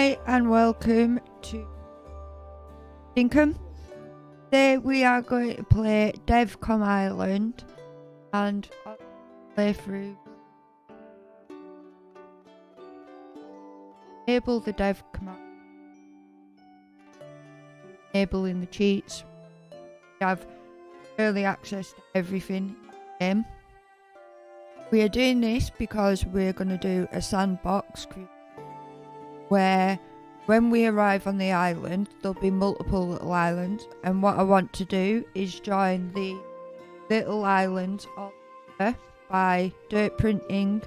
Hi and welcome to Dinkum. Today we are going to play Devcom Island and I'll play through. Enable the Devcom Island. Enabling the cheats. We have early access to everything in the game. We are doing this because we're going to do a sandbox where when we arrive on the island there'll be multiple little islands, and what I want to do is join the little islands all over by dirt printing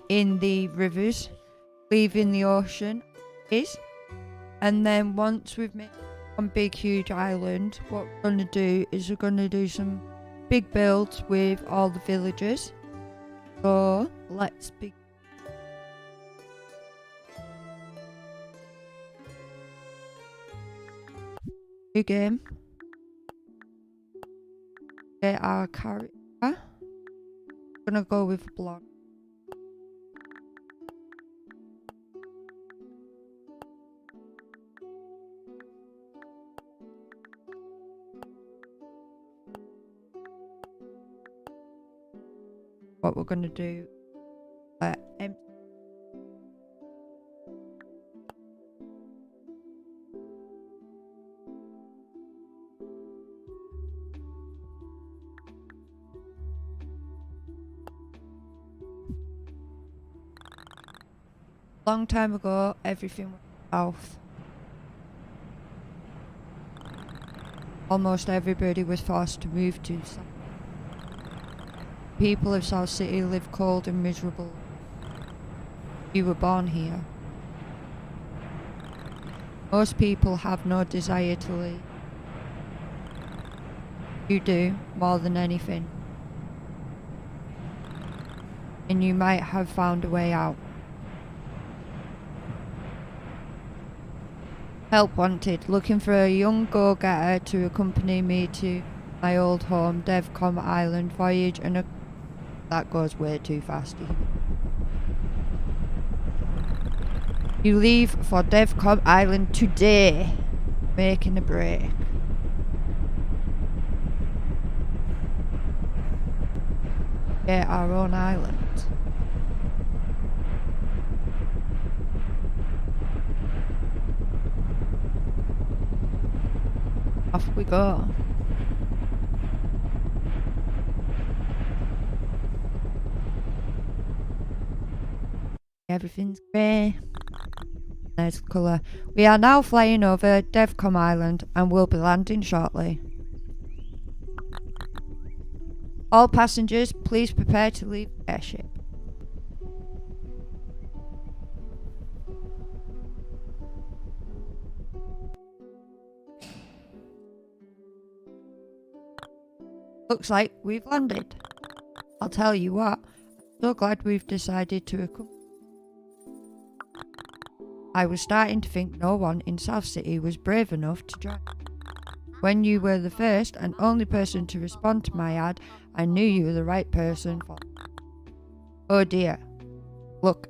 in the rivers, leaving the ocean and then once we've made one big huge island, what we're going to do is we're going to do some big builds with all the villagers. So let's begin. New game. Get our character. I'm gonna go with blonde. What we're gonna do? Long time ago, everything went south. Almost everybody was forced to move to South. People of South City live cold and miserable. You were born here. Most people have no desire to leave. You do, more than anything. And you might have found a way out. Help wanted. Looking for a young go-getter to accompany me to my old home, Devcom Island. Voyage and that goes way too fast. You leave for Devcom Island today. Making a break. Get our own island. Off we go. Everything's grey. Nice colour. We are now flying over Devcom Island and will be landing shortly. All passengers, please prepare to leave the airship. Looks like we've landed. I'll tell you what, I'm so glad we've decided to accompany. I was starting to think no one in South City was brave enough to join. When you were the first and only person to respond to my ad, I knew you were the right person for. Oh dear. Look.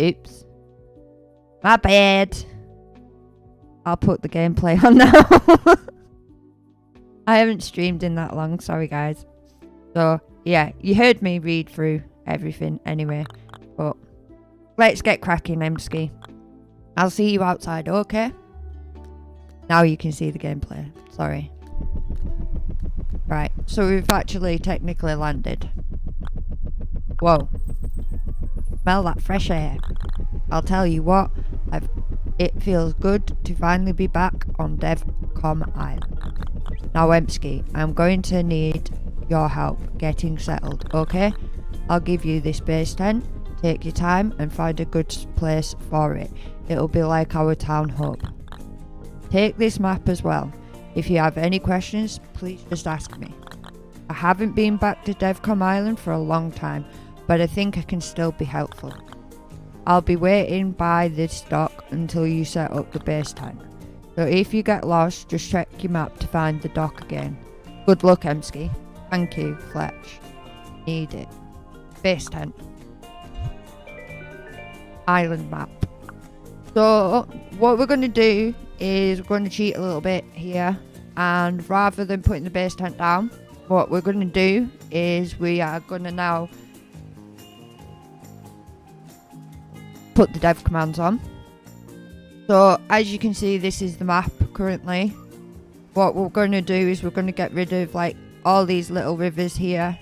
Oops. My bad. I'll put the gameplay on now. I haven't streamed in that long, sorry guys. So, yeah, you heard me read through everything anyway. But let's get cracking, Emski. I'll see you outside, okay? Now you can see the gameplay. Sorry. Right, so we've actually technically landed. Whoa. Smell that fresh air. I'll tell you what, it feels good to finally be back on Devcom Island. Now Emski, I'm going to need your help getting settled, okay? I'll give you this base tent, take your time and find a good place for it. It'll be like our town hub. Take this map as well. If you have any questions, please just ask me. I haven't been back to Devcom Island for a long time, but I think I can still be helpful. I'll be waiting by this dock until you set up the base tent. So if you get lost, just check your map to find the dock again. Good luck, Emski. Thank you, Fletch. Need it. Base tent. Island map. So what we're going to do is we're going to cheat a little bit here, and rather than putting the base tent down, what we're going to do is we are going to now put the dev commands on. So as you can see, this is the map currently. What we're going to do is we're going to get rid of like all these little rivers here.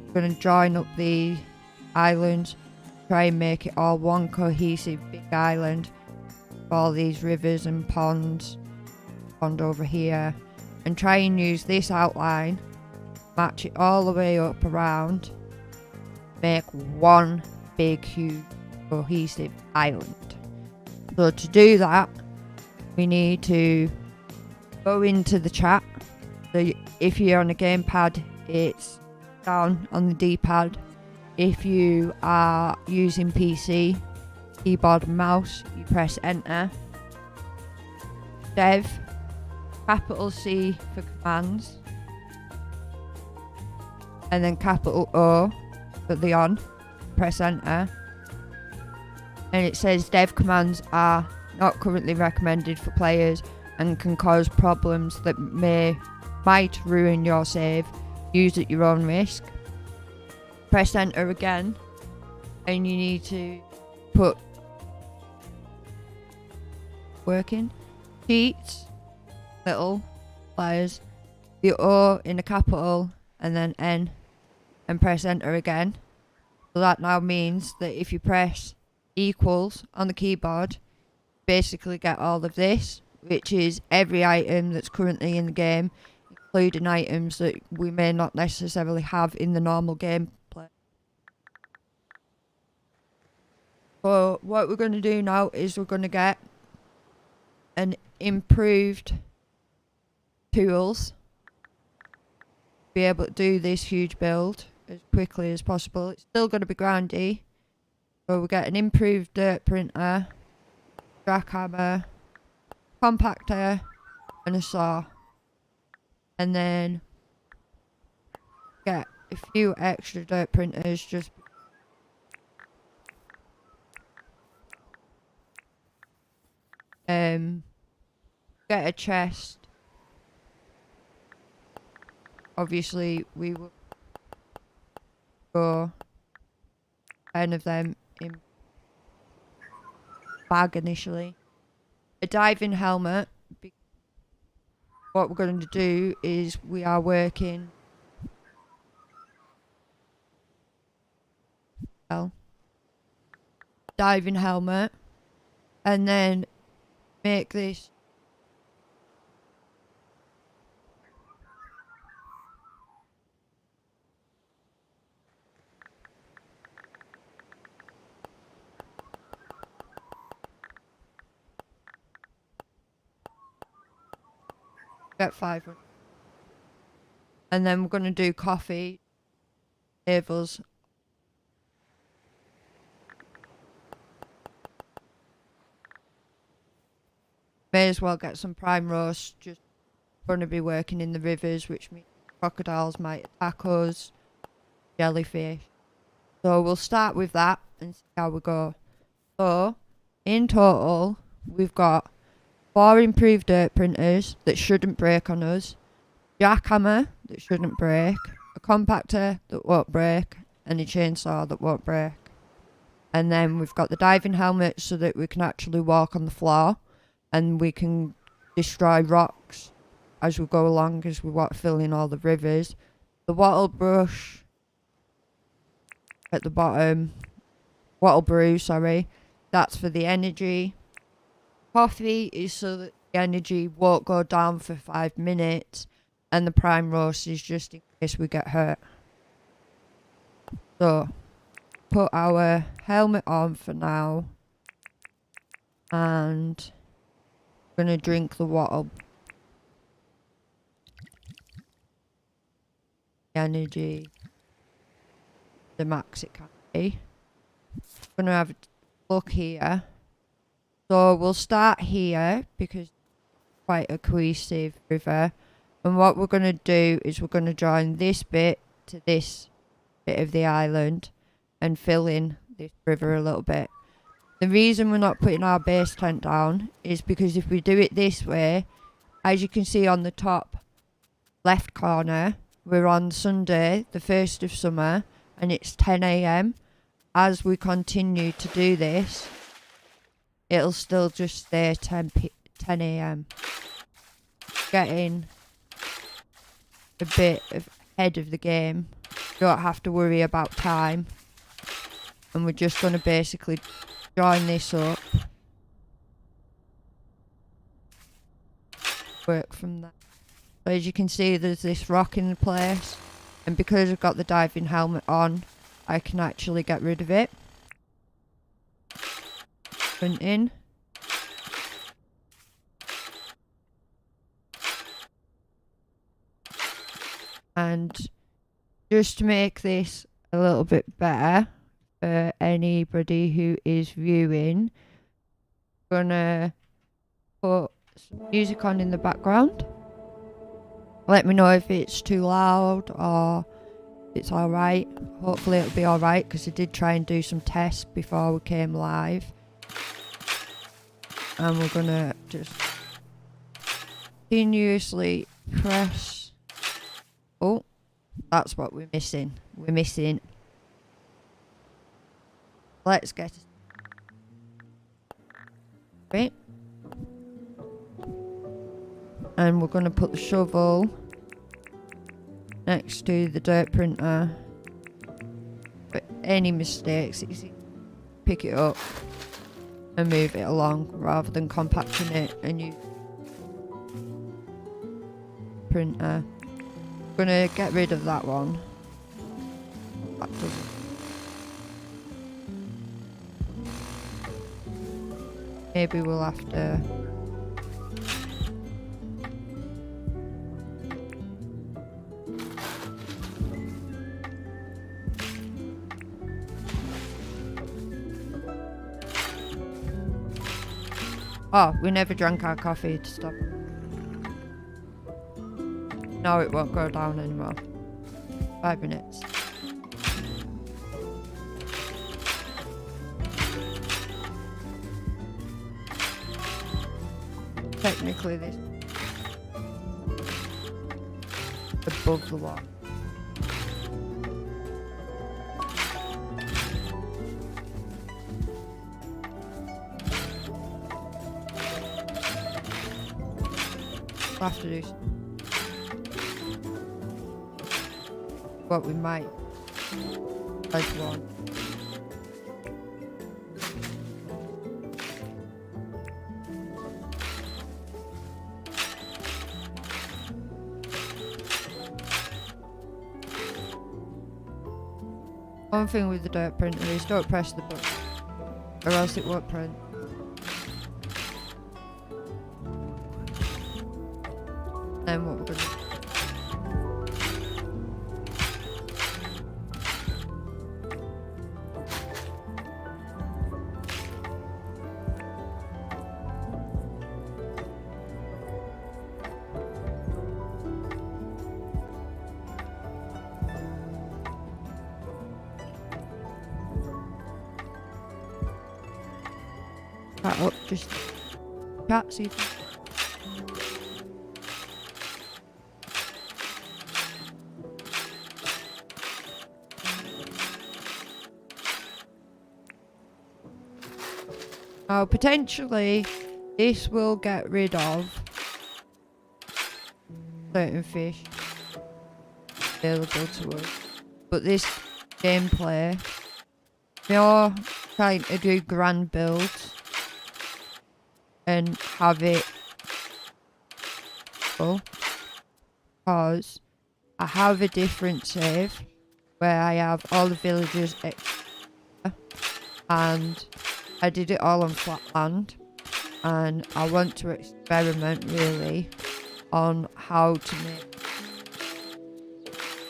We're going to join up the islands, try and make it all one cohesive big island. All these rivers and ponds, pond over here, and try and use this outline, match it all the way up around, make one big huge cohesive island. So to do that, we need to go into the chat. So if you're on a gamepad, it's down on the D-pad. If you are using PC, keyboard and mouse, you press enter. Dev, capital C for commands, and then capital O for the on, press enter. And it says dev commands are not currently recommended for players and can cause problems that might ruin your save. Use at your own risk. Press enter again, and you need to put working cheats, little letters, the O in a capital, and then N, and press enter again. So that now means that if you press equals on the keyboard, basically get all of this, which is every item that's currently in the game, including items that we may not necessarily have in the normal gameplay. So what we're going to do now is we're going to get an improved tools, be able to do this huge build as quickly as possible. It's still going to be grindy. So we get an improved dirt printer, jackhammer, compactor, and a saw. And then get a few extra dirt printers just get a chest. Obviously we will go 10 of them in bag initially. A diving helmet. What we're going to do is we are working diving helmet, and then make this get 500, and then we're going to do coffee tables. May as well get some prime roast. Just going to be working in the rivers, which means crocodiles might attack us, jellyfish. So we'll start with that and see how we go. So in total we've got 4 improved dirt printers that shouldn't break on us, jackhammer that shouldn't break, a compactor that won't break, and a chainsaw that won't break. And then we've got the diving helmet so that we can actually walk on the floor, and we can destroy rocks as we go along as we fill in all the rivers. The wattle brush at the bottom, wattle brew, sorry, that's for the energy. Coffee is so that the energy won't go down for 5 minutes, and the prime roast is just in case we get hurt. So put our helmet on for now, and I'm gonna drink the wattle energy the max it can be. I'm gonna have a look here. So we'll start here because it's quite a cohesive river, and what we're going to do is we're going to join this bit to this bit of the island and fill in this river a little bit. The reason we're not putting our base tent down is because if we do it this way, as you can see on the top left corner, we're on Sunday, the 1st of summer, and it's 10 a.m. As we continue to do this, it'll still just stay 10 a.m. Getting a bit ahead of the game. Don't have to worry about time. And we're just going to basically join this up. Work from there. So as you can see, there's this rock in the place. And because I've got the diving helmet on, I can actually get rid of it. Sprint in. And just to make this a little bit better for anybody who is viewing, I'm gonna put some music on in the background. Let me know if it's too loud or it's alright. Hopefully it'll be alright, because I did try and do some tests before we came live. And we're gonna just continuously press. Oh, that's what we're missing. We're missing. Let's get it. Right. And we're gonna put the shovel next to the dirt printer. But any mistakes, it's easy. Pick it up and move it along rather than compacting it and use printer. I'm gonna get rid of that one. That doesn't. Maybe we'll have to. Oh, we never drank our coffee to stop. No, it won't go down anymore. 5 minutes. Technically this above the wall. We'll have to do what we might like one. One thing with the dirt printer is don't press the button or else it won't print. Then what we're gonna do. That up, just chat, see if now potentially this will get rid of certain fish available to us, but this gameplay, you're trying to do grand builds and have it full, because I have a different save where I have all the villagers extra, and I did it all on flat land, and I want to experiment really on how to make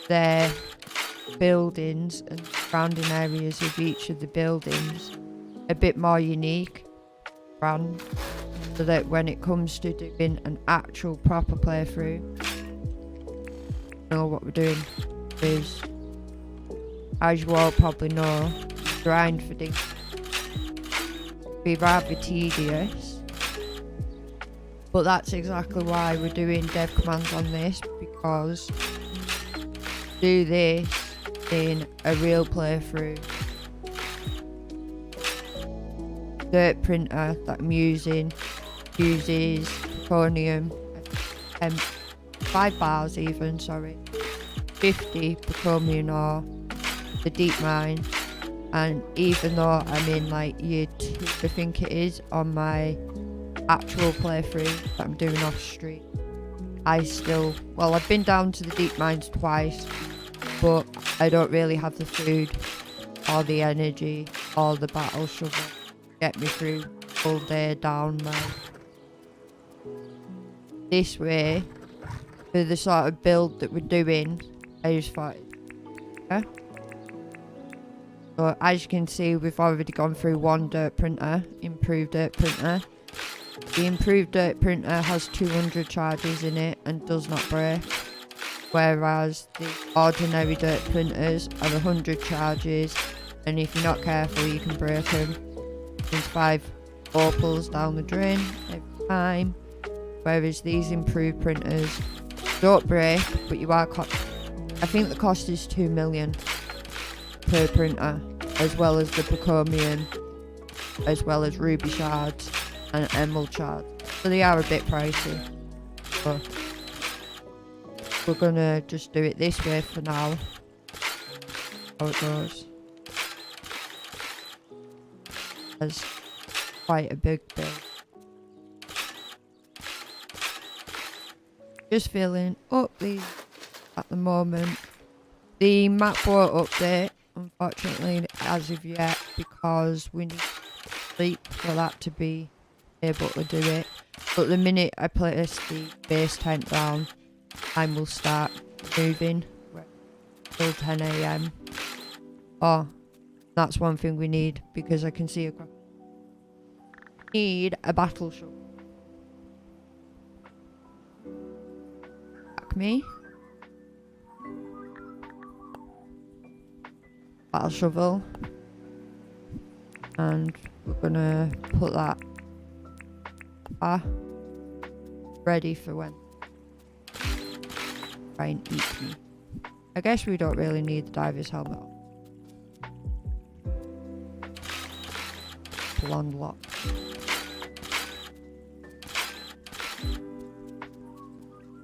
their buildings and surrounding areas of each of the buildings a bit more unique, brand, so that when it comes to doing an actual proper playthrough, you know what we're doing is, as you all probably know, grind for Dinkum. be rather tedious. But that's exactly why we're doing dev commands on this, because do this in a real playthrough. Dirt printer that I'm using uses plutonium, 5 bars even, sorry, 50 plutonium ore, the deep mine, and even though I'm in like year 2, I think it is, on my actual playthrough that I'm doing off stream, I still, well, I've been down to the deep mines twice, but I don't really have the food or the energy or the battle shovel to get me through all day down there. This way, for the sort of build that we're doing, I just thought, yeah. So as you can see, we've already gone through one dirt printer, improved dirt printer. The improved dirt printer has 200 charges in it and does not break, whereas the ordinary dirt printers have 100 charges, and if you're not careful you can break them. There's 5 opals down the drain every time, whereas these improved printers don't break, but you are I think the cost is 2 million per printer, as well as the plutonium, as well as ruby shards and emerald shards. So they are a bit pricey, but we're gonna just do it this way for now. How it goes. That's quite a big build. Just filling up these at the moment. The map won't update, unfortunately, as of yet, because we need sleep for that to be able to do it. But the minute I place the base tent down, I will start moving till 10 AM. Oh, that's one thing we need, because I can see a crocodile. Need a battle shovel. Back me. Battle shovel. And we're gonna put that ready for when try and eat me. I guess we don't really need the diver's helmet on. Unlock.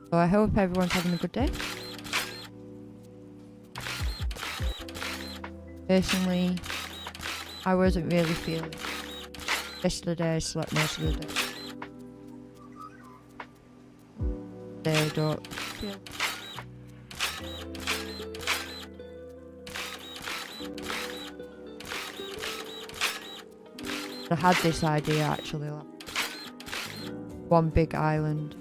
So I hope everyone's having a good day. Personally, I wasn't really feeling it. Yesterday I slept most of the day. Today I don't feel. I had this idea actually, like one big island.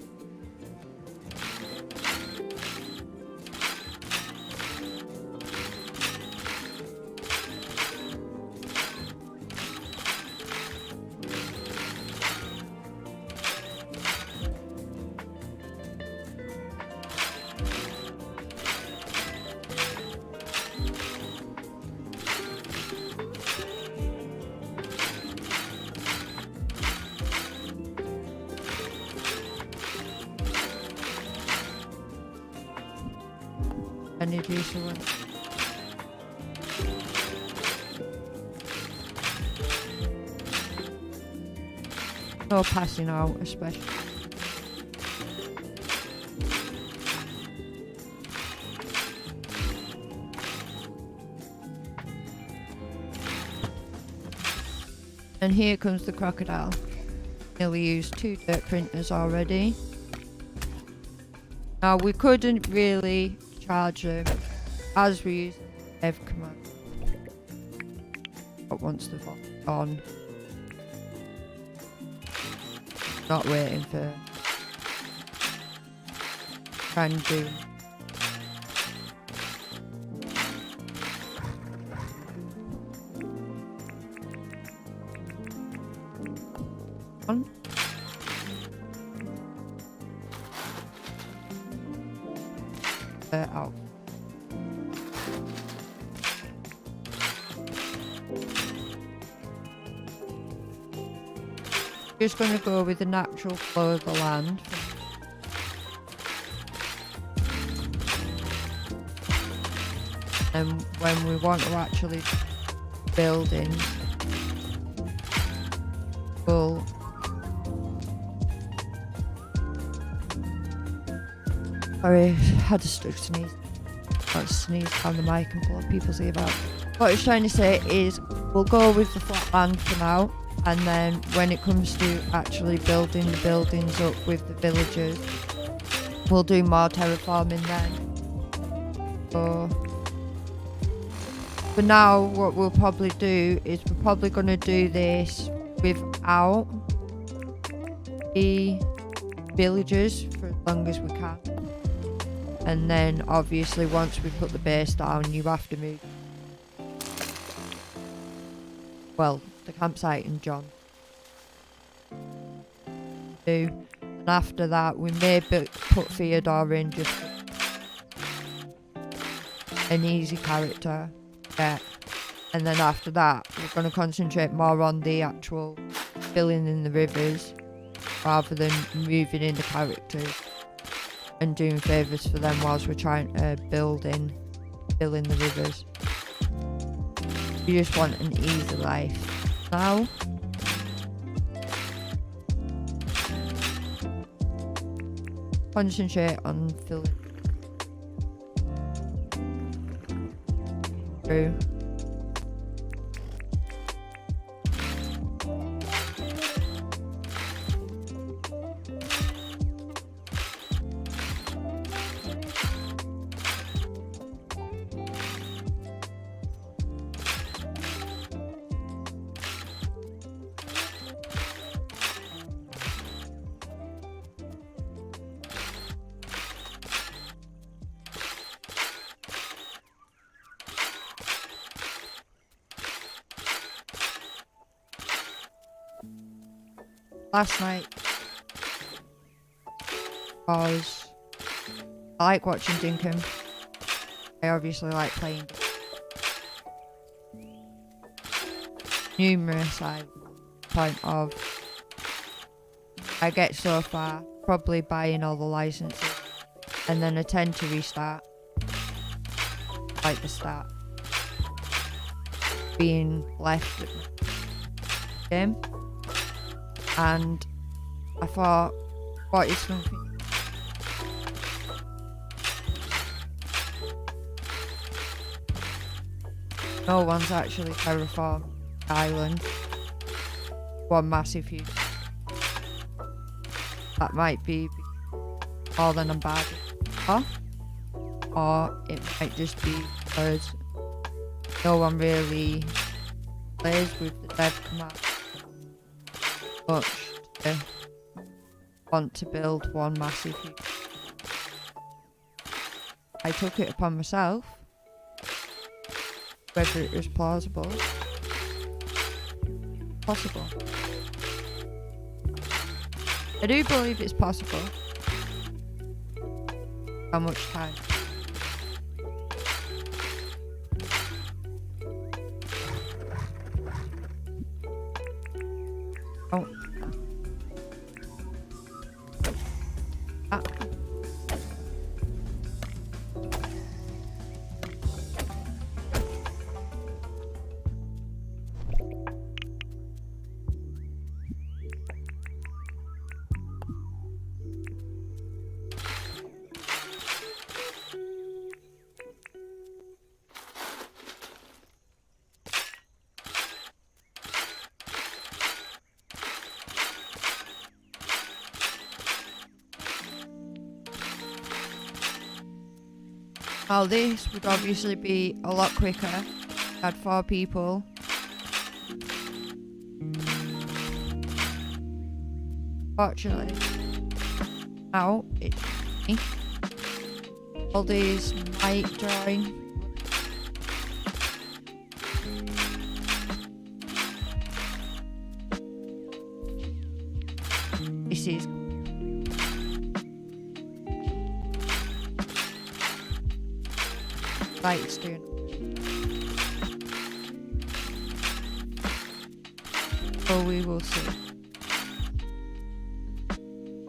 Energy someone. No passing out, especially. And here comes the crocodile. Nearly used 2 dirt printers already. Now we couldn't really charge them as we use the dev command. But once they've gone, not waiting for trying to do. On. Out. Just going to go with the natural flow of the land. And when we want to actually build in, we'll sorry, I had a stuck sneeze. I'll sneeze on the mic and pull people's ear out. What I was trying to say is we'll go with the flat land for now, and then when it comes to actually building the buildings up with the villagers, we'll do more terraforming then. So for now, what we'll probably do is we're probably going to do this without the villagers for as long as we can. And then obviously once we put the base down, you have to move. Well, the campsite and John. And after that, we may put Theodore in just an easy character. Yeah. And then after that, we're going to concentrate more on the actual filling in the rivers rather than moving in the characters and doing favours for them whilst we're trying to fill in the rivers. We just want an easy life now. Concentrate on filling through. Last night was I like watching Dinkum. I obviously like playing numerous point of I get so far, probably buying all the licenses, and then I tend to restart like the start being left at the game. And I thought, what is something? No one's actually terraformed the island. One massive huge. That might be more than I'm bad at. Or it might just be because no one really plays with the dev command much to want to build one massive huge. I took it upon myself, whether it was plausible, possible. I do believe it's possible. How much time? Oh. Ah. Now this would obviously be a lot quicker. Had 4 people. Fortunately, now it's me. All these mic drawing. This is lights doing. So we will see.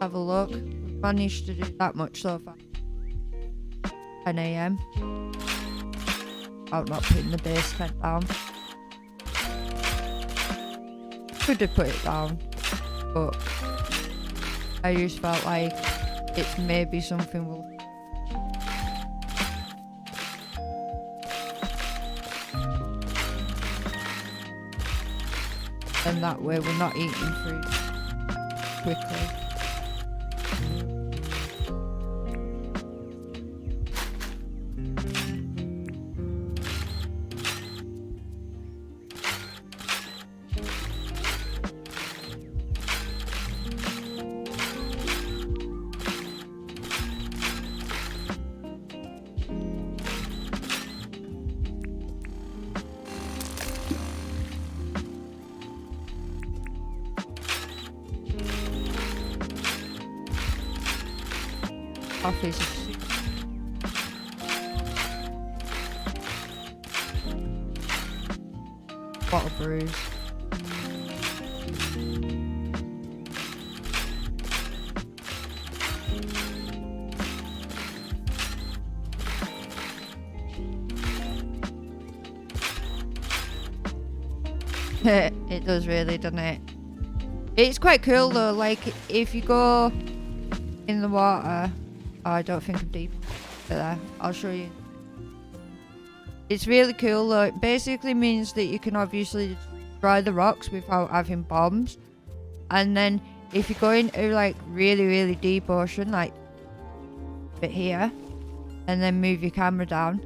Have a look. We've managed to do that much so far. 10 AM. I'm not putting the basement down. Could have put it down, but I just felt like it's maybe something we'll. And that way we're not eating fruit quickly. Coffee's a soup. Bottle brews. It does really, doesn't it? It's quite cool though, like if you go in the water. I don't think I'm deep there. I'll show you. It's really cool though. It basically means that you can obviously destroy the rocks without having bombs. And then if you go into like really deep ocean, like a bit here, and then move your camera down,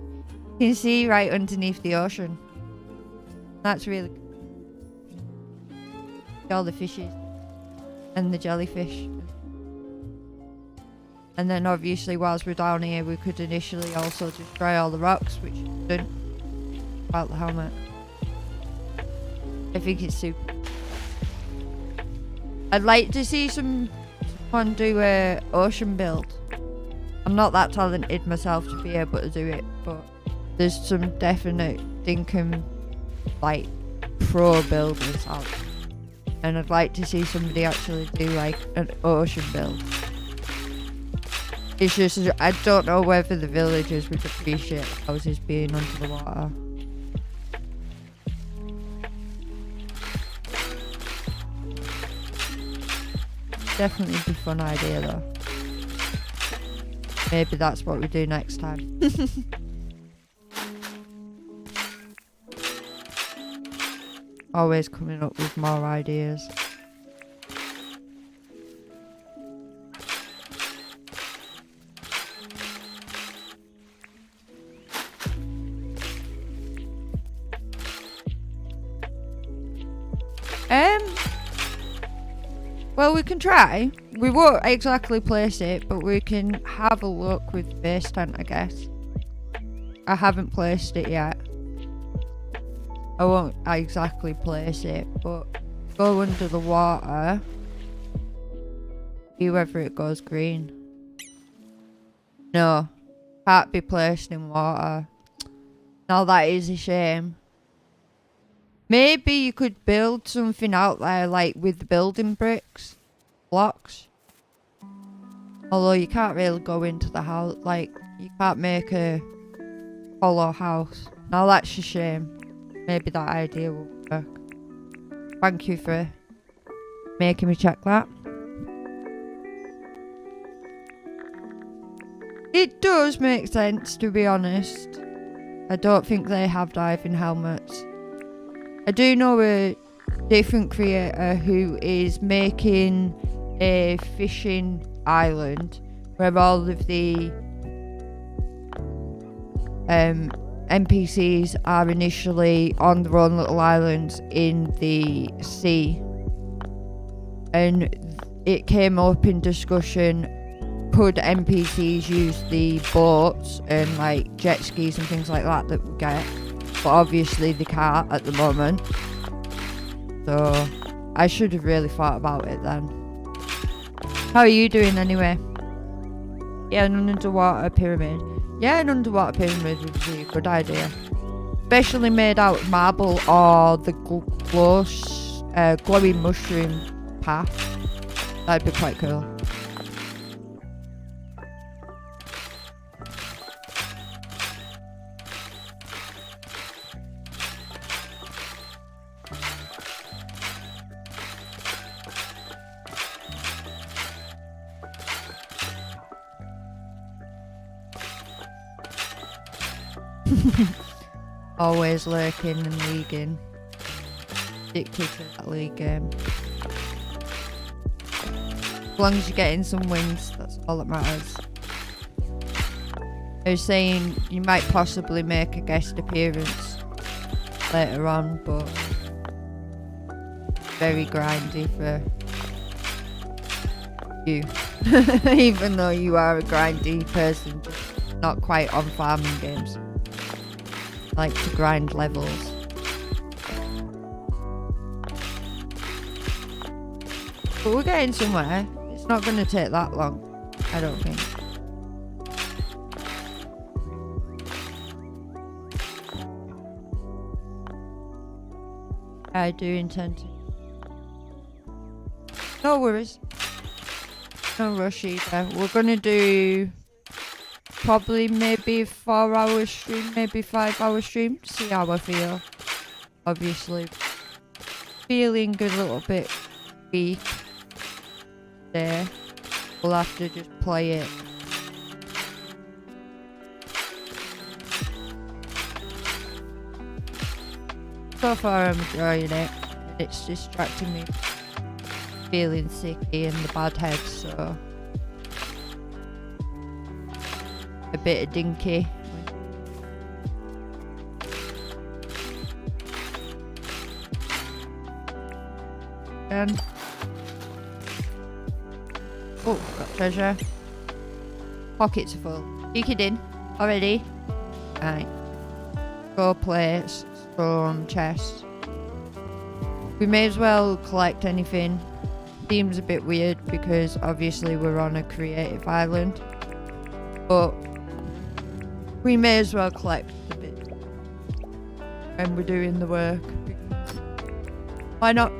you can see right underneath the ocean. That's really cool. All the fishes and the jellyfish. And then obviously whilst we're down here we could initially also destroy all the rocks, which didn't about the helmet. I think it's super. I'd like to see someone do a ocean build. I'm not that talented myself to be able to do it, but there's some definite Dinkum like pro builders out there. And I'd like to see somebody actually do like an ocean build. It's just, I don't know whether the villagers would appreciate houses being under the water. Definitely be a fun idea though. Maybe that's what we do next time. Always coming up with more ideas. Well, we can try. We won't exactly place it, but we can have a look with the base tent, I guess. I haven't placed it yet. I won't exactly place it, but go under the water. See whether it goes green. No, can't be placed in water. Now that is a shame. Maybe you could build something out there, like with the building blocks. Although you can't really go into the house, like you can't make a hollow house. Now that's a shame. Maybe that idea will work. Thank you for making me check that. It does make sense, to be honest. I don't think they have diving helmets. I do know a different creator who is making a fishing island where all of the NPCs are initially on their own little islands in the sea. And it came up in discussion, could NPCs use the boats and like jet skis and things like that that we get? But obviously they can't at the moment. So I should have really thought about it then. How are you doing anyway? Yeah, an underwater pyramid. Yeah, an underwater pyramid would be a good idea. Especially made out of marble or the glowing mushroom path. That'd be quite cool. Always lurking and leaguing. Addicted to that league game. As long as you're getting some wins, that's all that matters. I was saying you might possibly make a guest appearance later on, but very grindy for you. Even though you are a grindy person, just not quite on farming games. Like to grind levels. But we're getting somewhere. It's not going to take that long, I don't think. I do intend to. No worries. No rush either. We're going to do probably maybe 4-hour stream, maybe 5-hour stream. See how I feel. Obviously. Feeling a little bit weak there. We'll have to just play it. So far I'm enjoying it. It's distracting me. Feeling sicky and the bad head, so a bit of dinky. And oh, got treasure. Pockets are full. You kidding? Already? Right. Go plates, stone, chest. We may as well collect anything. Seems a bit weird because obviously we're on a creative island. But we may as well collect a bit when we're doing the work. Why not?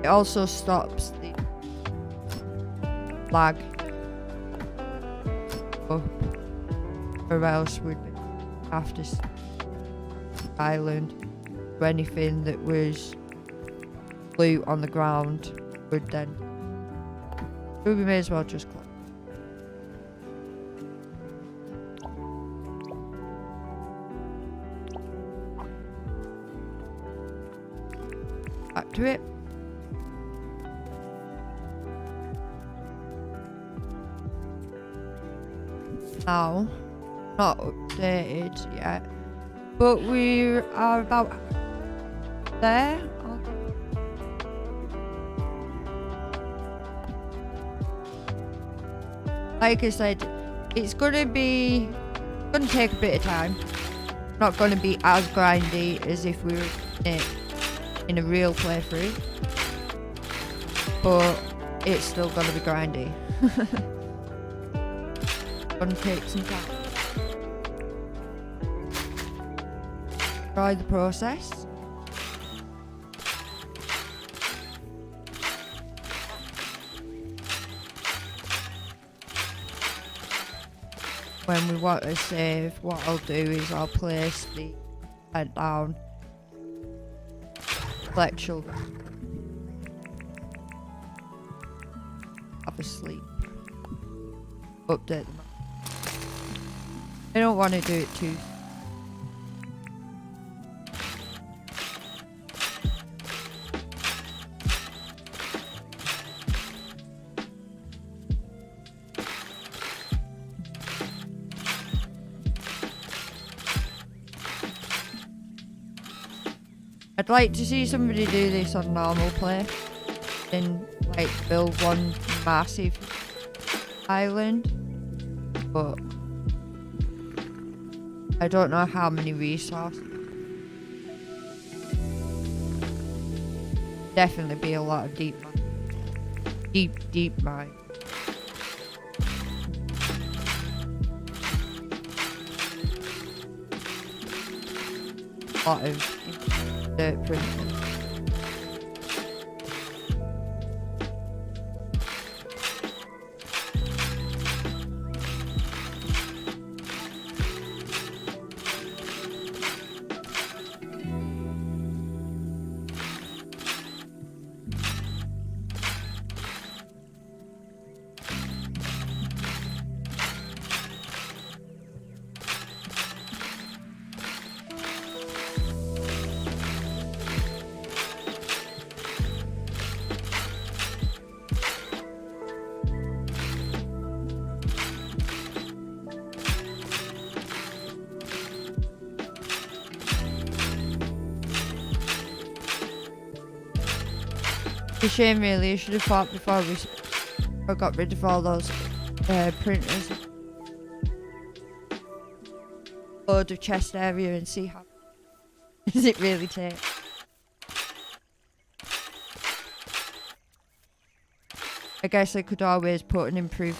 It also stops the lag up, or else we'd have to island for anything that was loot on the ground would then. We may as well just collect. Back to it. Now, not updated yet, but we are about there. Like I said, it's gonna take a bit of time. Not gonna be as grindy as if we were in a real playthrough, but it's still gonna be grindy. Gonna take some time. Try the process. When we want to save, what I'll do is I'll place the head down. Let children have a sleep. Update them. I don't want to do it too. I'd like to see somebody do this on normal play and like build one massive island, but I don't know how many resources. Definitely be a lot of deep mine. A lot of dirt printing. It's a shame really, I should have thought before I got rid of all those printers. Load of chest area and see how does it really take. I guess I could always put an improved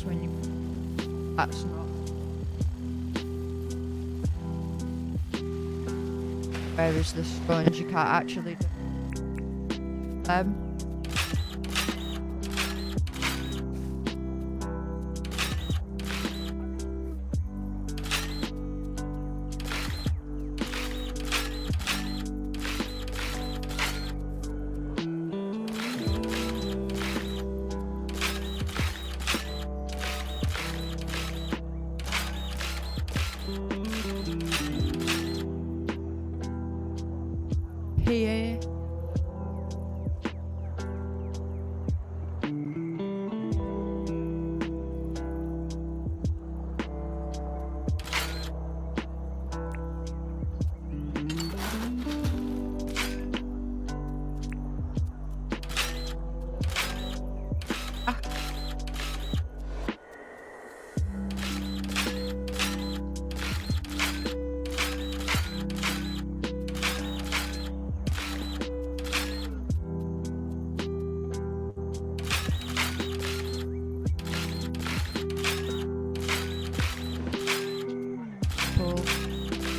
when you that's not where is the sponge, you can't actually do here.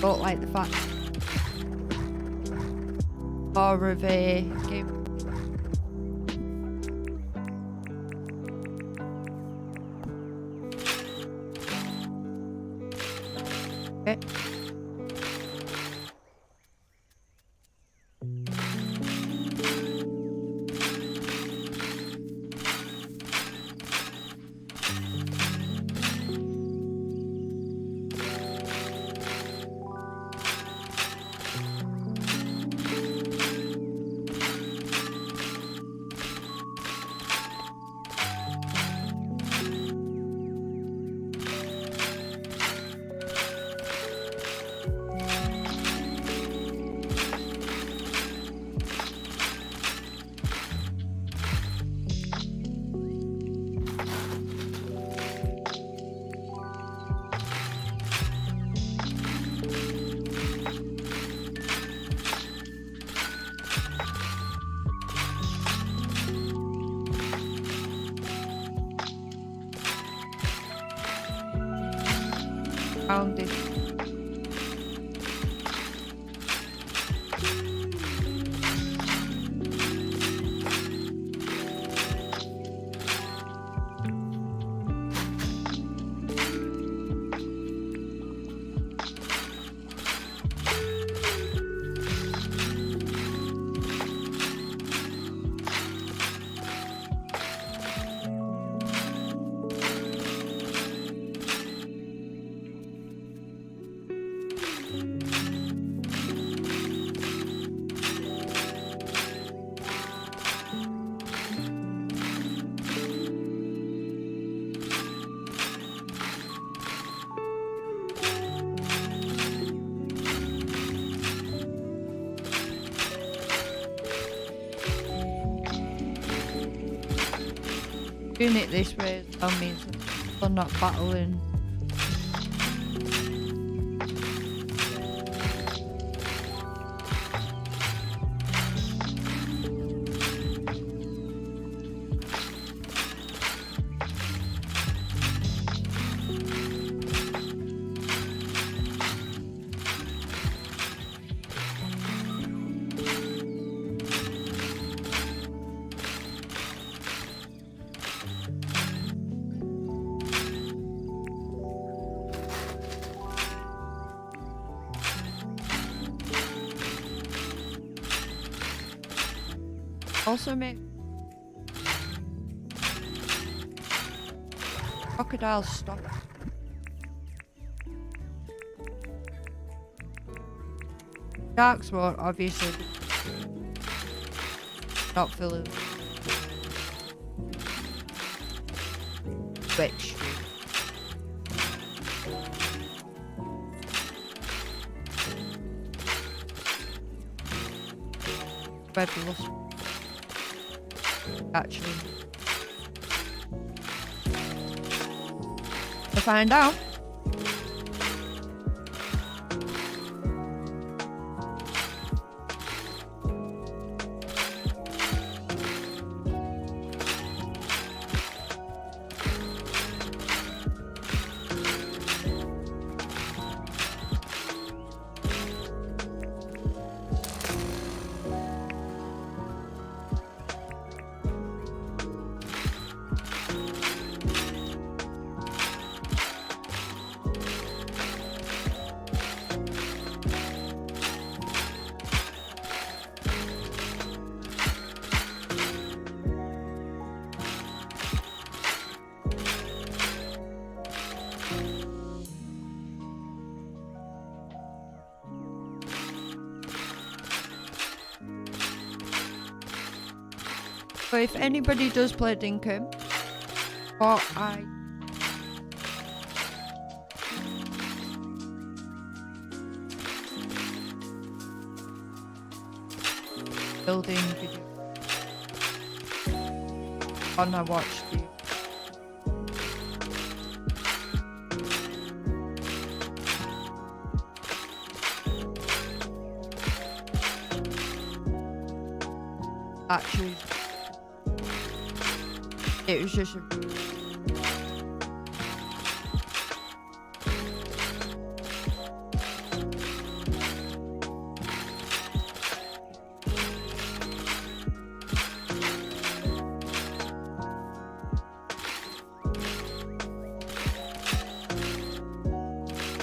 Don't like the fact more of a game. Okay. Found it. Doing it this way as well means I'm not battling. Also make crocodile stop. Sharks won't obviously not full of which fabulous actually to find out. So if anybody does play Dinkum, or I building video on I watched you. Actually, it was just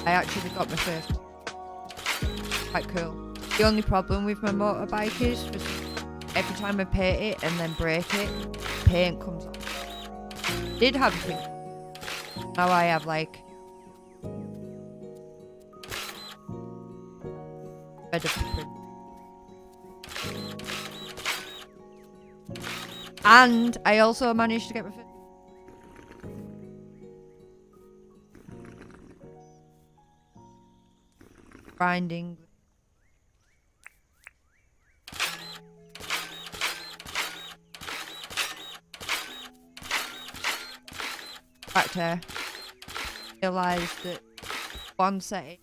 I actually got my first. Quite cool. The only problem with my motorbike is every time I paint it and then break it, paint comes off. Did have a thing. Now I have like red of print. And I also managed to get my first grinding. Factor realised that one setting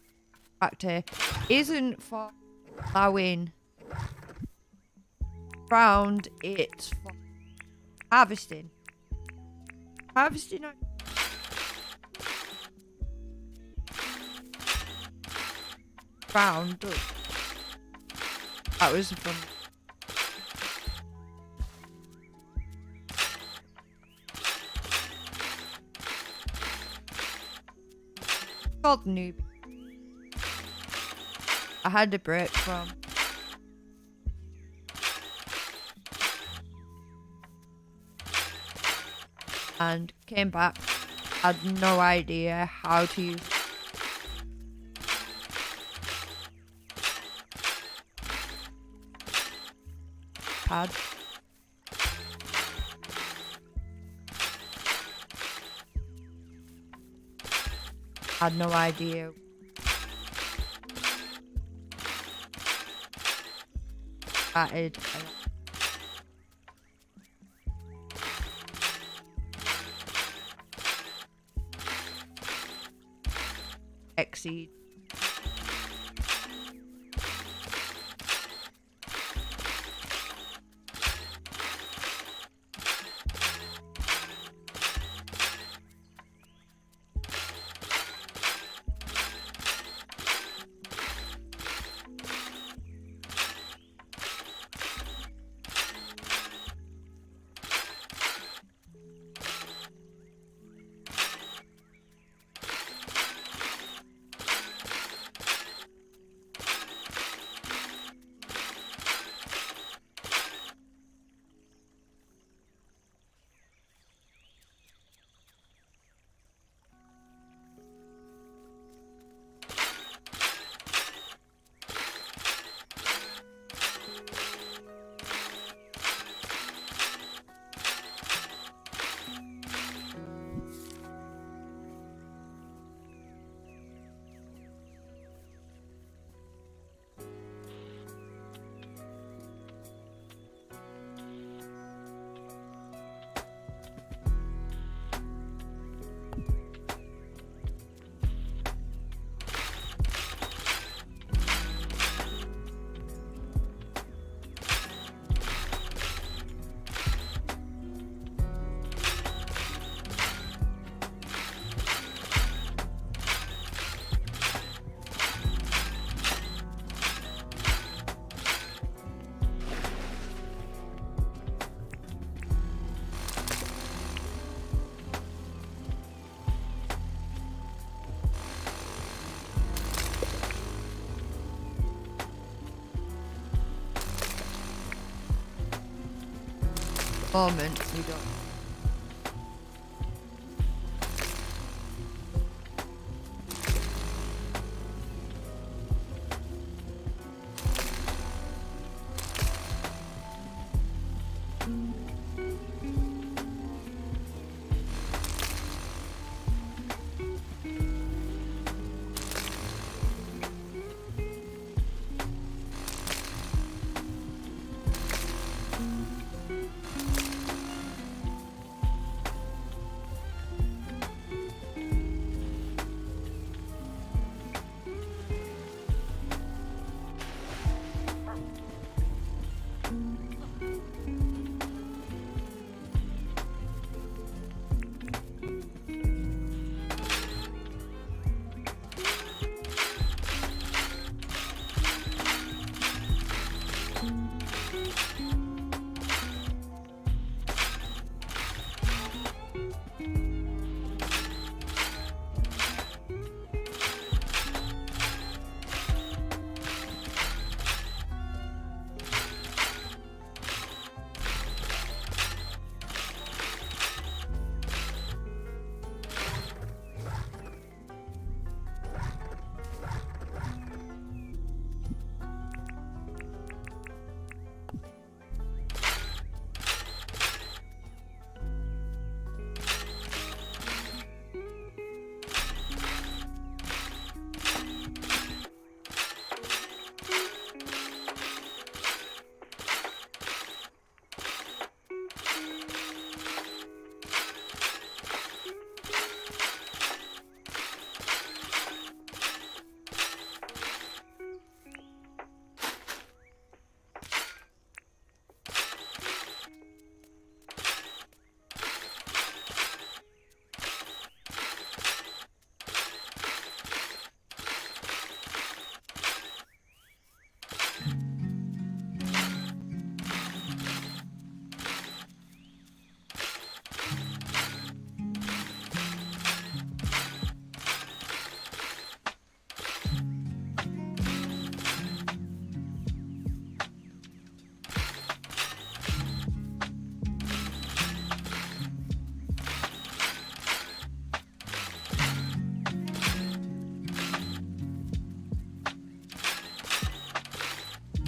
factor isn't for allowing ground, it's for harvesting. Harvesting ground. That was fun. Called noob. I had a break from and came back. Had no idea how to use pad. Had no idea. Started. Exceed. Moment, we don't.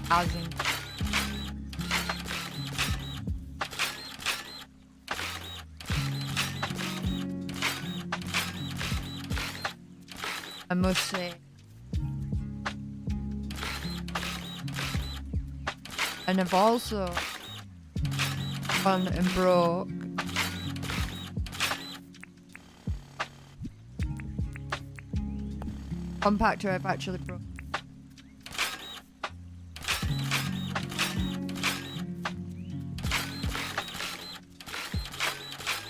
Housing. I must say, and I've also gone and broke compactor. I've actually broke.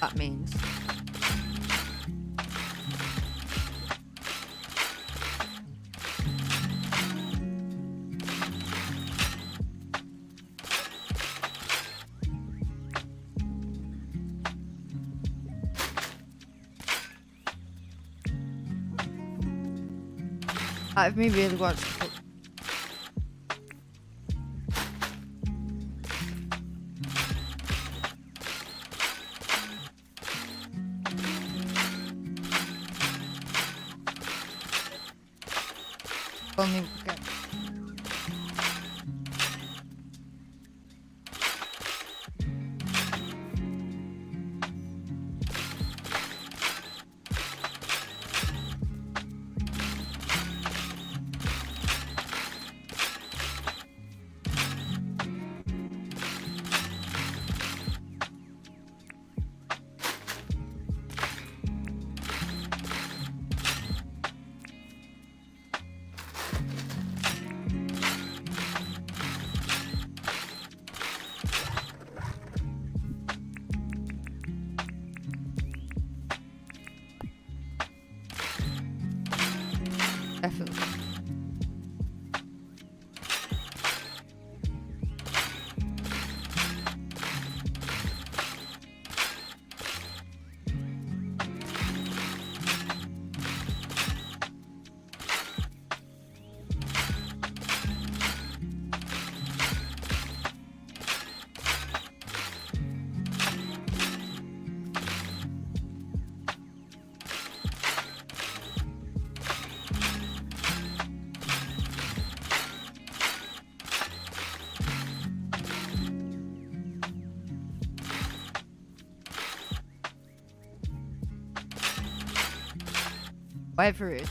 That means part of me really wants to put only get Whatever it is.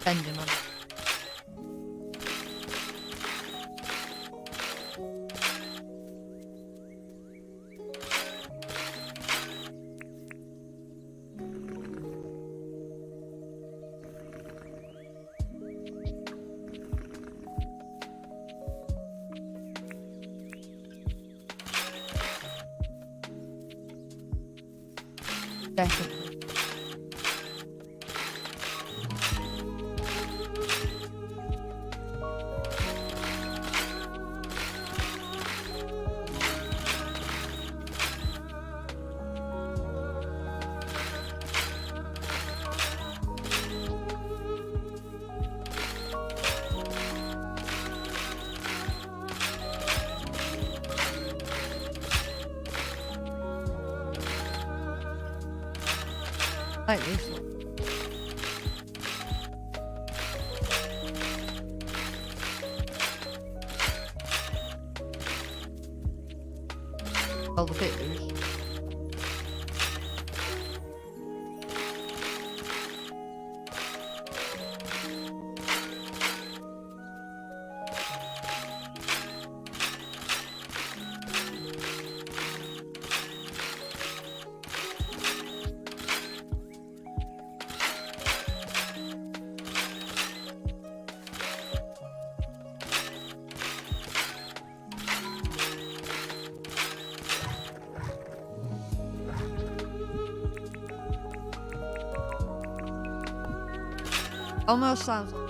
Depending on it. Definitely. Like this one. All the bitters. Almost sounds like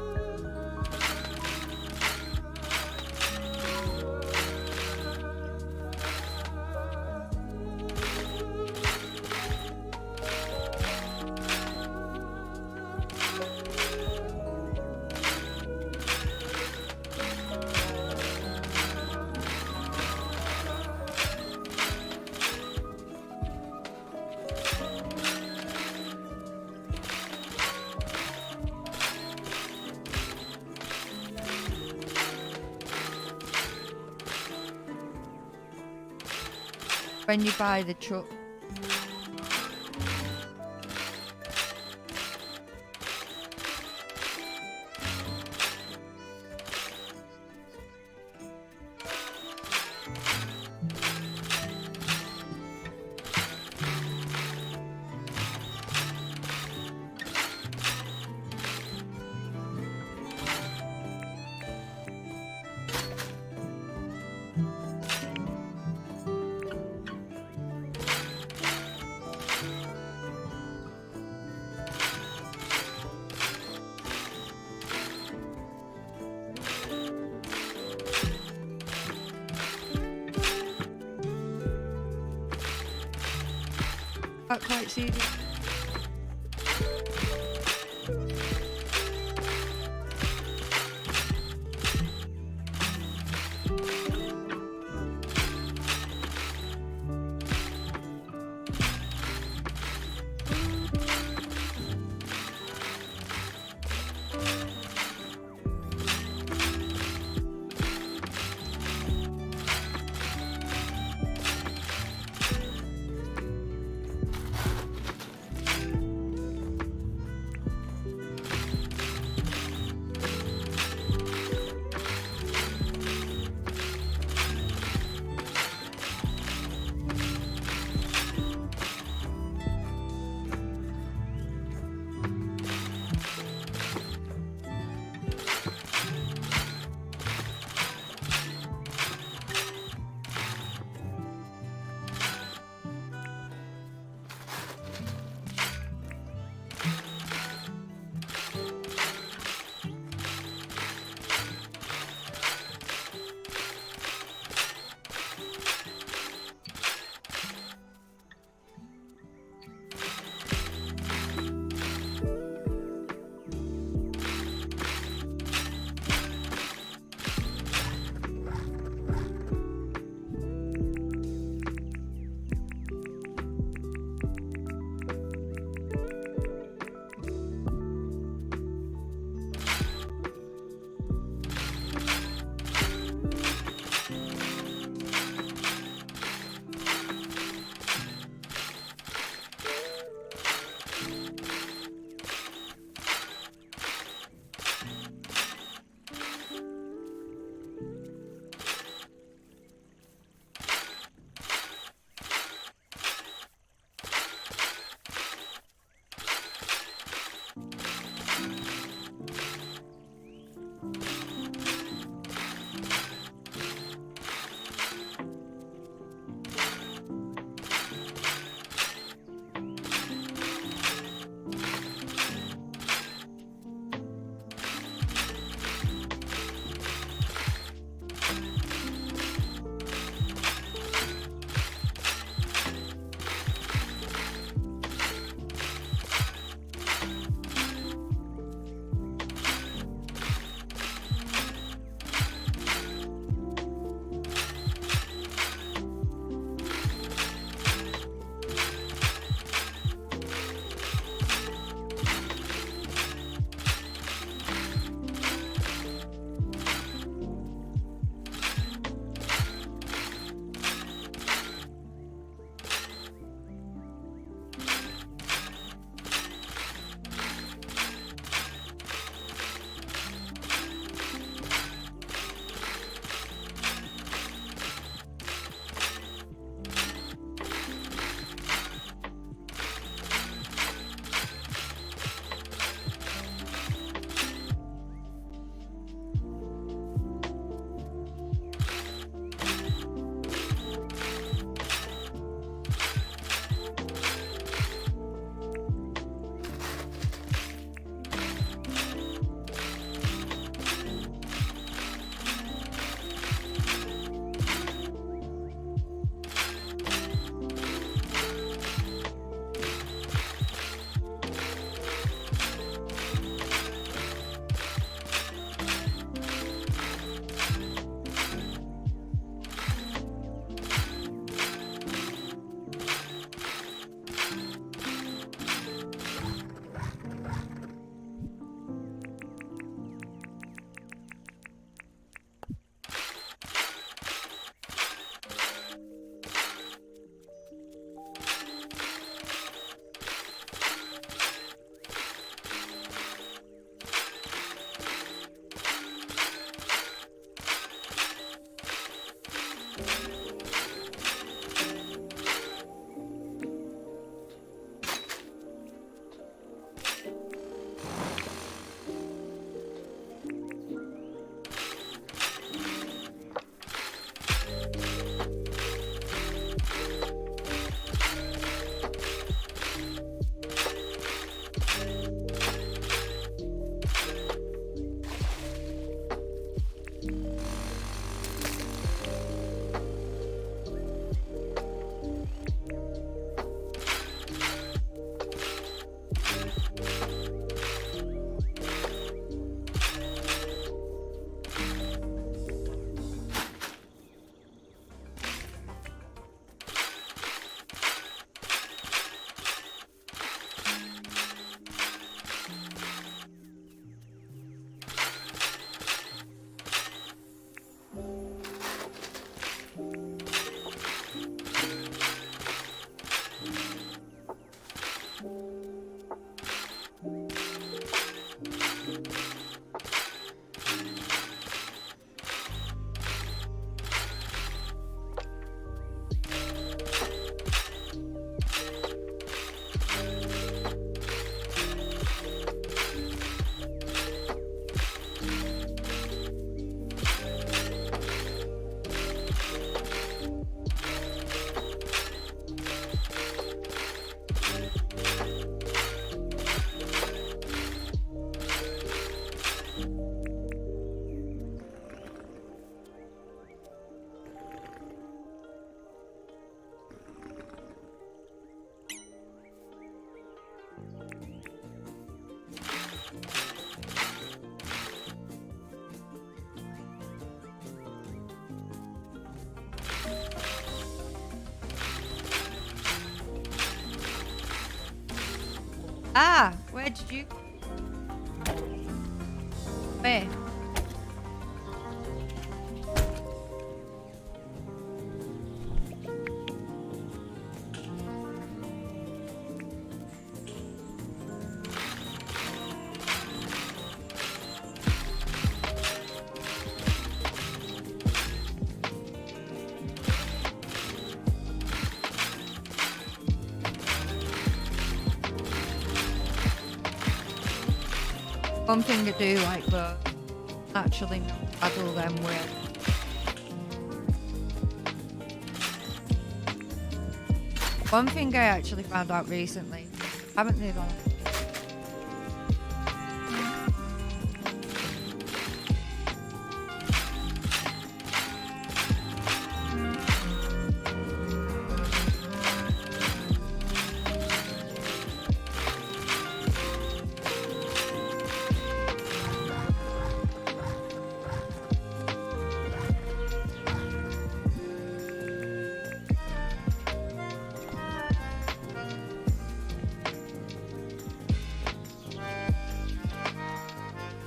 when you buy the truck. Can't quite see it. Ah, where did you? Where? One thing I do like though, actually not paddle them with. One thing I actually found out recently, haven't they done?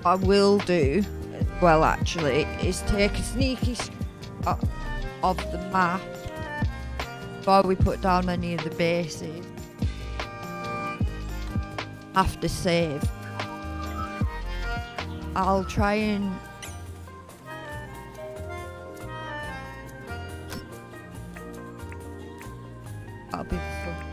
What I will do, well actually, is take a sneaky shot of the map before we put down any of the bases. After save, I'll try and that'll be fun.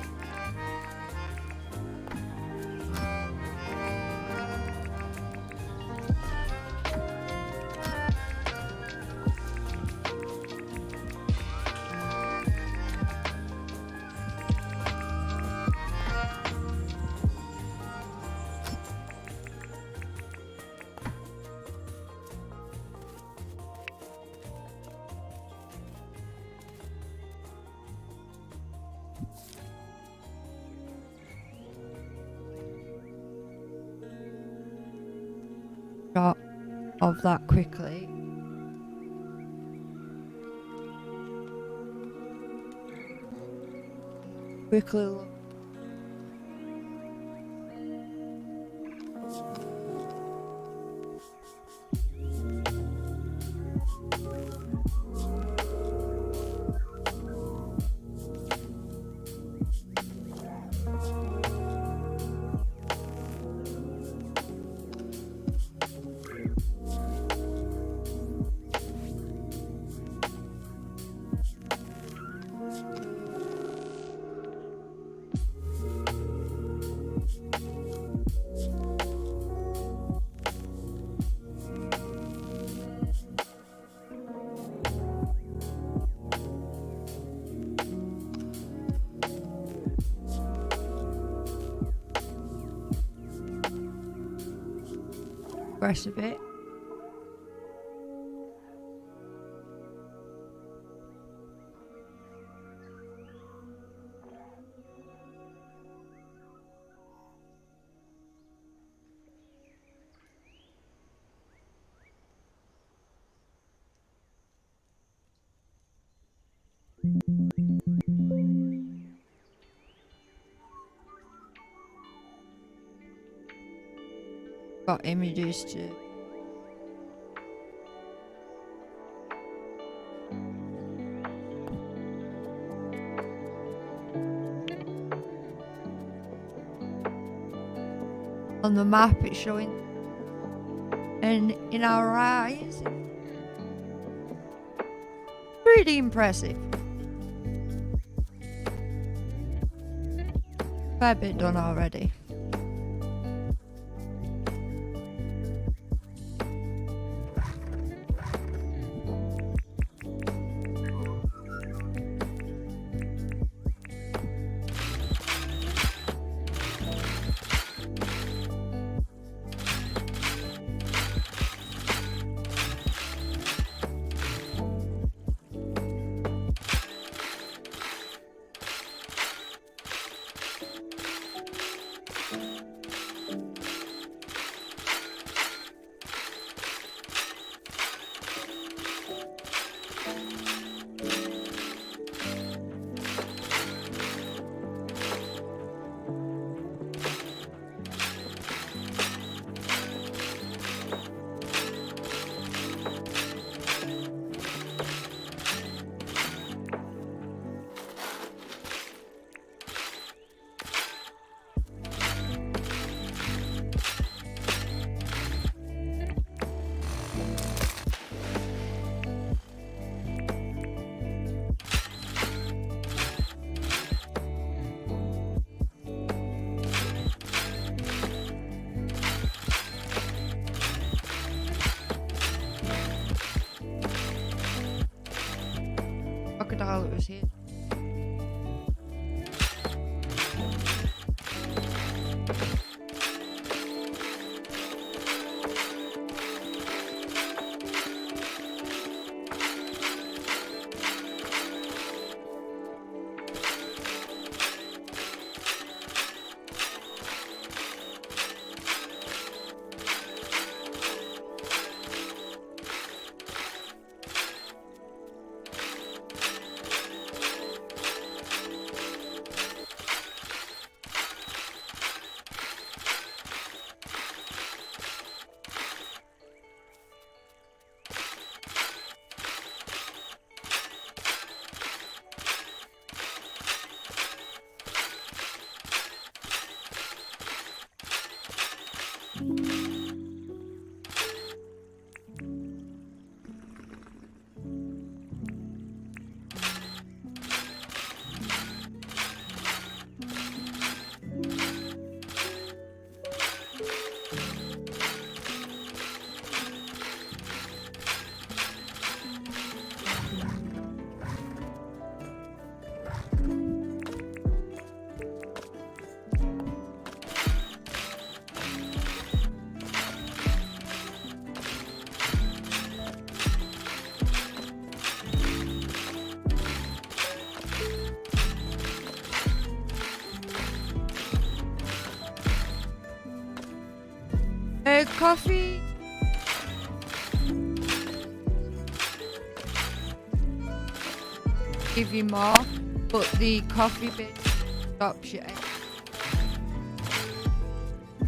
Shot of that quickly. Quickly look. progress a bit. Got images to on the map it's showing, and in our eyes pretty impressive. Fair bit done already. Crocodile that was here. Coffee. Give you more, but the coffee bit stops your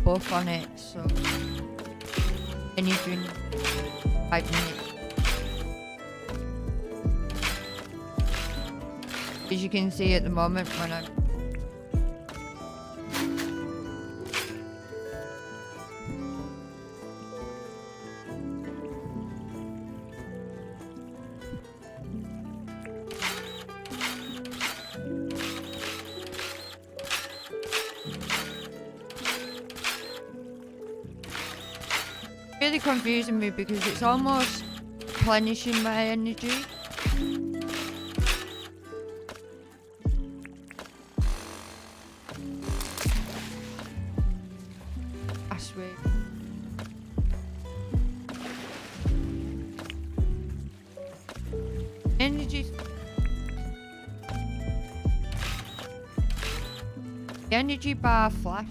buff on it, so anything 5 minutes. As you can see at the moment when I'm really confusing me because it's almost replenishing my energy. Last week. Energy. The energy bar flash.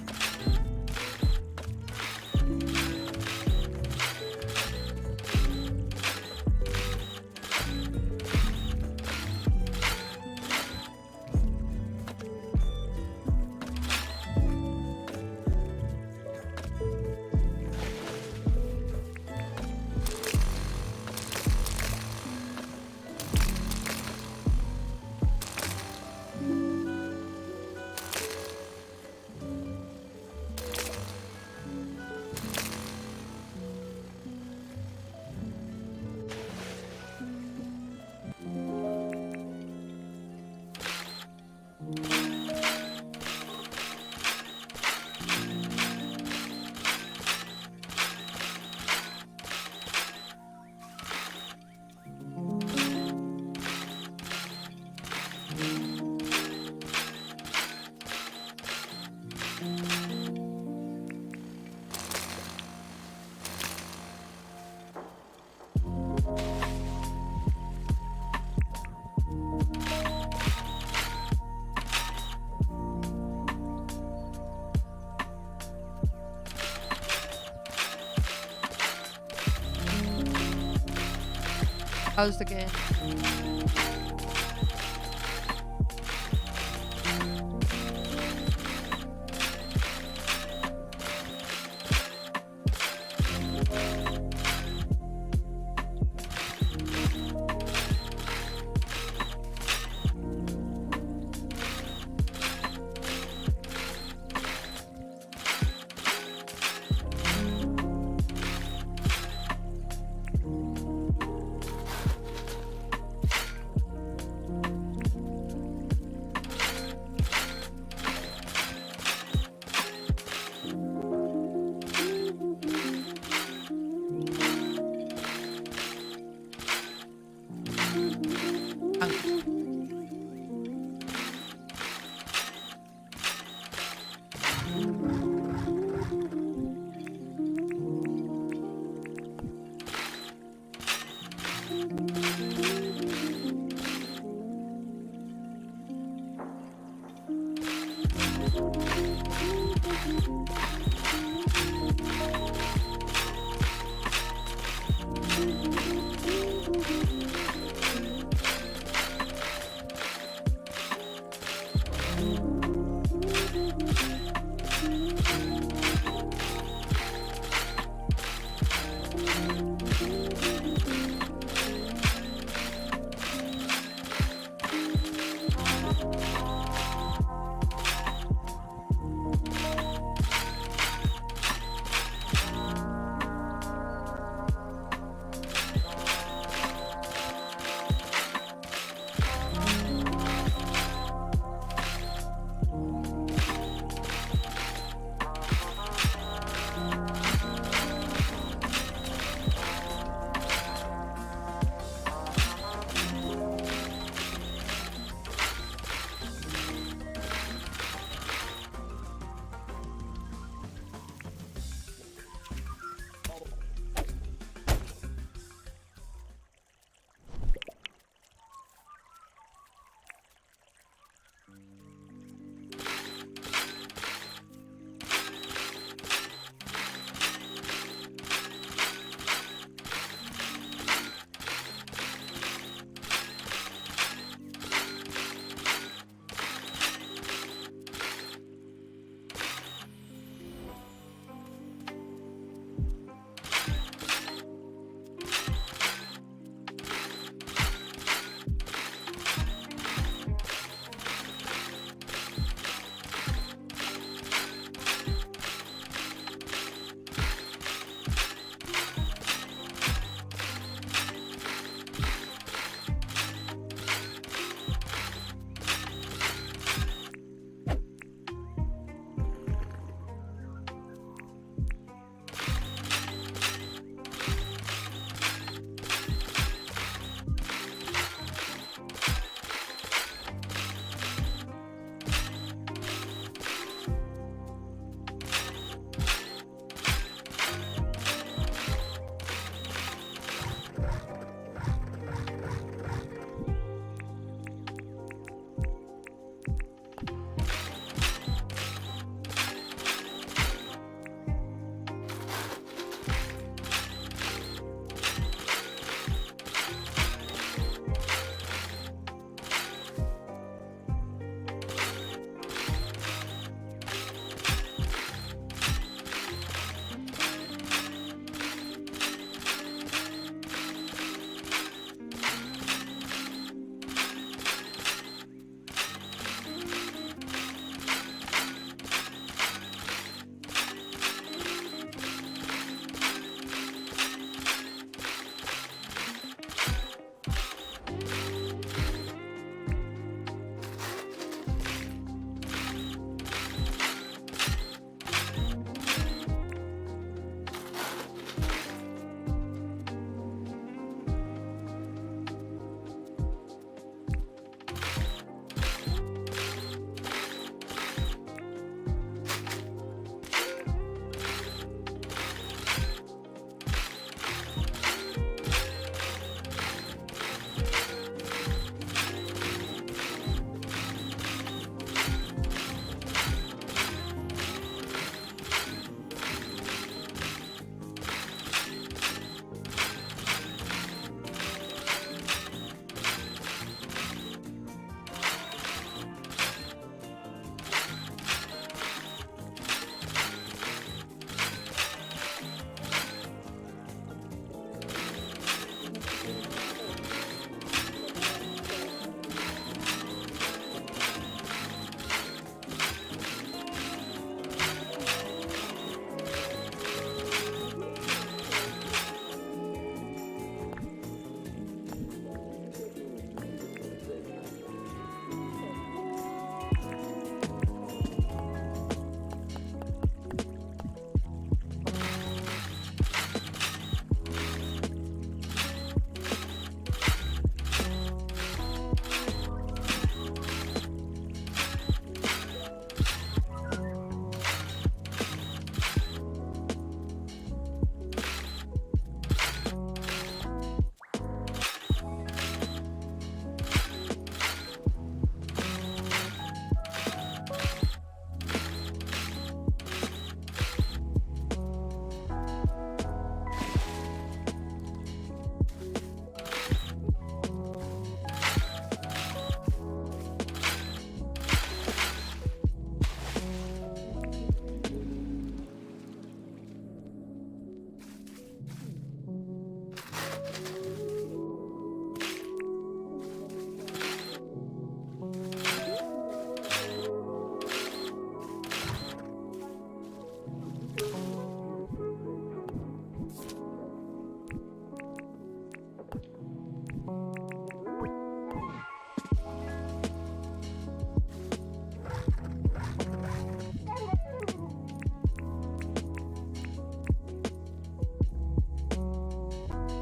How's the game?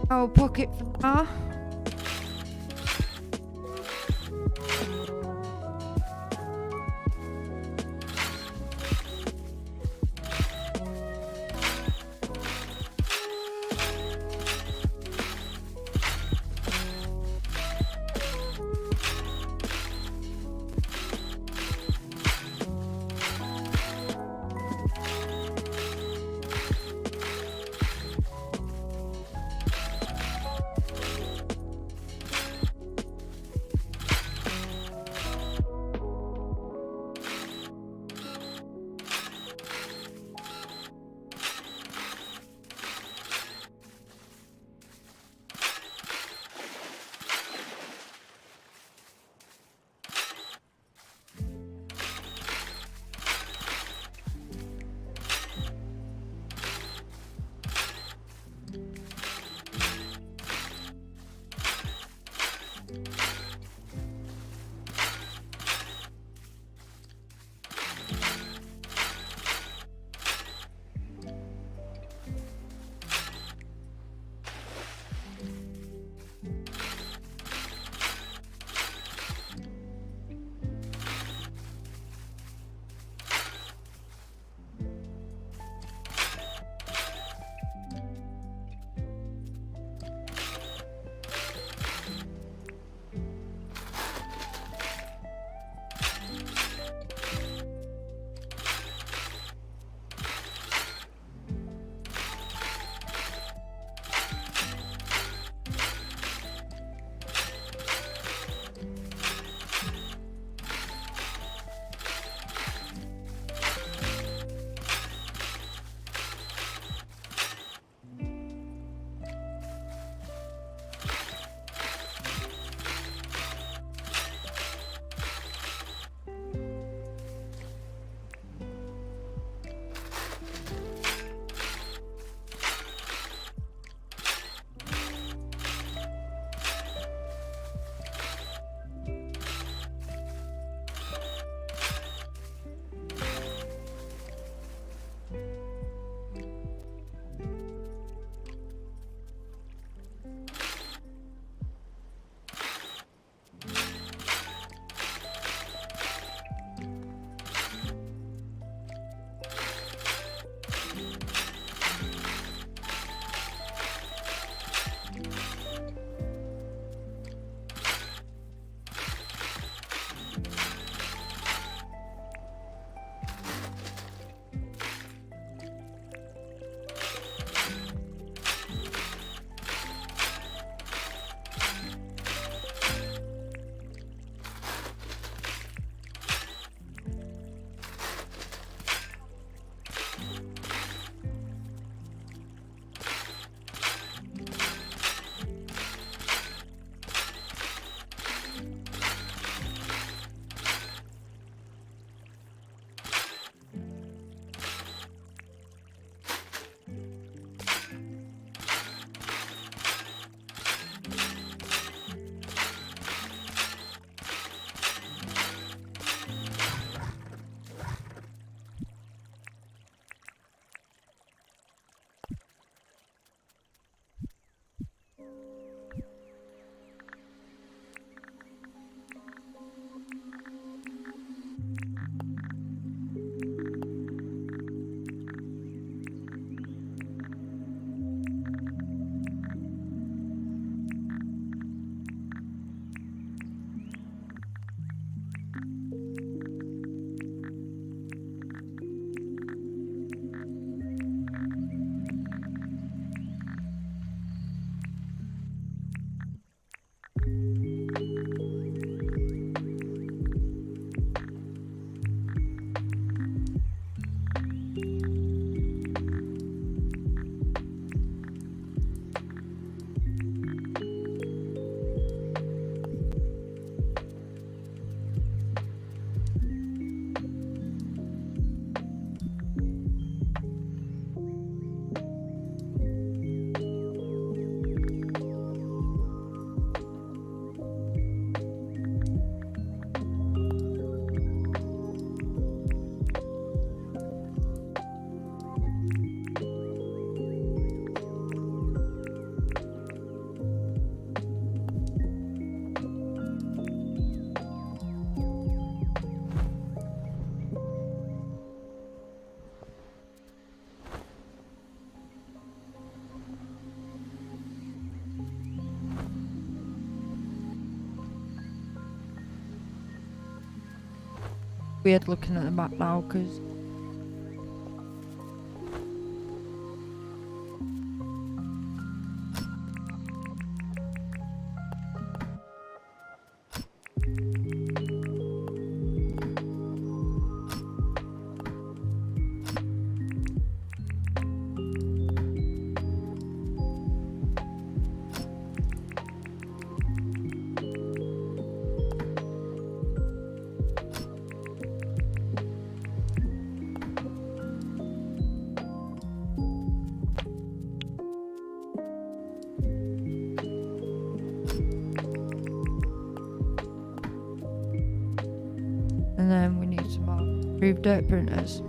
I'll pocket for now. weird looking at the map now because and then we need some more approved dirt printers.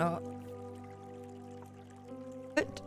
whatnot. But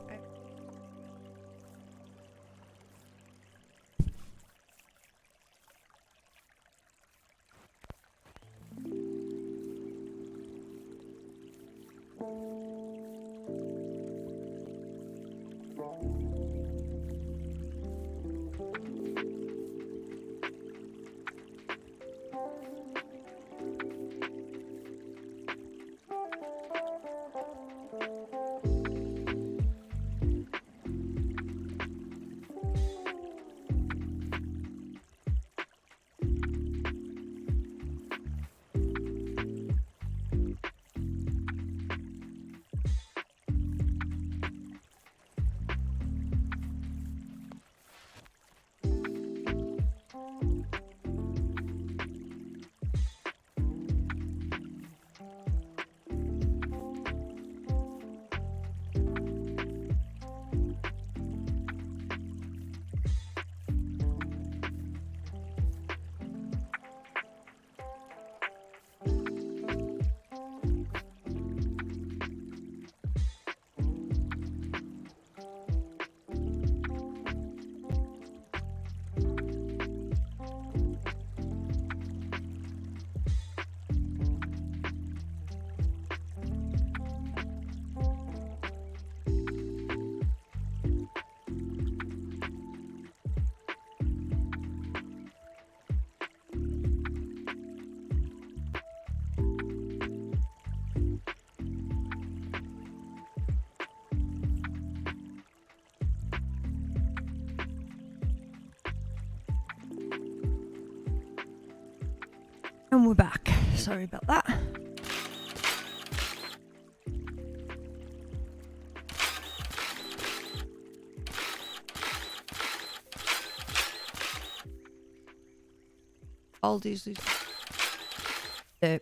and we're back. Sorry about that. All these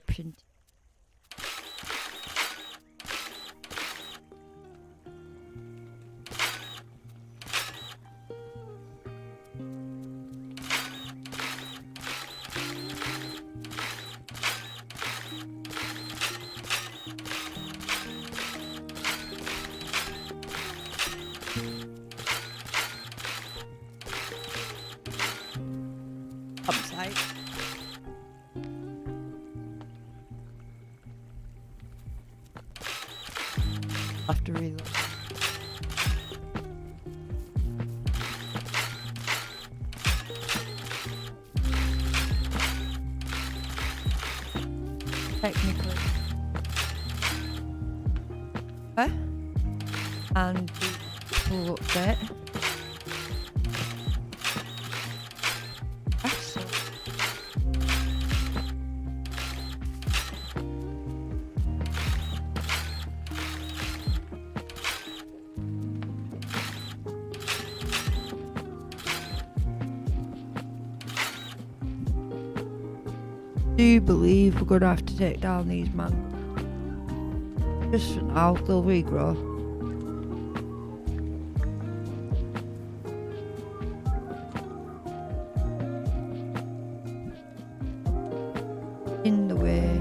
print. Upside. Have to reload. Technically. And pull up there. I do believe we're gonna have to take down these mangoes. Just for now, they'll regrow. In the way.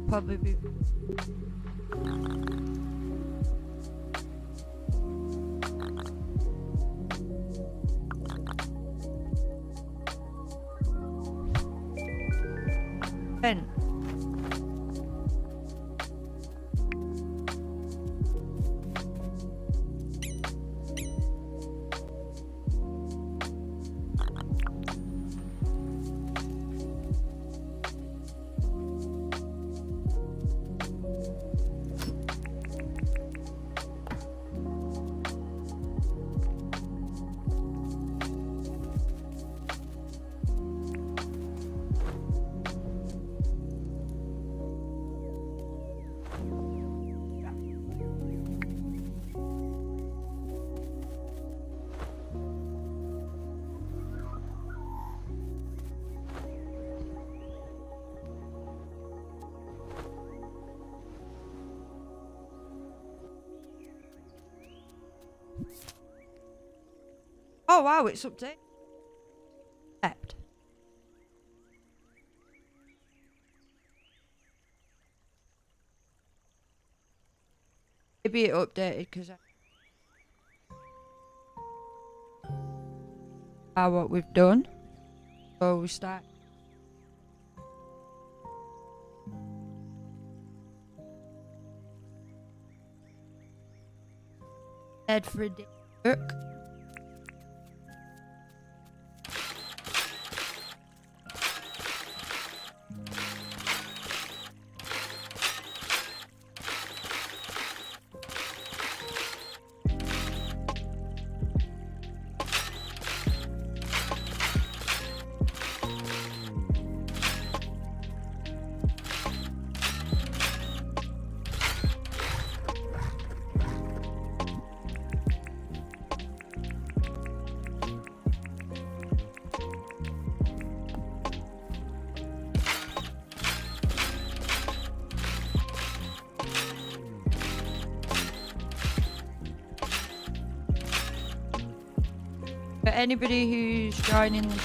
Probably be. Ben. Oh wow, it's updated. Maybe it updated because what we've done. So we start. Head for a day work. For anybody who's joining the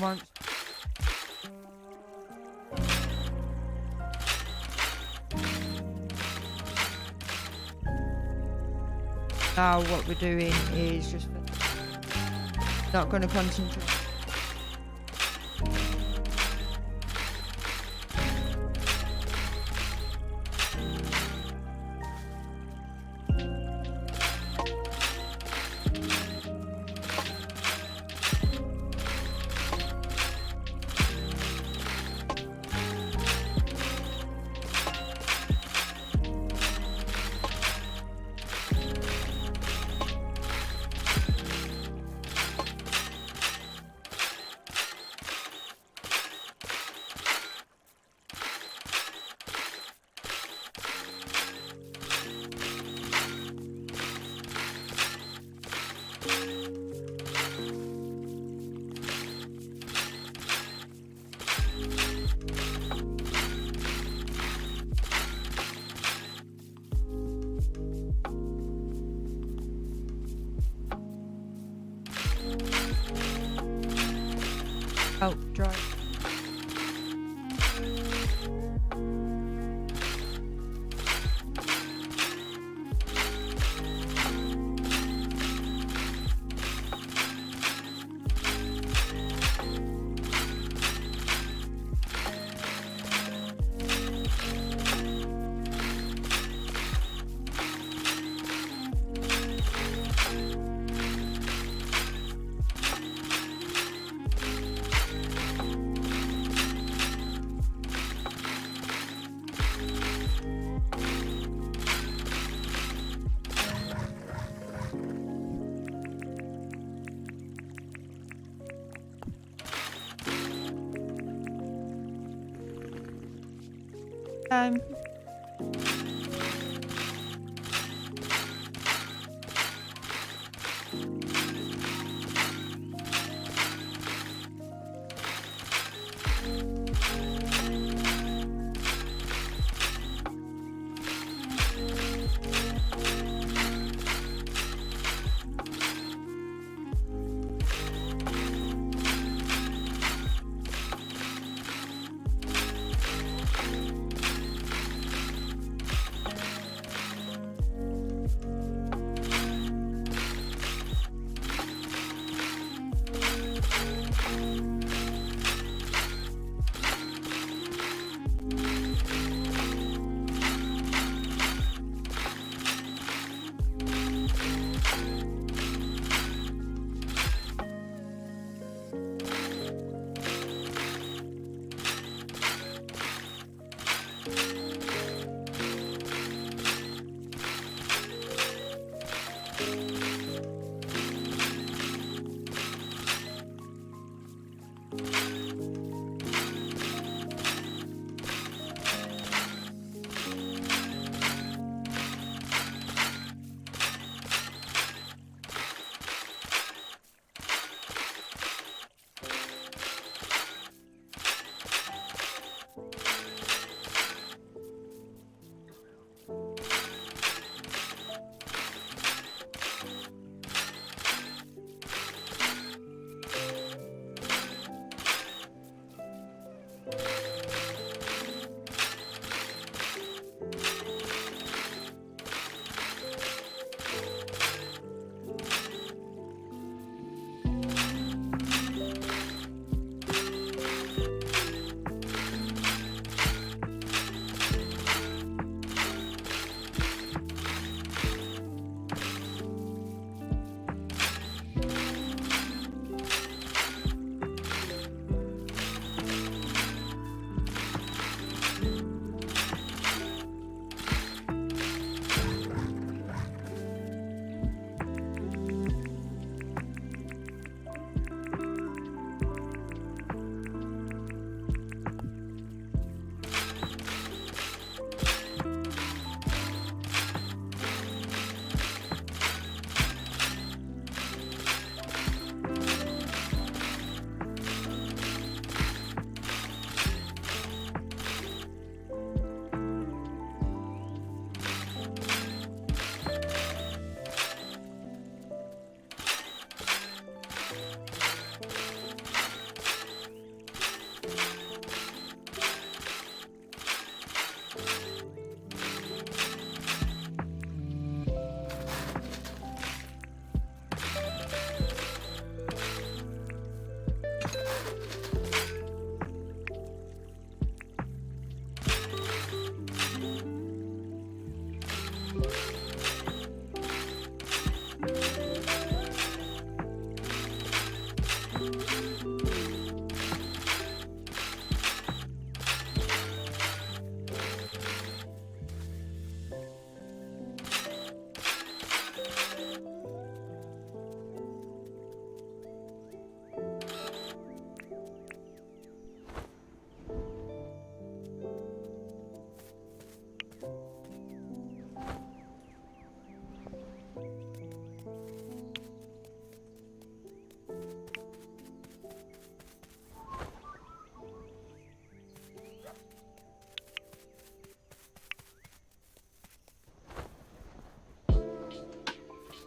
once now what we're doing is just not going to concentrate. Oh, dry. Um.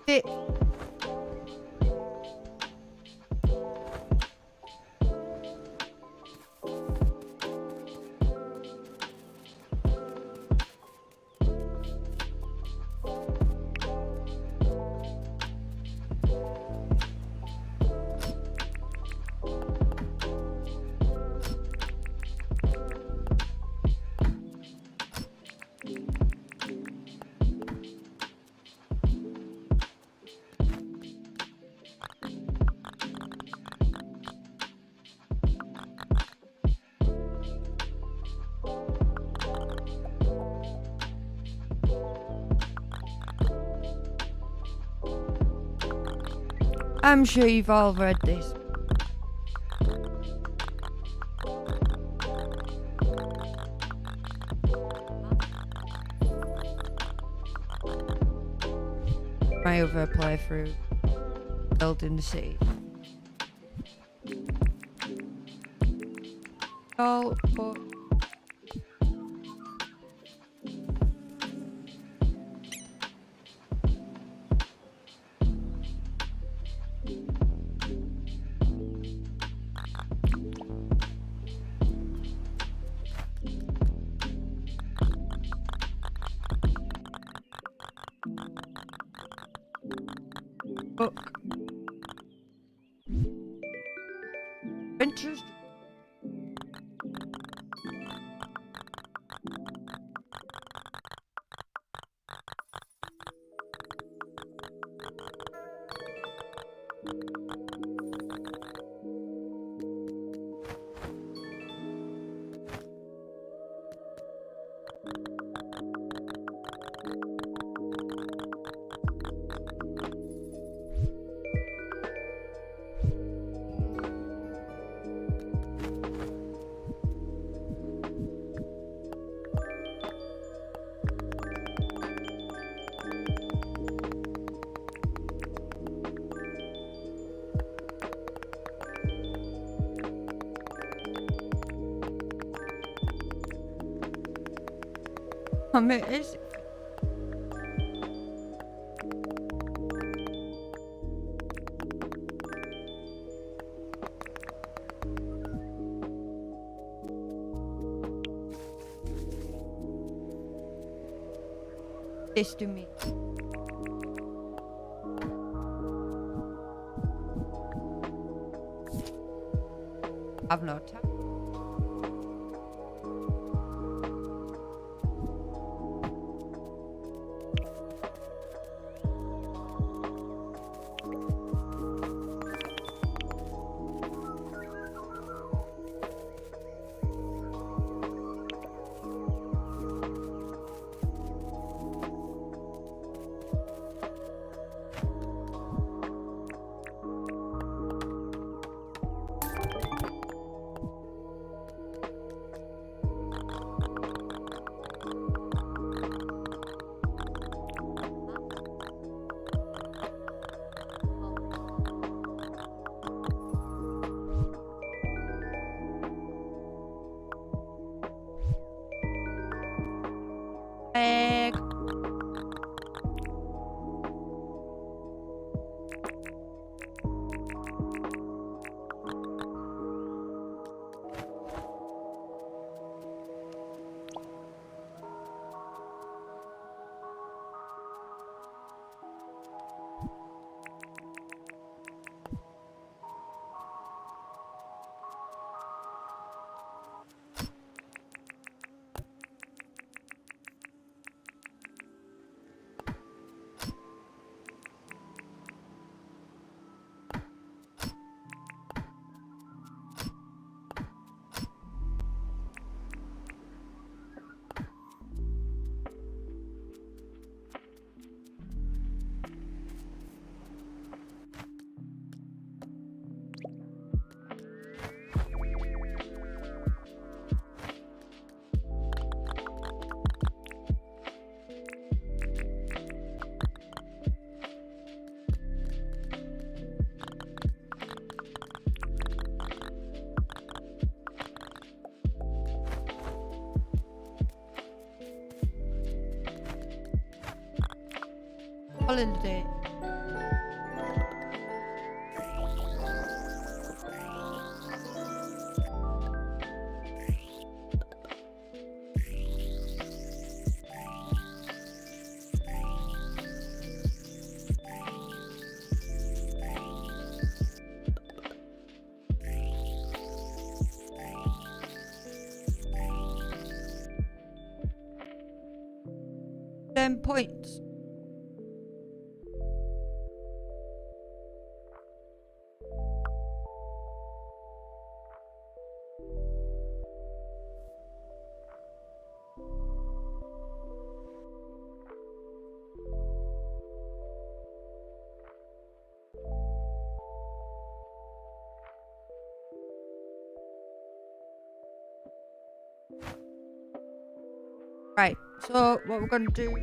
It I'm sure you've all read this. My other playthrough, building the city. All but book. Printers. It is. This to me. I've no time. Egg. Holiday. Points. Right, so what we're gonna do.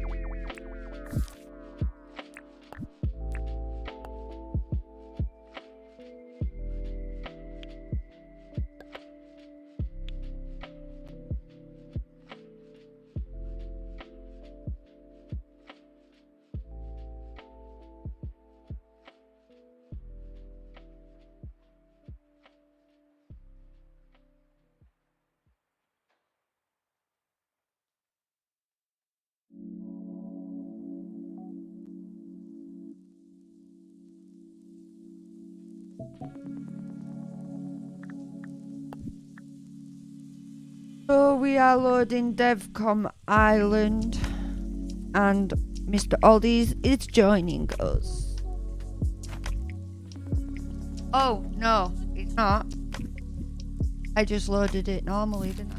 So we are loading Devcom Island, and Mr. Oldies is joining us. Oh no, it's not. I just loaded it normally, didn't I?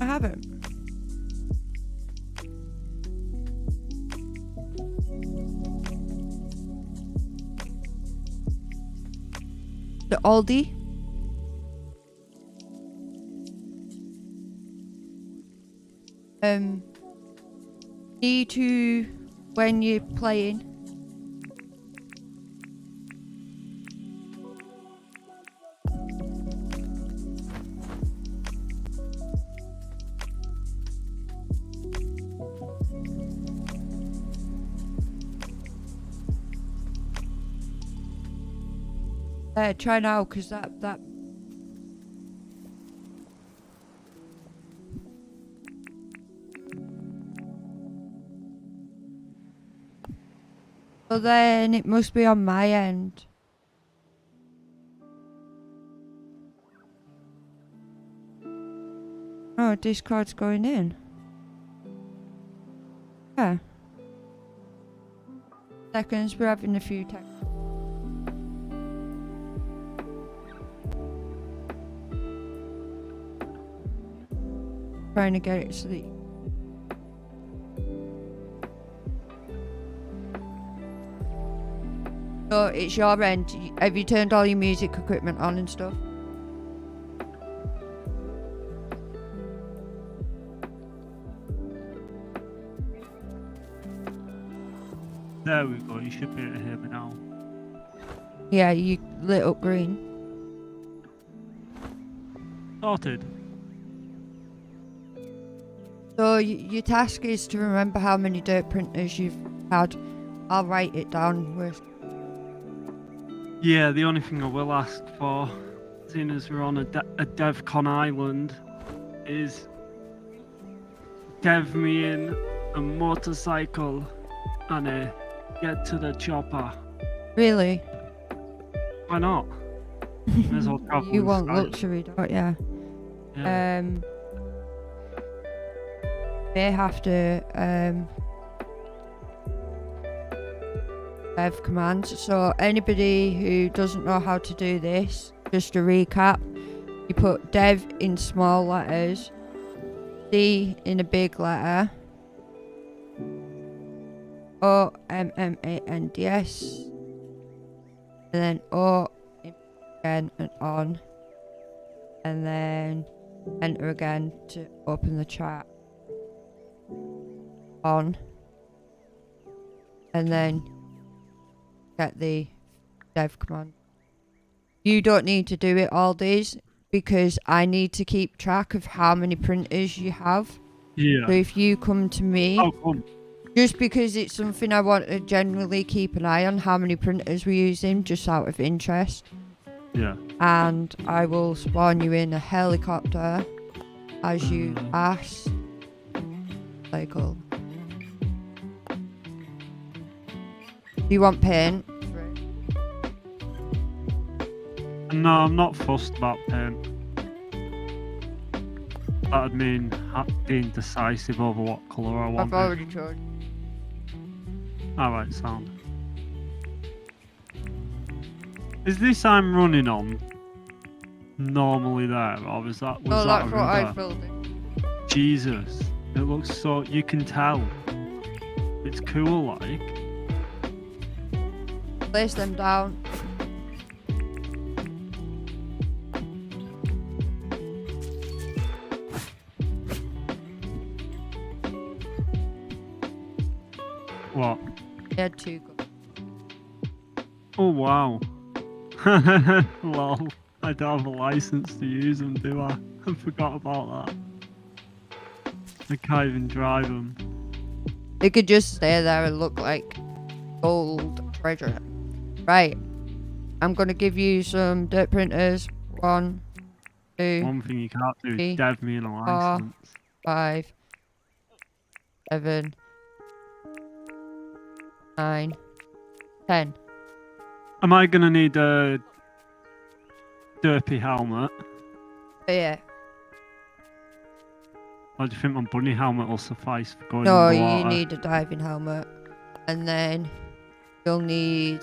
I haven't. The Aldi. Need to when you're playing. Try now, cause that. So then it must be on my end. Oh, Discord's going in. Yeah. Seconds, we're having a few times. Trying to get it so that so it's your end. Have you turned all your music equipment on and stuff? There we go, you should be able to hear me now. Yeah, you lit up green. Sorted. So your task is to remember how many dirt printers you've had. I'll write it down. Yeah, the only thing I will ask for, seeing as we're on a DevCon island, is dev me in a motorcycle and get to the chopper. Really? Why not? May as well travel You in want style. luxury, don't you? Yeah. They have to dev commands. So anybody who doesn't know how to do this, just to recap, you put dev in small letters, D in a big letter, OMMANDS, and then O again and on, and then enter again to open the chat. On, and then get the dev command. You don't need to do it all days because I need to keep track of how many printers you have. Yeah. So if you come to me, Come. just because it's something I want to generally keep an eye on, how many printers we're using, just out of interest. Yeah. And I will spawn you in a helicopter as you pass. Cycle. Do you want paint? No, I'm not fussed about paint. that'd mean being decisive over what colour I want. I've already chosen. Alright, sound. Is this I'm running on normally there, or is that No, that that's a what I river? filled in. Jesus, it looks so, you can tell. It's cool, like. Place them down. What? He had 2 guns. Oh wow. Lol. I don't have a license to use them, do I? I forgot about that. I can't even drive them. It could just stay there and look like gold treasure. Right. I'm gonna give you some dirt printers. 1, 2, One thing you can't do three, is dev me in a license. 5, 7, 9, 10. Am I gonna need a derpy helmet? But yeah. Or do you think my bunny helmet will suffice for going No, underwater? you need a diving helmet. And then you'll need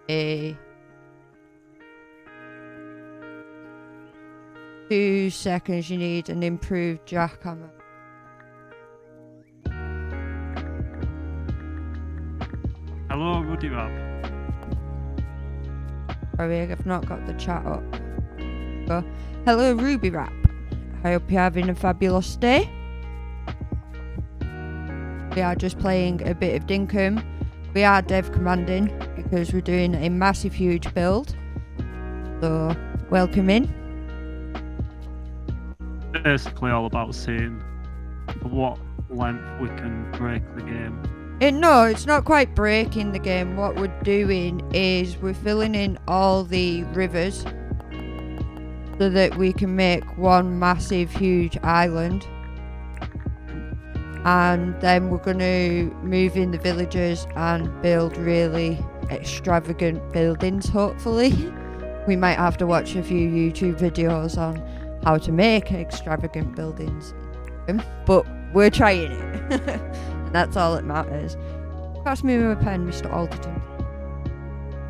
a 2 seconds, you need an improved jackhammer. Hello, Ruddy Rab. Sorry, I've not got the chat up. Go. Hello, Ruby Rap. I hope you're having a fabulous day. We are just playing a bit of Dinkum. We are dev commanding because we're doing a massive, huge build. So, welcome in. Basically all about seeing for what length we can break the game. No, it's not quite breaking the game. What we're doing is we're filling in all the rivers so that we can make one massive, huge island. And then we're going to move in the villages and build really extravagant buildings, hopefully. We might have to watch a few YouTube videos on how to make extravagant buildings. But we're trying it. And that's all that matters. Pass me my pen, Mr. Alderton.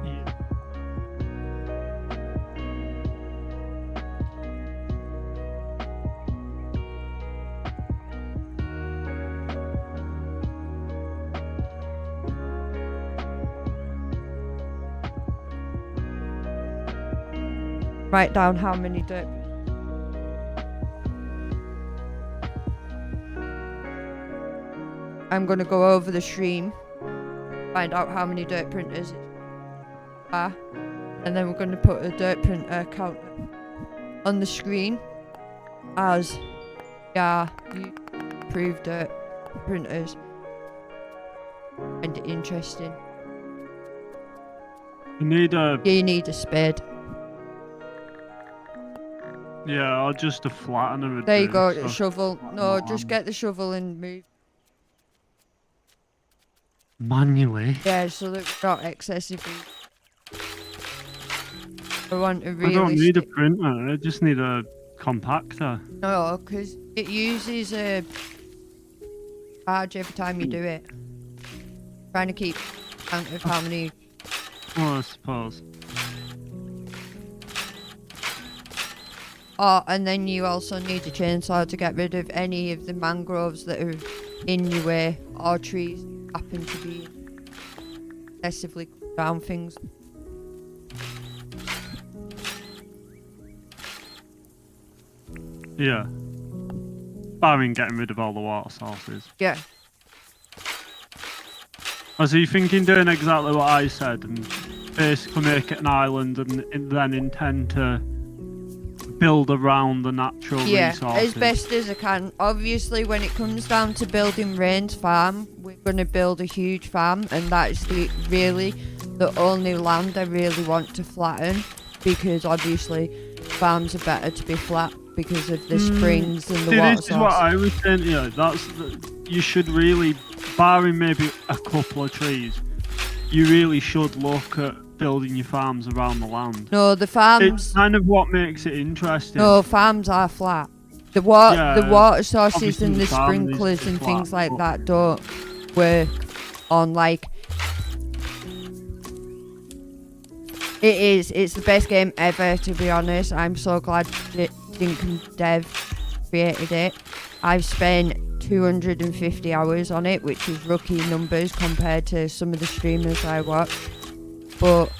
Yeah. Write down how many dirt. I'm gonna go over the stream, find out how many dirt printers are, and then we're gonna put a dirt printer count on the screen as you improved dirt printers. Find it interesting. You need a You need a spade. or just a flattener. would There you do, go, so a shovel. flatten No, that just on. get the shovel and move. Manually. Yeah, so that we're not excessively. I want a I realistic. don't need a printer. I just need a compactor. No, because it uses a charge every time you do it. Trying to keep count of how many. Oh, I suppose. Oh, and then you also need a chainsaw to get rid of any of the mangroves that are in your way or trees that happen to be excessively down things. Yeah. Barring getting rid of all the water sources. Yeah. Oh, so you thinking doing exactly what I said and basically make it an island and then intend to build around the natural resources? As best as I can. Obviously, when it comes down to building Rain's farm, we're going to build a huge farm, and that is really the only land I really want to flatten, because obviously farms are better to be flat because of the springs and the See, water this is what source. I was saying. Yeah, you should really, barring maybe a couple of trees, you really should look at building your farms around the land. No, the farms. It's kind of what makes it interesting. No, farms are flat. The Yeah, water sources obviously and the the farm needs sprinklers to be and things flat, like but- that don't work on like. It's the best game ever, to be honest. I'm so glad Dinkum Dev created it. I've spent 250 hours on it, which is rookie numbers compared to some of the streamers I watch. But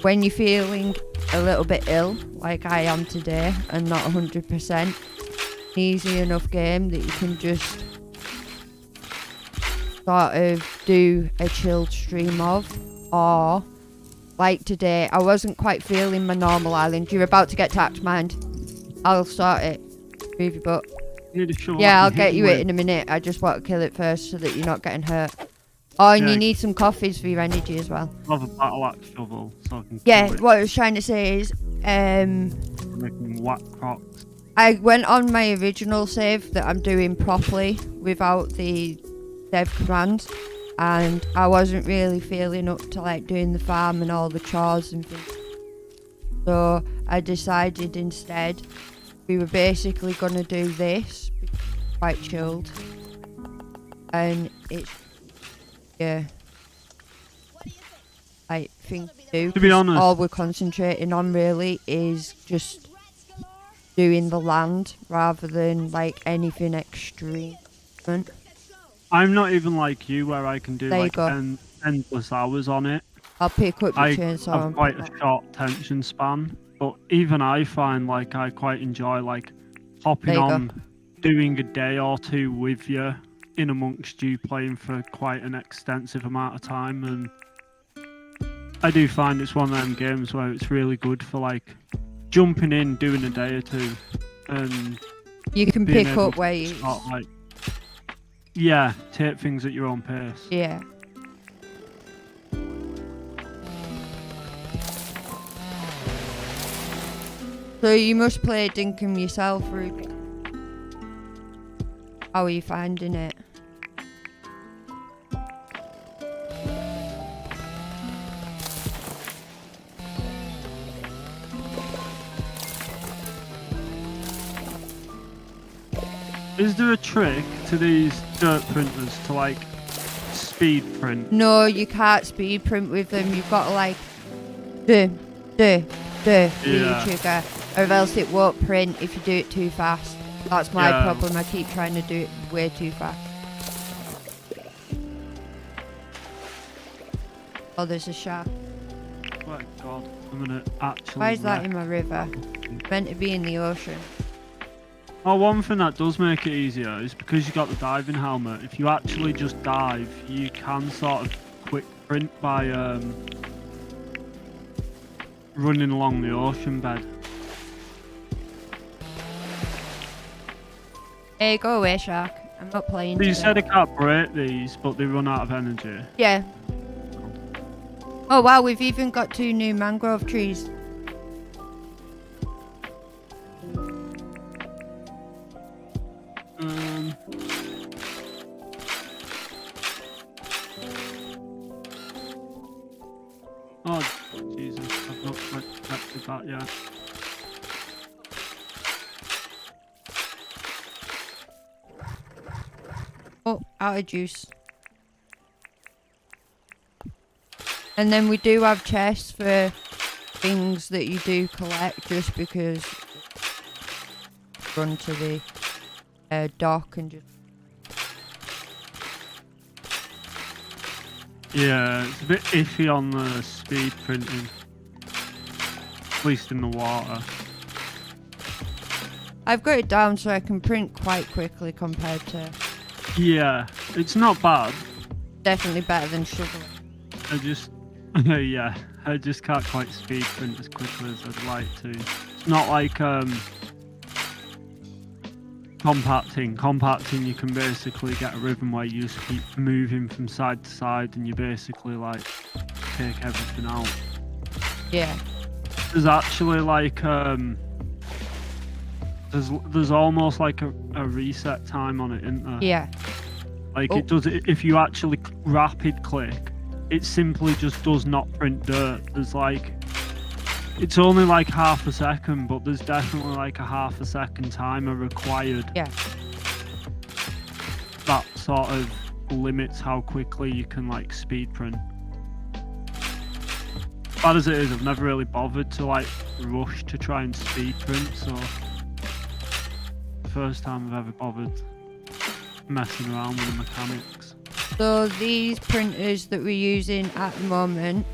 when you're feeling a little bit ill, like I am today, and not 100%, easy enough game that you can just sort of do a chilled stream of. Or like today, I wasn't quite feeling my normal island. You're about to get tapped, mind. I'll sort it. Move your butt. Yeah, I'll get you it in a minute. I just want to kill it first so that you're not getting hurt. Oh, and you need some coffees for your energy as well. I have a battle axe shovel, so I can. Yeah, what I was trying to say is, making whack crocs. I went on my original save that I'm doing properly without the dev commands, and I wasn't really feeling up to like doing the farm and all the chores and things. So I decided instead we were basically gonna do this, quite chilled, and it's I think to be honest, all we're concentrating on really is just doing the land rather than like anything extreme. I'm not even like you where I can do There you like go. endless hours on it. I'll pick up your I chainsaw. have and quite put a short attention span, but even I find like I quite enjoy like hopping There you go. on, doing a day or two with you in amongst you playing for quite an extensive amount of time, and I do find it's one of them games where it's really good for like jumping in, doing a day or two, and you can being pick able up to where you. start, like, yeah, take things at your own pace. Yeah. So you must play Dinkum yourself, Ruby. How are you finding it? Is there a trick to these dirt printers to like speed print? No, you can't speed print with them. You've got to like with your trigger, or else it won't print if you do it too fast. That's my problem. I keep trying to do it way too fast. Oh, there's a shark. Oh my god, I'm gonna actually. Why is that wreck. in my river? It's meant to be in the ocean. Oh, one thing that does make it easier is because you got the diving helmet. If you actually just dive, you can sort of quick print by running along the ocean bed. Hey, go away, shark. I'm not playing. So you today. said I can't break these, but they run out of energy. Yeah. Oh wow, we've even got 2 new mangrove trees. Oh, Jesus, I've not collected that yet. Oh, out of juice. And then we do have chests for things that you do collect just because run to the dock and just... Yeah, it's a bit iffy on the speed printing. At least in the water. I've got it down so I can print quite quickly compared to... Yeah, it's not bad. Definitely better than shoveling. I just... yeah, I just can't quite speed print as quickly as I'd like to. It's not like compacting. Compacting, you can basically get a rhythm where you just keep moving from side to side and you basically like take everything out. Yeah. There's actually like there's almost like a reset time on it, isn't there? Yeah. Like it does, if you actually rapid click, it simply just does not print dirt. There's like It's only like half a second, but there's definitely like a half a second timer required. Yeah. That sort of limits how quickly you can like speed print. Bad as it is, I've never really bothered to like rush to try and speed print, so first time I've ever bothered messing around with the mechanics. So these printers that we're using at the moment,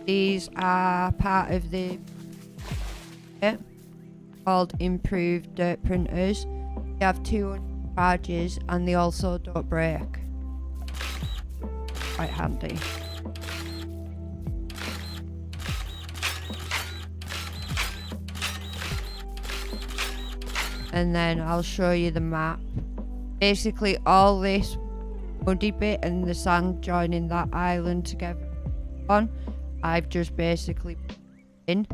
these are part of the called improved dirt printers. They have 200 charges and they also don't break. Quite handy. And then I'll show you the map. Basically all this muddy bit and the sand joining that island together I've just basically put in,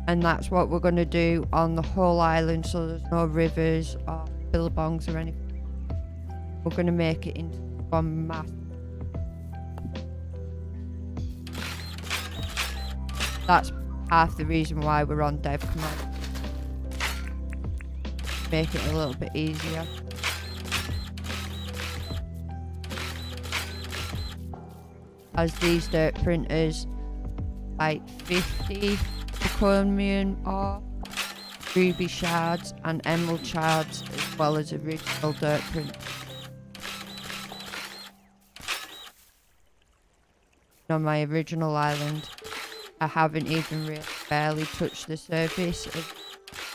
and that's what we're going to do on the whole island, so there's no rivers or billabongs or anything. We're going to make it into one map. That's half the reason why we're on dev command. Make it a little bit easier. As these dirt printers, like 50 zirconium ore, ruby shards and emerald shards, as well as original dirt print. On my original island, I haven't even really barely touched the surface of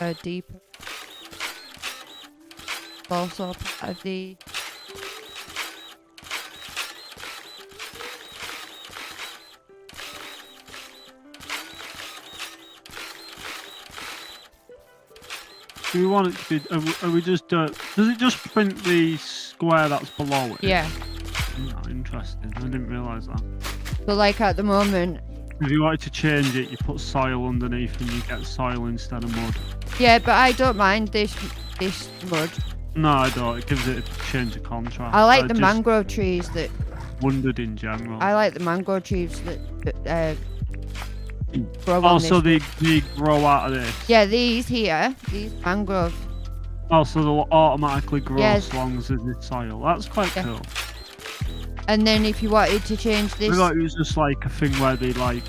a deeper. Also part of the Do we want it to be? Are we just? Does it just print the square that's below it? yeah. Oh, interesting. I didn't realise that. So like at the moment, If you wanted to change it, you put soil underneath and you get soil instead of mud. yeah, but I don't mind this mud. No, I don't. It gives it a change of contrast. I like the just mangrove trees that. wondered in general. I like the mangrove trees that grow on Also, this. they grow out of this. Yeah, these here, these mangrove. Also, they'll automatically grow Yes. as long as there's this soil. That's quite Yeah. cool. And then if you wanted to change I this, thought it was just like a thing where they like.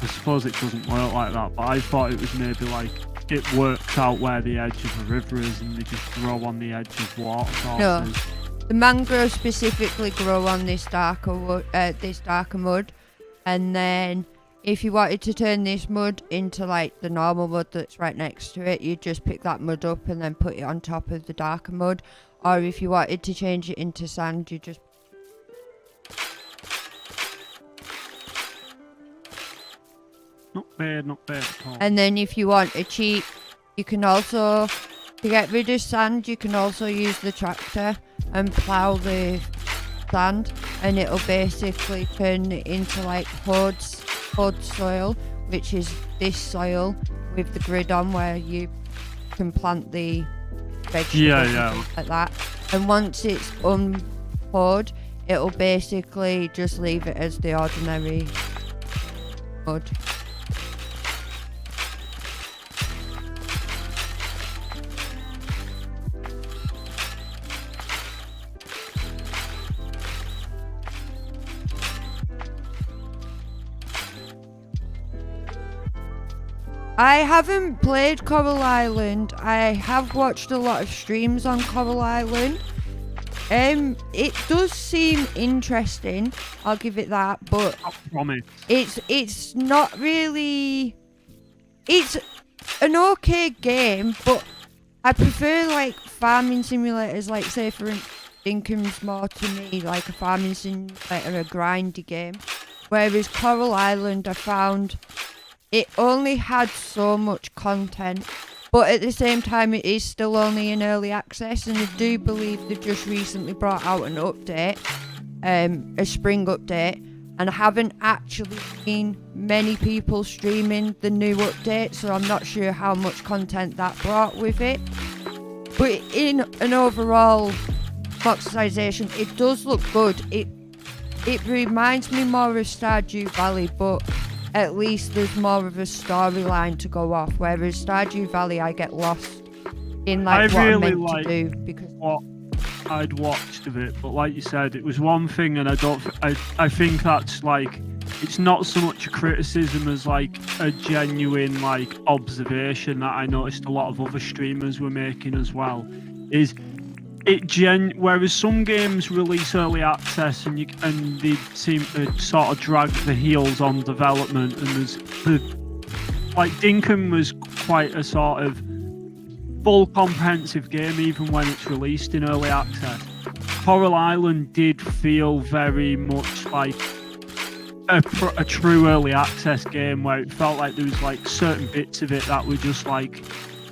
I suppose it doesn't work like that, but I thought it was maybe like it works out where the edge of a river is and they just grow on the edge of water sources. No. the mangroves specifically grow on this darker mud, and then if you wanted to turn this mud into like the normal mud that's right next to it, you just pick that mud up and then put it on top of the darker mud. Or if you wanted to change it into sand, you just Not bad at all. And then if you want a cheat, you can also, to get rid of sand, you can also use the tractor and plough the sand, and it'll basically turn it into like hod soil, which is this soil with the grid on where you can plant the vegetables and things like that. And once it's unhod, it'll basically just leave it as the ordinary mud. I haven't played Coral Island. I have watched a lot of streams on Coral Island. It does seem interesting, I'll give it that, but I promise. it's not really. It's an okay game, but I prefer like farming simulators, like say for instance, Dinkum's more to me like a farming simulator, a grindy game. Whereas Coral Island, I found it only had so much content, but at the same time it is still only in early access, and I do believe they've just recently brought out an update, a spring update, and I haven't actually seen many people streaming the new update, so I'm not sure how much content that brought with it. But in an overall boxization, it does look good. It reminds me more of Stardew Valley, but at least there's more of a storyline to go off. Whereas Stardew Valley, I get lost in like what I'm meant to do because what I'd watched of it. But like you said, it was one thing, and I think that's like, it's not so much a criticism as like a genuine like observation that I noticed a lot of other streamers were making as well. Is it whereas some games release early access and they seem to sort of drag the heels on development, and there's like Dinkum was quite a sort of full comprehensive game even when it's released in early access. Coral Island did feel very much like a true early access game where it felt like there was like certain bits of it that were just like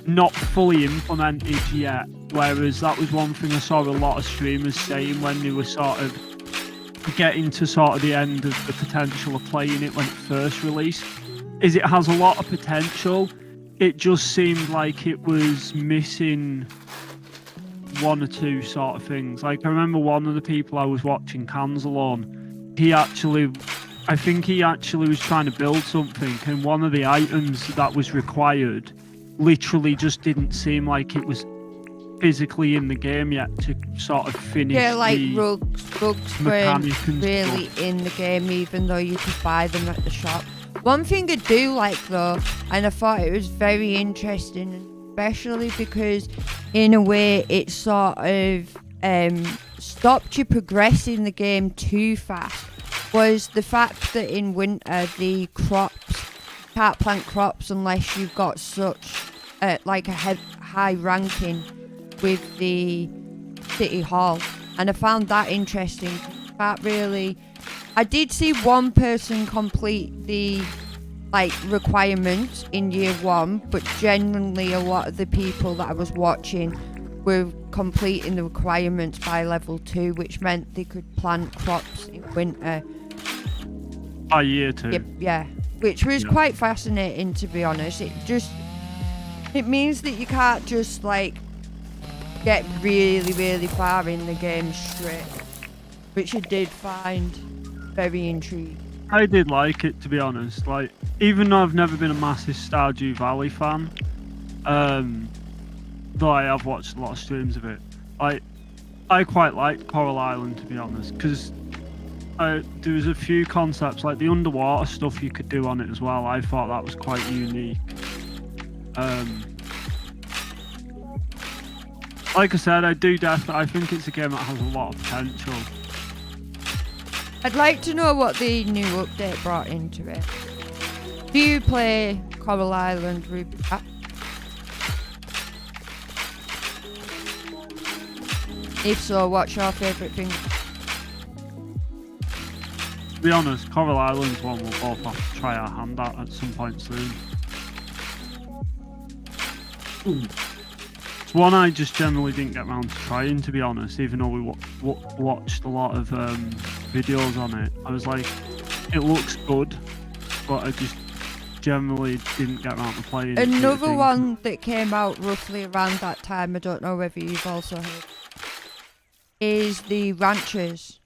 not fully implemented yet, whereas that was one thing I saw a lot of streamers saying when they were sort of getting to sort of the end of the potential of playing it when it first released, is it has a lot of potential. It just seemed like it was missing one or two sort of things. Like I remember one of the people I was watching, Canzalon, I think he actually was trying to build something, and one of the items that was required literally just didn't seem like it was physically in the game yet to sort of finish. Yeah, like the rugs weren't really in the game, even though you could buy them at the shop. One thing I do like though, and I thought it was very interesting, especially because in a way it sort of stopped you progressing the game too fast, was the fact that in winter the crops, can't plant crops unless you've got such like a high ranking with the city hall, and I found that interesting. I did see one person complete the like requirements in year 1, but generally a lot of the people that I was watching were completing the requirements by level 2, which meant they could plant crops in winter. By year 2. Yeah, which was quite fascinating, to be honest. It means that you can't just like get really, really far in the game straight, which I did find very intriguing. I did like it, to be honest. Like, even though I've never been a massive Stardew Valley fan, though I have watched a lot of streams of it, I quite like Coral Island, to be honest, because there was a few concepts, like the underwater stuff you could do on it as well. I thought that was quite unique. Like I said, I think it's a game that has a lot of potential. I'd like to know what the new update brought into it. Do you play Coral Island, Ruby? If so, what's your favourite thing? To be honest, Coral Island's one we'll both have to try our hand at some point soon. It's one I just generally didn't get around to trying, to be honest, even though we watched a lot of videos on it. I was like, it looks good, but I just generally didn't get around to playing it. Another one that came out roughly around that time, I don't know whether you've also heard, is the Ranchers.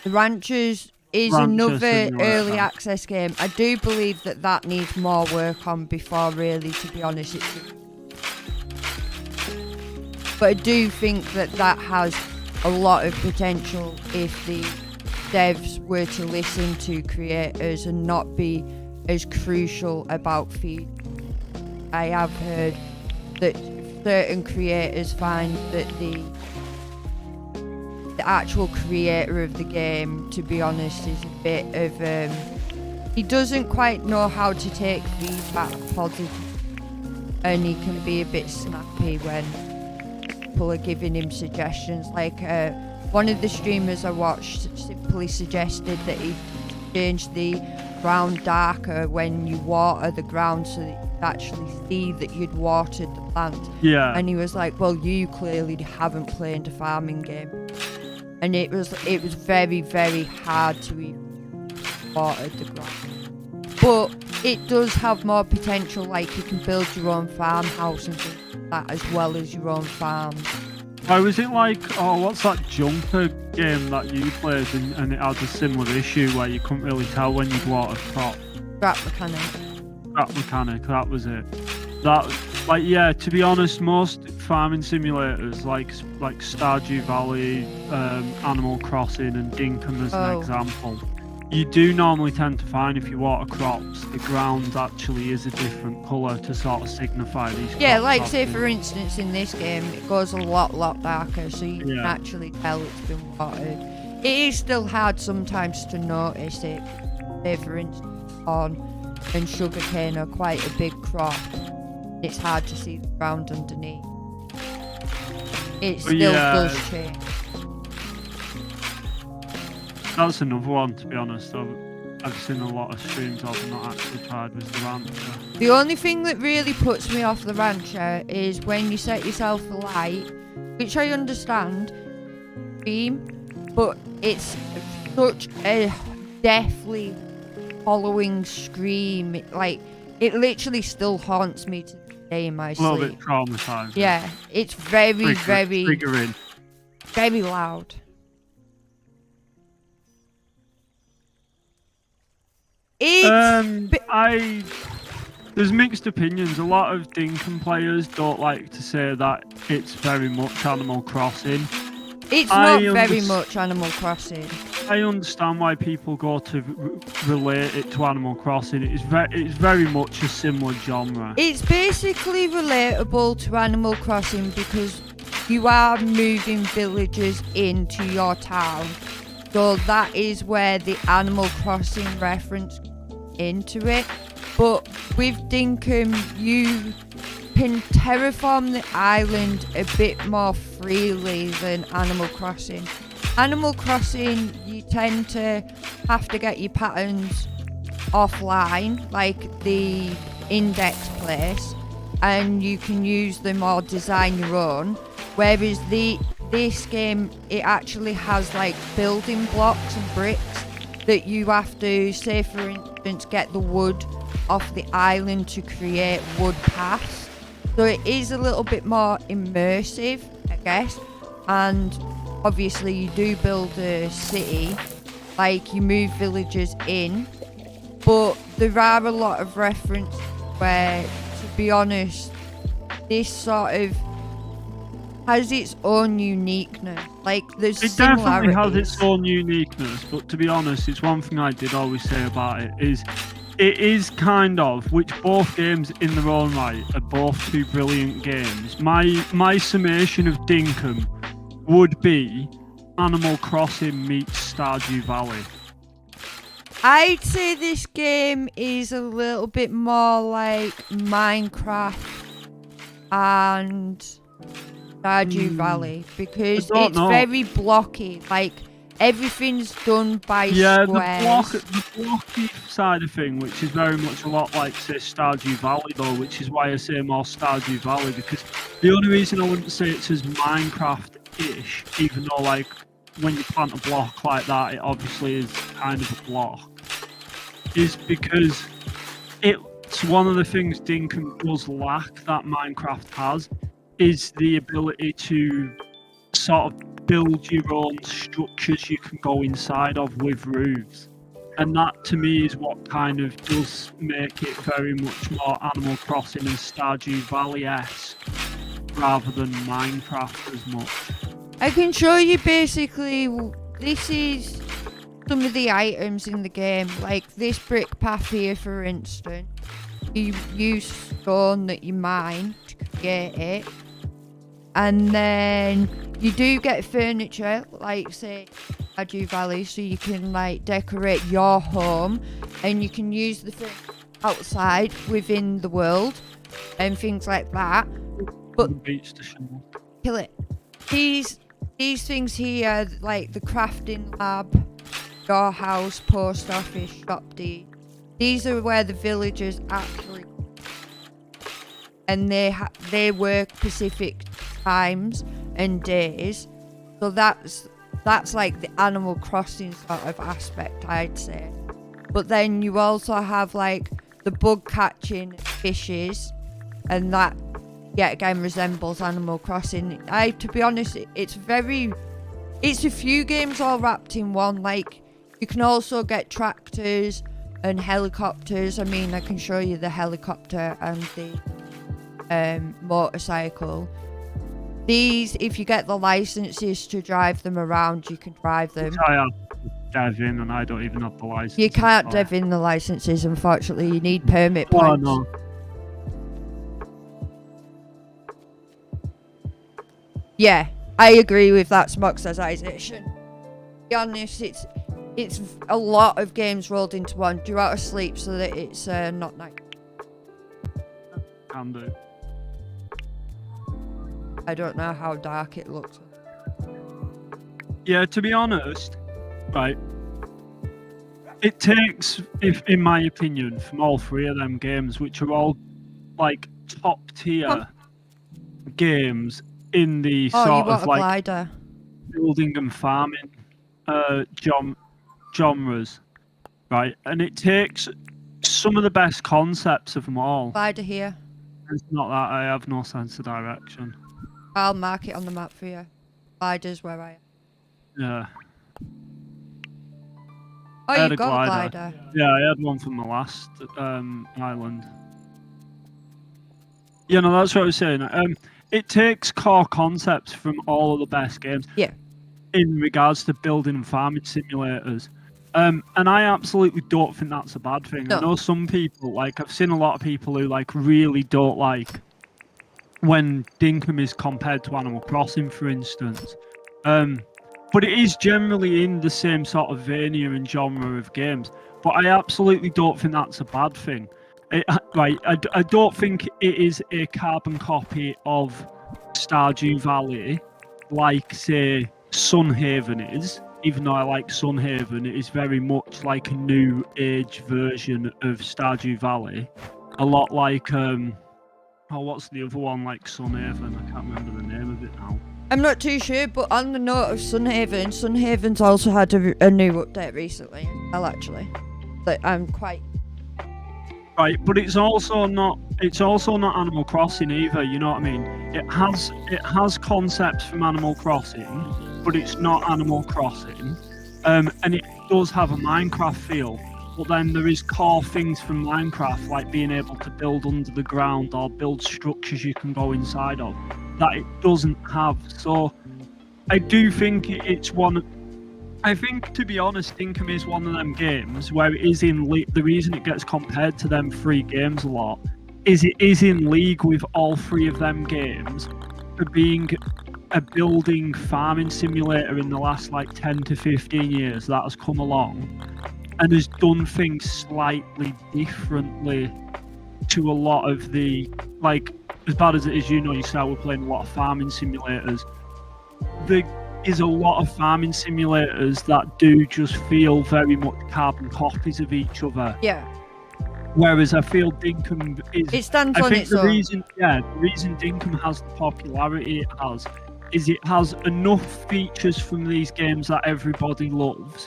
The Ranchers is another early access game. I do believe that needs more work on before really, to be honest. But I do think that has a lot of potential if the devs were to listen to creators and not be as crucial about feed. I have heard that certain creators find that the actual creator of the game, to be honest, is a bit of he doesn't quite know how to take feedback positive, and he can be a bit snappy when people are giving him suggestions. Like one of the streamers I watched simply suggested that he change the ground darker when you water the ground so that you actually see that you'd watered the plant. Yeah. And he was like, well, you clearly haven't played a farming game. And it was very, very hard to even water the ground. But it does have more potential, like you can build your own farmhouse and things like that, as well as your own farm. Why was it like, oh, what's that jumper game that you played and it had a similar issue where you couldn't really tell when you'd water crop? Trap mechanic. Trap mechanic, that was it. That, like, yeah, to be honest, most farming simulators, like Stardew Valley, Animal Crossing and Dinkum as an example, you do normally tend to find if you water crops, the ground actually is a different colour to sort of signify these. Yeah, like say for instance in this game, it goes a lot darker, so you can actually tell it's been watered. It is still hard sometimes to notice it. Say for instance, corn and sugarcane are quite a big crop. It's hard to see the ground underneath. It still does change. That's another one, to be honest. I've seen a lot of streams I've not actually tried with the rancher. The only thing that really puts me off the rancher is when you set yourself a light, which I understand, but it's such a deathly following scream. It literally still haunts me to this day in my sleep. A little bit traumatizing. Yeah, it's very triggering. Very loud. There's mixed opinions. A lot of Dinkum players don't like to say that it's very much Animal Crossing. It's not very much Animal Crossing. I understand why people go to relate it to Animal Crossing. It's very much a similar genre. It's basically relatable to Animal Crossing because you are moving villagers into your town. So that is where the Animal Crossing reference into it. But with Dinkum, you can terraform the island a bit more freely than Animal Crossing. Animal Crossing, you tend to have to get your patterns offline, like the index place, and you can use them or design your own. Whereas this game, it actually has like building blocks and bricks that you have to, say for instance, get the wood off the island to create wood paths. So it is a little bit more immersive, I guess. And obviously you do build a city, like you move villagers in, but there are a lot of references where, to be honest, this sort of has its own uniqueness. Like there's similarities. It definitely has its own uniqueness, but to be honest, it's one thing I did always say about it is kind of, which both games in their own right are both two brilliant games. My summation of Dinkum would be Animal Crossing meets Stardew Valley. I'd say this game is a little bit more like Minecraft and Stardew Valley because it's very blocky. Like everything's done by squares. The blocky side of thing, which is very much a lot like, say, Stardew Valley, though, which is why I say more Stardew Valley, because the only reason I wouldn't say it's as Minecraft-ish, even though, like, when you plant a block like that, it obviously is kind of a block, is because it's one of the things Dinkum does lack that Minecraft has, is the ability to sort of build your own structures you can go inside of with roofs. And that to me is what kind of does make it very much more Animal Crossing and Stardew Valley-esque rather than Minecraft as much. I can show you basically, this is some of the items in the game, like this brick path here for instance. You use stone that you mine to create it. And then you do get furniture, like say Stardew Valley, so you can like decorate your home, and you can use the furniture outside within the world and things like that. But kill it. These things here, like the crafting lab, your house, post office, shop deed. These are where the villagers actually, and they work specific times and days, so that's like the Animal Crossing sort of aspect, I'd say. But then you also have like the bug catching fishes, and that yet again resembles Animal Crossing. To be honest, it's a few games all wrapped in one. Like, you can also get tractors and helicopters. I mean, I can show you the helicopter and the motorcycle. These, if you get the licenses to drive them around, you can drive them. I have dev in and I don't even have the license. You can't dev in the licenses, unfortunately. You need permit points. No. Yeah, I agree with that smoxization. To be honest, it's a lot of games rolled into one. Do you want to sleep so that it's not night? Can do. I don't know how dark it looks. Yeah, to be honest, right, it takes, in my opinion, from all three of them games, which are all like top tier games in the sort of like glider. Building and farming genres, right? And it takes some of the best concepts of them all. Glider here. It's not that I have no sense of direction. I'll mark it on the map for you. Glider's where I am. Yeah. Oh, you got a glider. Yeah, I had one from the last island. Yeah, no, that's what I was saying. It takes core concepts from all of the best games. Yeah. In regards to building and farming simulators. And I absolutely don't think that's a bad thing. No. I know some people, like, I've seen a lot of people who, like, really don't like when Dinkum is compared to Animal Crossing, for instance. But it is generally in the same sort of vein and genre of games. But I absolutely don't think that's a bad thing. I don't think it is a carbon copy of Stardew Valley, like, say, Sunhaven is. Even though I like Sunhaven, it is very much like a new age version of Stardew Valley. A lot like, what's the other one like Sunhaven? I can't remember the name of it now. I'm not too sure, but on the note of Sunhaven's also had a new update recently. Well, actually, but I'm quite right. But it's also not Animal Crossing either. You know what I mean? It has concepts from Animal Crossing, but it's not Animal Crossing. And it does have a Minecraft feel. But then there is core things from Minecraft, like being able to build under the ground or build structures you can go inside of, that it doesn't have. So I do think it's one. I think, to be honest, Dinkum is one of them games where it is in the reason it gets compared to them three games a lot is it is in league with all three of them games for being a building farming simulator in the last like 10 to 15 years that has come along and has done things slightly differently to a lot of the, like, as bad as it is, you know yourself, we're playing a lot of farming simulators. There is a lot of farming simulators that do just feel very much carbon copies of each other. yeah. Whereas I feel Dinkum is... It stands I on think its the own. reason Dinkum has the popularity it has is it has enough features from these games that everybody loves,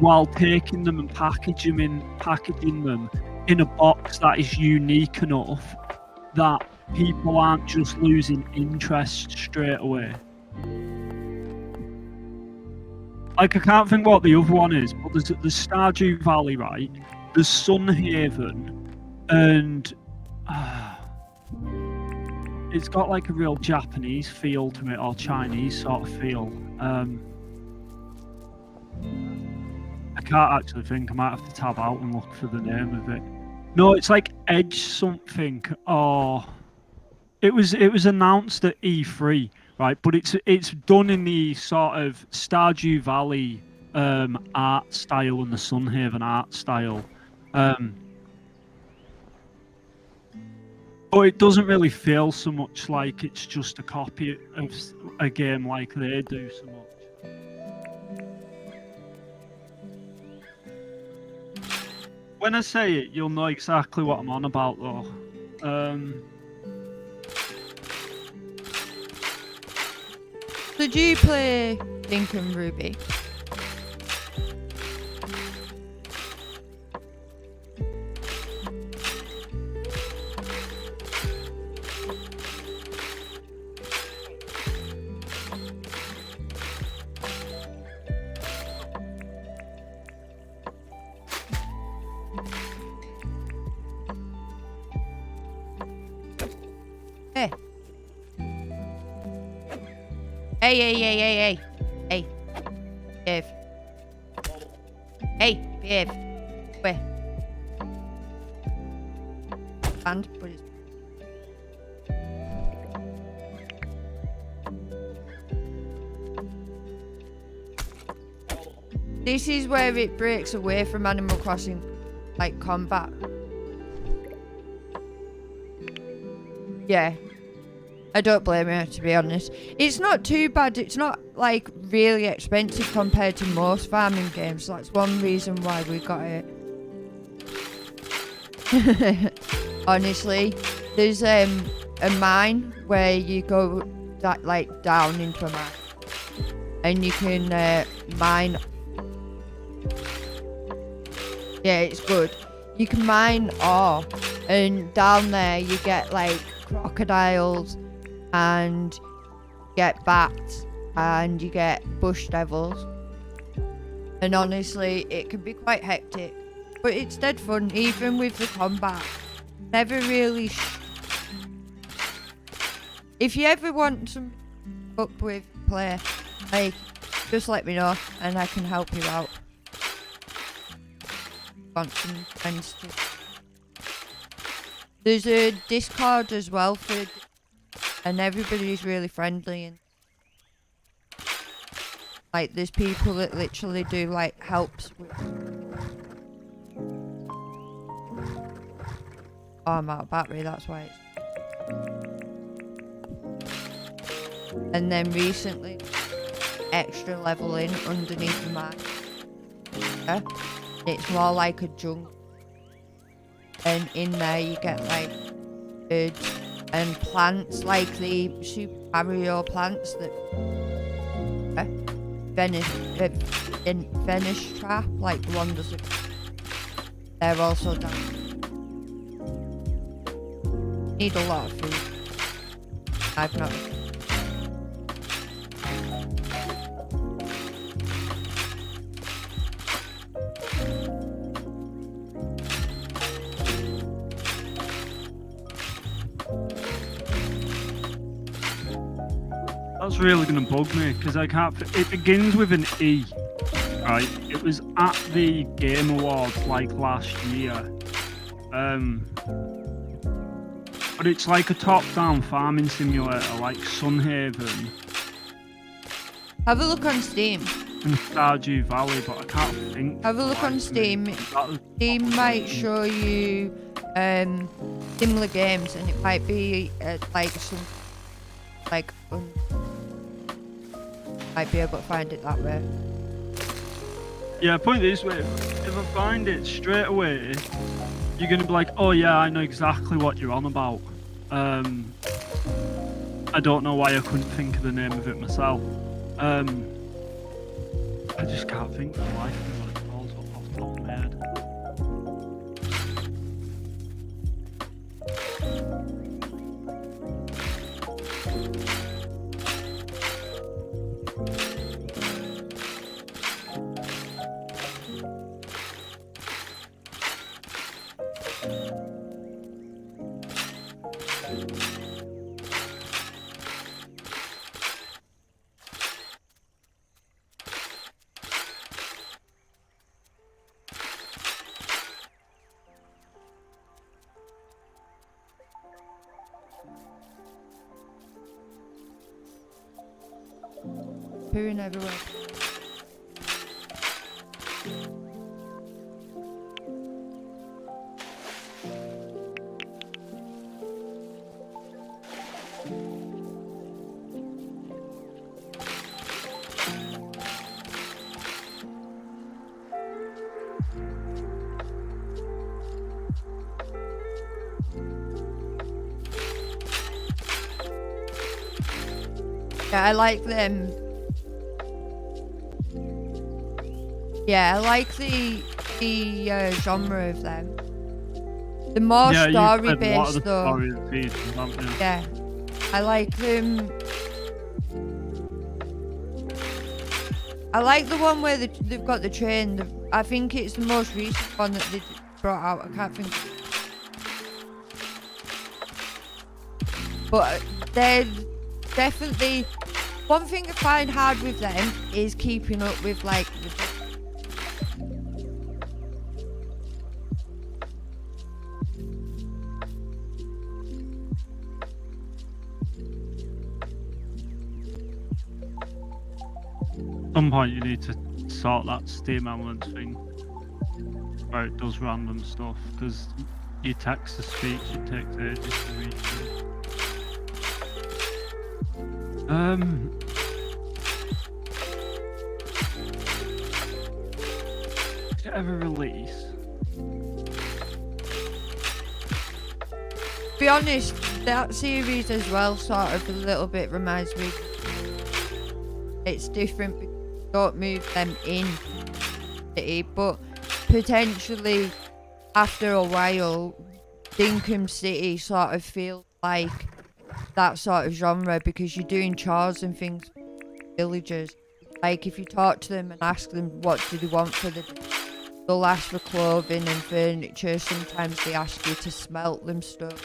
while taking them and packaging them in a box that is unique enough that people aren't just losing interest straight away. Like, I can't think what the other one is, but there's Stardew Valley, right? There's Sunhaven, and it's got like a real Japanese feel to it, or Chinese sort of feel. I can't actually think. I might have to tab out and look for the name of it. No, it's like Edge something. Oh, it was announced at E3, right? But it's done in the sort of Stardew Valley art style and the Sunhaven art style. But it doesn't really feel so much like it's just a copy of a game like they do so much. When I say it, you'll know exactly what I'm on about, though. Did you play Dinkum, Ruby? Hey. Hey. Behave. Hey, behave. Where? And, but it's... This is where it breaks away from Animal Crossing, like, combat. Yeah. I don't blame her, to be honest. It's not too bad. It's not, like, really expensive compared to most farming games. That's one reason why we got it. Honestly, there's a mine where you go, like, down into a mine. And you can mine... Yeah, it's good. You can mine ore. And down there you get, like, crocodiles. And you get bats, and you get bush devils, and honestly, it can be quite hectic, but it's dead fun, even with the combat. Never really. If you ever want some up with play, like, just let me know, and I can help you out. Want some friends to. There's a Discord as well for. And everybody's really friendly, and like there's people that literally do like helps with. Oh, I'm out of battery, that's why it's... And then recently extra leveling underneath the map. Yeah, it's more like a jungle, and in there you get like birds and plants, like the Super Mario plants that Venice trap, like the ones that they're also down. Need a lot of food. I've not. That's really going to bug me, because I can't... It begins with an E, right? It was at the Game Awards, like, last year. But it's like a top-down farming simulator, like Sunhaven. Have a look on Steam. And Stardew Valley, but I can't think... Have a look on Steam. Steam might show you similar games, and it might be like some... like... might be able to find it that way. Yeah, put it this way, if I find it straight away, you're going to be like, oh yeah, I know exactly what you're on about. I don't know why I couldn't think of the name of it myself. I just can't think for the life of me what it's called off the top of my head. Appearing everywhere. Yeah, I like them. Yeah, I like the genre of them. The more story based though. Yeah, I like them. I like the one where they've got the train. I think it's the most recent one that they brought out. I can't think. But they're definitely One thing I find hard with them is keeping up with like At some point you need to sort that Steam Elements thing where it does random stuff, because your text to speech, it takes ages to read through. Did it ever release? To be honest, that series as well sort of a little bit reminds me. It's different because you don't move them in city, but potentially after a while, Dinkum City sort of feels like that sort of genre because you're doing chores and things for villagers. Like if you talk to them and ask them what do they want for the day, they'll ask for clothing and furniture. Sometimes they ask you to smelt them stuff.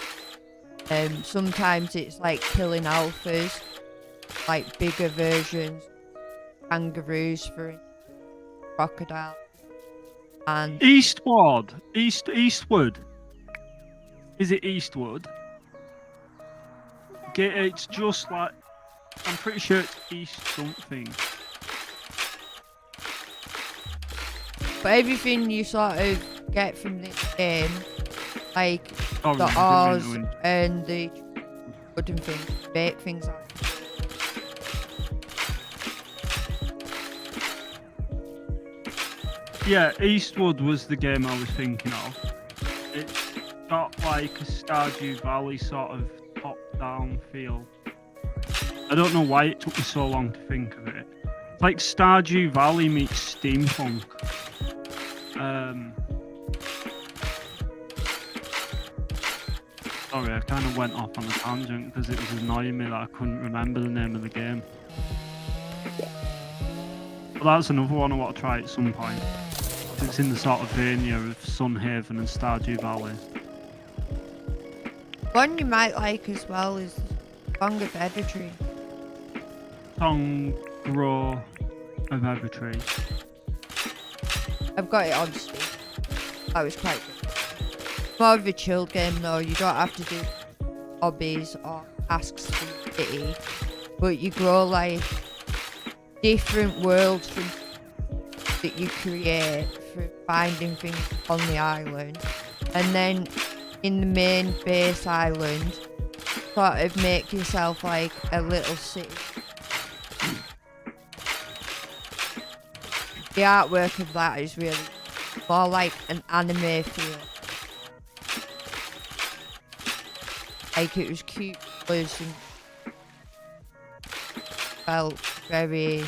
Sometimes it's like killing alphas, like bigger versions, kangaroos for crocodile, and Eastward, Eastward. Is it Eastwood? It's just like, I'm pretty sure it's East something. but everything you sort of get from this game, like Oh, the really, ores and the wooden things, bake things like that. Yeah, Eastwood was the game I was thinking of. It's got like a Stardew Valley sort of top-down feel. I don't know why it took me so long to think of it. It's like Stardew Valley meets steampunk. Sorry, I kind of went off on a tangent because it was annoying me that I couldn't remember the name of the game. But that's another one I want to try at some point. It's in the sort of vein of Sunhaven and Stardew Valley. One you might like as well is Song of Evertree. Song Grow of Evertree. I've got it on Steam. That was quite good. More of a chill game though. You don't have to do hobbies or tasks for city, but you grow like different worlds from that you create for finding things on the island, and then in the main base island, sort of make yourself like a little city. The artwork of that is really more like an anime feel. Like it was cute colours and felt very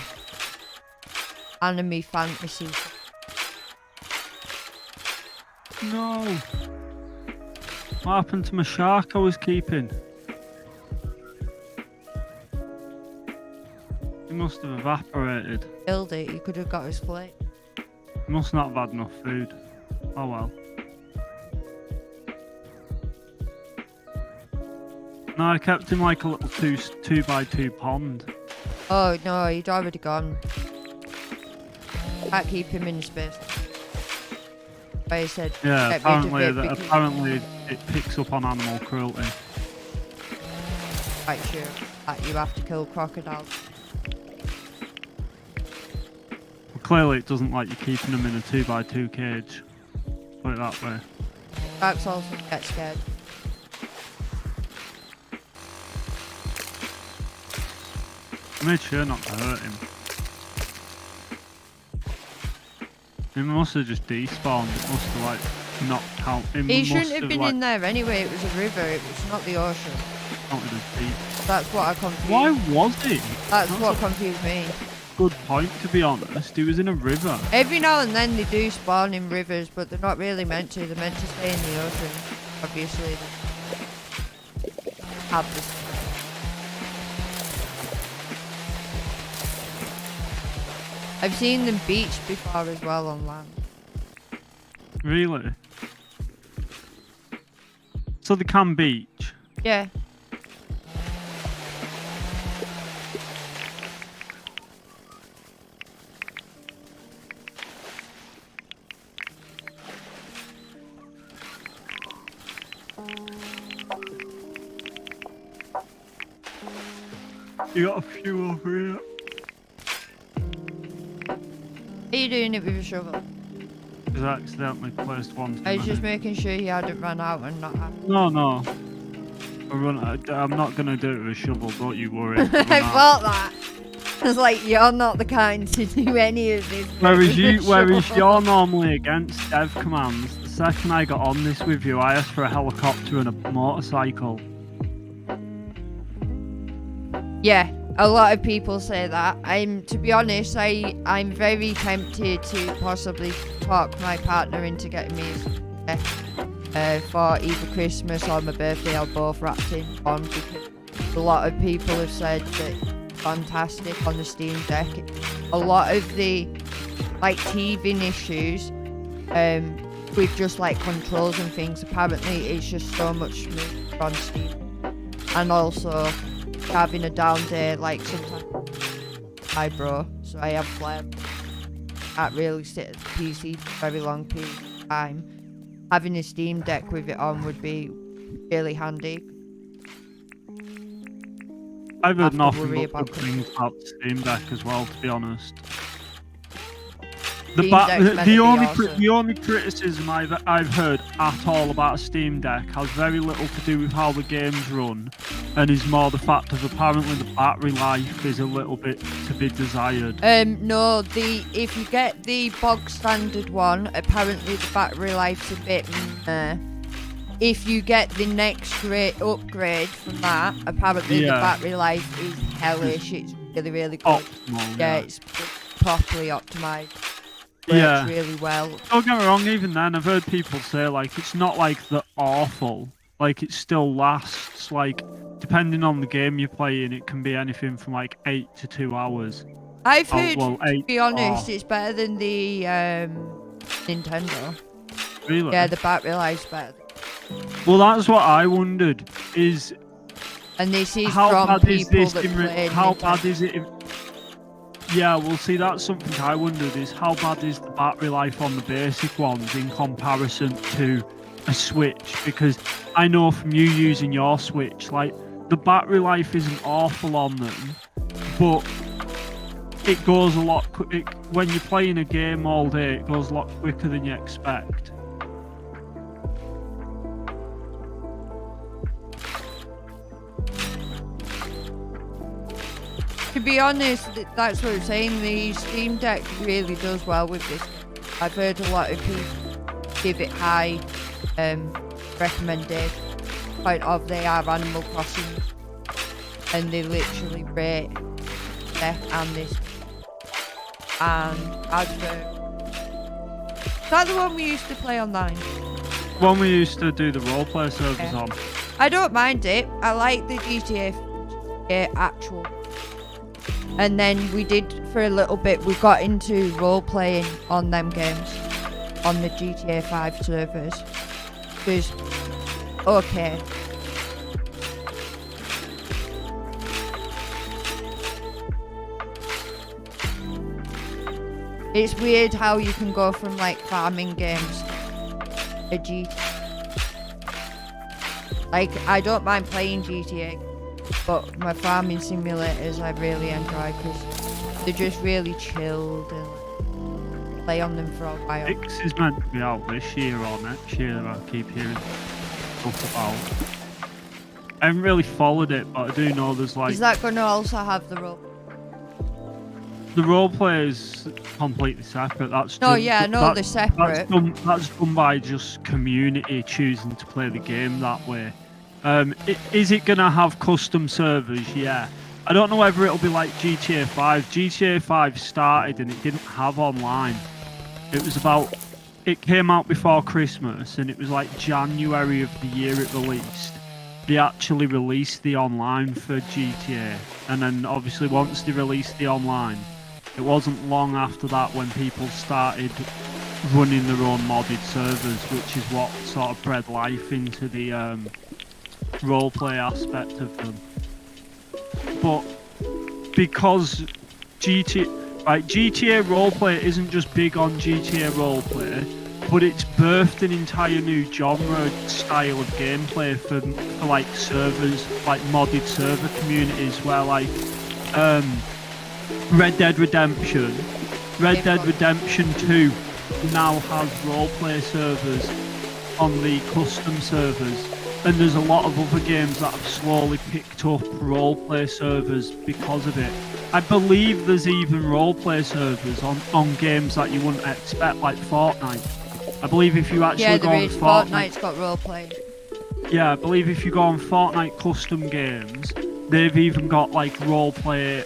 anime fantasy. No. What happened to my shark I was keeping? It must have evaporated. Killed it, you could have got his plate. He must not have had enough food. Oh well. No, I kept him like a little 2x2 pond. Oh no, he'd already gone. Can't keep him in space. I said, Yeah, get rid of it because apparently it picks up on animal cruelty. quite sure that you have to kill crocodiles. Well, clearly it doesn't like you keeping them in a 2x2 cage. Put it that way. Sharks also get scared. I made sure not to hurt him. He must have just despawned. It must have like not count. He shouldn't have been in there anyway. It was a river. It was not the ocean. Counted as deep. That's what I confused. Why was it? That's what confused me. Good point, to be honest. He was in a river. Every now and then they do spawn in rivers, but they're not really meant to. They're meant to stay in the ocean. Obviously, they have this. I've seen them beached before as well on land. Really? So they can beach? Yeah. You got a few over here. Are you doing it with a shovel? Because I accidentally placed one. I was just making sure you hadn't run out and not have. No. I'm not gonna do it with a shovel, don't you worry. I thought that. I was like, you're not the kind to do any of this. Whereas you're normally against dev commands. The second I got on this with you, I asked for a helicopter and a motorcycle. Yeah, a lot of people say that. To be honest, I'm very tempted to possibly talk my partner into getting me for either Christmas or my birthday or both wrapped in one, because a lot of people have said that it's fantastic on the Steam Deck. A lot of the teething issues with just controls and things, apparently it's just so much smoother on Steam. And also having a down day, sometimes bro, so I have flare. Can't really sit at the PC for a very long period of time. Having a Steam Deck with it on would be really handy. I've heard nothing but good things about the Steam Deck as well, to be honest. The only criticism I've heard at all about a Steam Deck has very little to do with how the games run, and is more the fact of apparently the battery life is a little bit to be desired. No, if you get the bog standard one, apparently the battery life's a bit if you get the next great upgrade from that, apparently the battery life is hellish. It's really, really good. Optimal, yeah, it's properly optimized. Works really well. Don't get me wrong, even then I've heard people say it's not the awful, it still lasts, depending on the game you're playing, it can be anything from 8 to 2 hours. I've heard, to be honest, it's better than the Nintendo. Really? Yeah, the battery life's better. Well, that's what I wondered, and this is how from bad people is this that play how Nintendo. bad is it yeah, well, see, that's something I wondered, is how bad is the battery life on the basic ones in comparison to a Switch? Because I know from you using your Switch, the battery life isn't awful on them, but it goes a lot when you're playing a game all day, it goes a lot quicker than you expect. To be honest, that's what I'm saying. The Steam Deck really does well with this. I've heard a lot of people give it high recommendation. Point of they are Animal Crossing, and they literally rate Deck and this. And as for, is that the one we used to play online? One we used to do the roleplay servers on. I don't mind it. I like the GTA actual. And then we did for a little bit, we got into role playing on them games, on the GTA 5 servers. Because, okay. It's weird how you can go from farming games to GTA. I don't mind playing GTA. But my farming simulators I really enjoy because they're just really chilled and play on them for a while. 6 is meant to be out this year or next year, I keep hearing stuff about. I haven't really followed it, but I do know there's Is that going to also have the role? The roleplay is completely separate. They're separate. That's done by just community choosing to play the game that way. Is it going to have custom servers? Yeah. I don't know whether it'll be like GTA 5. GTA 5 started and it didn't have online. It came out before Christmas and it was January of the year it released. They actually released the online for GTA. And then obviously once they released the online, it wasn't long after that when people started running their own modded servers, which is what sort of bred life into the roleplay aspect of them. But because GTA roleplay isn't just big on GTA roleplay, but it's birthed an entire new genre style of gameplay for like servers, like modded server communities where like Red Dead Redemption 2 now has roleplay servers on the custom servers, and there's a lot of other games that have slowly picked up roleplay servers because of it. I believe there's even roleplay servers on games that you wouldn't expect, like Fortnite. I believe if you actually go on Fortnite's got roleplay. Yeah, I believe if you go on Fortnite custom games, they've even got like roleplay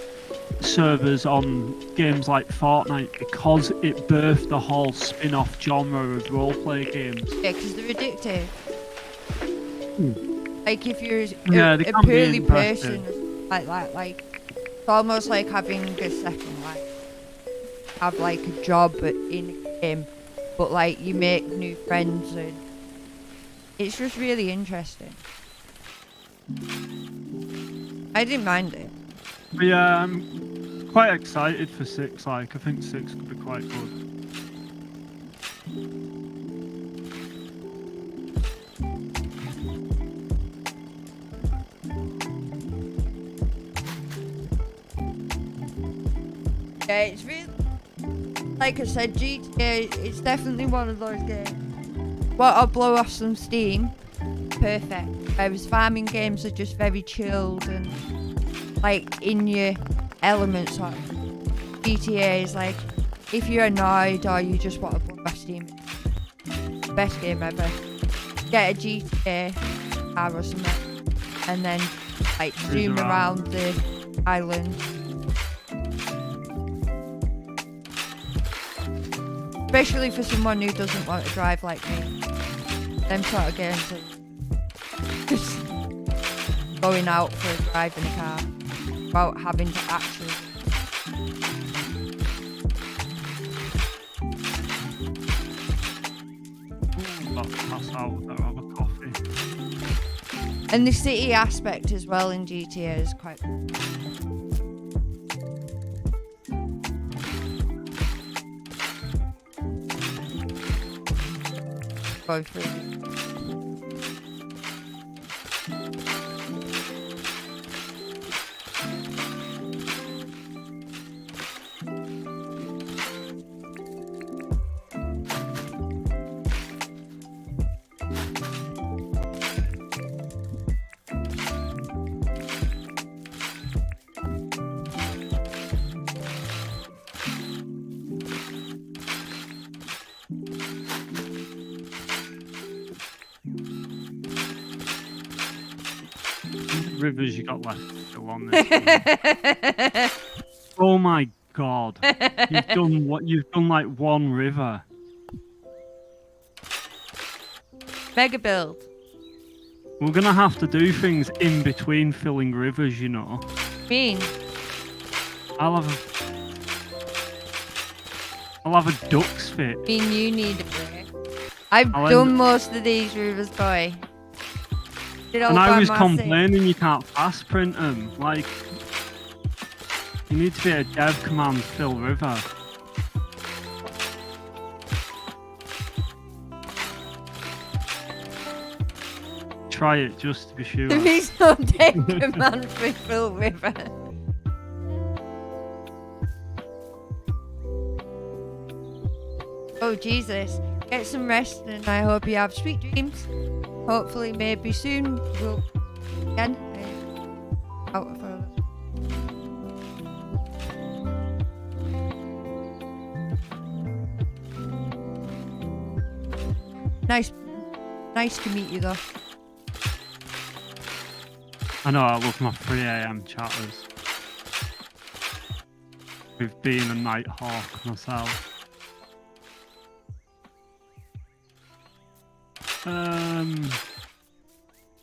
servers on games like Fortnite because it birthed the whole spin-off genre of roleplay games. Yeah, because they're addictive. Like if you're they a can be purely interesting. person like that, like it's almost like having a second life. Have like a job in a game, but like you make new friends and it's just really interesting. I didn't mind it. But yeah, I'm quite excited for 6. Like I think 6 could be quite good. Yeah, it's really, like I said, GTA, it's definitely one of those games. Well, I'll blow off some steam, perfect. Whereas farming games are just very chilled and like in your element sort of. GTA is like, if you're annoyed or you just want to blow off steam, best game ever. Get a GTA car or something and then like zoom around the island. Especially for someone who doesn't want to drive like me. Them sort of games are just going out for a drive in a car without having to actually. Pass out or have a coffee. And the city aspect as well in GTA is quite cool. Go through. Rivers you got left still on this. Oh my god. You've done like one river. Mega build. We're gonna have to do things in between filling rivers, you know. Mean. I'll have a duck's fit. Mean you need a break. I've done most of these rivers, boy. And I was complaining you can't fast print them. Like, you need to be a dev command fill river. Try it just to be sure. There is no dev command for fill river. Oh Jesus, get some rest and I hope you have sweet dreams. Hopefully, maybe soon we'll again out of our. Nice to meet you though. I know, I love my 3 AM chatters. With being a night hawk myself.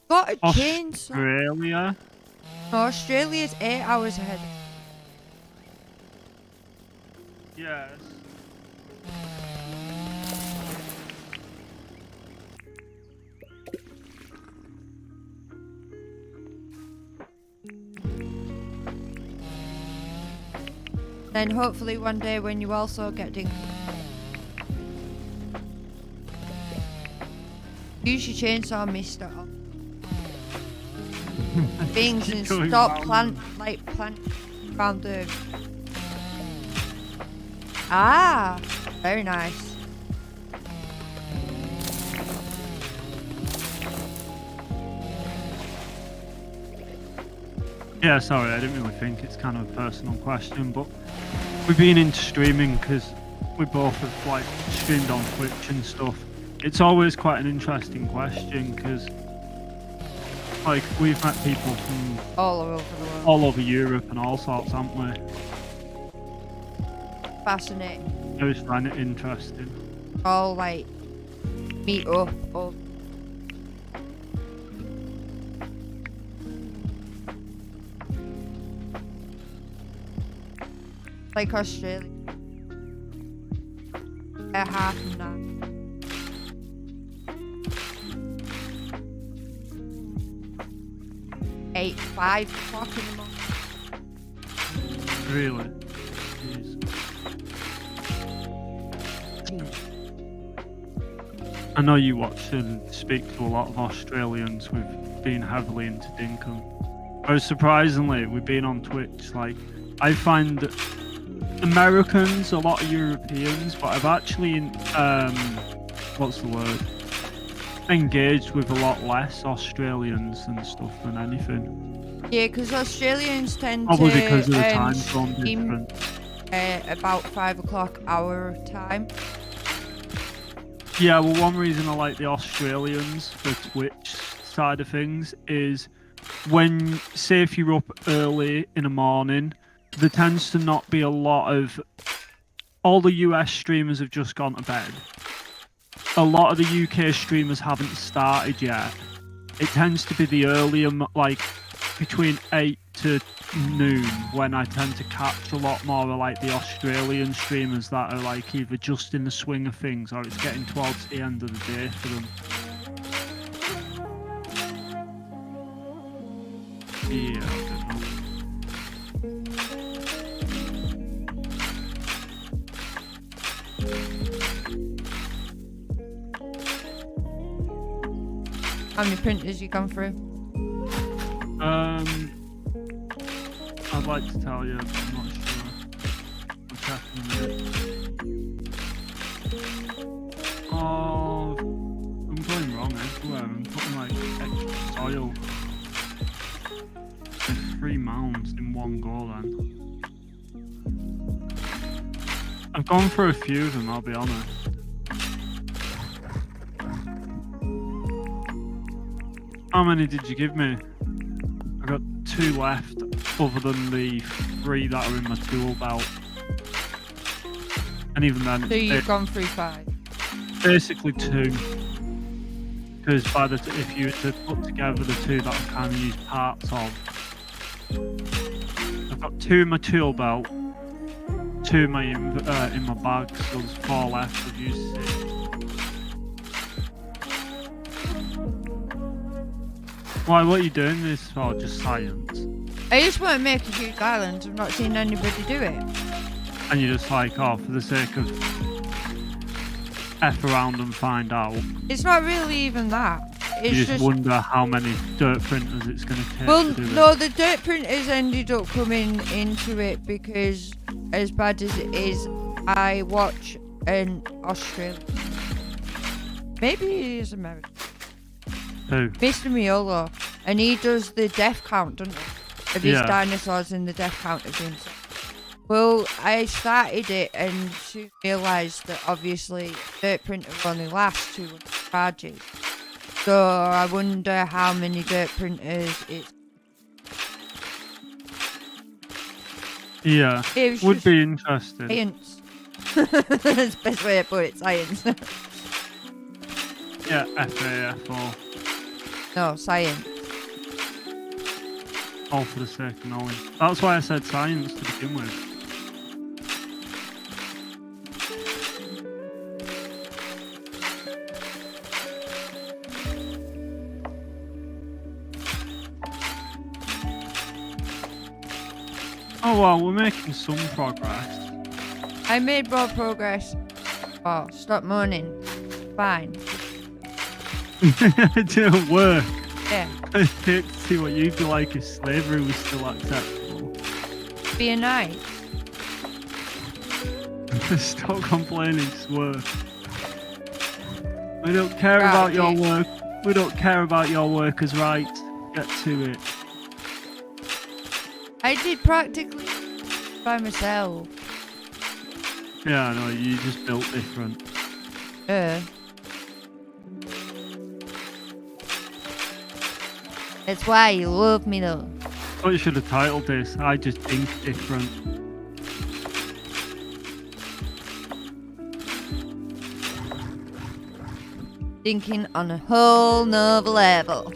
Got a chainsaw. Australia? No, Australia's 8 hours ahead. Yes. Then hopefully one day when you also get Dinkum. Use your chainsaw, mister. Things and Going stop round. plant around the. Ah, very nice. Yeah, sorry, I didn't really think it's kind of a personal question, but we've been into streaming because we both have like streamed on Twitch and stuff. It's always quite an interesting question because like we've met people from All over the world. all over Europe and all sorts, haven't we? Fascinating. I just find it interesting. All like meet up. Or like Australia. Half and that. 5 o'clock in the morning. Really? Jeez. I know you watch and speak to a lot of Australians. We've been heavily into Dinkum. But surprisingly, we've been on Twitch. Like, I find Americans, a lot of Europeans, but I've actually, what's the word? Engaged with a lot less Australians and stuff than anything. Yeah, because Australians tend Probably to because of the time zone stream, difference. about 5 o'clock our time. Yeah, well, one reason I like the Australians for Twitch side of things is when, say, if you're up early in the morning, there tends to not be a lot of. All the US streamers have just gone to bed. A lot of the UK streamers haven't started yet. It tends to be the earlier, like between 8 to noon, when I tend to catch a lot more of like the Australian streamers that are like either just in the swing of things or it's getting towards the end of the day for them. Yeah, I don't know. How many printers you gone through? I'd like to tell you, but I'm not sure. I'm checking a minute. Oh, I'm going wrong everywhere. I'm putting like extra soil. There's 3 mounds in one go then. I've gone through a few of them, I'll be honest. How many did you give me? I got 2 left, other than the 3 that are in my tool belt. And even then, So you've gone through 5. basically 2. Because if you were to put together the 2 that I kind of use parts of, I've got 2 in my tool belt, 2 in my bag, so there's 4 left. I've used 6. Why, what are you doing this for? Just science? I just want to make a huge island. I've not seen anybody do it. And you're just like, oh, for the sake of F around and find out. It's not really even that. It's You just wonder how many dirt printers it's going to take well, to do no, it. the dirt printers ended up coming into it because, as bad as it is, I watch an Australian. Maybe he is American. Who? Mr. Miolo, and he does the death count, doesn't he? Of his Yeah. dinosaurs and the death count of him. Well, I started it and soon realised that obviously dirt printer only lasts 200 charges. So I wonder how many dirt printers it's. Yeah, It was would just be interesting. science. That's the best way to put it, science. Yeah, FAFO. No, science. All for the sake of knowledge. That's why I said science to begin with. Oh well, we're making some progress. I made more progress. Oh, stop moaning. Fine. It didn't work. Yeah. I hate to see what you'd be like if slavery was still acceptable. Being nice. Stop complaining, swear. We don't care Right, about your okay. work. We don't care about your workers' rights. Get to it. I did practically by myself. Yeah, I know, you just built different. That's why you love me though. Oh, you should have titled this. I just think different. Thinking on a whole nother level.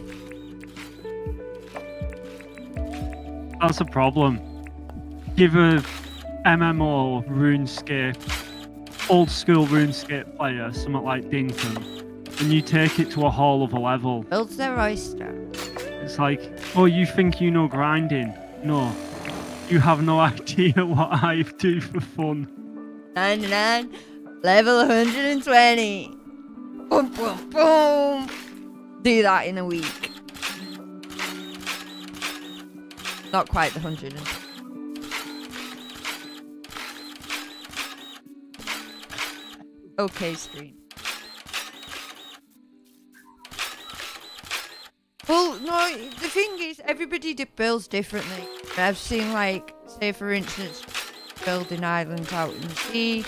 That's a problem. Give a MMO RuneScape, old school RuneScape player, something like Dinkum, and you take it to a whole other level. Builds their oyster. It's like, oh, you think you know grinding? No. You have no idea what I do for fun. 99, level 120. Boom, boom, boom. Do that in a week. Not quite the 100. Okay, stream. Well, no, the thing is, everybody builds differently. I've seen, like, say for instance, building islands out in the sea,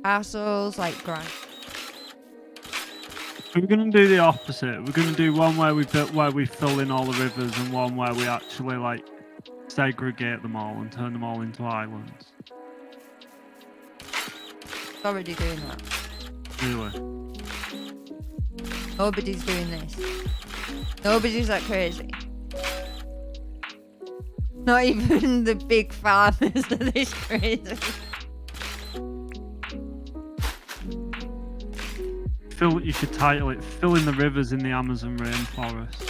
castles, like grind. We're gonna do the opposite. We're gonna do one where we fill in all the rivers, and one where we actually like segregate them all and turn them all into islands. It's already doing that. Really? Nobody's doing this. Nobody's that crazy. Not even the big farmers are this crazy. You should title it "Filling the Rivers in the Amazon Rainforest."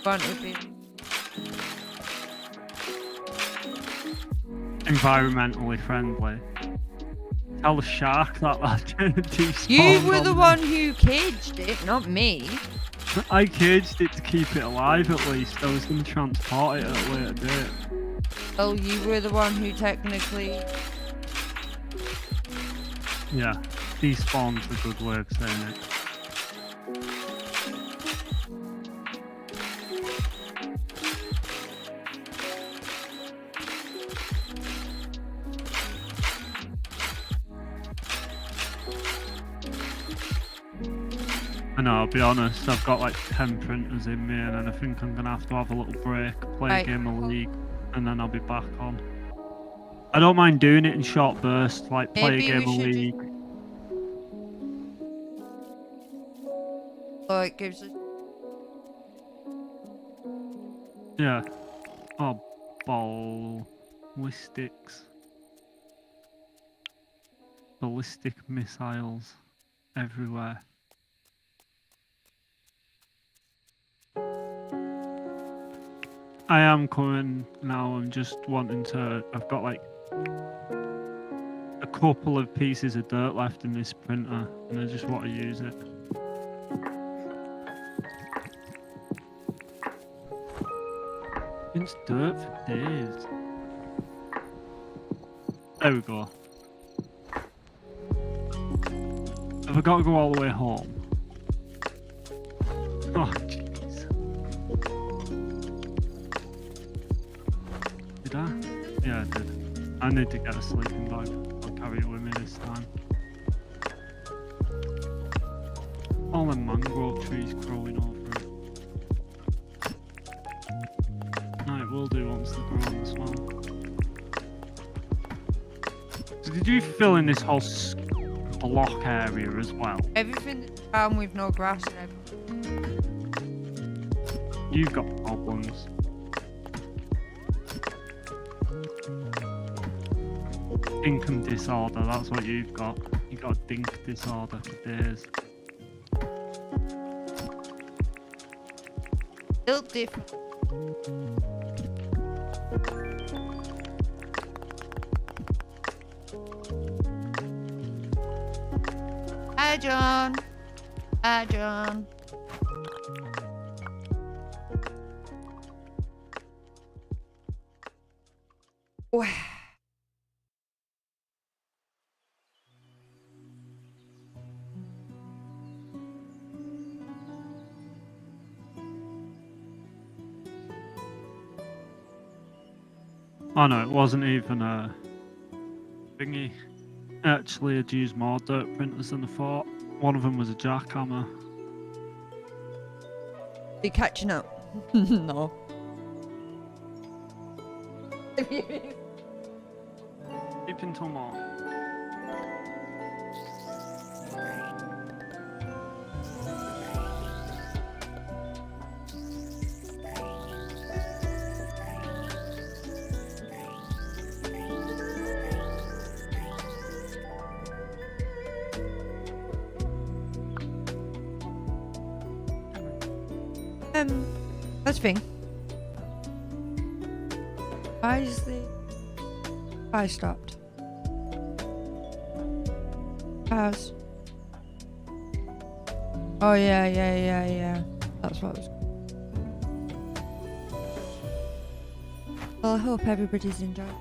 Want to be Environmentally friendly. Tell the shark that despawned You were the on one who caged it, not me. me. I caged it to keep it alive at least. I was going to transport it at a later date. Well, you were the one who technically... Yeah, despawn's a good way of saying it. I know, I'll be honest, I've got like 10 printers in me and then I think I'm going to have a little break, play a game of League, and then I'll be back on. I don't mind doing it in short bursts, like play Maybe a game we of should League. So it gives us... Yeah. Oh, ballistics. Ballistic missiles everywhere. I am coming now. I'm just wanting to. I've got like a couple of pieces of dirt left in this printer, and I just want to use it. It's dirt for days. There we go. Have I got to go all the way home? Oh, jeez. Did I? Yeah, I did. I need to get a sleeping bag. I'll carry it with me this time. All the mangrove trees growing over it. No, it will do once they grow as well. So did you fill in this whole block area as well? Everything that's found with no grass and everything. You've got problems. Dinkum disorder, that's what you've got. You've got a dink disorder for days. Still different. Bye, John. Bye, John. Oh. Oh no, it wasn't even a thingy. Actually, I'd used more dirt printers than I thought. One of them was a jackhammer. Are you catching up? No. Keep until more. Let's think. Why is the I stopped? Has. Oh yeah. That's what I was. Well, I hope everybody's enjoying.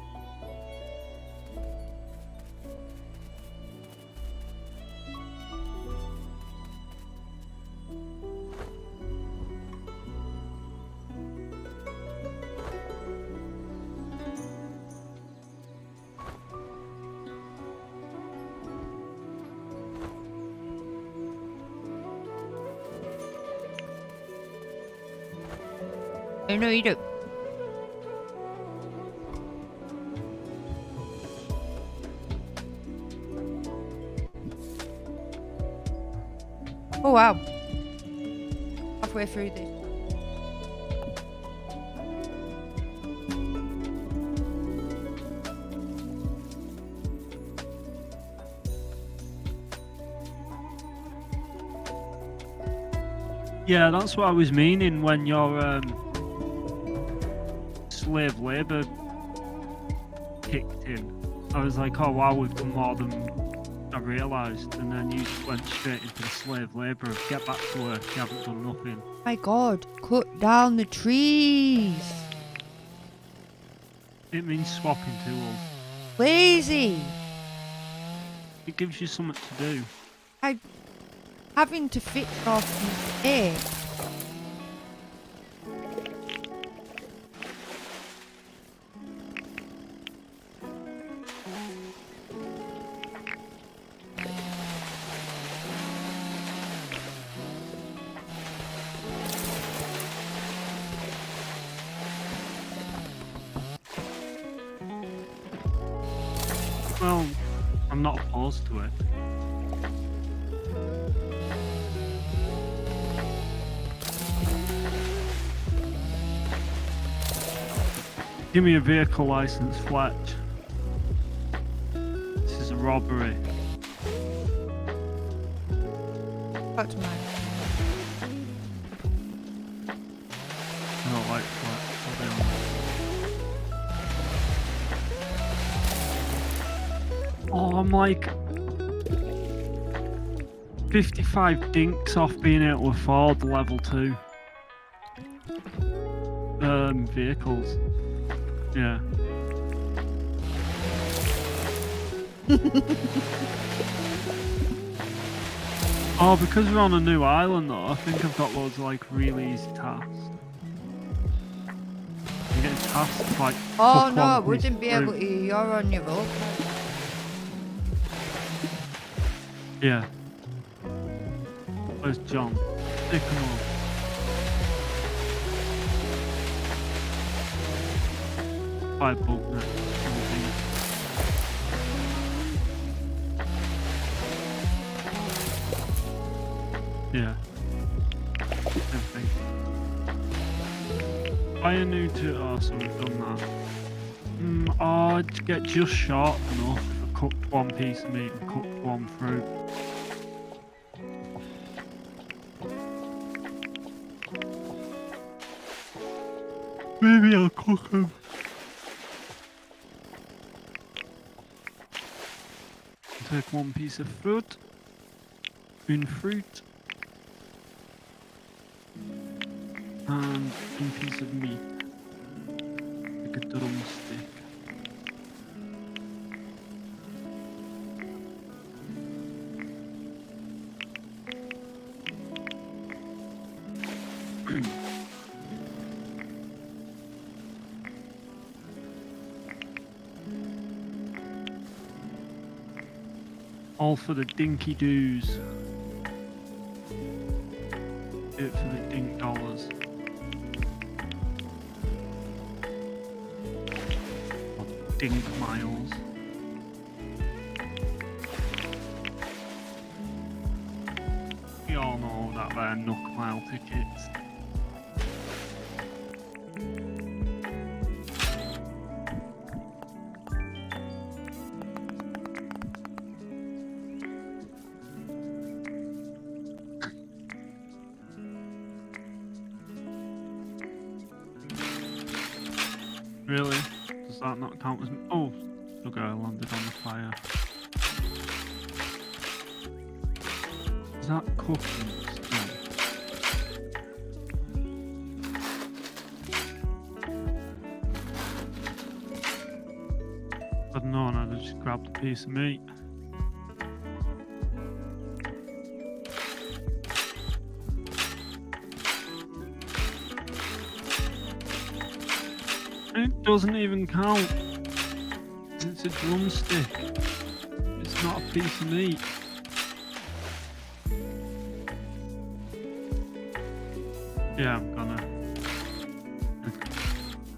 No, you don't. Oh wow. Halfway through this. Yeah, that's what I was meaning when you're slave labour kicked in. I was like, oh wow, we've done more than I realised, and then you just went straight into the slave labour of get back to work, you haven't done nothing. My god, cut down the trees. It means swapping tools. Lazy. It gives you something to do. Having to fix off mistakes. Well, I'm not opposed to it. Give me a vehicle license, Fletch. This is a robbery. That's mine. I don't like Fletch, I'll be honest. Oh, I'm like 55 dinks off being able to afford level 2 vehicles. Yeah. Oh, because we're on a new island though, I think I've got loads of like really easy tasks. I'm getting tasks like. Oh no, I wouldn't be able to. You're on your road. Yeah. Where's John? Stick him on. Five bolt net. Yeah. Everything. Buy a new oh, so we've done that. Oh, I'd get just short enough if I cooked one piece of meat and cooked one fruit. Maybe I'll cook them. Take one piece of fruit. une fruit. And a piece of meat. Like a drumstick. All for the dinky doos. Do it for the dink dollars. Or dink miles. We all know that they're Nook Mile tickets. Really? Does that not count as... Oh! Sugar landed on the fire. Is that cooking still? I don't know, and I just grabbed a piece of meat. It doesn't even count. It's a drumstick. It's not a piece of meat. Yeah, I'm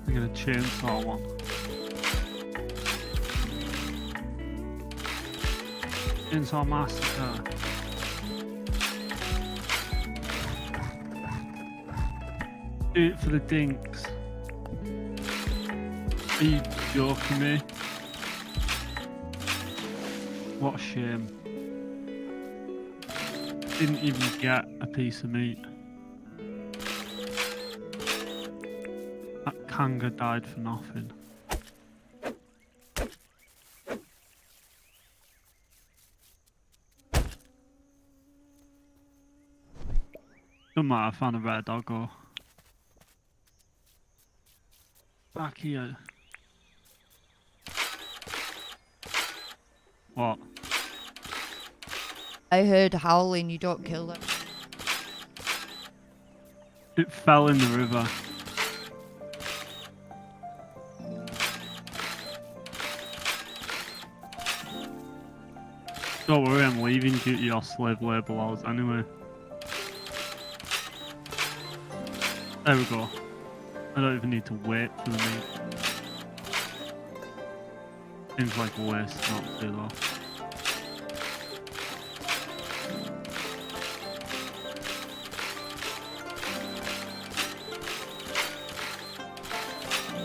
gonna chainsaw one. Chainsaw massacre. Do it for the dinks. Are you joking me? What a shame. Didn't even get a piece of meat. That Kanga died for nothing. Doesn't matter, I found a rare doggo. Back here. What? I heard howling, you don't kill them. It fell in the river. Don't worry, I'm leaving due to your slave labour laws anyway. There we go. I don't even need to wait for the meat. Seems like a waste not to do though.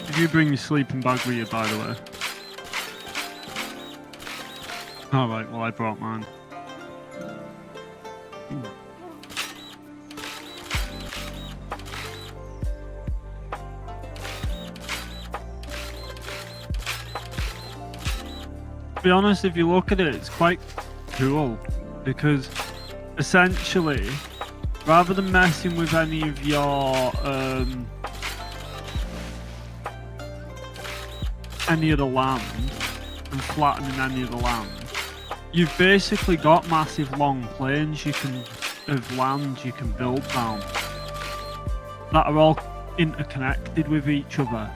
Did you bring your sleeping bag with you, by the way? Alright, well I brought mine. To be honest, if you look at it, it's quite cool because essentially, rather than messing with any of your any of the land and flattening any of the land, you've basically got massive long plains of land you can build down that are all interconnected with each other.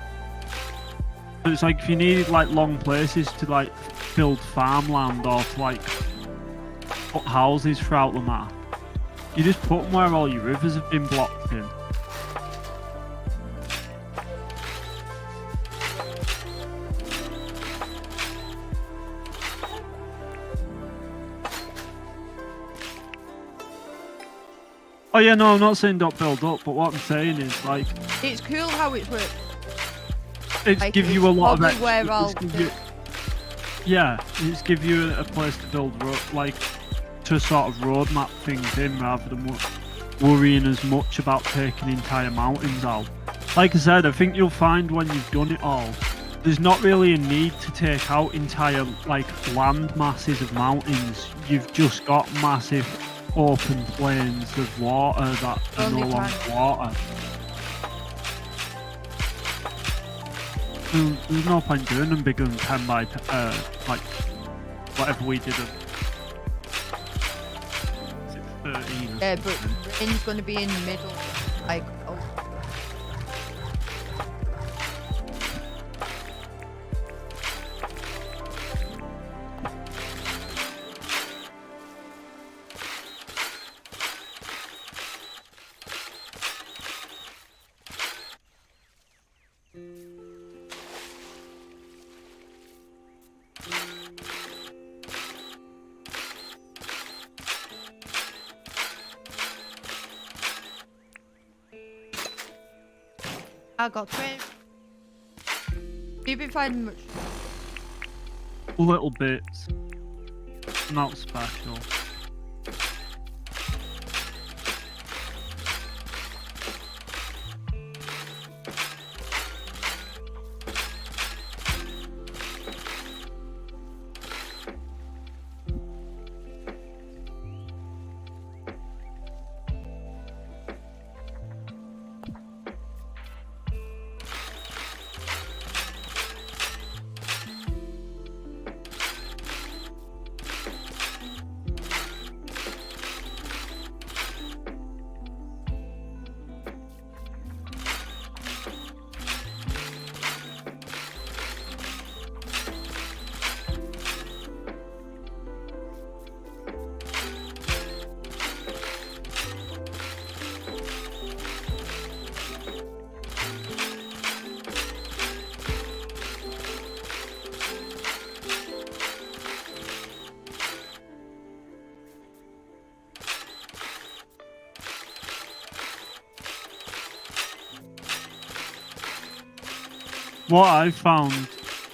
So it's like if you needed like long places to like build farmland or to like put houses throughout the map, you just put them where all your rivers have been blocked in. Oh yeah, no, I'm not saying don't build up, but what I'm saying is like... It's cool how it's worked. It's Like, give you a lot of extra... where I'll Yeah, it's give you a place to build, like, to sort of roadmap things in rather than worrying as much about taking entire mountains out. Like I said, I think you'll find when you've done it all, there's not really a need to take out entire, like, land masses of mountains. You've just got massive open plains of water that are no longer water. There's no point doing them bigger than 10 by like whatever we did. 13. Yeah, but rain's going to be in the middle, like. Oh. I got 20. You've been finding much? Little bits. Not special. What I've found,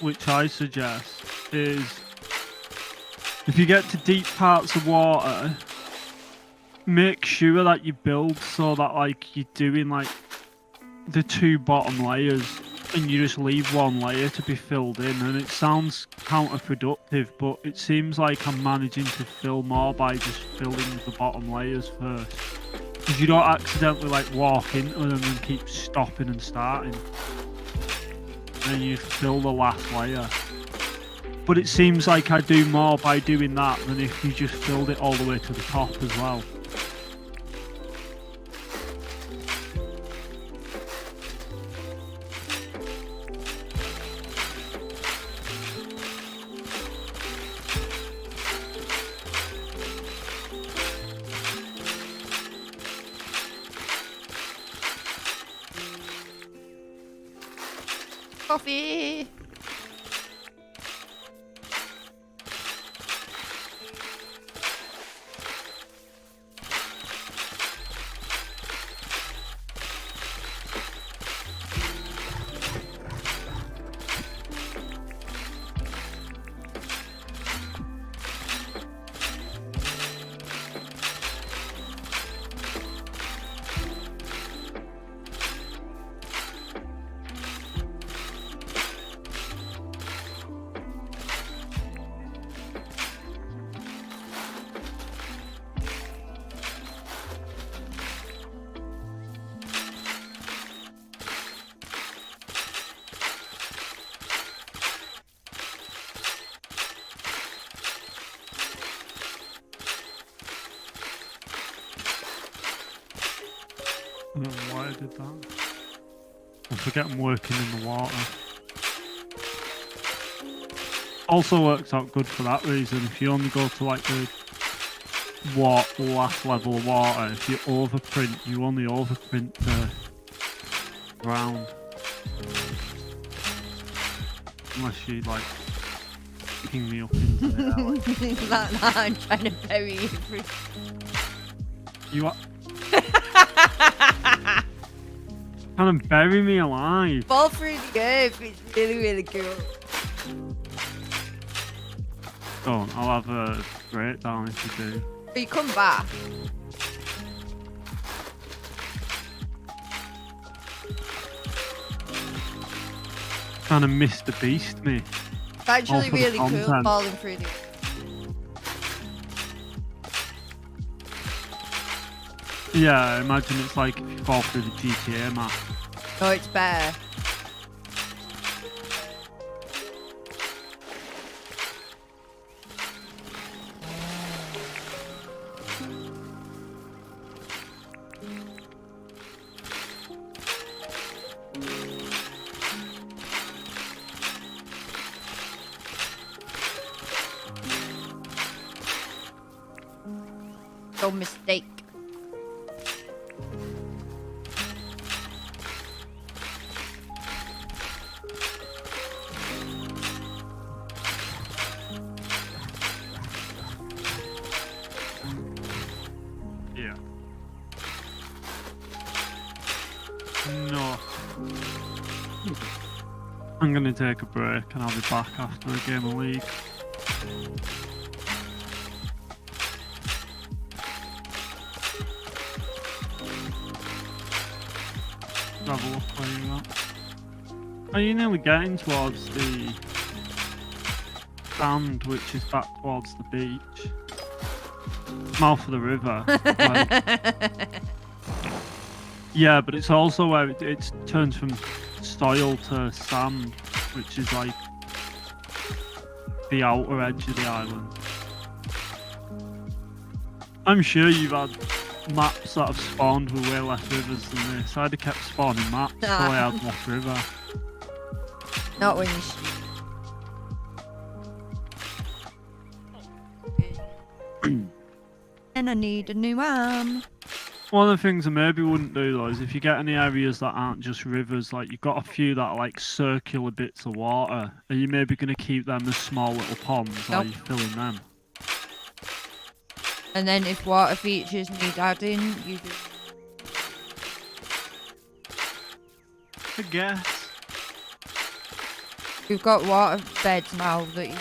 which I suggest, is if you get to deep parts of water, make sure that you build so that like you're doing like the 2 bottom layers and you just leave 1 layer to be filled in. And it sounds counterproductive, but it seems like I'm managing to fill more by just filling the bottom layers first. Because you don't accidentally like walk into them and keep stopping and starting. And you fill the last layer. But it seems like I do more by doing that than if you just filled it all the way to the top as well. Coffee! I don't know why I did that. I forget I'm working in the water. Also works out good for that reason. If you only go to like the last level of water, if you overprint, you only overprint the ground. Unless you like ping me up into the That I'm trying to bury you. You are trying to bury me alive. Fall through the earth. It's really, really cool. Go on, I'll have a breakdown if you do. But you come back. Kind of Mr. Beast me. It's actually for the really cool content. falling through the Yeah, I imagine it's like if you fall through the GTA map. No, it's better. No mistake. Yeah. No. I'm gonna take a break and I'll be back after a game of League. Have a look where you're at. Are you nearly getting towards the sand, which is back towards the beach? Mouth of the river. Like, yeah, but it's also where it turns from soil to sand, which is like the outer edge of the island. I'm sure you've had maps that have spawned with way less rivers than this. I'd have kept spawning maps so I had less river. Not when you and I need a new arm. One of the things I maybe wouldn't do though is if you get any areas that aren't just rivers, like you've got a few that are like circular bits of water, are you maybe going to keep them as small little ponds, or are you filling them? And then if water features need adding, you just... I guess. We've got water beds now that you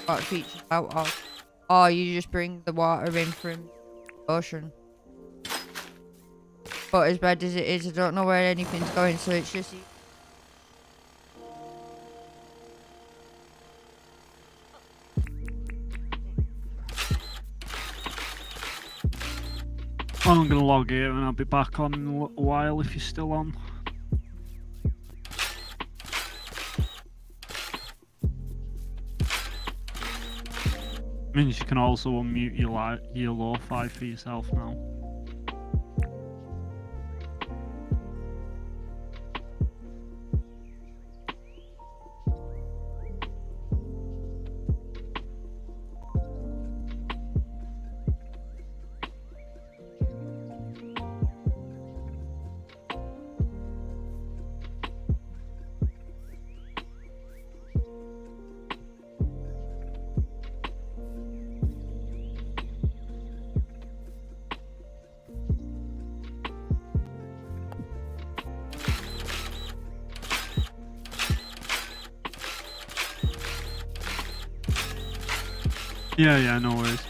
water features out of. Or you just bring the water in from the ocean. But as bad as it is, I don't know where anything's going, so it's just... Well, I'm going to log here and I'll be back on in a little while if you're still on. Means you can also unmute your lo-fi for yourself now. Yeah, no worries.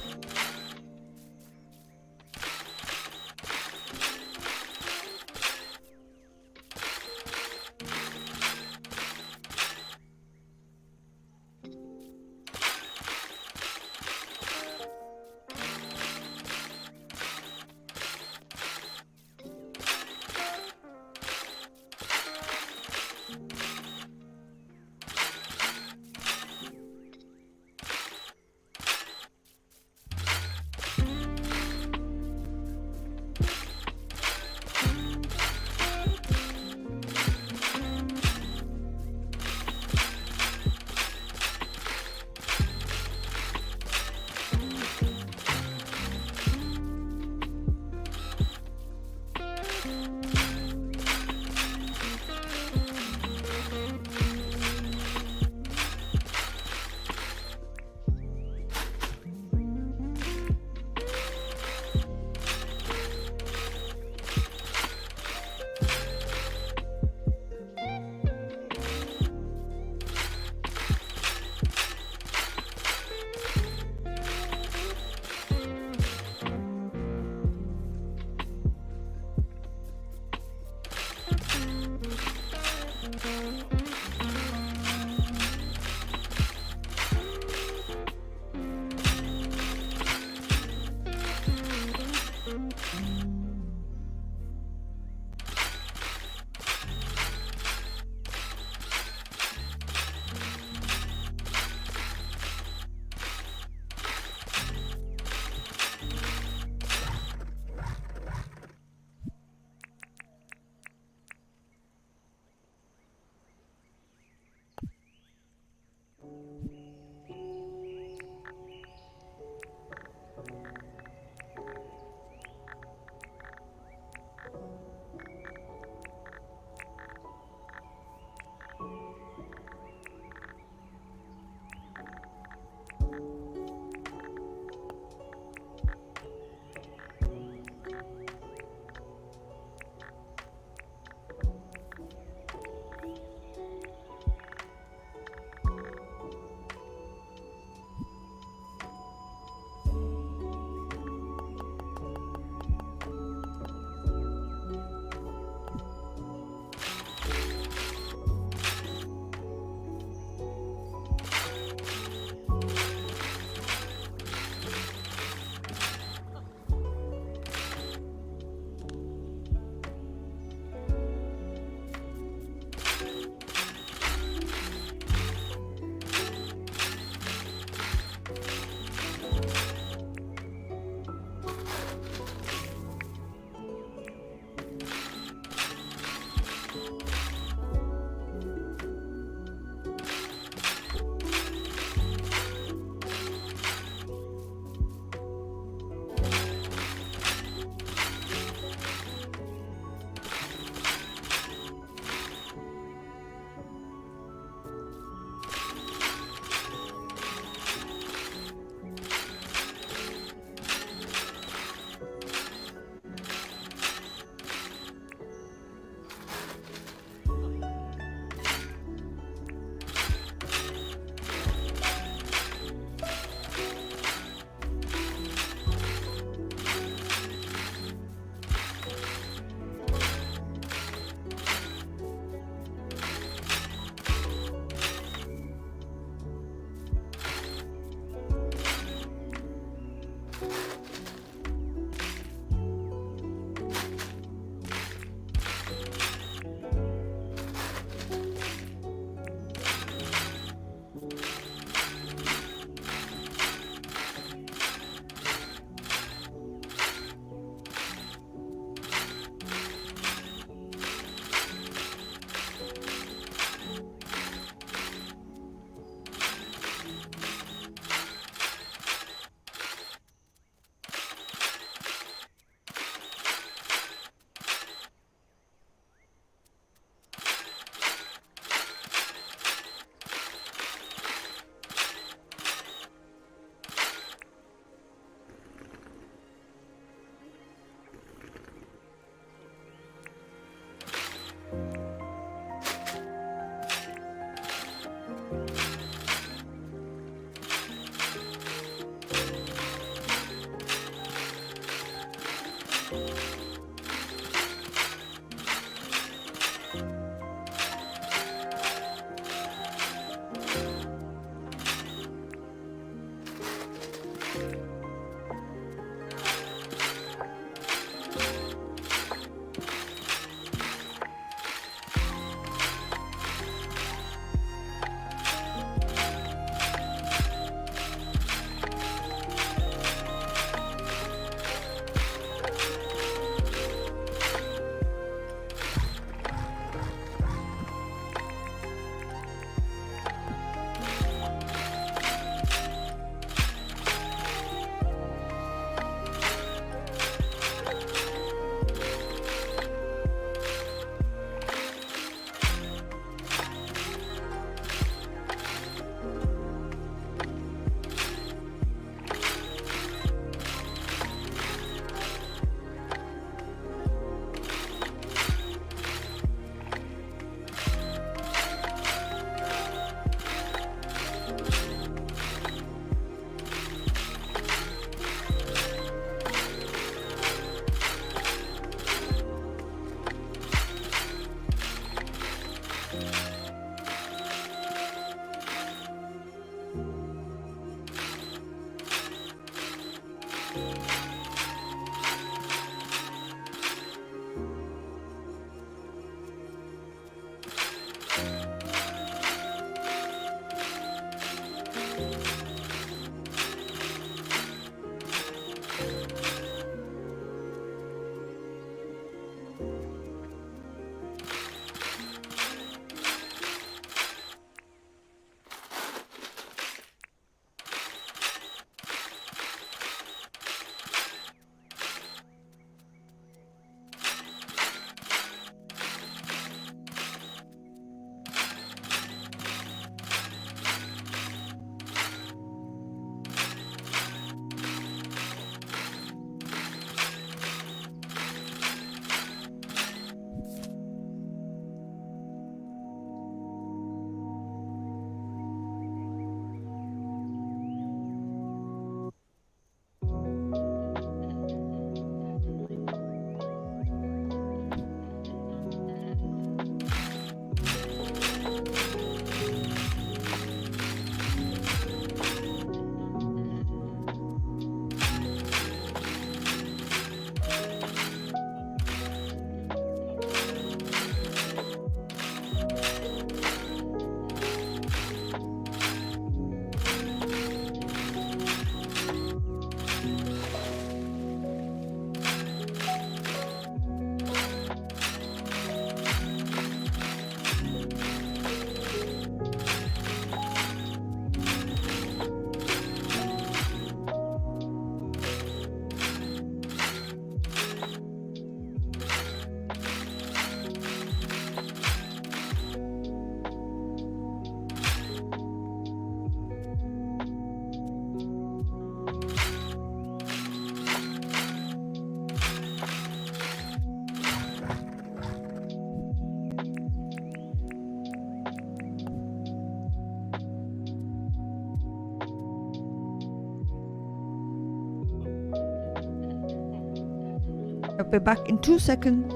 I'll be back in 2 seconds.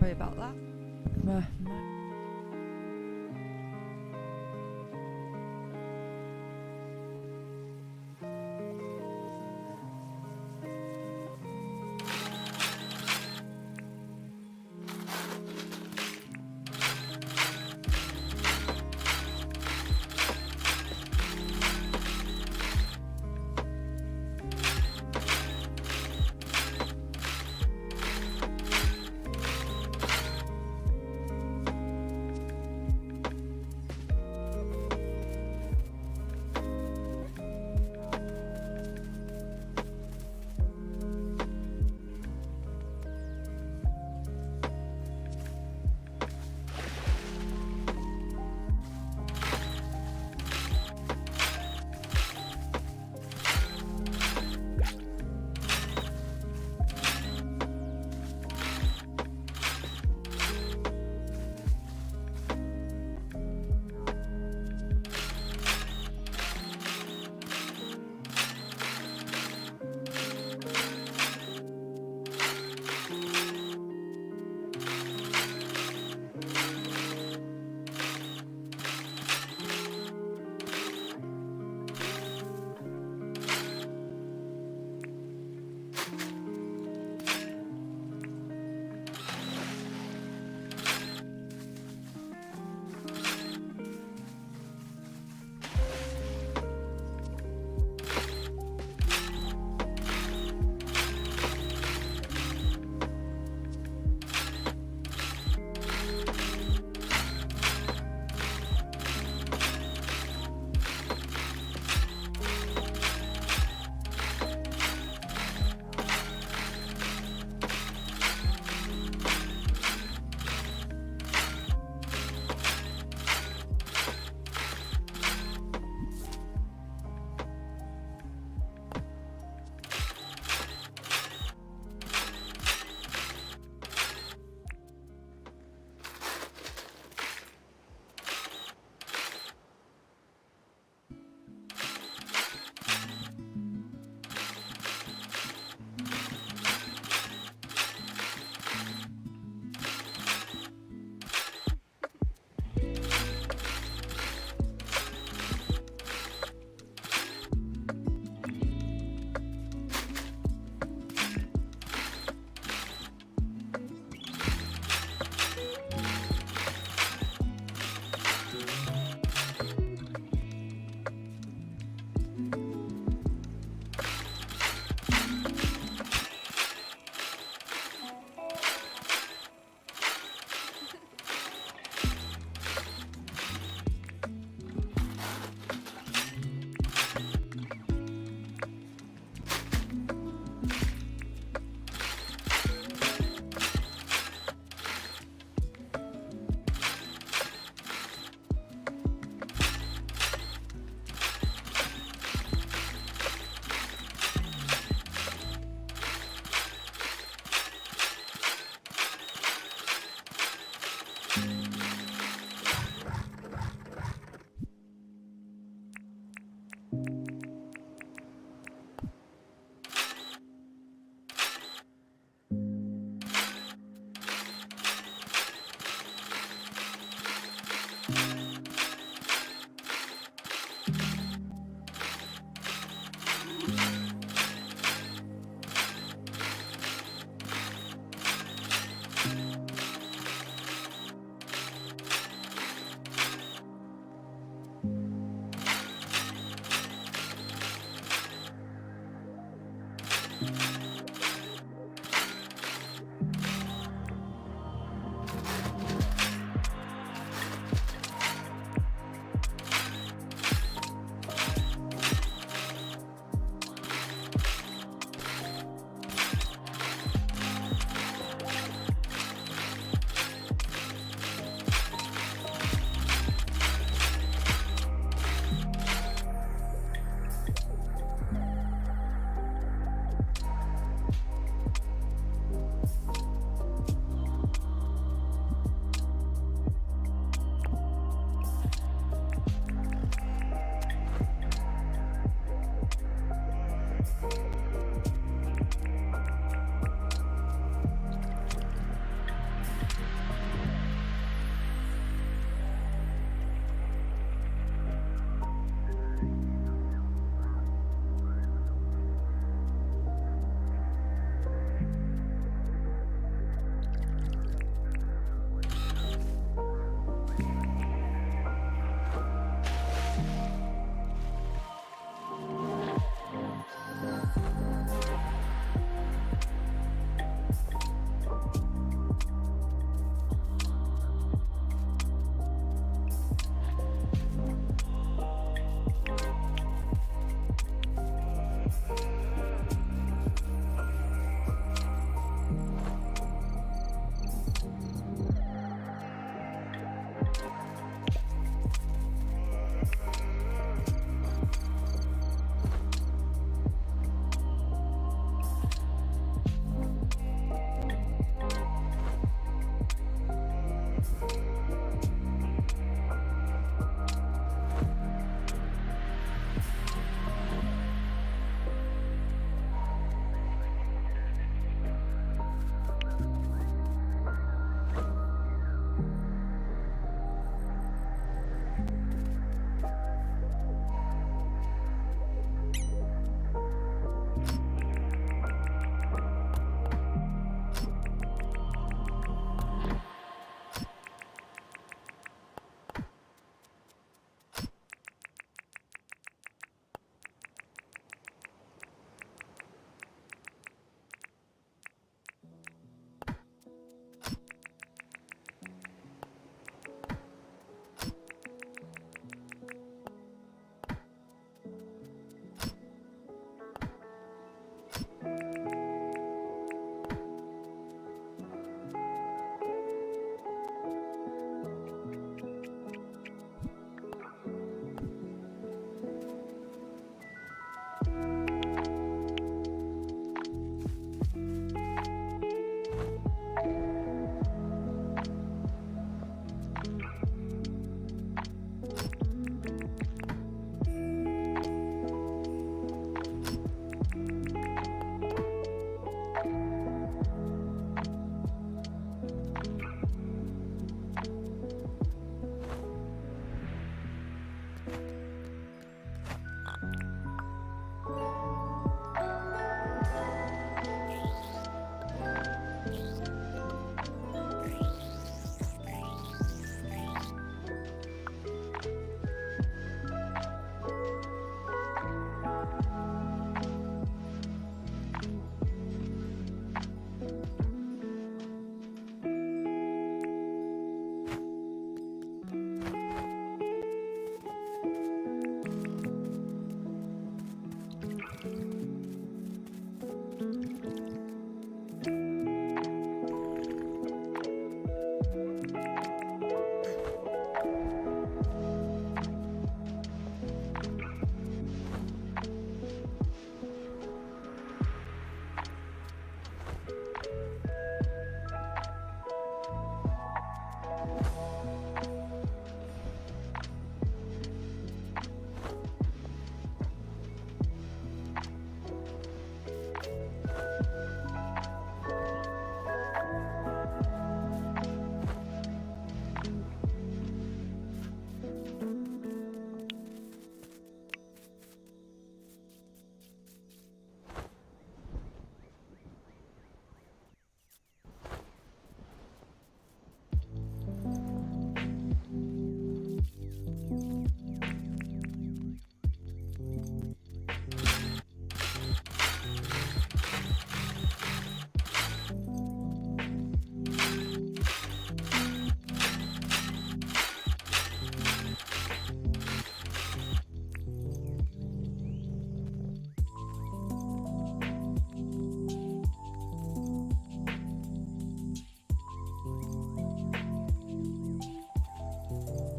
Sorry about that.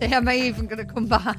Am I even going to come back?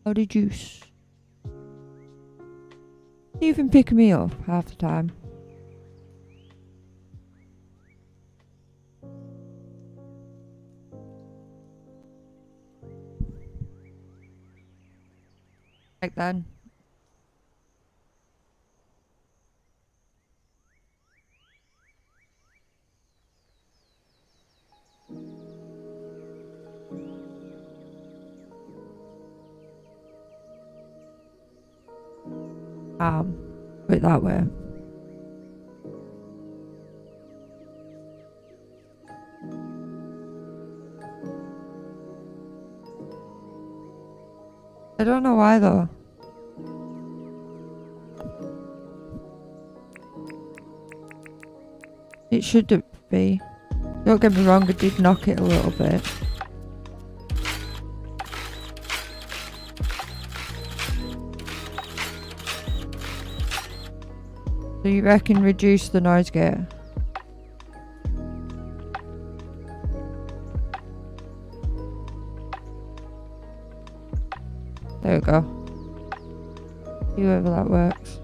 Body juice. Even picking me up half the time. Like then. Put it that way. I don't know why though. It should be. Don't get me wrong, I did knock it a little bit. So you reckon reduce the noise gate? There we go. However that works.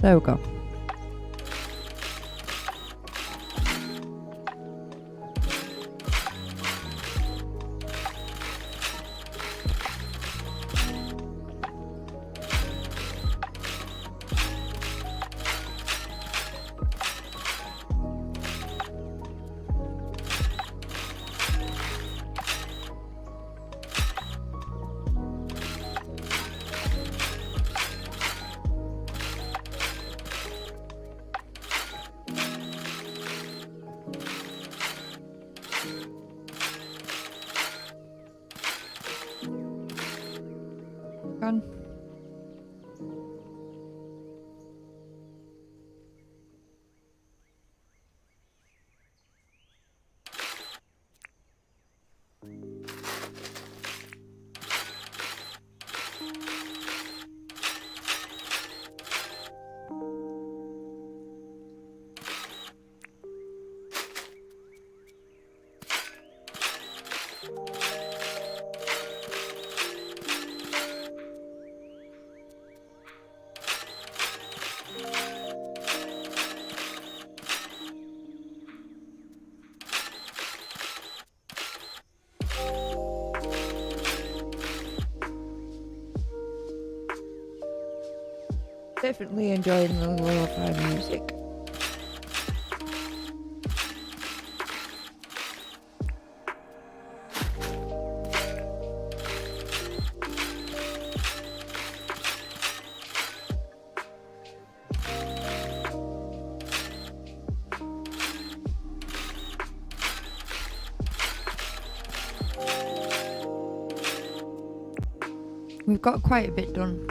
There we go. Gone. Definitely enjoying the lo-fi music. We've got quite a bit done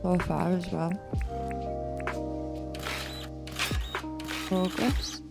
so far as well. Progress.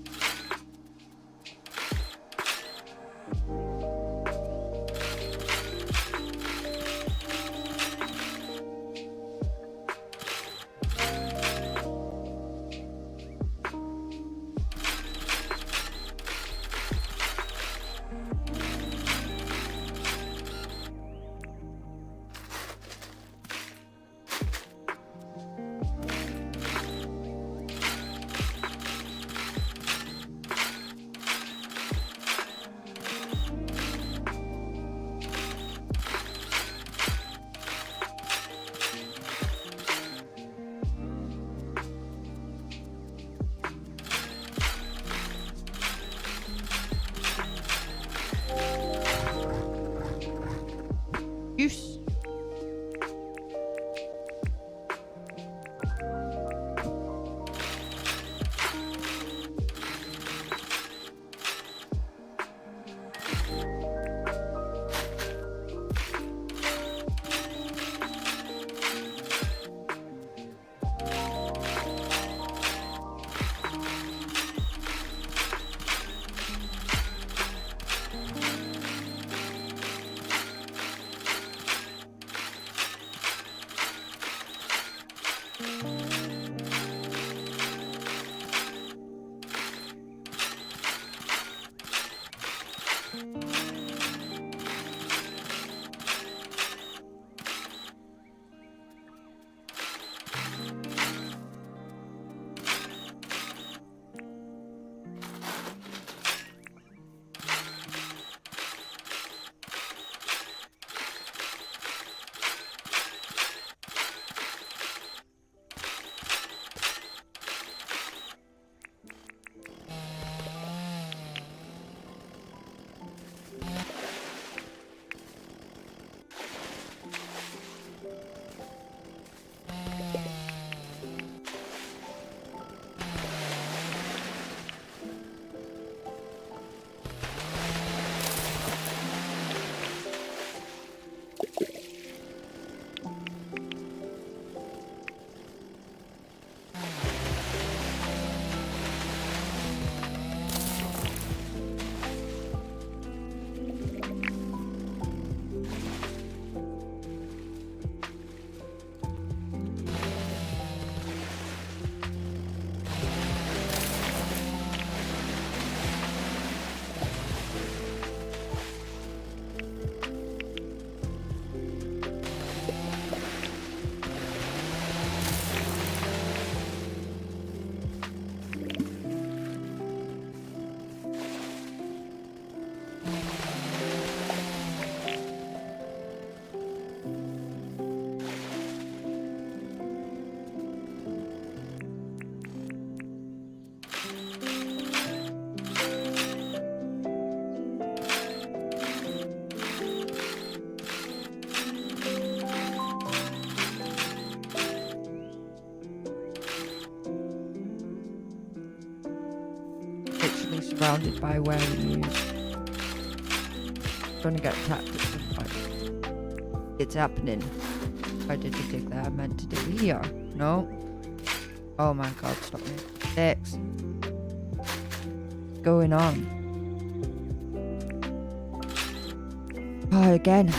literally surrounded by werewolves. Gonna get attacked at some point. It's happening. I did a dig there. I meant to dig here. No. Oh my god, stop me. 6. What's going on? Oh, again.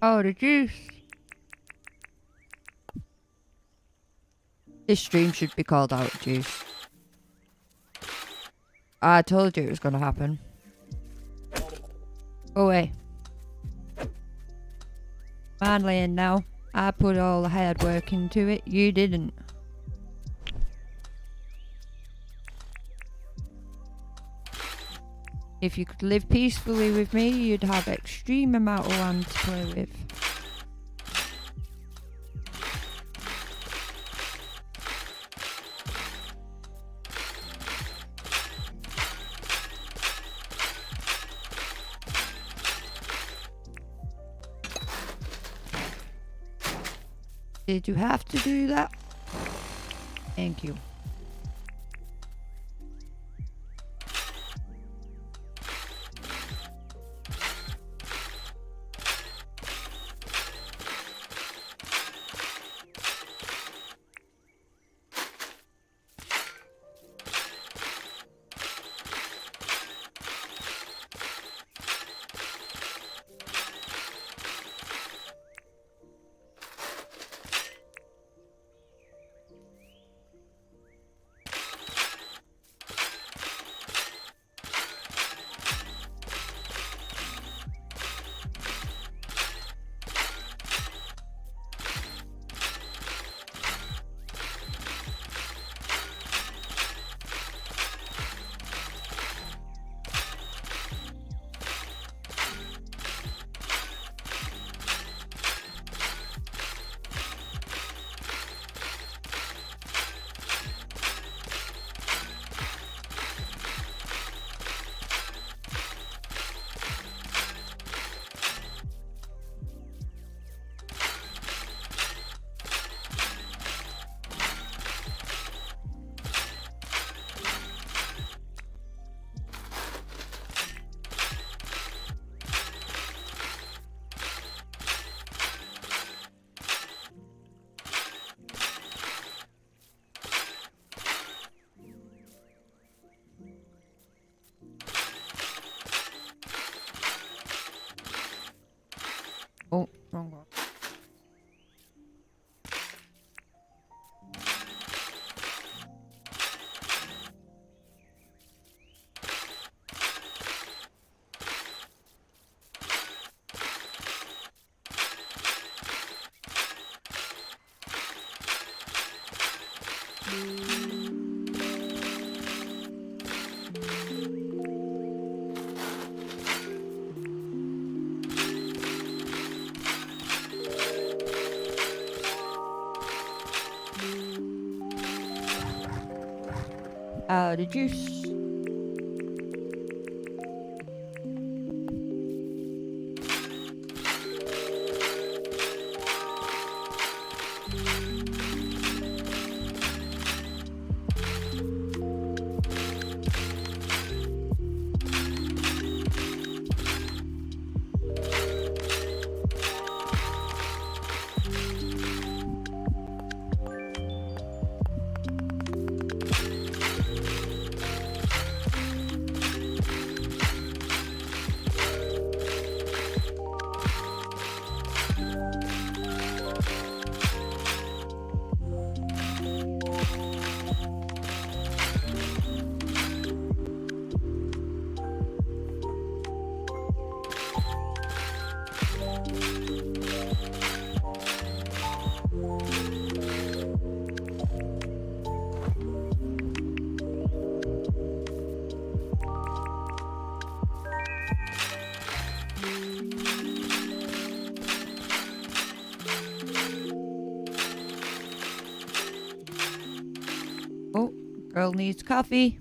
Oh, the juice. This stream should be called out juice. I told you it was going to happen. Go away. Man laying now. I put all the hard work into it. You didn't. If you could live peacefully with me, you'd have extreme amount of land to play with. Did you have to do that? Thank you. Oh, wrong one. The juice. Girl needs coffee.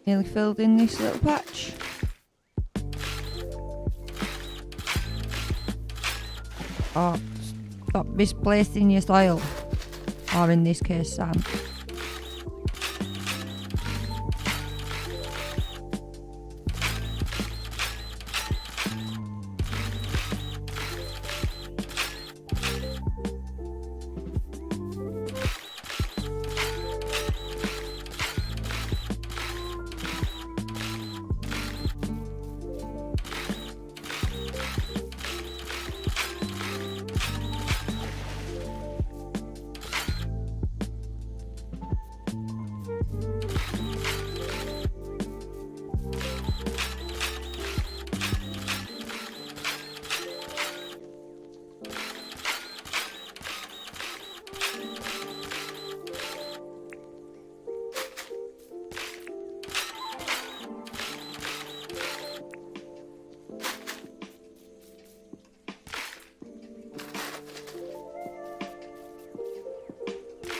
Nearly filled in this little patch. Oh, stop misplacing your soil. Or in this case, sand.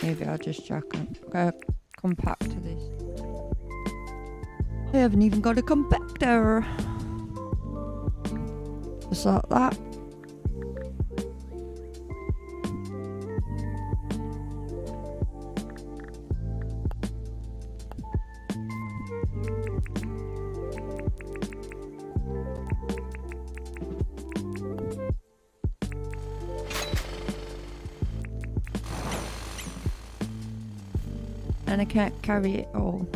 Maybe I'll just compact to this. I haven't even got a compactor. Just like that. And I can't carry it all.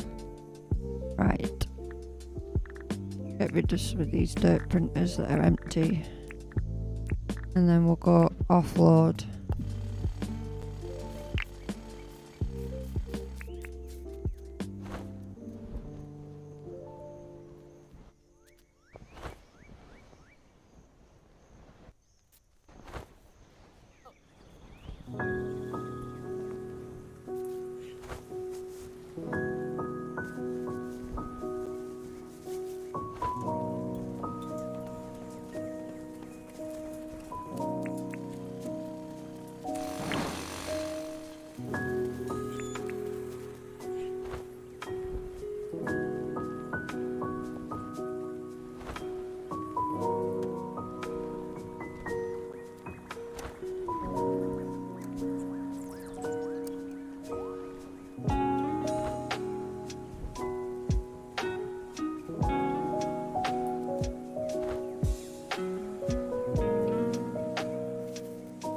Right. Get rid of some of these dirt printers that are empty. And then we'll go offload.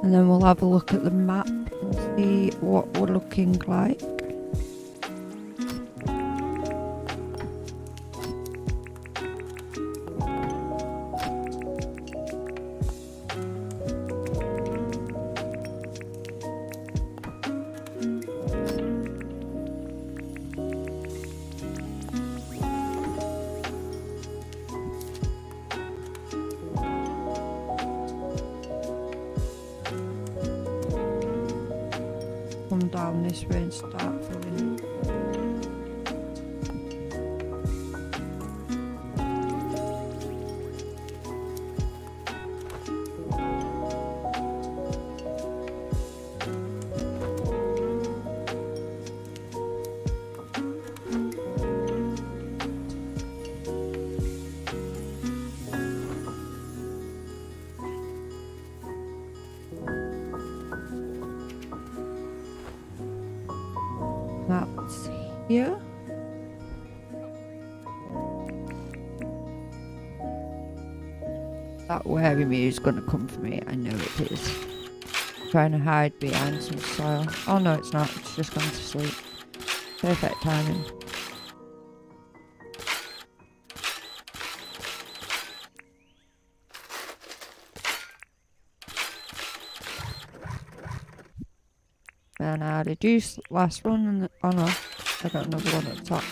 And then we'll have a look at the map and see what we're looking like. Come down this way and start filling it. That's here. That wary me is going to come for me. I know it is. Trying to hide behind some soil. Oh no, it's not. It's just gone to sleep. Perfect timing. And I reduced the last one, and oh no, I got another one at the top.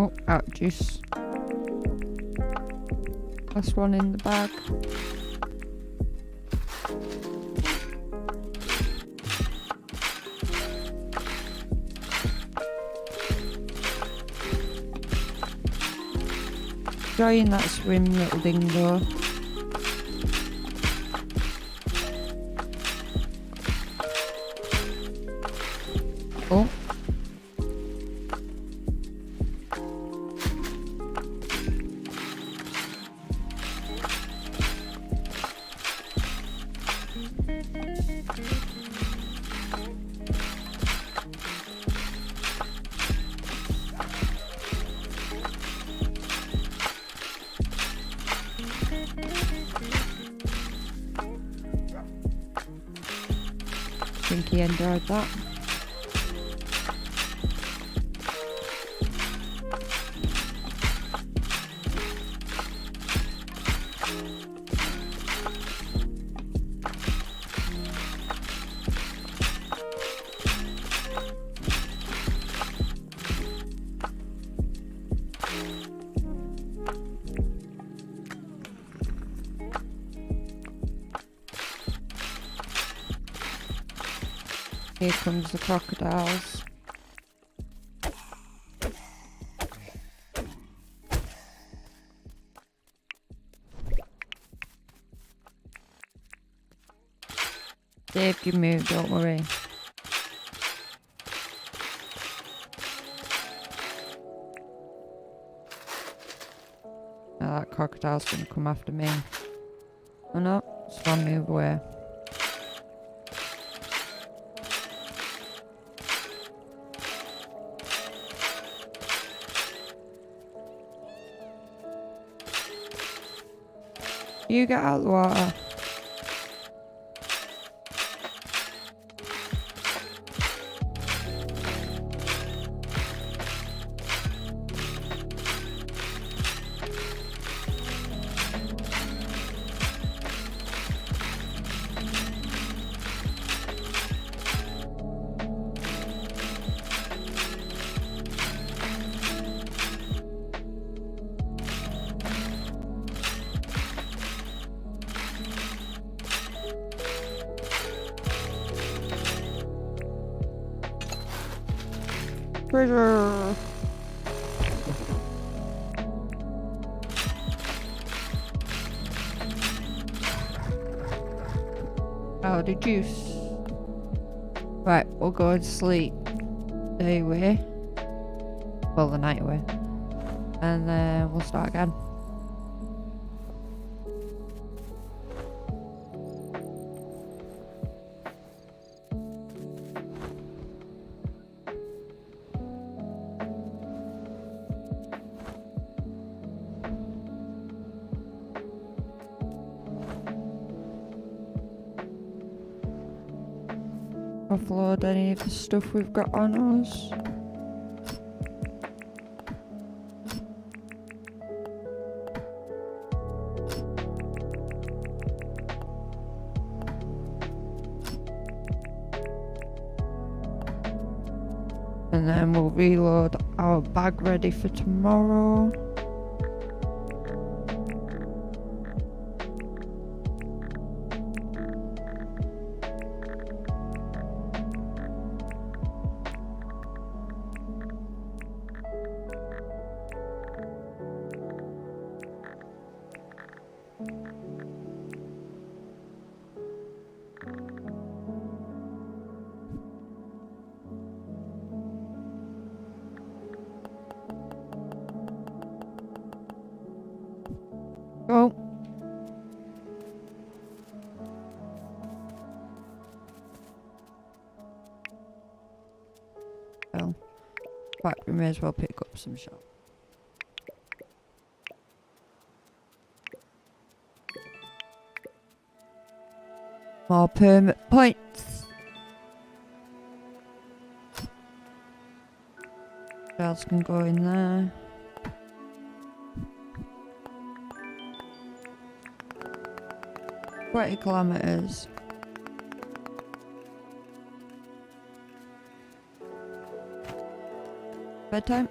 Oh, out of juice. Last one in the bag. Enjoying that swim, little dingo. Oh. I think he enjoyed that. Here comes the crocodiles. Dave can move, don't worry. Now that crocodile's gonna come after me. Oh no, it's gonna move away. You get out of the water. Treasure. Oh, the juice. Right, we'll go to sleep. Day away. Well, the night away. And then we'll start again. Offload any of the stuff we've got on us. And then we'll reload our bag ready for tomorrow. Go. Well, but we may as well pick up some shop. More permit points. What else can go in there? 20 kilometers. Bedtime.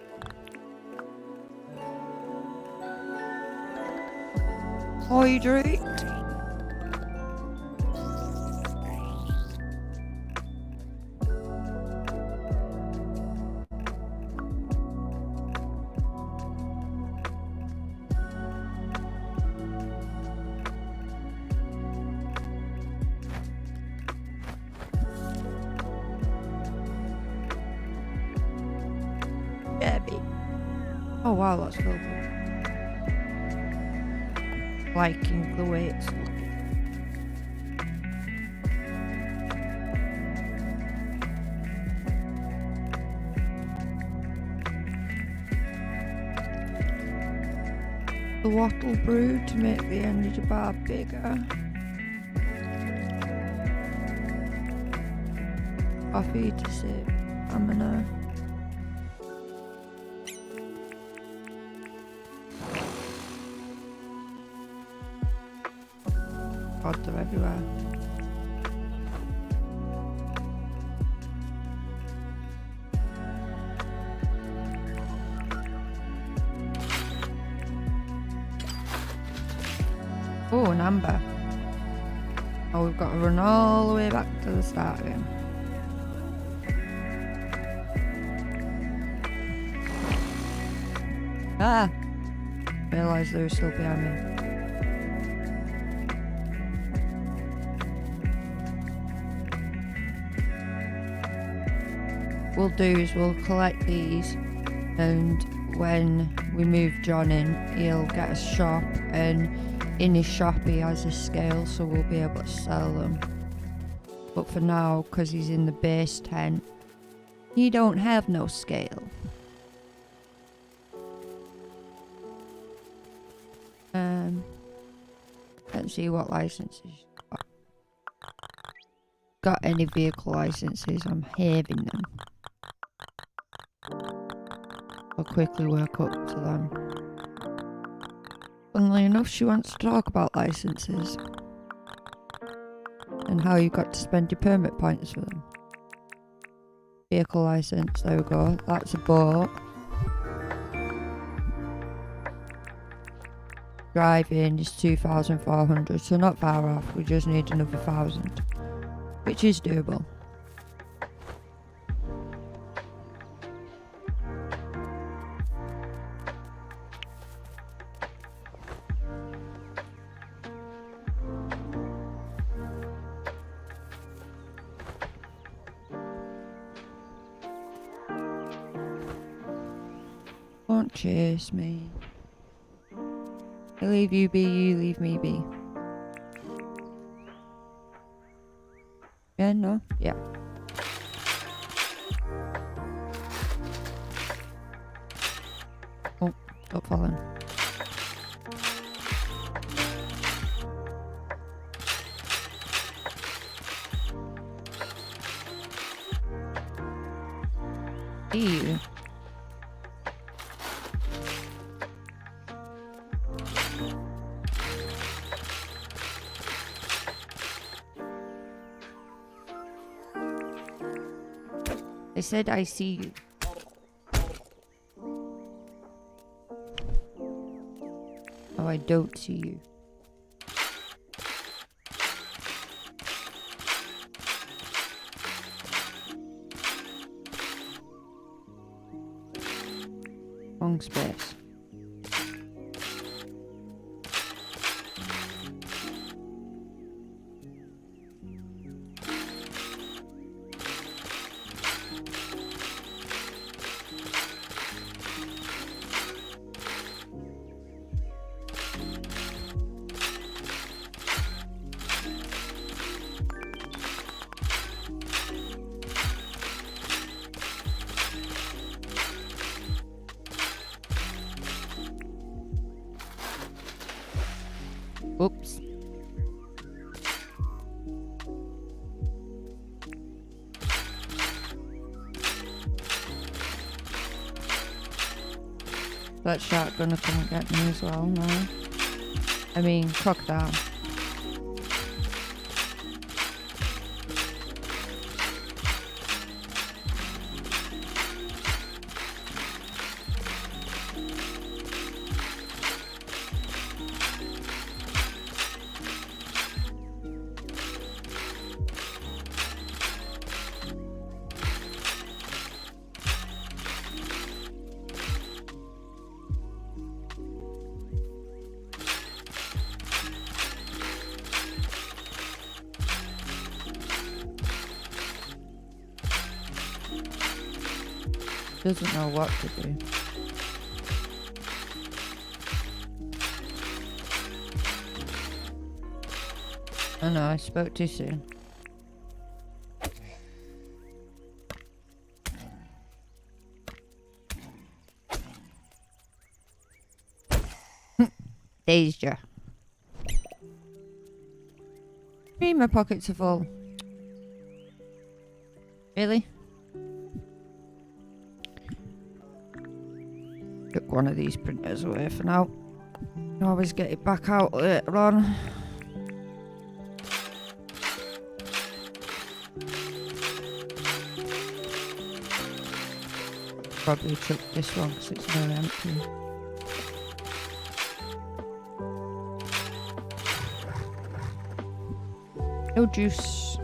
Hydrate. Debbie. Oh wow, that's filled with. Liking the way it's looking. The wattle brew to make the energy bar bigger. Coffee to save stamina. God, they're everywhere. Oh, an amber. Oh, we've got to run all the way back to the start again. Ah! Realised they were still behind me. We'll do is we'll collect these, and when we move John in, he'll get a shop, and in his shop he has a scale, so we'll be able to sell them. But for now, because he's in the base tent, he don't have no scale. Let's see what licenses got any vehicle licenses. I'm having them. I'll quickly work up to them. Funnily enough, she wants to talk about licenses and how you got to spend your permit points for them. Vehicle license, there we go. That's a boat. Driving is 2,400, so not far off. We just need another 1,000, which is doable. Don't chase me. I leave you be, you leave me be. Yeah, no? Yeah. Oh, stop falling. Ew. I said I see you. Oh, I don't see you. Wrong space. Oops. That shark gonna come and get me as well, no? I mean, crocodile. Doesn't know what to do. I know, I spoke too soon. Deja. My pockets are full. Really? Took one of these printers away for now. Can always get it back out later on. Probably chuck this one because it's very empty. No juice.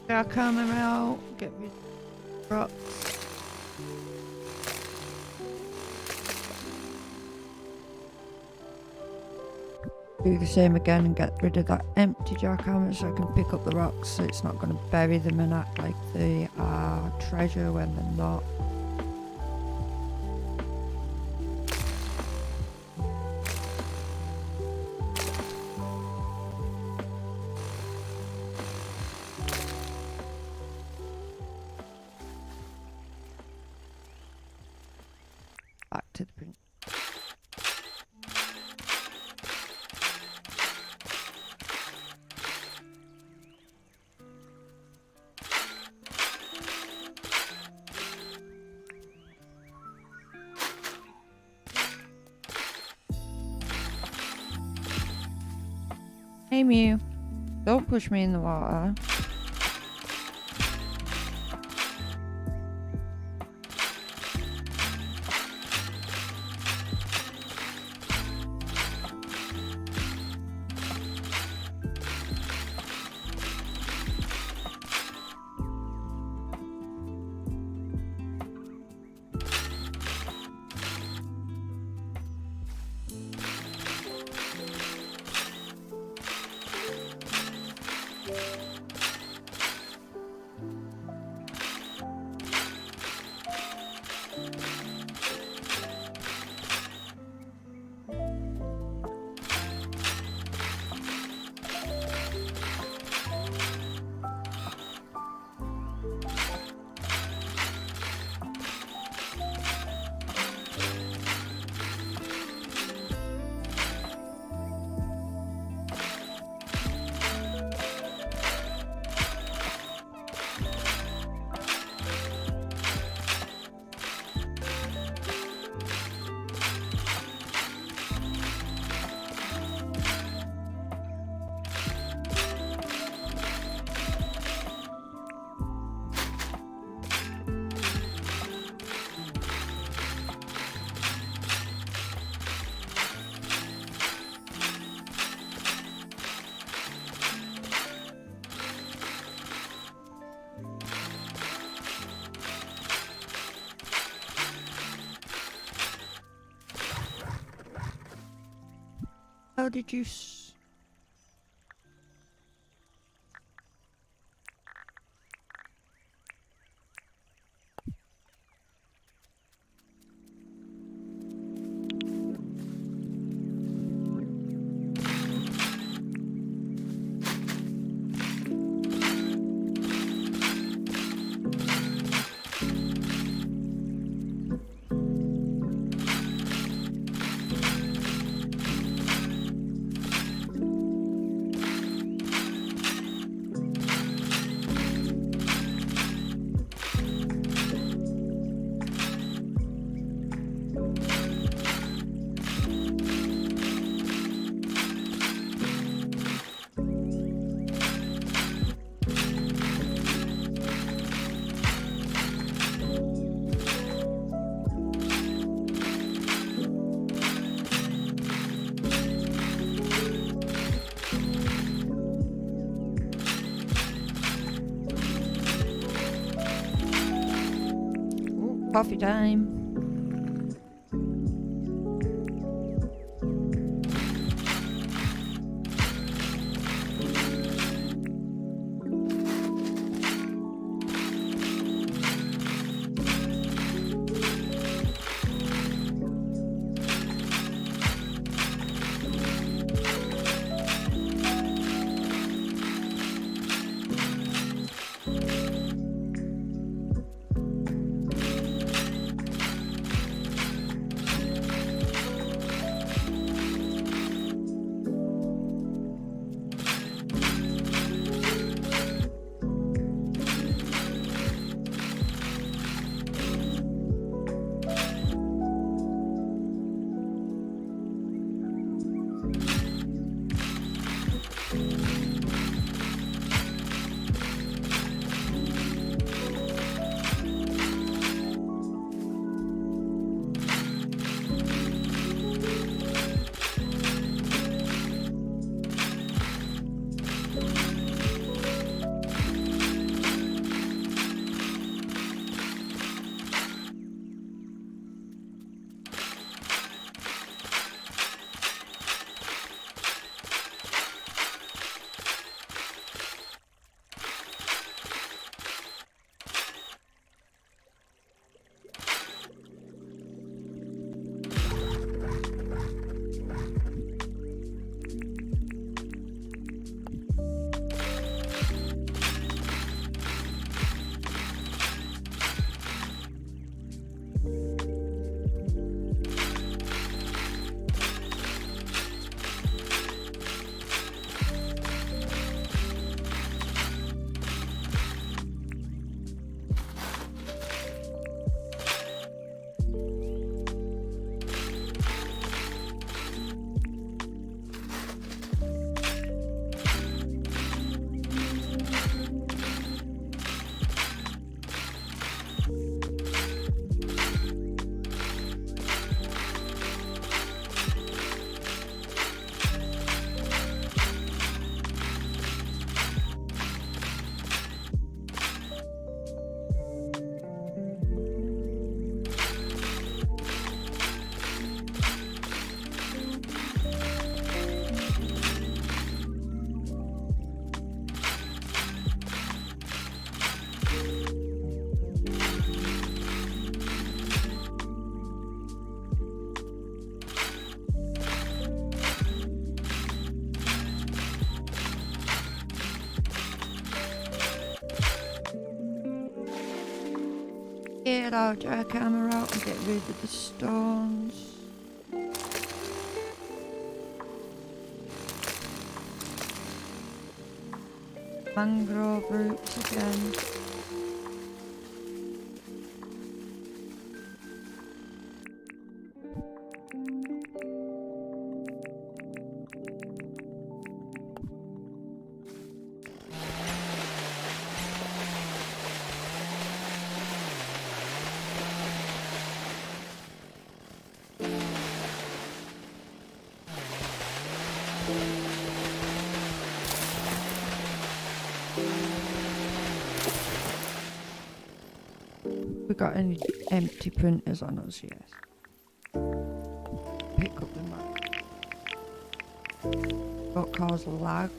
Yeah, coming out. Get rid of rocks. Do the same again and get rid of that empty jackhammer so I can pick up the rocks so it's not going to bury them and act like they are treasure when they're not. Back to the print. Hey Mew, don't push me in the water. How did you Coffee time. Get our jackhammer out and get rid of the stones. Mangrove roots again. We got any empty printers on us? Yes. Pick up the map. Don't cause lag.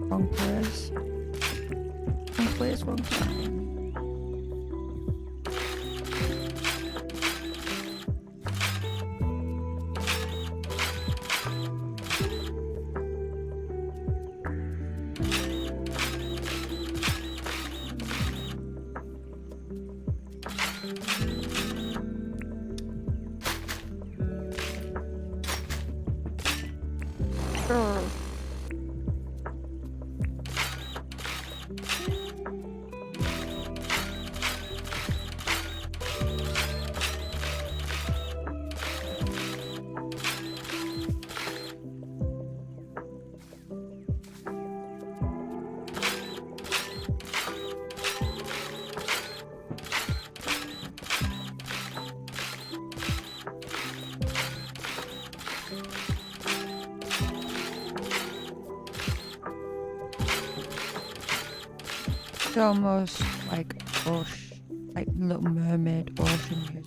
Wrong place. Wrong place, wrong time. It's almost like like Little Mermaid ocean music.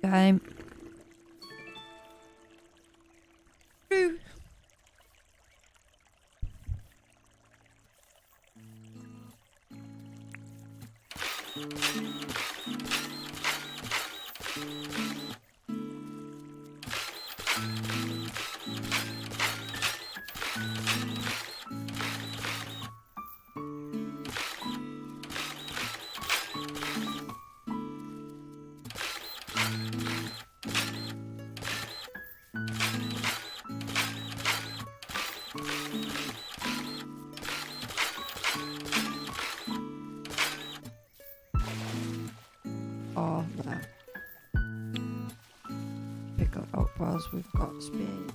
Time. True. Oh, there. Pick up up whilst we've got speed.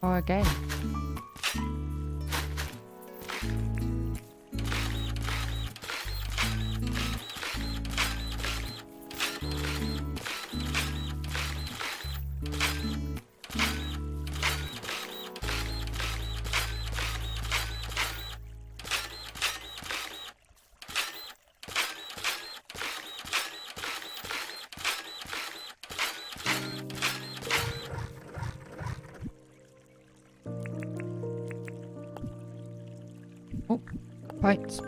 Or again. Oh, points.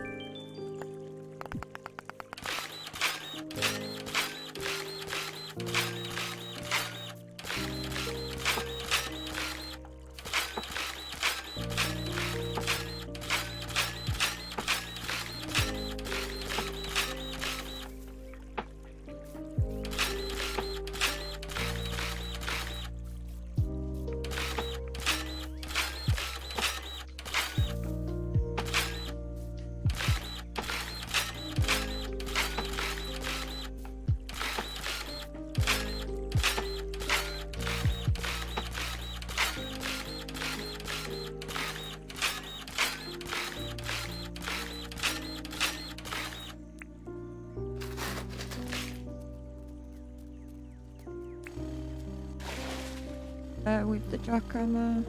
With the jackhammer.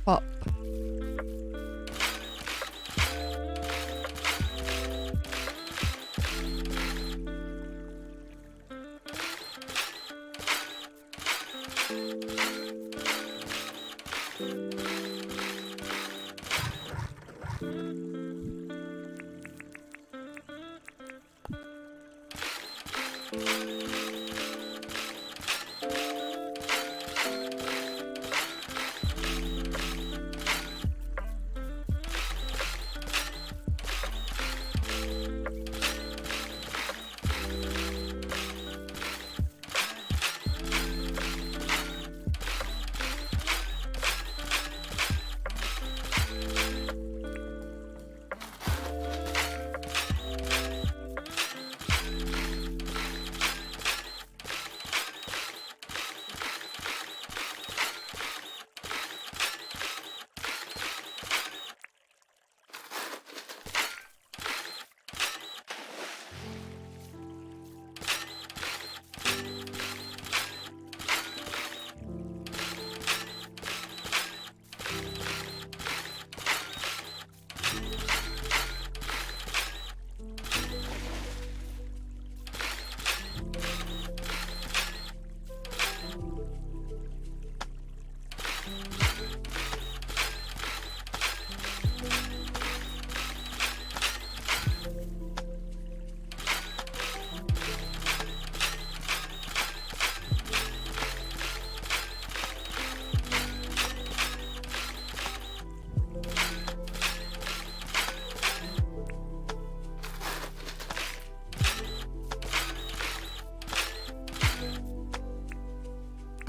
Pop.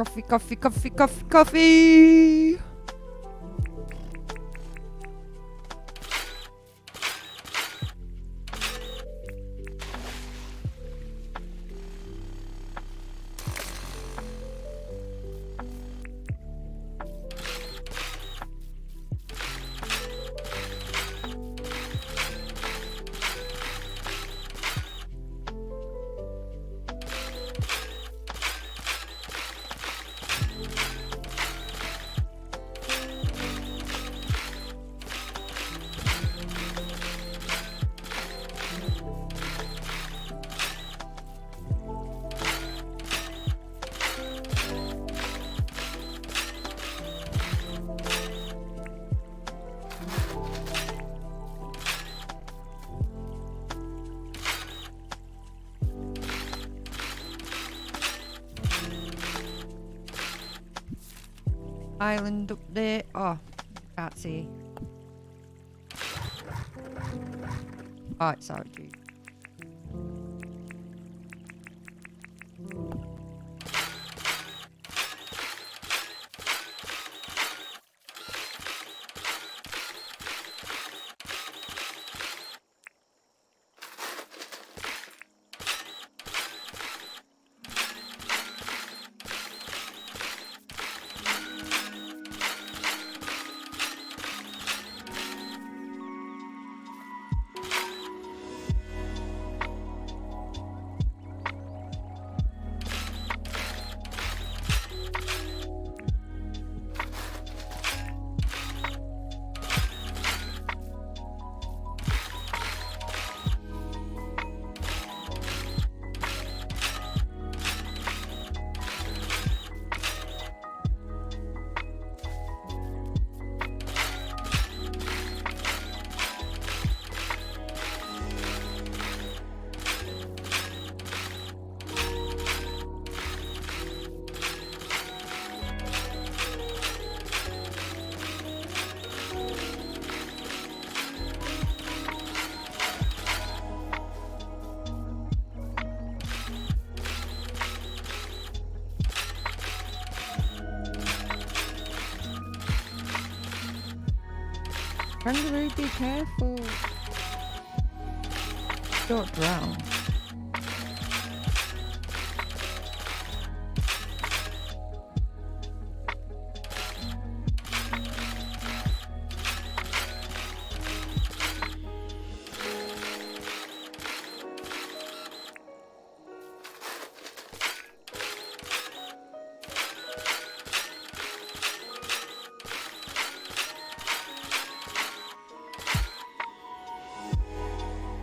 Coffee, coffee, coffee, coffee, coffee. Island up there. Oh, can't see. Oh, it's out, dude. Kangaroo, be careful. Don't drown.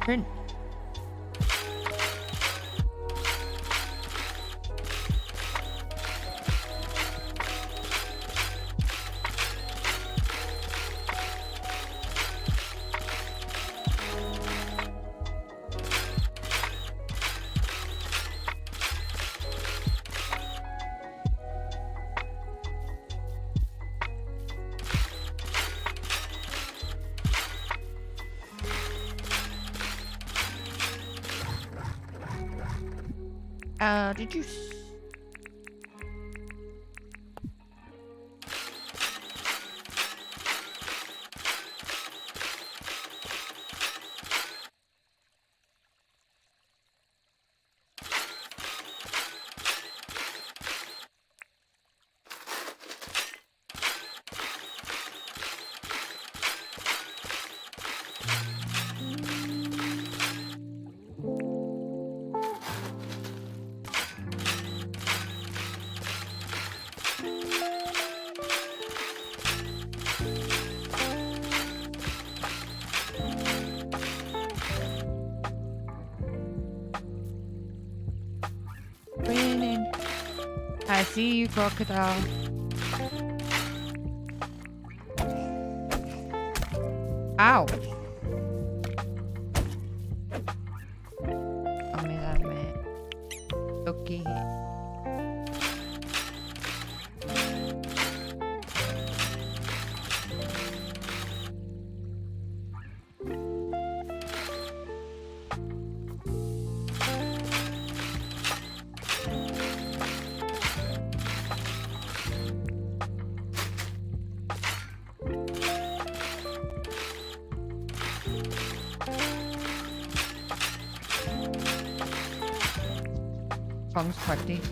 Print. Did you? Raining. I see you, crocodile. Ow. Tell me that, mate. Okay. Kong's quite deep.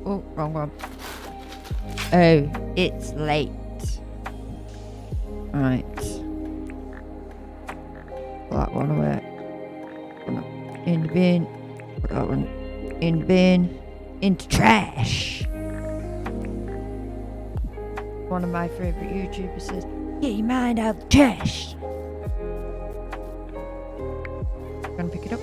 Oh, wrong one. Oh, it's late. Right. Put that one away. Put that in the bin. Put that one in the bin. Into trash. One of my favourite YouTubers says, get your mind out of the trash. Gonna pick it up.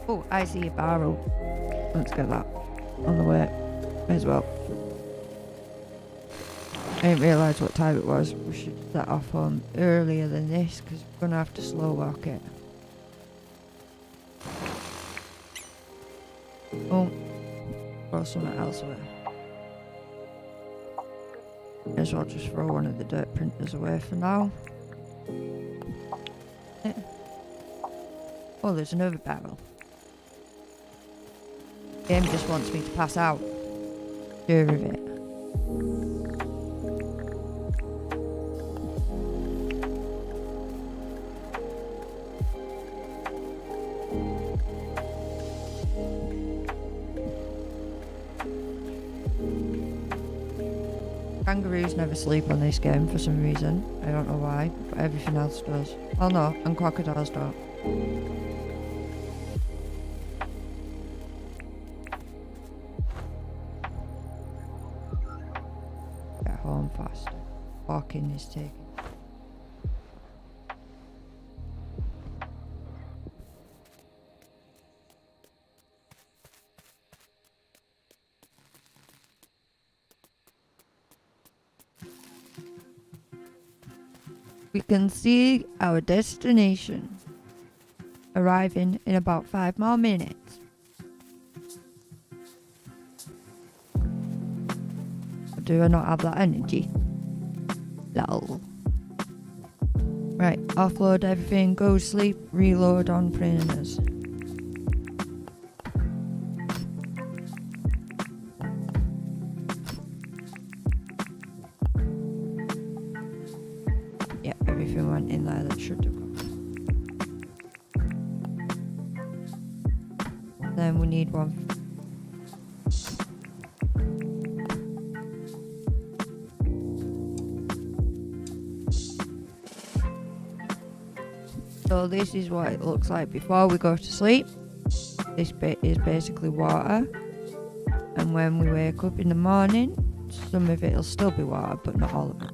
Oh, I see a barrel. Let's get that on the way as well. I didn't realise what time it was. We should set off home earlier than this because we're going to have to slow walk it. Oh, or something else away. May as well just throw one of the dirt printers away for now. Yeah. Oh, there's another barrel. Game just wants me to pass out. Sure of it. Kangaroos never sleep on this game for some reason. I don't know why, but everything else does. Oh no, and crocodiles don't. Get home faster. Walking is taking. We can see our destination. Arriving in about 5 more minutes. Do I not have that energy? Lol. Right, offload everything, go to sleep, reload on printers. Yeah, everything went in there that should have gone. Then we need one. So this is what it looks like before we go to sleep. This bit is basically water. And when we wake up in the morning, some of it will still be water, but not all of it.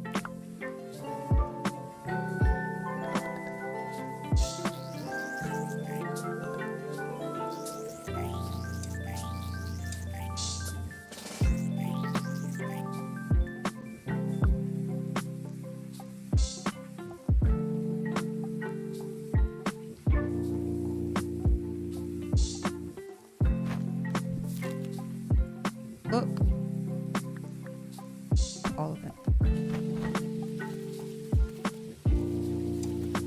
Look,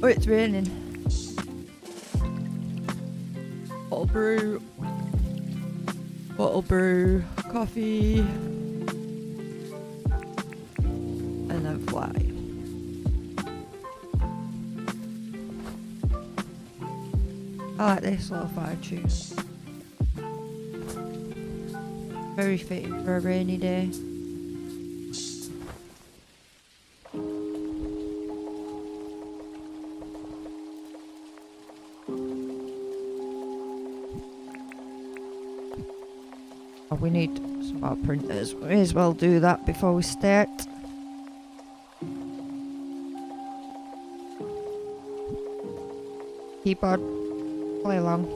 Oh, it's raining. Bottle brew. Bottle brew. Coffee. And then fly. I like this lo-fi tune. Very fitting for a rainy day. Oh, we need some more printers. We may as well do that before we start. Keyboard, play along.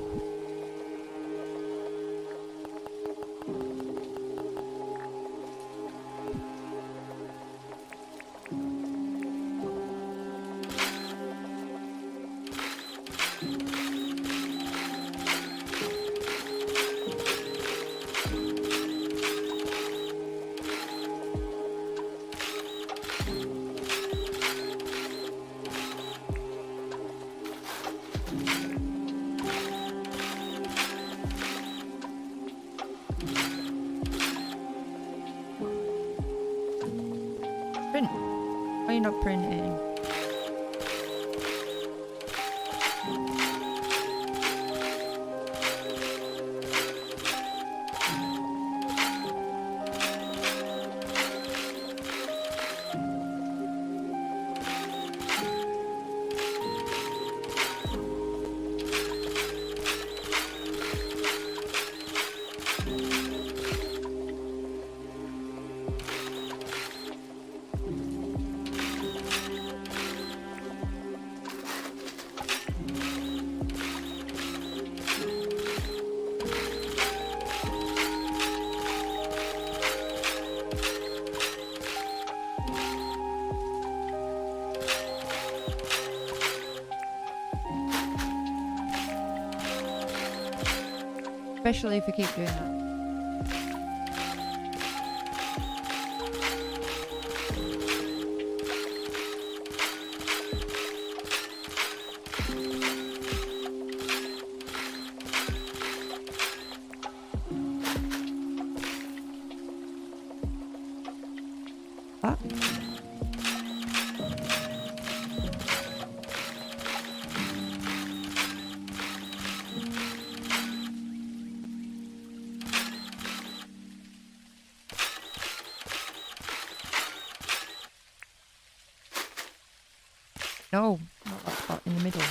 Print. Why are you not printing? Especially if you keep doing that. Ah. No, not that spot in the middle.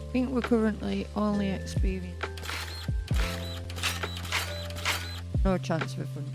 I think we're currently only experiencing no chance for fun.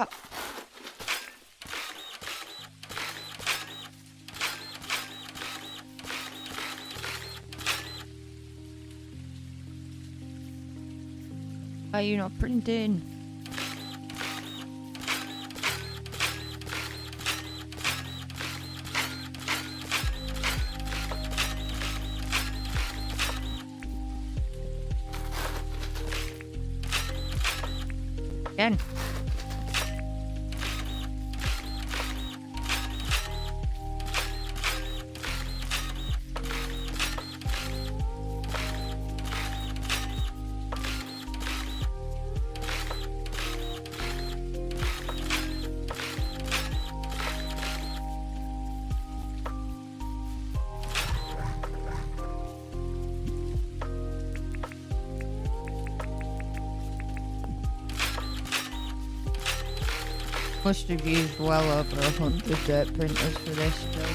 Oh. Why are you not printing? Again. Must have used well over 100 dirt printers for this still.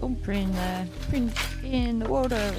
Don't print there. Print in the water.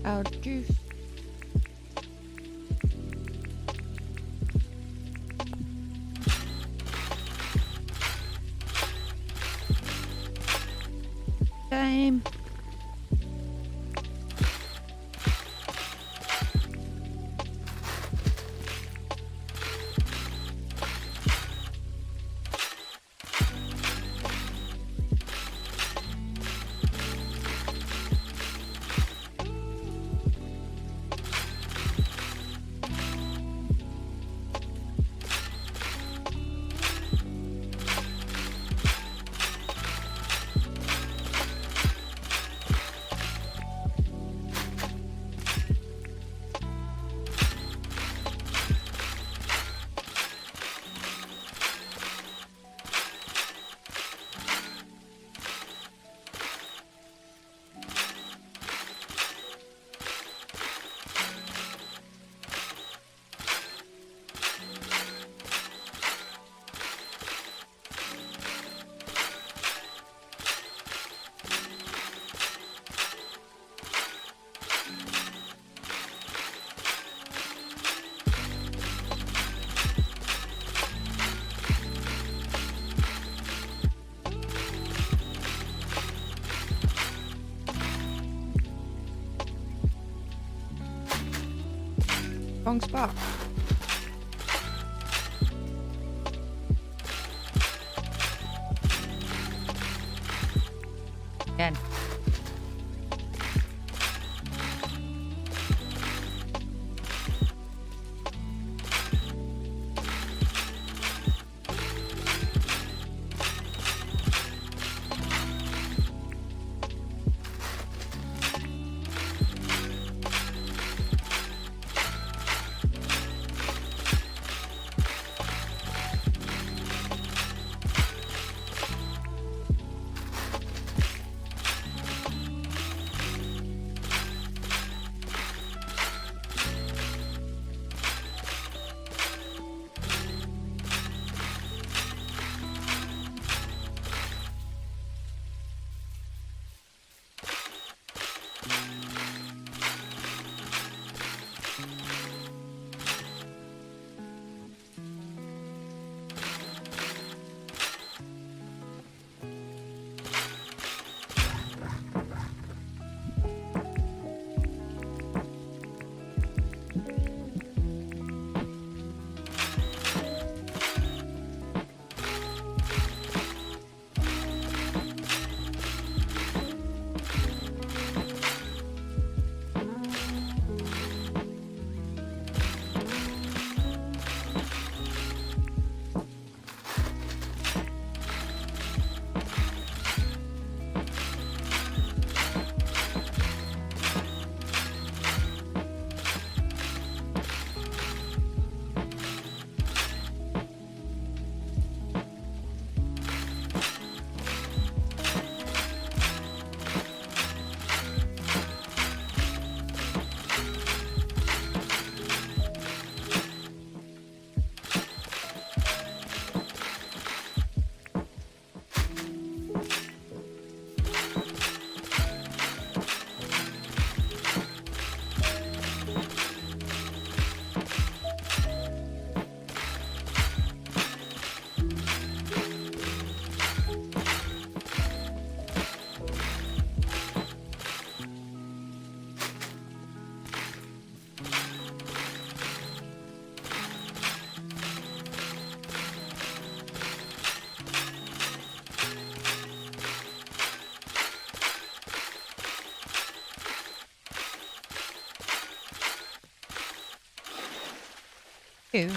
Our juice. Time. Wrong spot. Again. You.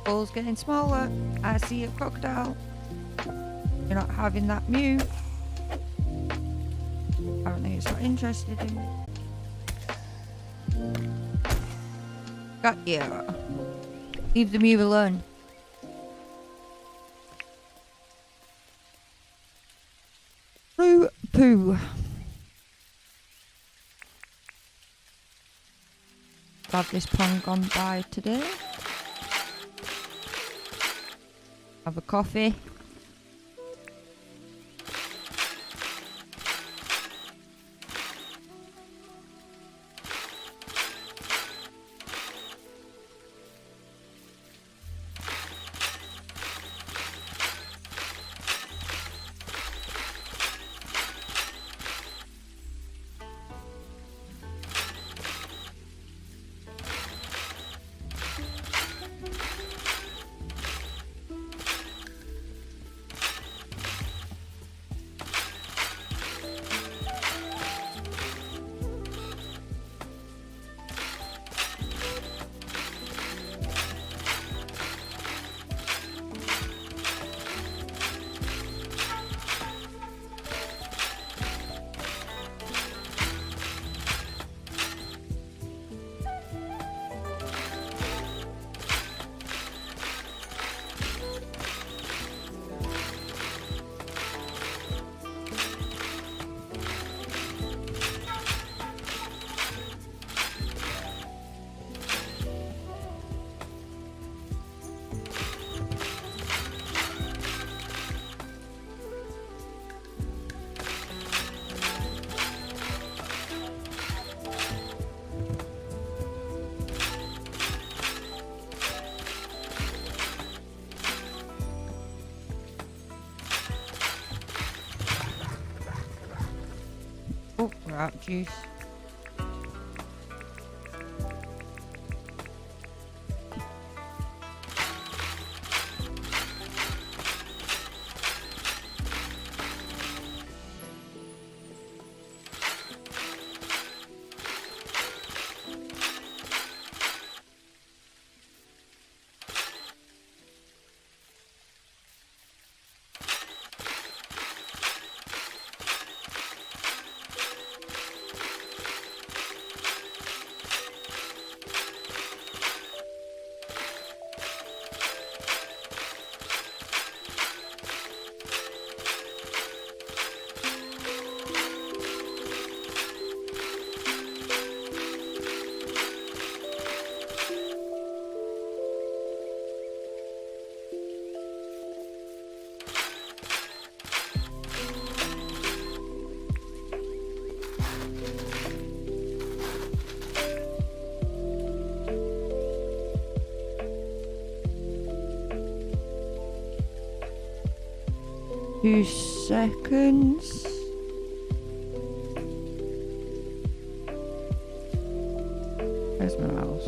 Ball's getting smaller. I see a crocodile. You're not having that Mew. Apparently it's not interested in me. Got you. Leave the Mew alone. Blue poo. Have this pond gone by today. Have a coffee. Oh, we're out of juice. Two seconds. Where's my mouse?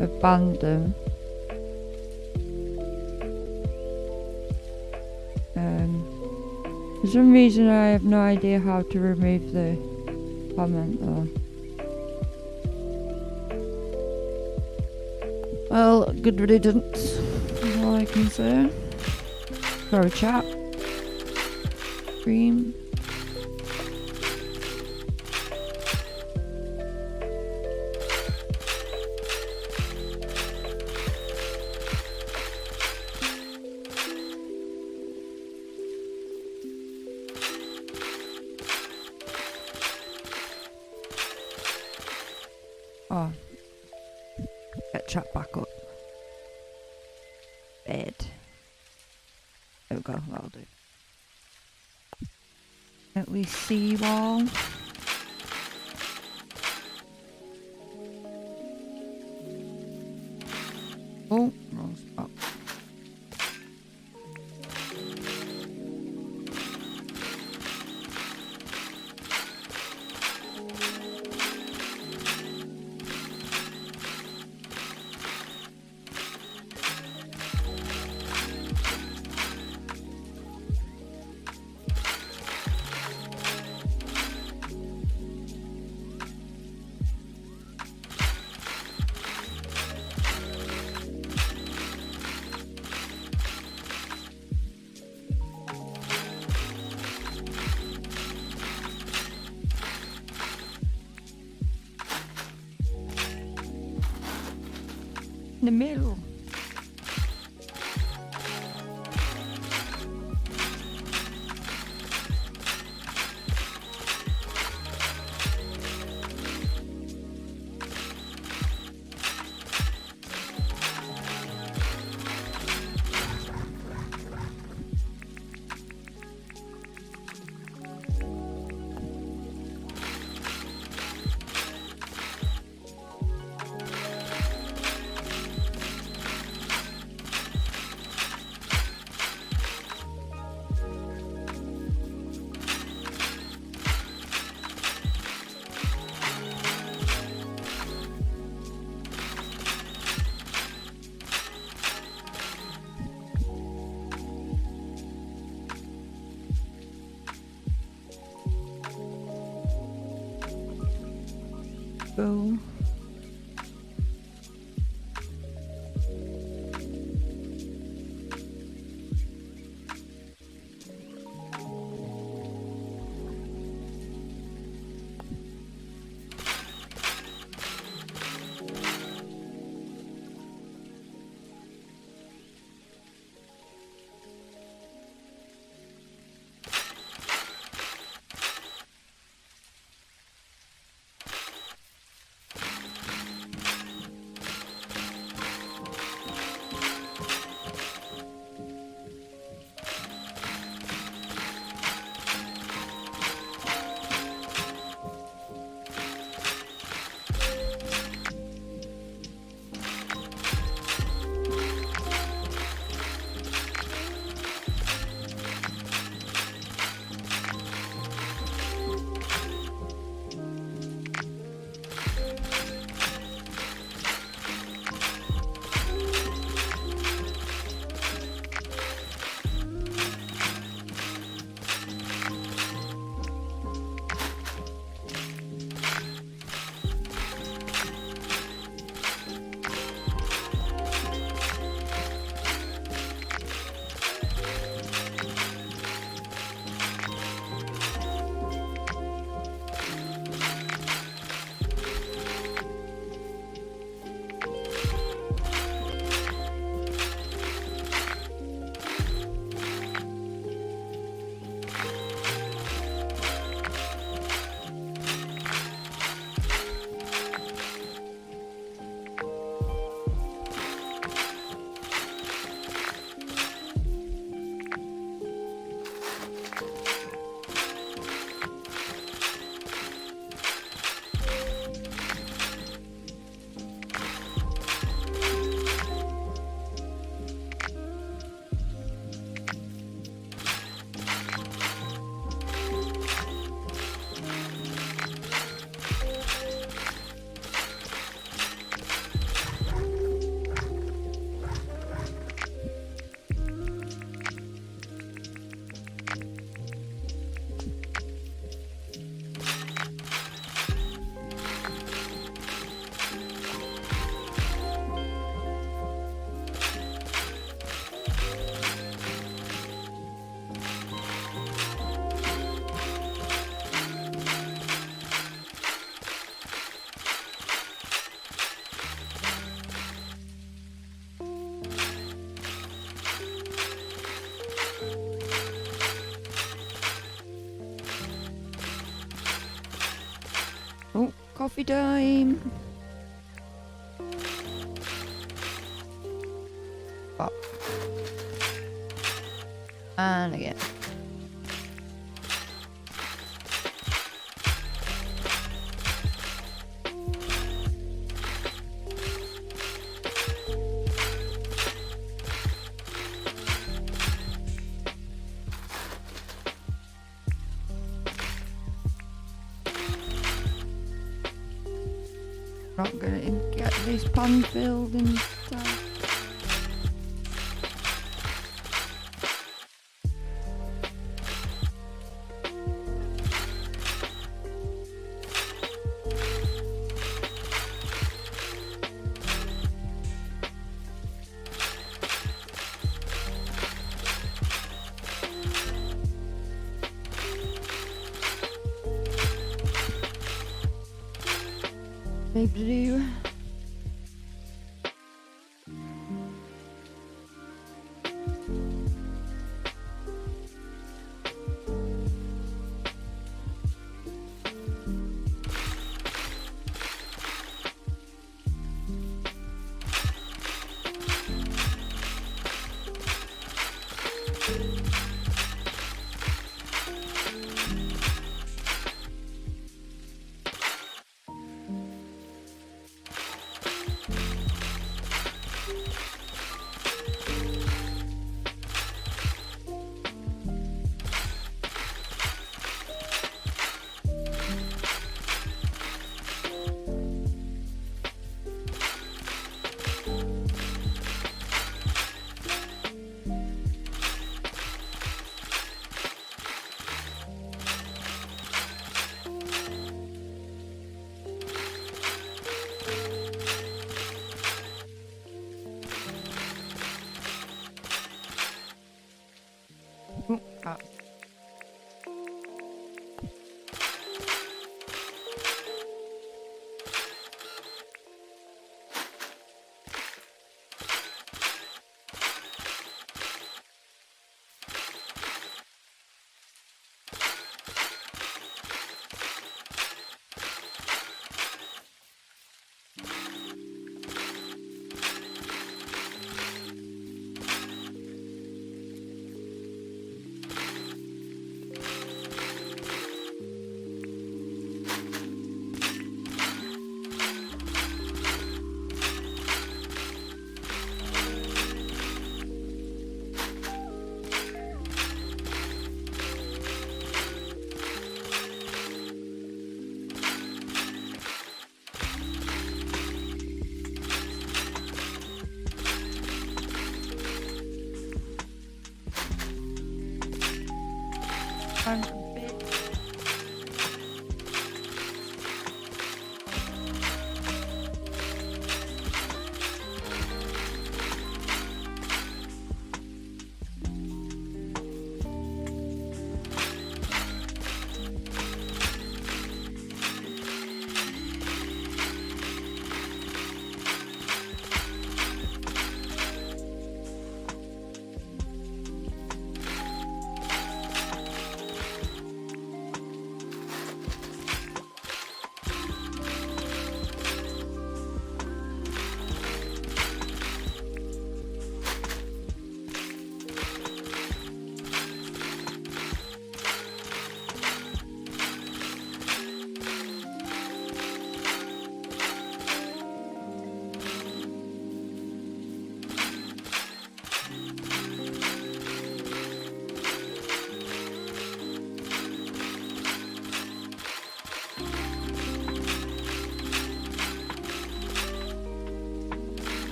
Abandon. For some reason I have no idea how to remove the comment though. Well, good riddance, is all I can say. Sorry chat. Stream. Oh, get chat back up. Bed. There we go, that'll do. At least seawall. in the middle. Boom. Oh, coffee time. Pop. And again. Not gonna get this pond filled in time. Maybe do.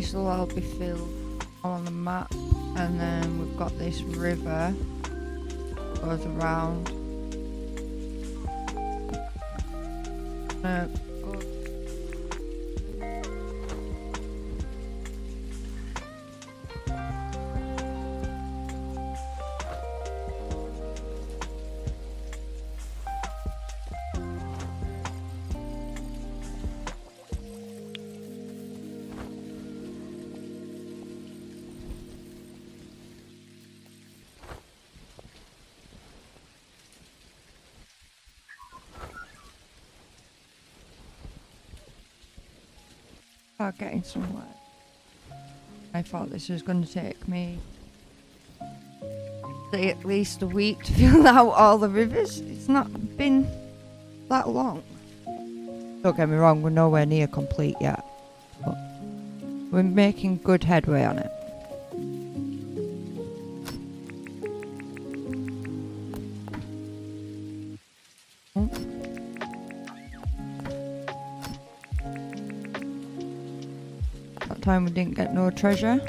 This will all be filled on the map, and then we've got this river goes around. Go. Start getting somewhere. I thought this was going to take me at least a week to fill out all the rivers. It's not been that long. Don't get me wrong, we're nowhere near complete yet, but we're making good headway on it. That time we didn't get no treasure.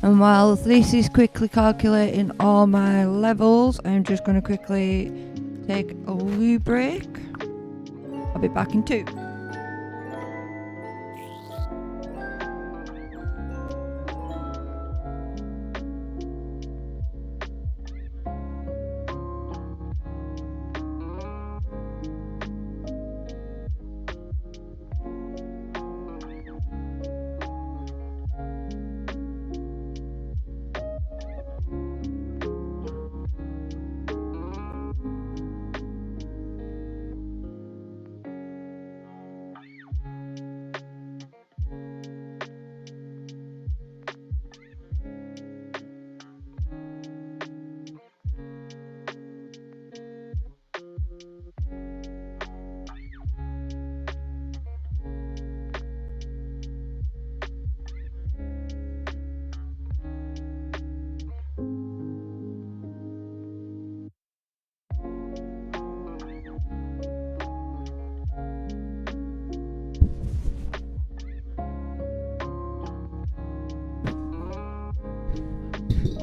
And while this is quickly calculating all my levels, I'm just going to quickly take a loo break. I'll be back in 2.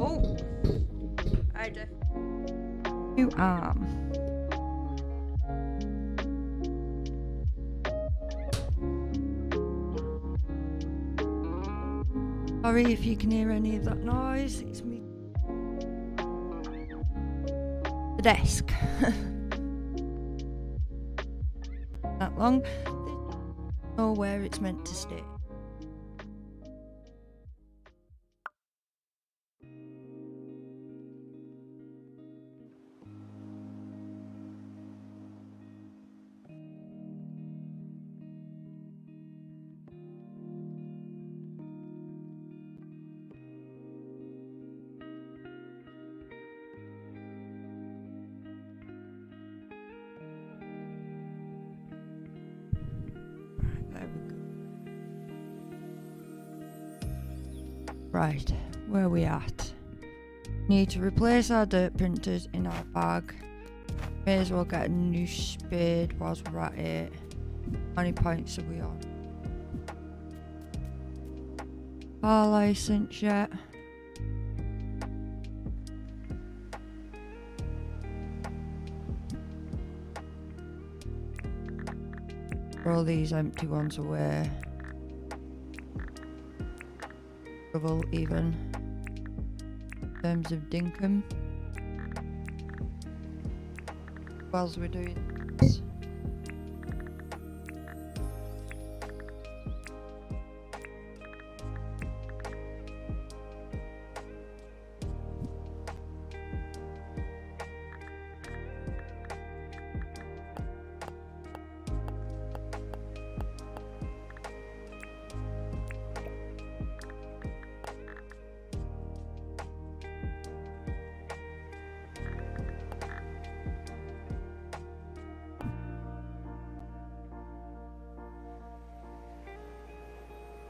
Oh, I just new arm. Sorry if you can hear any of that noise. It's me. The desk. That long. Know where it's meant to stay. Right, where are we at? Need to replace our dirt printers in our bag. May as well get a new spade whilst we're at it. How many points are we on? Car license yet? Throw these empty ones away. Trouble even in terms of Dinkum. Whilst we're doing this.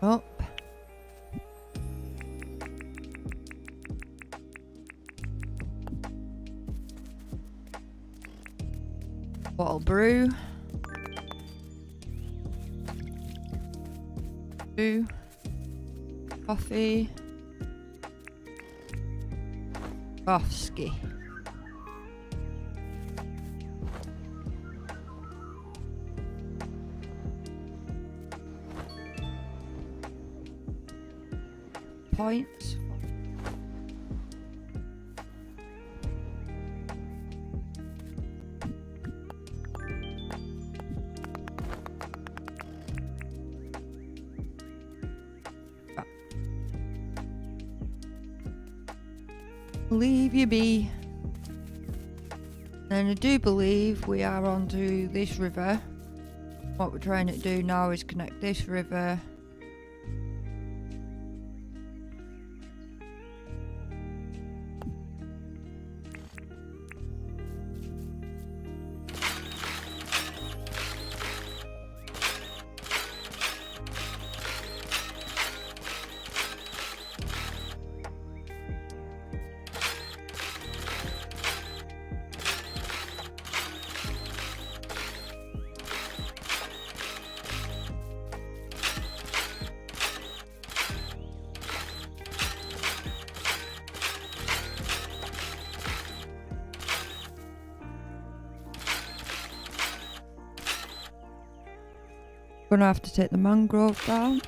Up. bottle brew. 2 coffee. Rofsky. Points. Leave you be. And I do believe we are onto this river. What we're trying to do now is connect this river Gonna have to take the mangrove down.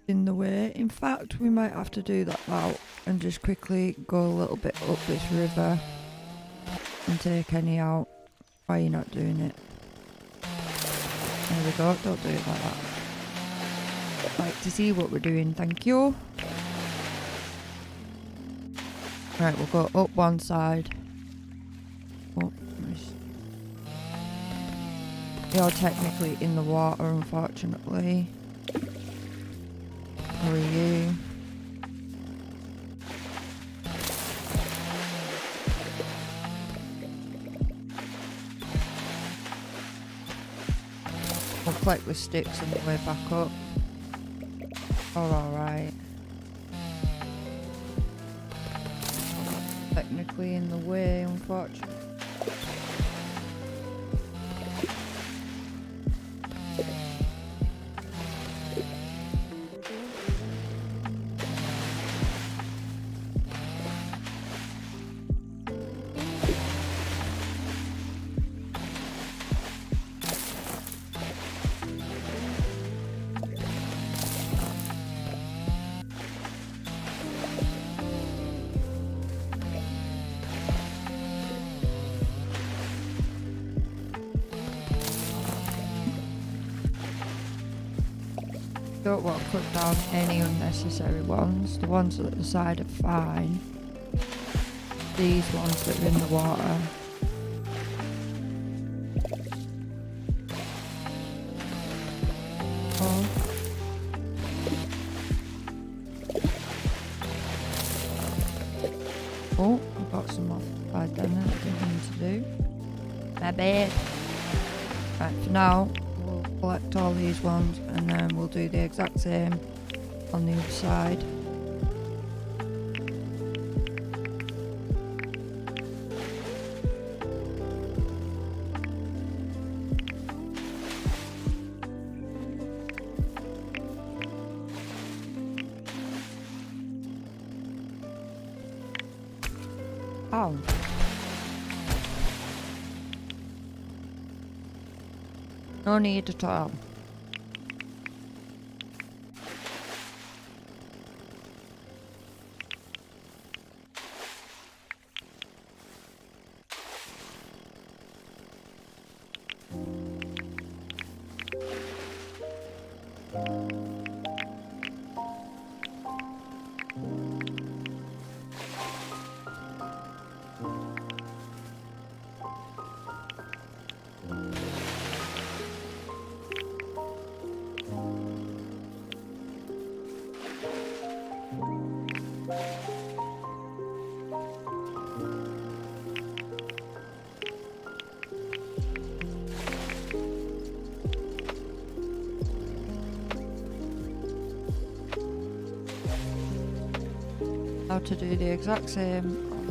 In the way. In fact, we might have to do that now and just quickly go a little bit up this river and take any out. Why are you not doing it? There we go, don't do it like that. I'd like to see what we're doing, thank you. Right, we'll go up one side. Oh, you're technically in the water, unfortunately. Who are you? We'll collect the sticks on the way back up. Oh, alright. Technically in the way, unfortunately. Don't want to put down any unnecessary ones. The ones at the side are fine. These ones that are in the water. Oh. Oh, I've got some off the side then that I didn't need to do. My bad. Right, for now, we'll collect all these ones and then we'll do the exact same on the other side. Oh. No need at all. How to do the exact same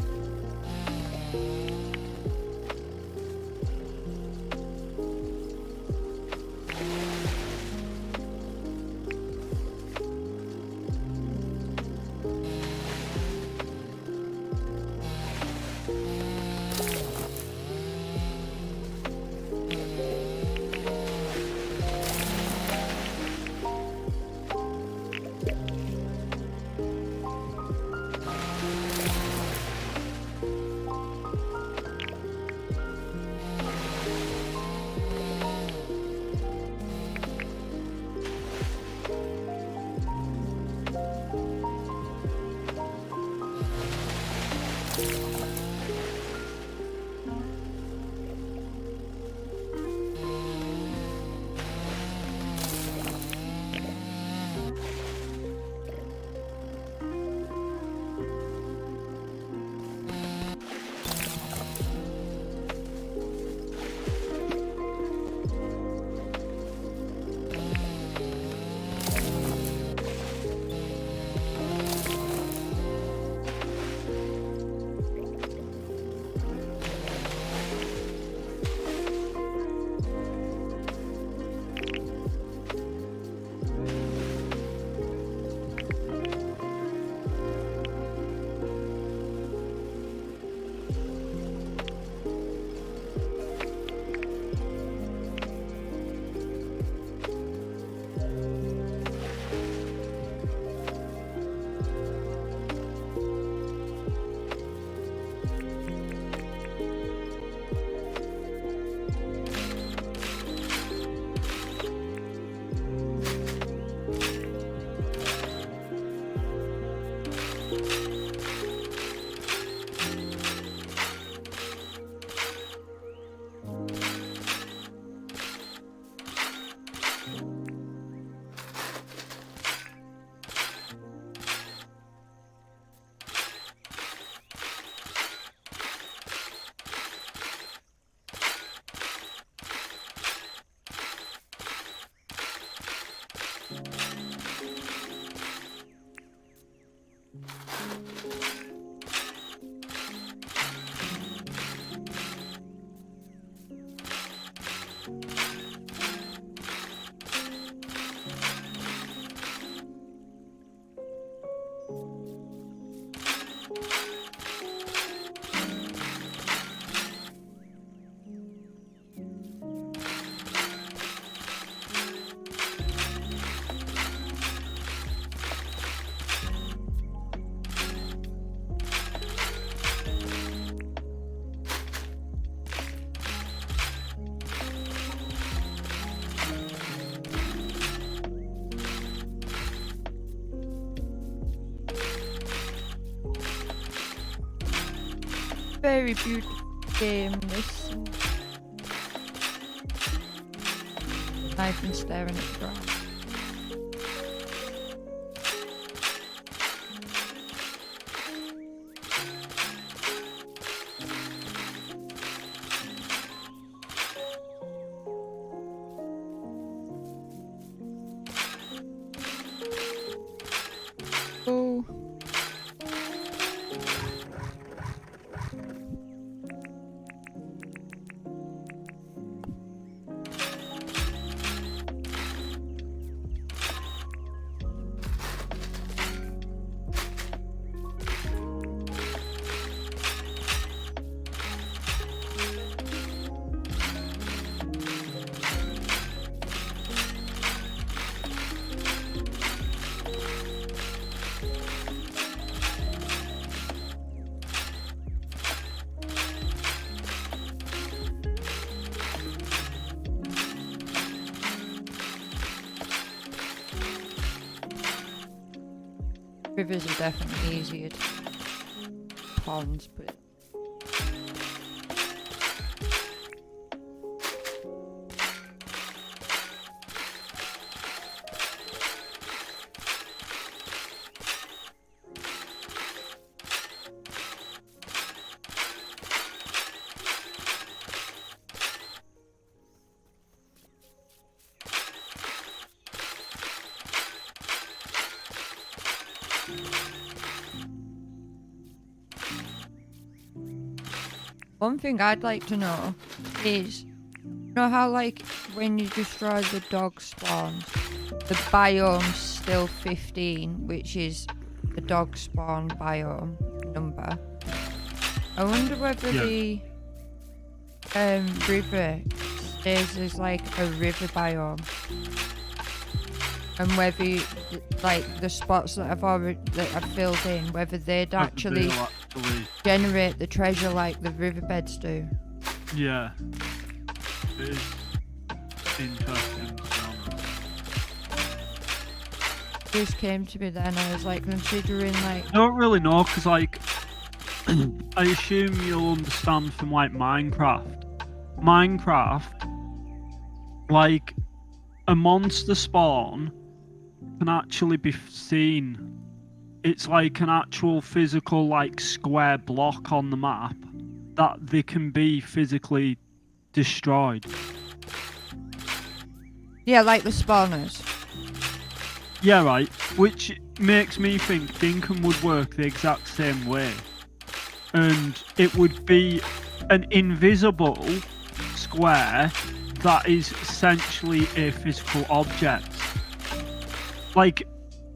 Very beautiful game, this. I've been staring at the ground. Oh. Rivers are definitely easier to ponds, but one thing I'd like to know is, you know how like when you destroy the dog spawns, the biome's still 15, which is the dog spawn biome number. I wonder whether the river stays as like a river biome, and whether you, like the spots that I've filled in, whether they'd actually generate the treasure like the riverbeds do. Yeah. It is interesting. This came to me then, I was like considering like... I don't really know, because like, I assume you'll understand from like Minecraft. Like, a monster spawn can actually be seen. It's like an actual physical like square block on the map that they can be physically destroyed. Yeah, like the spawners. Yeah, right. Which makes me think Dinkum would work the exact same way. And it would be an invisible square that is essentially a physical object. Like,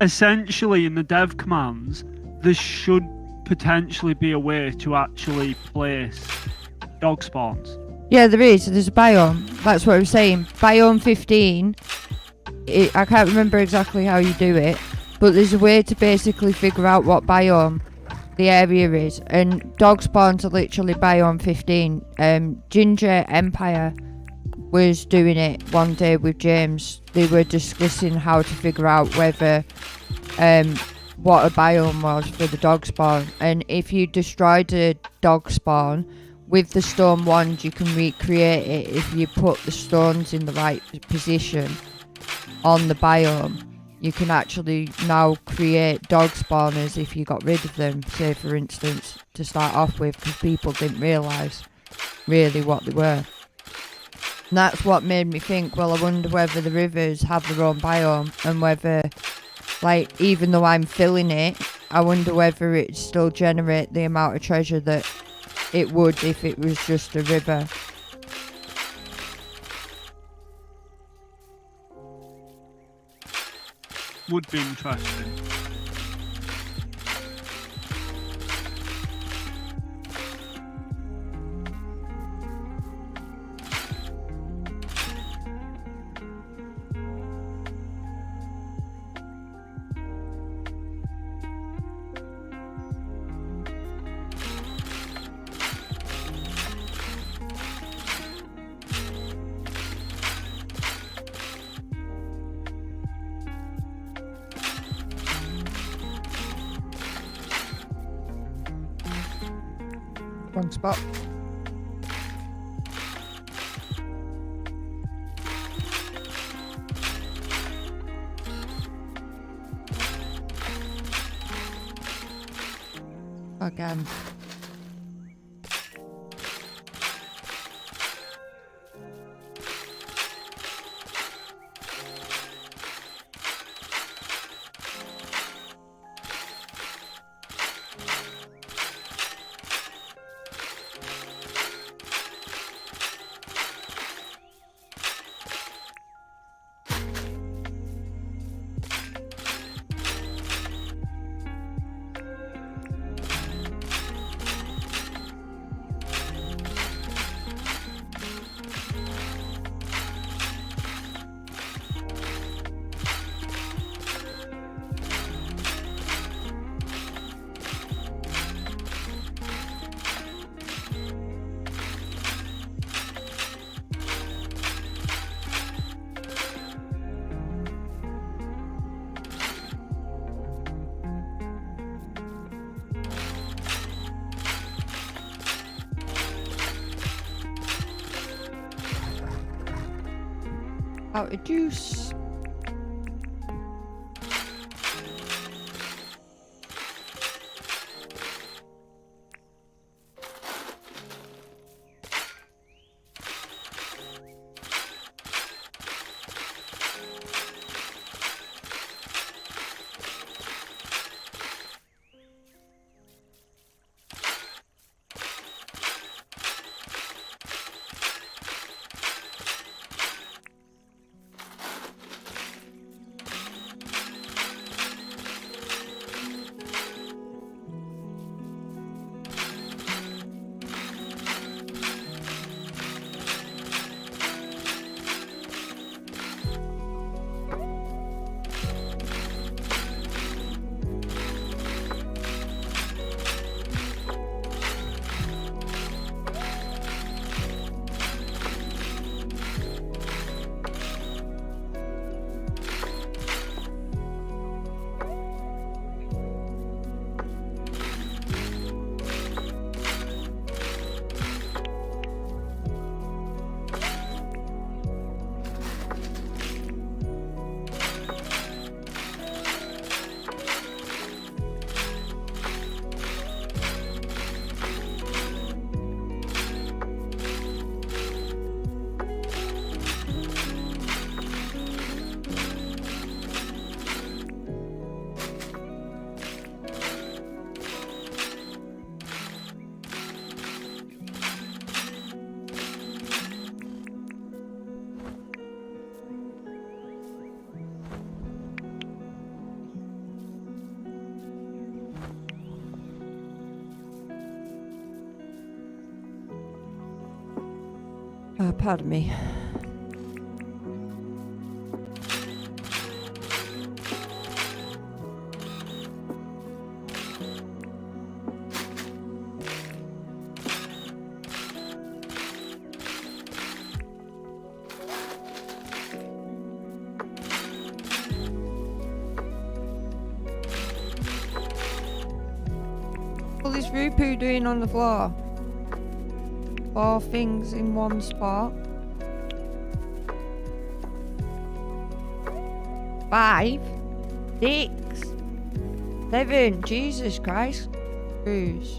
essentially in the dev commands, there should potentially be a way to actually place dog spawns. Yeah, there is. There's a biome. That's what I was saying. Biome 15. I can't remember exactly how you do it, but there's a way to basically figure out what biome the area is. And dog spawns are literally biome 15. Ginger Empire was doing it one day with James. They were discussing how to figure out whether what a biome was for the dog spawn, and if you destroyed a dog spawn with the stone wand, you can recreate it if you put the stones in the right position on the biome. You can actually now create dog spawners if you got rid of them, say for instance, to start off with, because people didn't realise really what they were. And that's what made me think, well, I wonder whether the rivers have their own biome, and whether, like, even though I'm filling it, I wonder whether it still generate the amount of treasure that it would if it was just a river. would be interesting. Wrong spot. Again. Out of juice. Pardon me. What is Rupu doing on the floor? 4 things in one spot. 5, 6, 7. Jesus Christ. Cruise.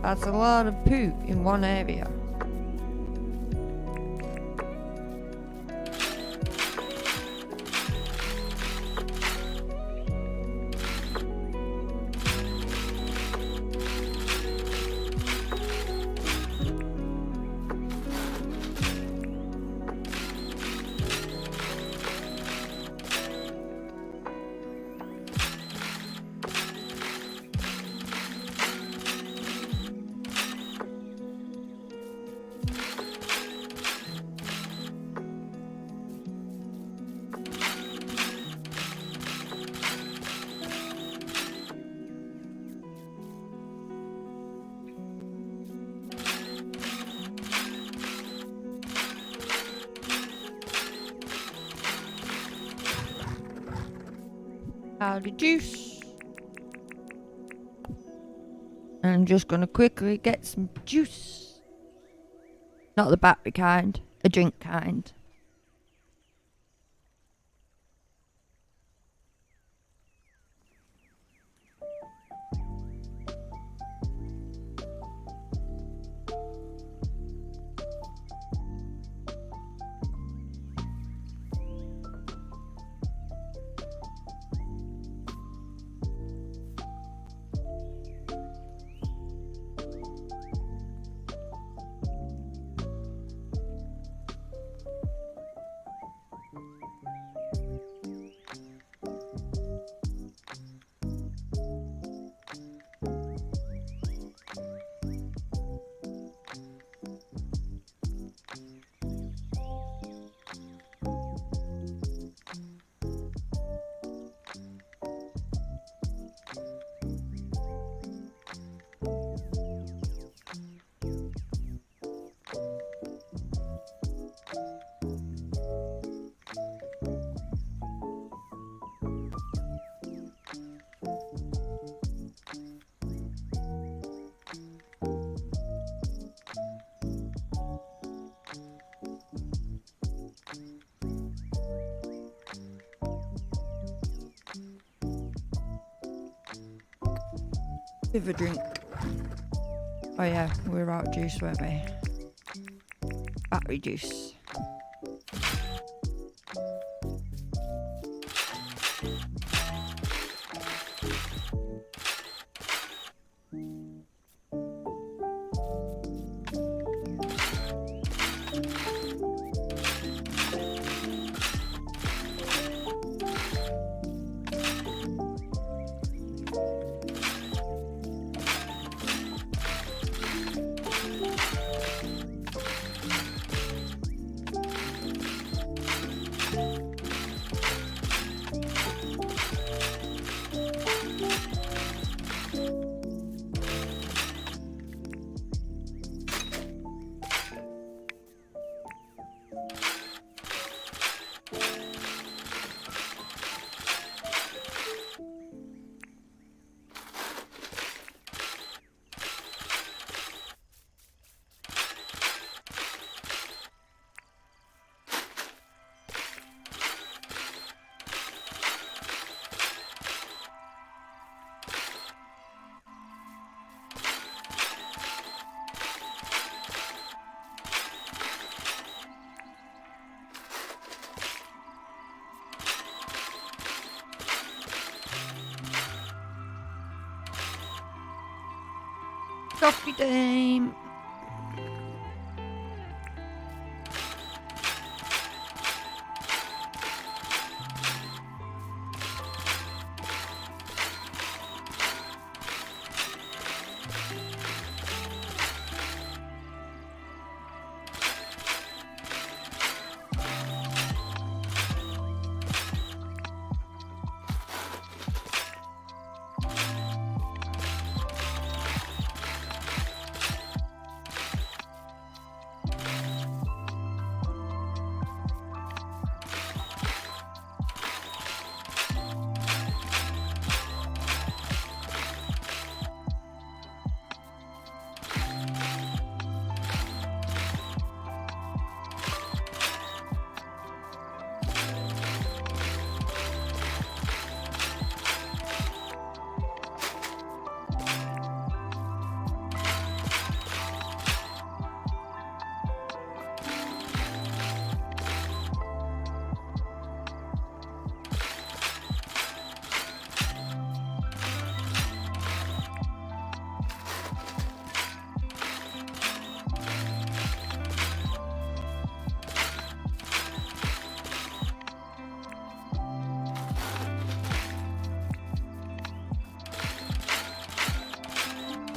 That's a lot of poop in one area. Howdy juice. And I'm just gonna quickly get some juice. Not the battery kind, a drink kind. Have a drink. Oh yeah, we were out of juice, weren't we? Battery juice. Coffee time.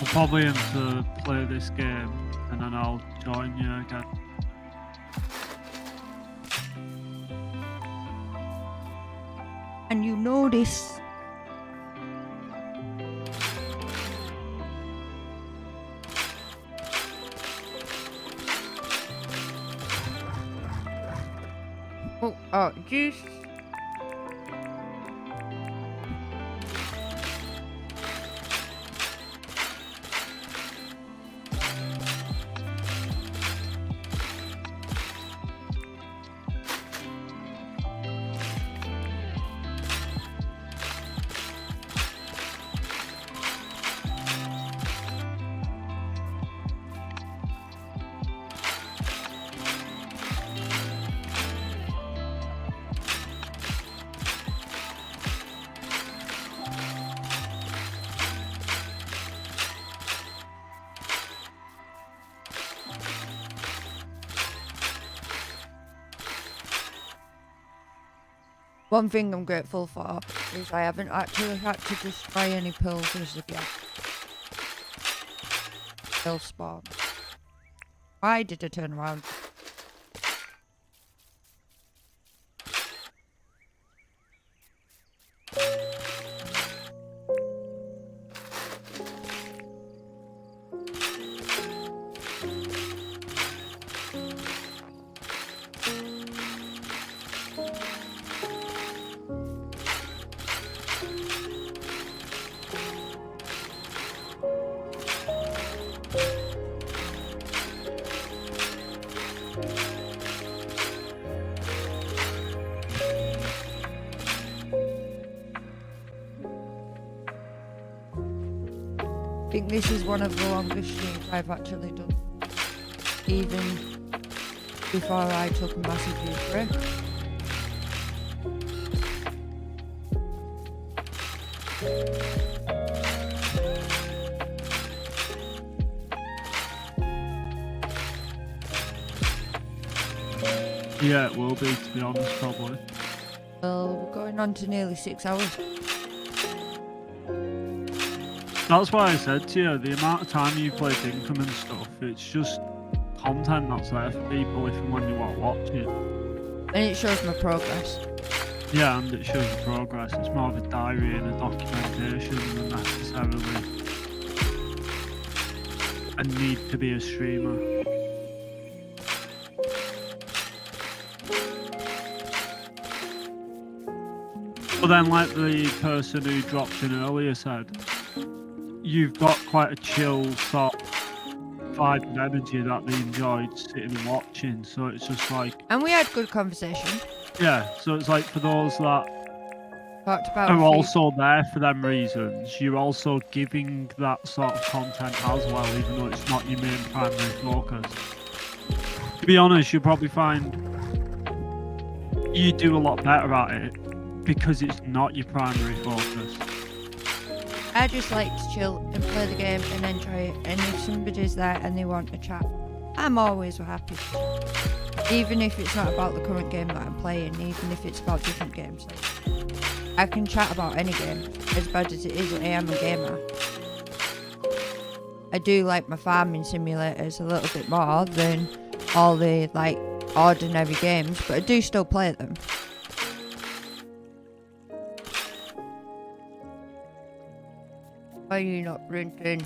I'll probably aim to play this game and then I'll join you again. And you know this. Oh, juice. One thing I'm grateful for is I haven't actually had to destroy any pillagers again. They'll spawn. Why did I turn around? I think this is one of the longest streams I've actually done, even before I took a massive huge break. Yeah, it will be, to be honest, probably. Well, we're going on to nearly 6 hours. That's why I said to you, the amount of time you play Dinkum and stuff, it's just content that's there for people if and when you want to watch it. And it shows my progress. Yeah, and it shows your progress. It's more of a diary and a documentation than necessarily a need to be a streamer. But then, like the person who dropped in earlier said, you've got quite a chill sort of vibe and energy that they enjoyed sitting and watching. So it's just like, And we had good conversation. yeah. So it's like for those that Talked about are also there for them reasons, you're also giving that sort of content as well, even though it's not your main primary focus. To be honest, you'll probably find you do a lot better at it because it's not your primary focus. I just like to chill and play the game and enjoy it, and if somebody's there and they want to chat, I'm always happy to chat. Even if it's not about the current game that I'm playing, even if it's about different games. I can chat about any game, as bad as it is, I am a gamer. I do like my farming simulators a little bit more than all the like ordinary games, but I do still play them. Why are you not renting?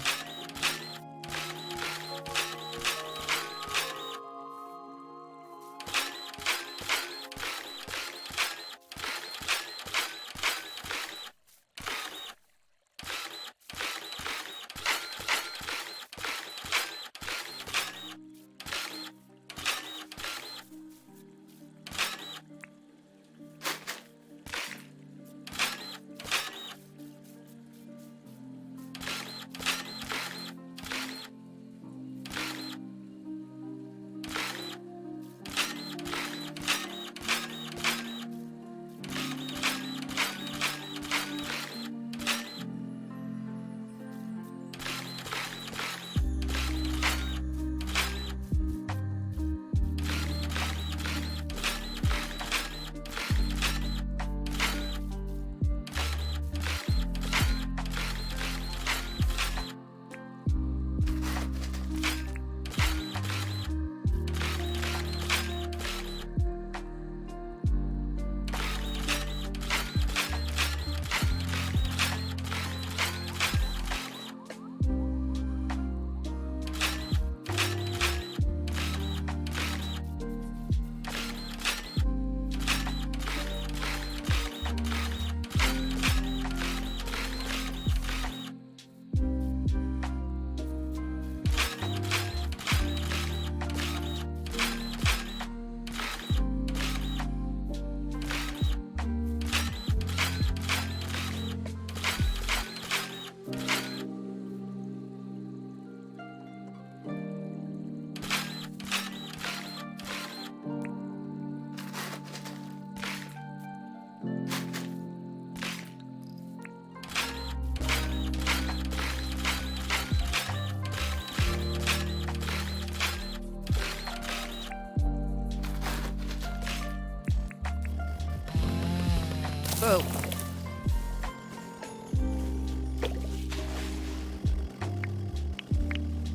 Whoa.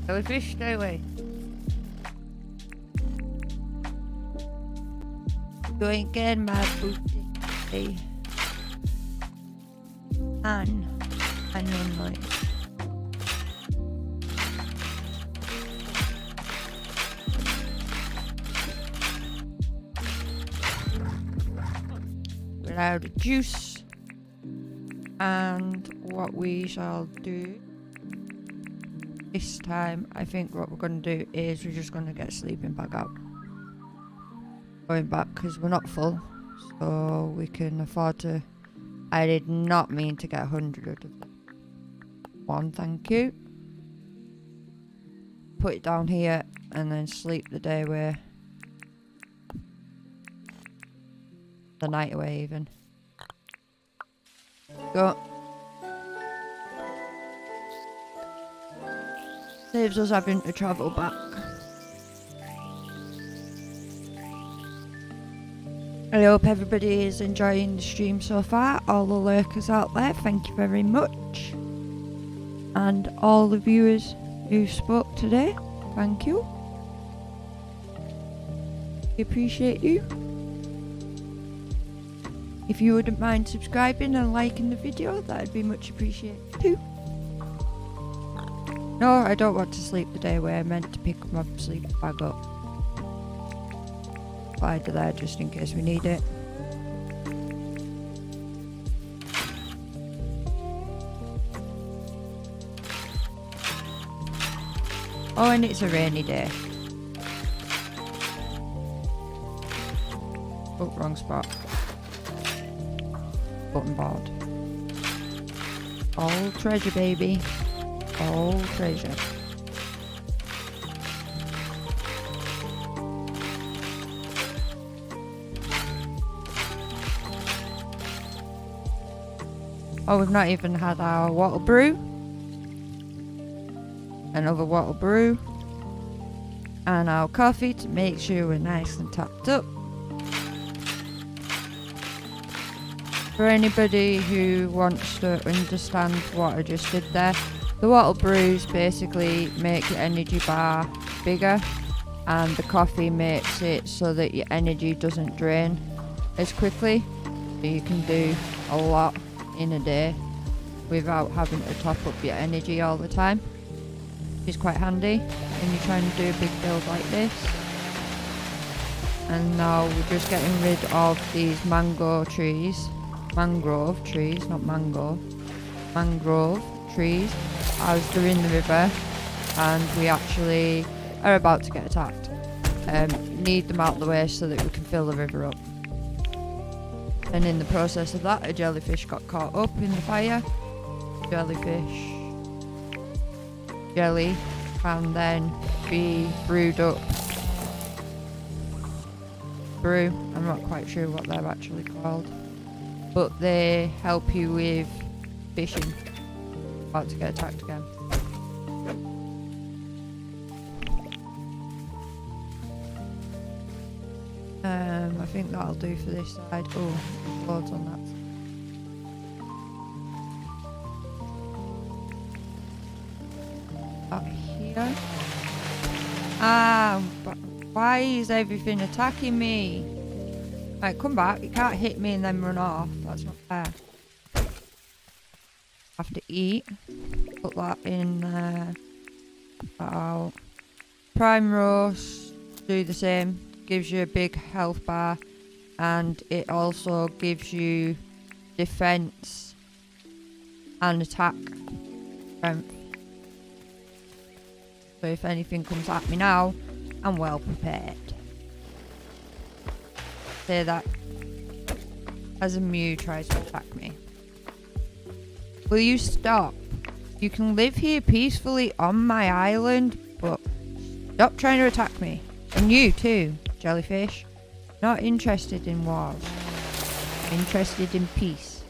Jellyfish, stay away. You ain't getting my booty. And no noise. We're out of juice. And what we shall do this time, I think what we're going to do is we're just going to get a sleeping bag out. Going back because we're not full, so we can afford to. I did not mean to get 100 of them. One, thank you. Put it down here and then sleep the day away. The night away even. Go. Saves us having to travel back. I hope everybody is enjoying the stream so far. All the lurkers out there, thank you very much. And all the viewers who spoke today, thank you. We appreciate you. If you wouldn't mind subscribing and liking the video, that would be much appreciated too. No, I don't want to sleep the day away. I meant to pick my sleep bag up. Slide to there just in case we need it. Oh, and it's a rainy day. Oh, wrong spot. Button board. All treasure, baby. All treasure. Oh, we've not even had our water brew. Another water brew. And our coffee to make sure we're nice and topped up. For anybody who wants to understand what I just did there, the water brews basically make your energy bar bigger, and the coffee makes it so that your energy doesn't drain as quickly. So you can do a lot in a day without having to top up your energy all the time, which is quite handy when you're trying to do a big build like this. And now we're just getting rid of these mangrove trees, not mango, mangrove trees, as they're in the river and we actually are about to get attacked. Need them out of the way so that we can fill the river up. And in the process of that, a jellyfish got caught up in the fire. Jellyfish jelly can then be brewed up. Brew, I'm not quite sure what they're actually called, but they help you with fishing. About to get attacked again. I think that'll do for this side. Oh, there's loads on that. Up here. But why is everything attacking me? Right, come back. You can't hit me and then run off. That's not fair. Have to eat. Put that in there. That out. Prime roast. Do the same. Gives you a big health bar, and it also gives you defense and attack strength. So if anything comes at me now, I'm well prepared. Say that as a Mew tries to attack me. Will you stop? You can live here peacefully on my island, but stop trying to attack me. And you too, jellyfish. Not interested in wars. Interested in peace.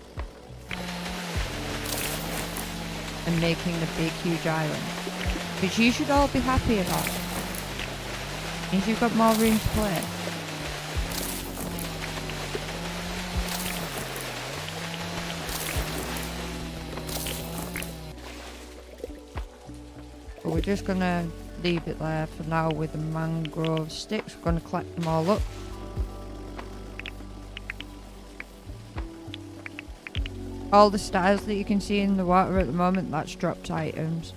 And making a big huge island. Which you should all be happy about. Means you've got more room to play. just gonna leave it there for now with the mangrove sticks. We're gonna collect them all up. All the stars that you can see in the water at the moment, that's dropped items.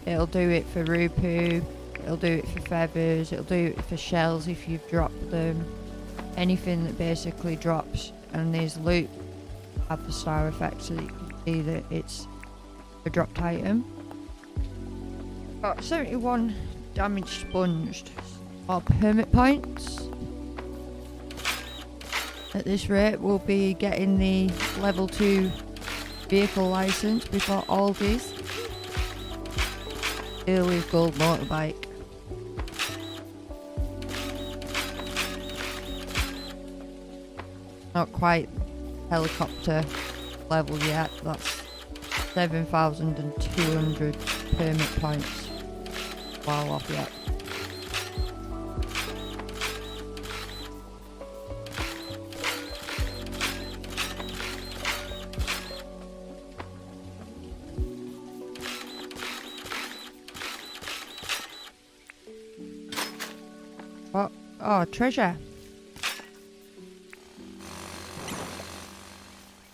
It'll do it for Rupu, it'll do it for feathers, it'll do it for shells if you've dropped them. Anything that basically drops, and these loot have the star effect so that you can see that it's a dropped item. Got 71 damage sponged or permit points. At this rate, we'll be getting the level 2 vehicle license before Aldi's. Early gold motorbike. Not quite helicopter level yet. That's 7,200 permit points. Well off yet. What? Oh, treasure.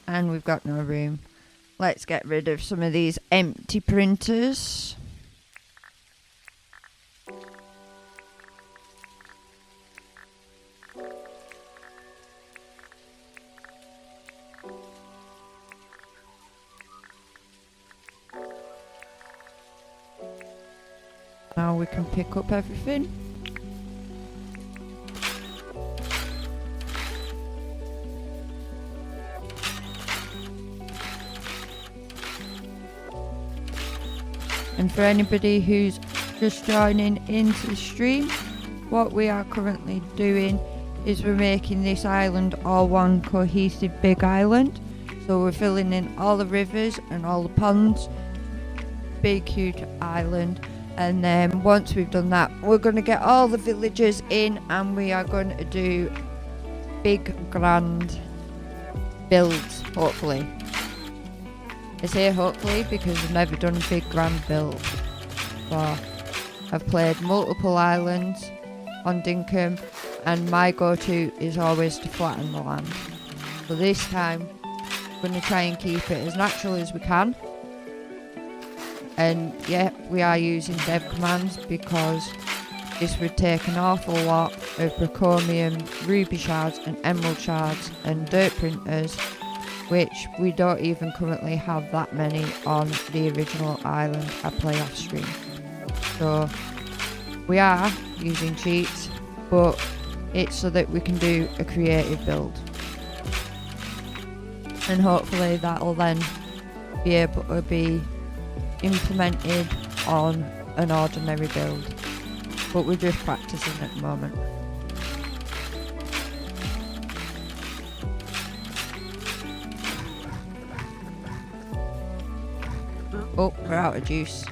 And we've got no room. Let's get rid of some of these empty printers. Now we can pick up everything. And for anybody who's just joining into the stream, what we are currently doing is we're making this island all one cohesive big island. So we're filling in all the rivers and all the ponds, big huge island. And then once we've done that, we're going to get all the villagers in and we are going to do big grand builds, hopefully. I say hopefully because I've never done a big grand build. So I've played multiple islands on Dinkum and my go-to is always to flatten the land. So this time we're going to try and keep it as natural as we can. And yeah, we are using dev commands because this would take an awful lot of Brocomium, ruby shards and emerald shards and dirt printers, which we don't even currently have that many on the original island I play off stream. So we are using cheats, but it's so that we can do a creative build. And hopefully that'll then be able to be implemented on an ordinary build. But we're just practicing at the moment. Oh, we're out of juice.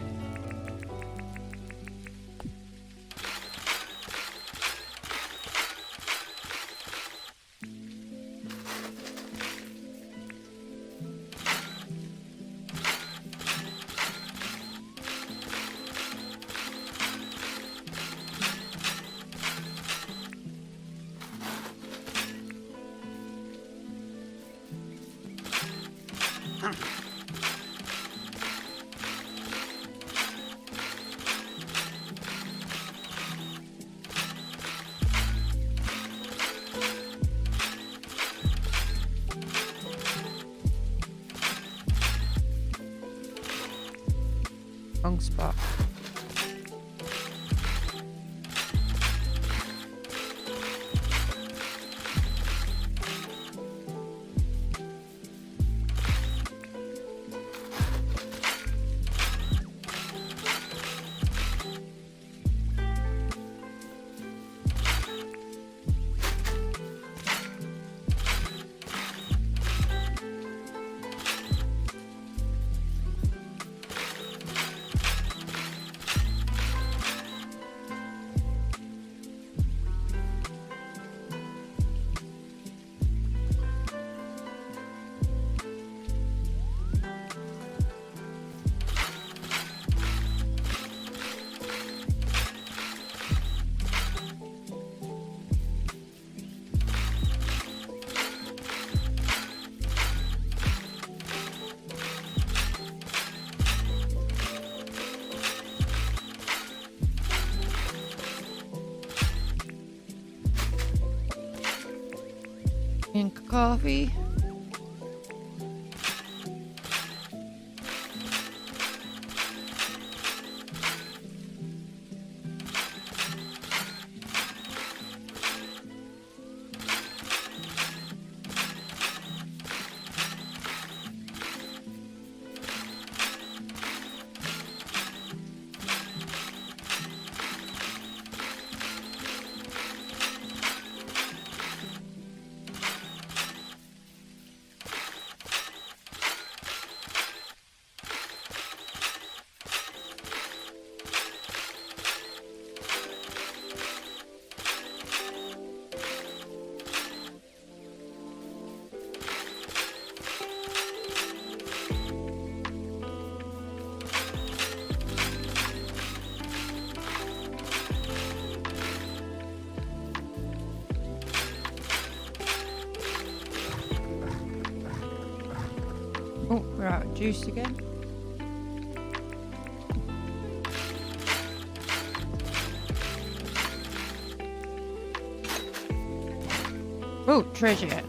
Wrong spot. Drink coffee. Oh, we're out of juice again. Oh, treasure.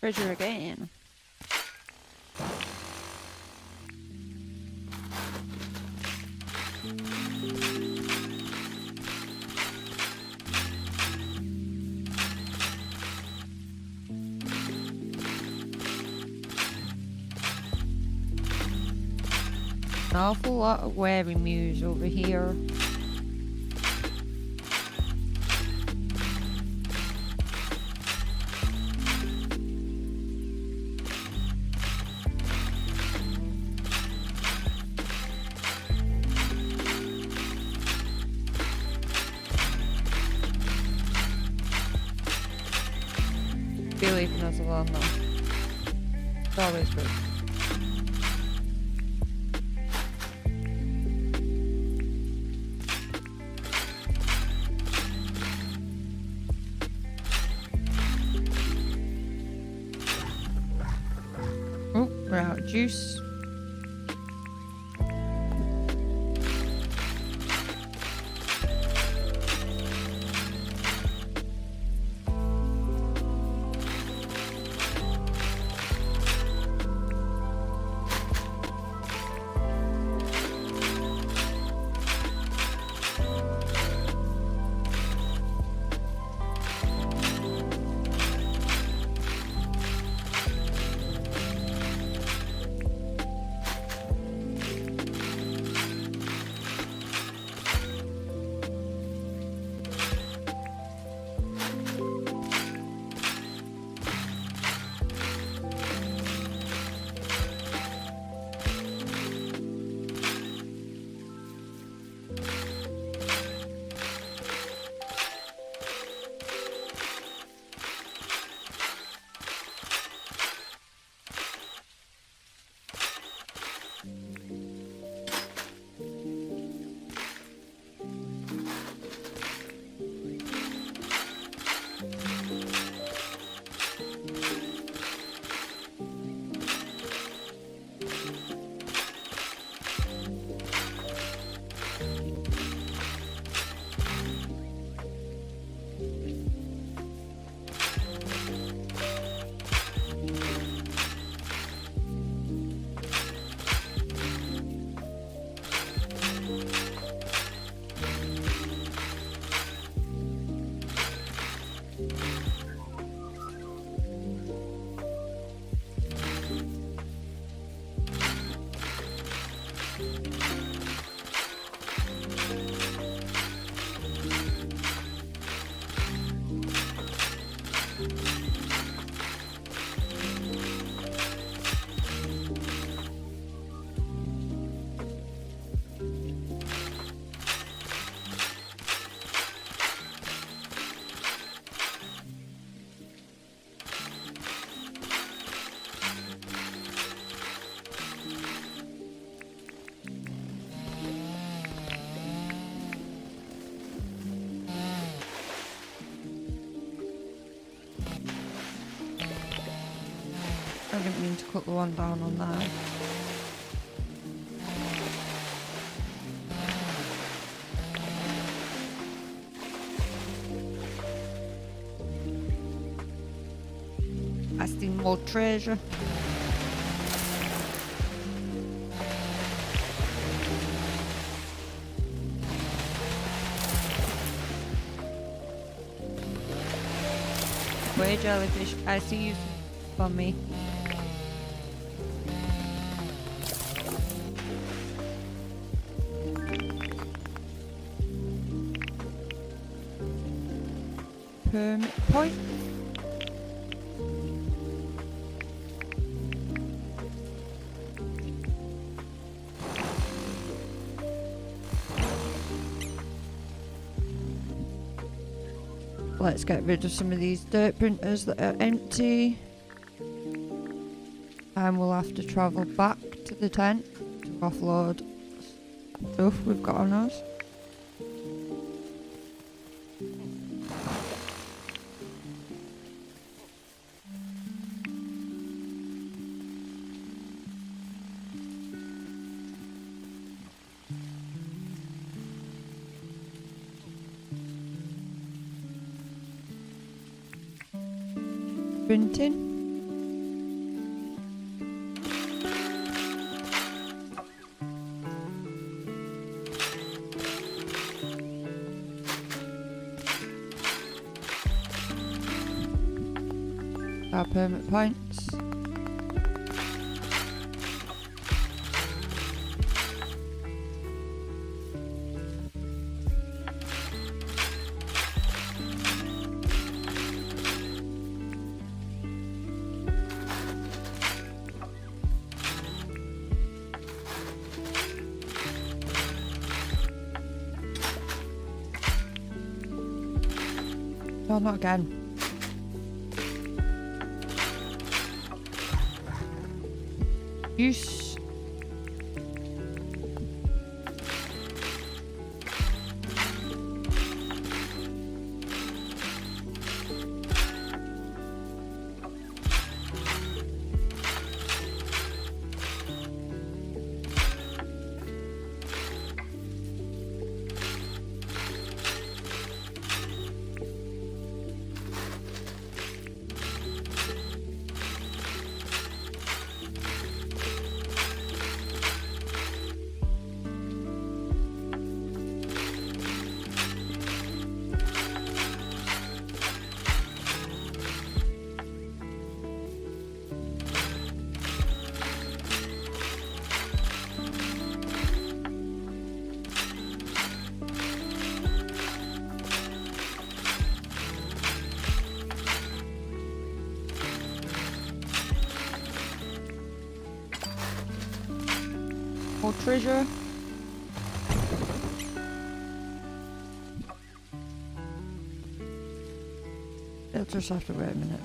Treasure again. An awful lot of wearing mews over here. Be leaving us alone though. It's always good. Oh, we're out of juice. I didn't mean to cut the one down on there. I see more treasure. Where jellyfish? I see you on me. Permit point. Let's get rid of some of these dirt printers that are empty. And we'll have to travel back to the tent to offload stuff we've got on us. Printing. Our permit points. No, not again. Use. More treasure. It'll just have to wait a minute.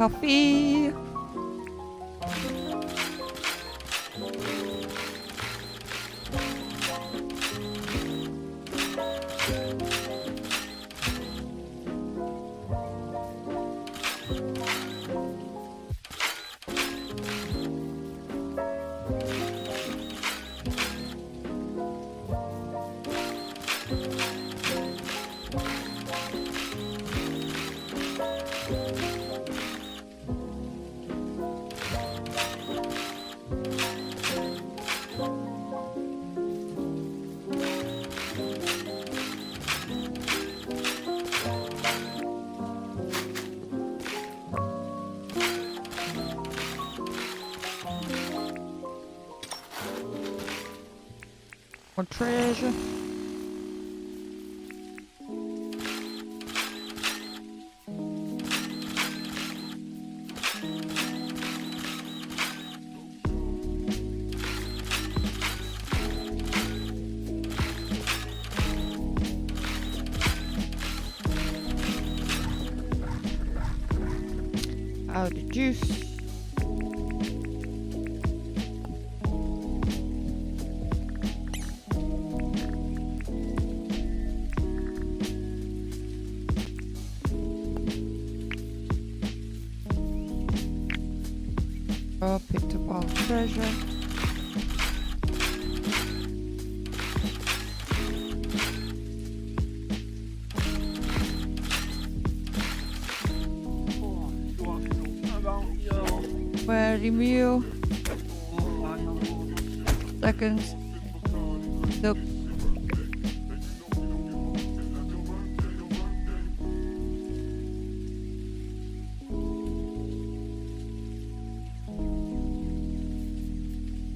Coffee. More treasure. Out the juice. Oh, picked up all the treasure. Very meal. Seconds. Nope.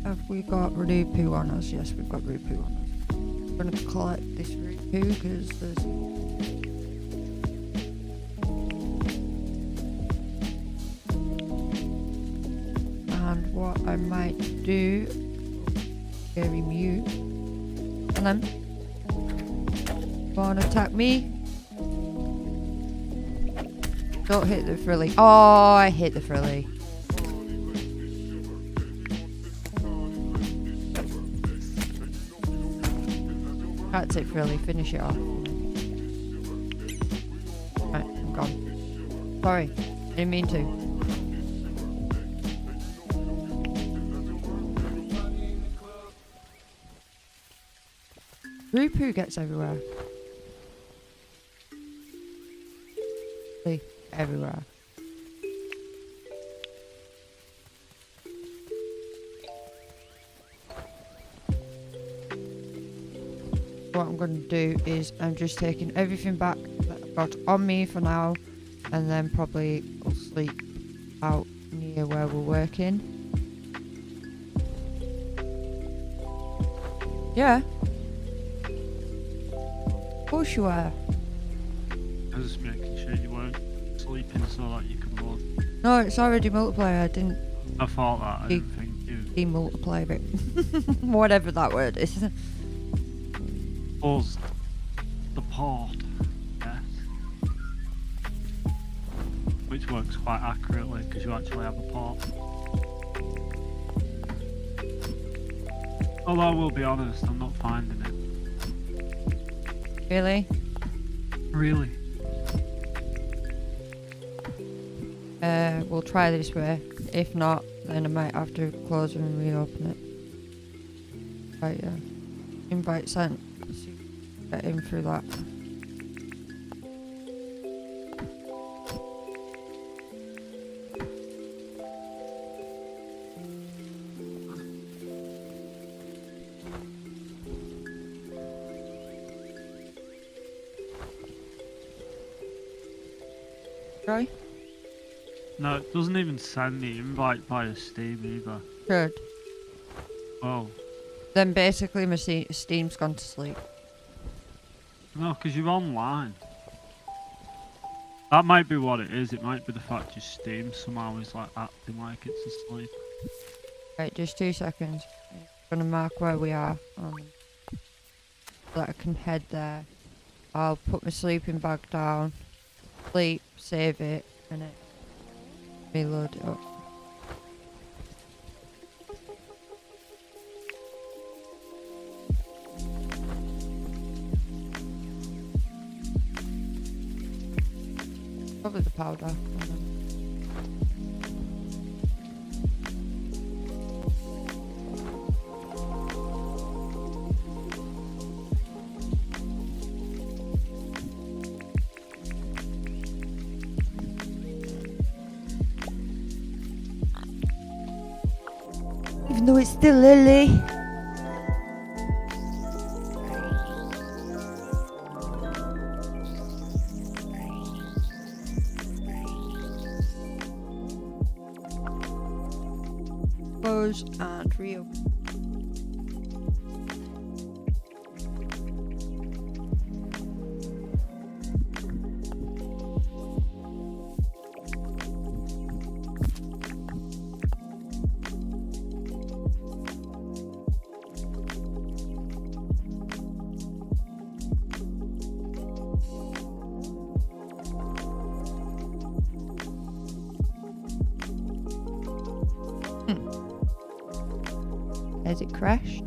Have we got Rupu on us? Yes, we've got Rupu on us. I'm gonna collect this Rupu because there's. And what I might do. Very mute. And then. Wanna attack me? Don't hit the frilly. Oh, I hit the frilly. That's it, really. Finish it off. Right, I'm gone. Sorry, didn't mean to. Rupu gets everywhere. See, everywhere. What I'm going to do is I'm just taking everything back that I've got on me for now, and then probably I'll sleep out near where we're working. Yeah. Of course you are. I was just making sure you weren't sleeping so that you could load. No, it's already multiplayer. I didn't. I thought that. I didn't think you. Demultiply it. Whatever that word is. Us. The port. Yes. Which works quite accurately because you actually have a port. Although I will be honest, I'm not finding it. Really? Really? We'll try this way. If not, then I might have to close and reopen it. Right, yeah. Invite sent. Get in through that. Try? No, it doesn't even send the invite via Steam either. Good. Oh. Then basically my Steam's gone to sleep. No, because you're online. That might be what it is. It might be the fact your Steam somehow is like acting like it's asleep. Right, just 2 seconds. I'm gonna mark where we are. So that I can head there. I'll put my sleeping bag down. Sleep, save it, and it. me load it up. Probably the powder. Even though it's still early. Close and reopen. Has it crashed?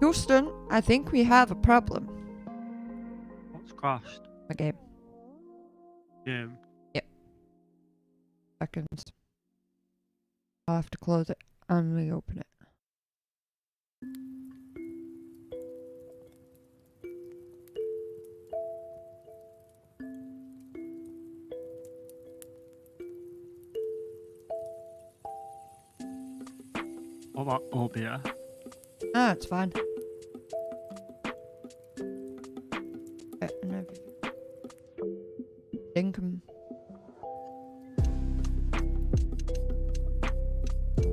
Houston, I think we have a problem. What's crashed? My game. Game. Yep. Seconds. I'll have to close it and reopen it. What about OBS? Ah, it's fine. And everything. Dinkum.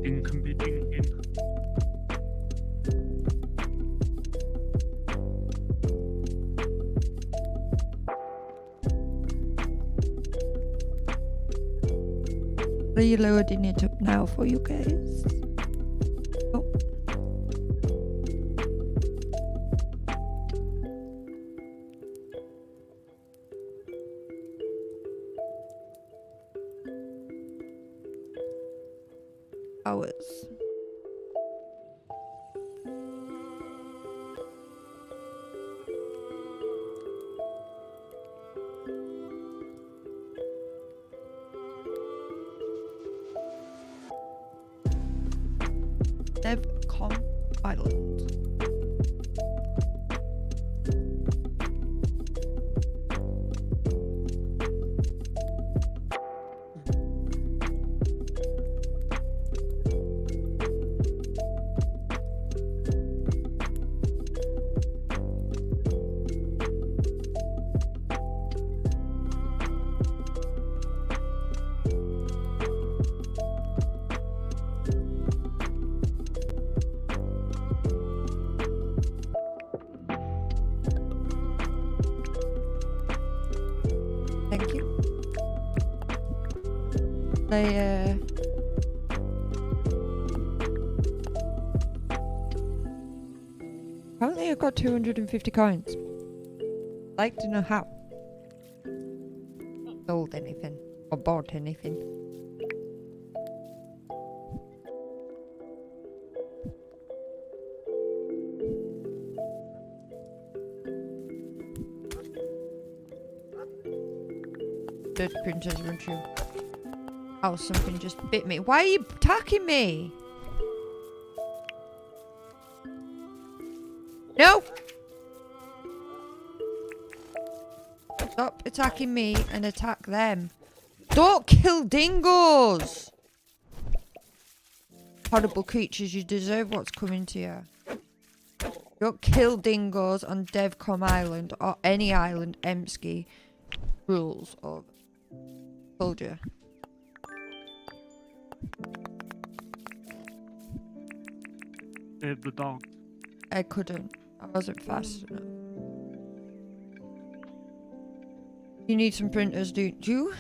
Dinkum be dinking. Reloading it up now for you guys. Oh. Hours. Dinkum Island. Thank you. Apparently I got 250 coins. I'd like to know how. Sold anything or bought anything. Dead princess, weren't you? Oh, something just bit me. Why are you attacking me? No! Stop attacking me and attack them. Don't kill dingoes! Horrible creatures, you deserve what's coming to you. Don't kill dingoes on Devcom Island or any island Emsky rules of soldier. Save the dog. I couldn't. I wasn't fast enough. You need some printers, don't you?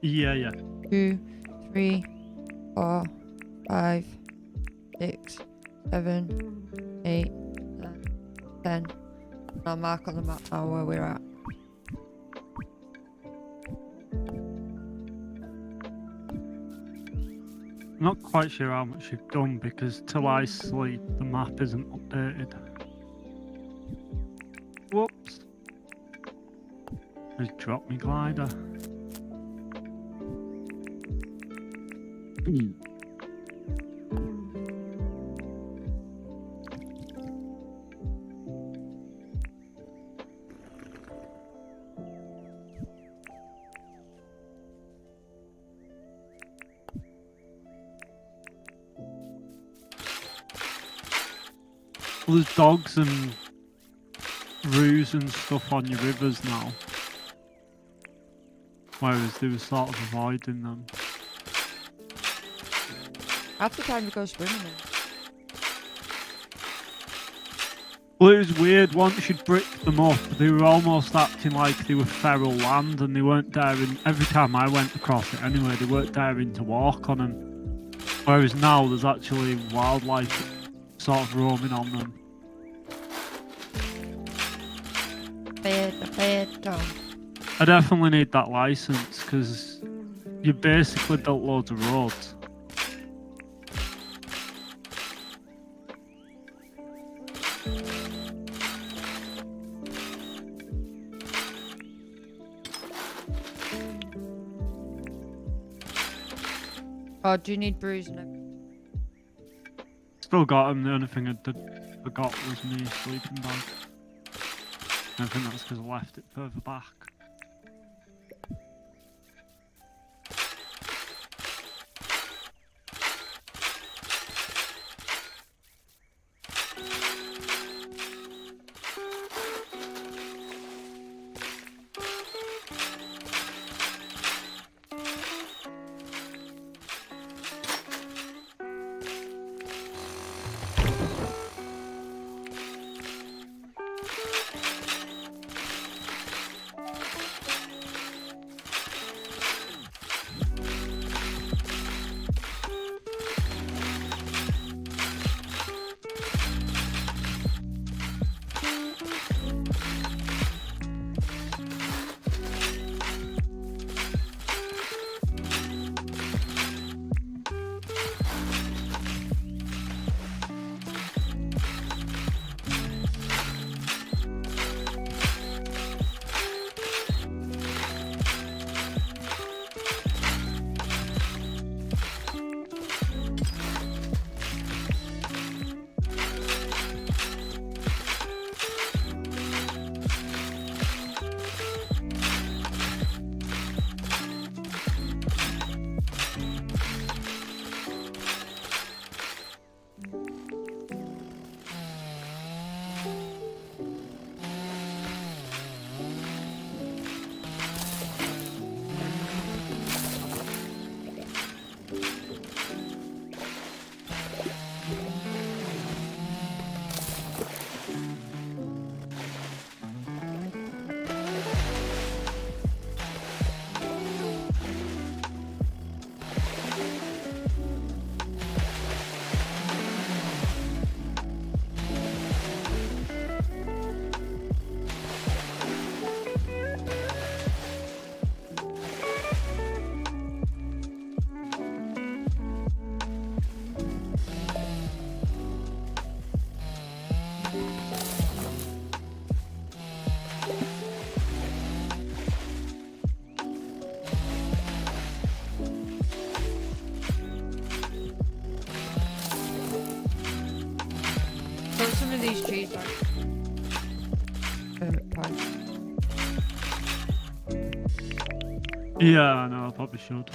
Yeah. 2, 3, 4, 5, 6, 7, 8, 9, 10. I'll mark on the map now where we're at. I'm not quite sure how much you've done because till I sleep, the map isn't updated. Whoops. Just dropped me glider. Well, there's dogs and roos and stuff on your rivers now. Whereas they were sort of avoiding them. Half the time we go swimming. Well, it was weird. Once you'd brick them up, they were almost acting like they were feral land and they weren't daring. Every time I went across it anyway, they weren't daring to walk on them. Whereas now there's actually wildlife sort of roaming on them. I definitely need that license because you basically built loads of roads. Oh, do you need brews and everything? Still got him. The only thing I forgot was my sleeping bag. I think that's because I left it further back. Some of these trees are pine. Yeah, I know, I probably should.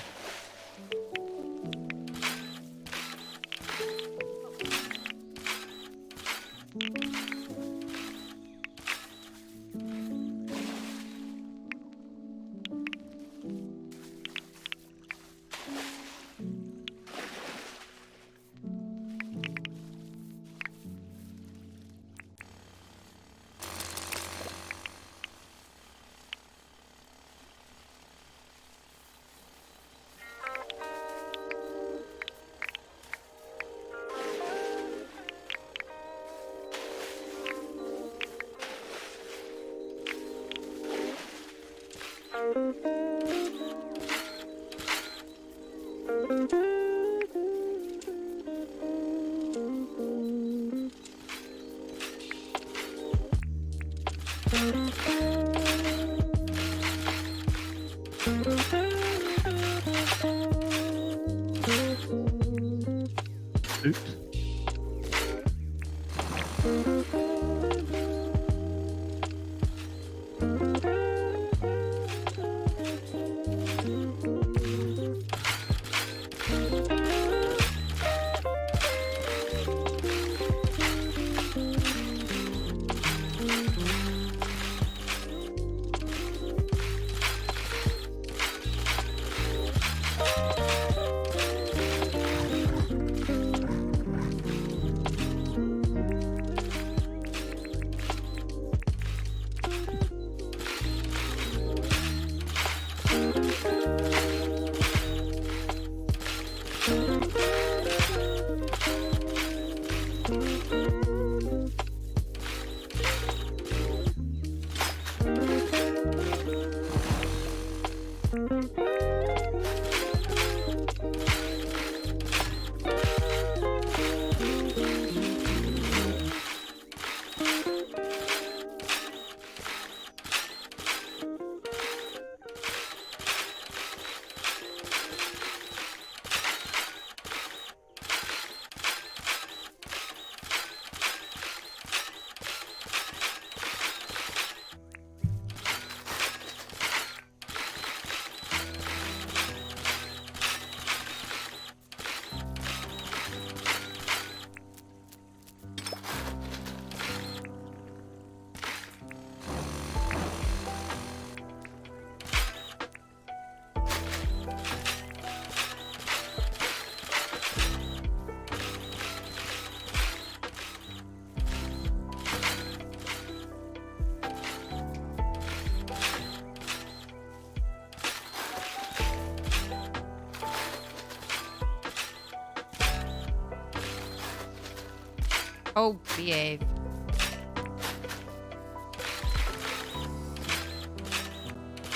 Oh, behave.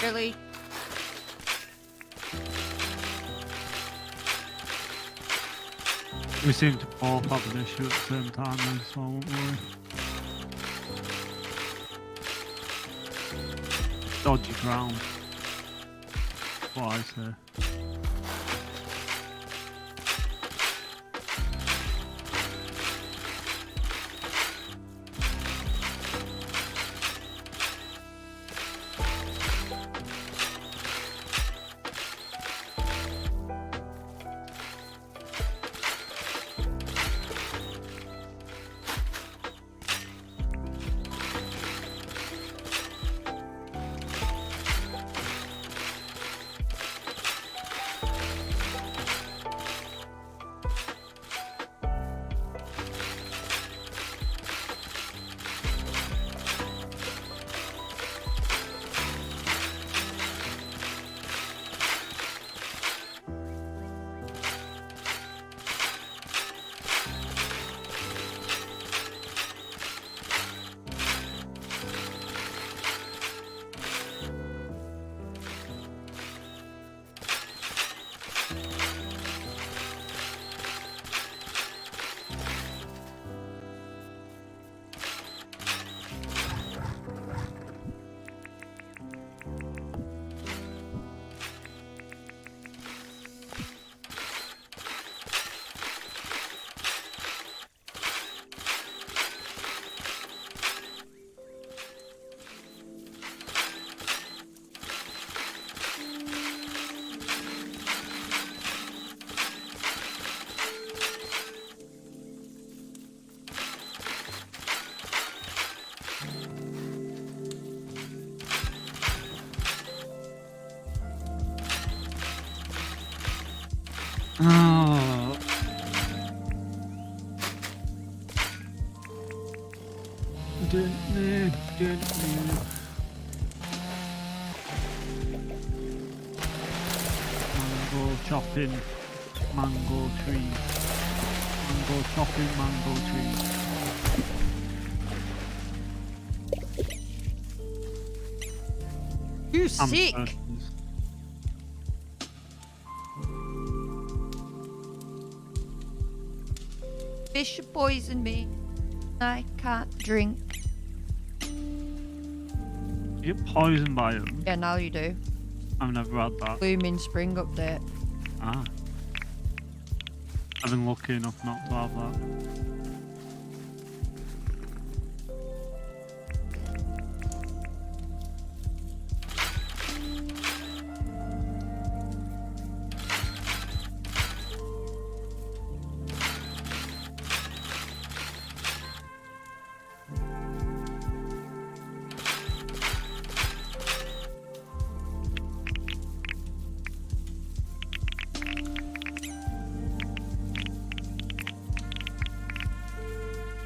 Really? We seem to both have an issue at the same time then, so I won't worry. Dodgy ground. That's what I say. Oh. Mango chopping, mango tree. Mango chopping, mango tree. You sick? Fish poisoned me. I can't drink. You get poisoned by them? Yeah, now you do. I've never had that. Blooming spring update. Ah. I've been lucky enough not to have that.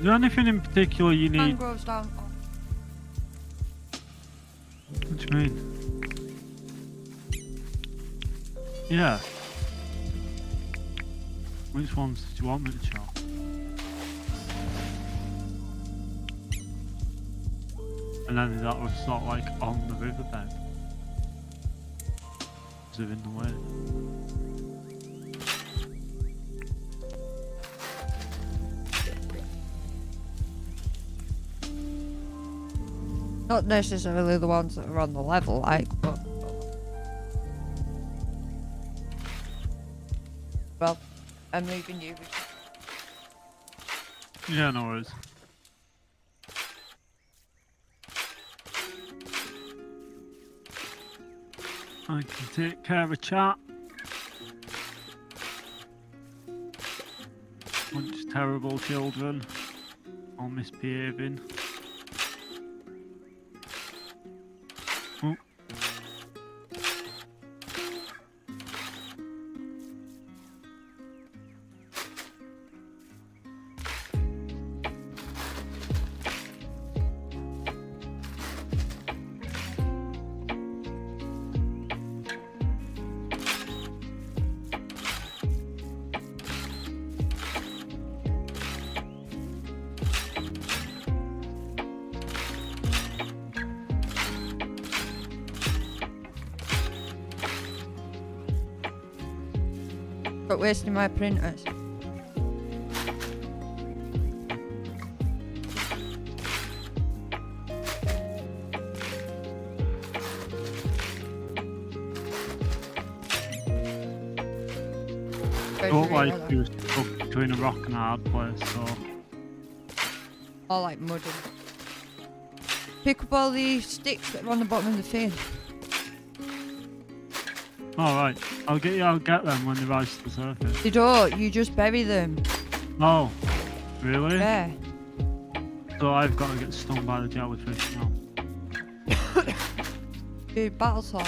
Is there anything in particular you need? Mangroves down. What do you mean? Yeah. Which ones did you want me to show? And then that was sort of like on the riverbed. Is it in the way? Not necessarily the ones that are on the level, like, but... Well, I'm leaving you. Yeah, no worries. I can take care of a chat. Bunch of terrible children. All misbehaving. Oh. Stop wasting my printers. It looked like he was stuck between a rock and a hard place, so... All like mud and... Pick up all these sticks that are on the bottom of the fin. Alright, I'll get them when they rise to the surface. You don't, you just bury them. Oh, really? Yeah. So I've got to get stung by the jellyfish now. Dude, battle sword.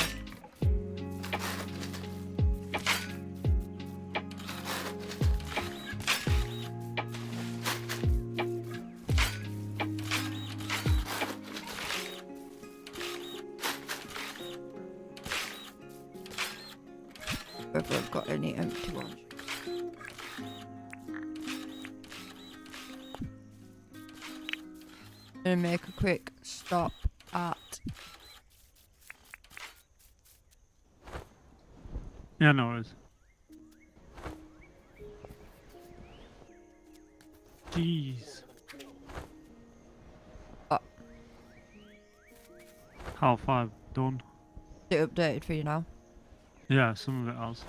Whether I've got any empty ones. I'm gonna make a quick stop at... Yeah, no worries. Jeez. How far done? Is it updated for you now? Yeah, some of it has.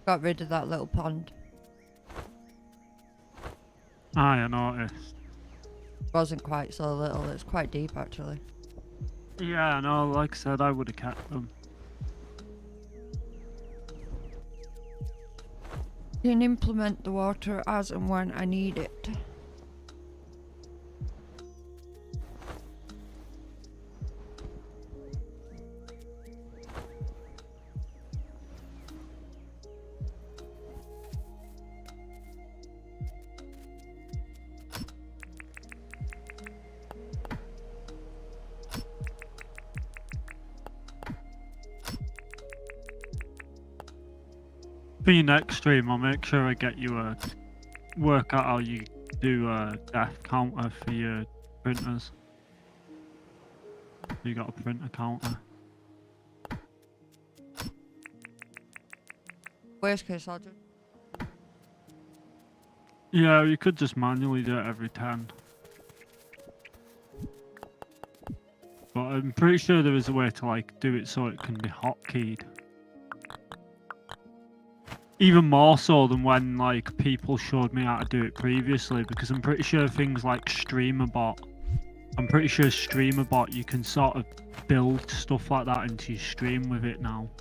Got rid of that little pond. I noticed. Wasn't quite so little, it's quite deep actually. Yeah, no, like I said, I would have kept them. Can implement the water as and when I need it. For your next stream, I'll make sure I get you a work out how you do a death counter for your printers. You got a printer counter. Worst case, I'll just... Yeah, you could just manually do it every 10. But I'm pretty sure there is a way to like do it so it can be hotkeyed. Even more so than when like people showed me how to do it previously, because I'm pretty sure things like StreamerBot, you can sort of build stuff like that into your stream with it now.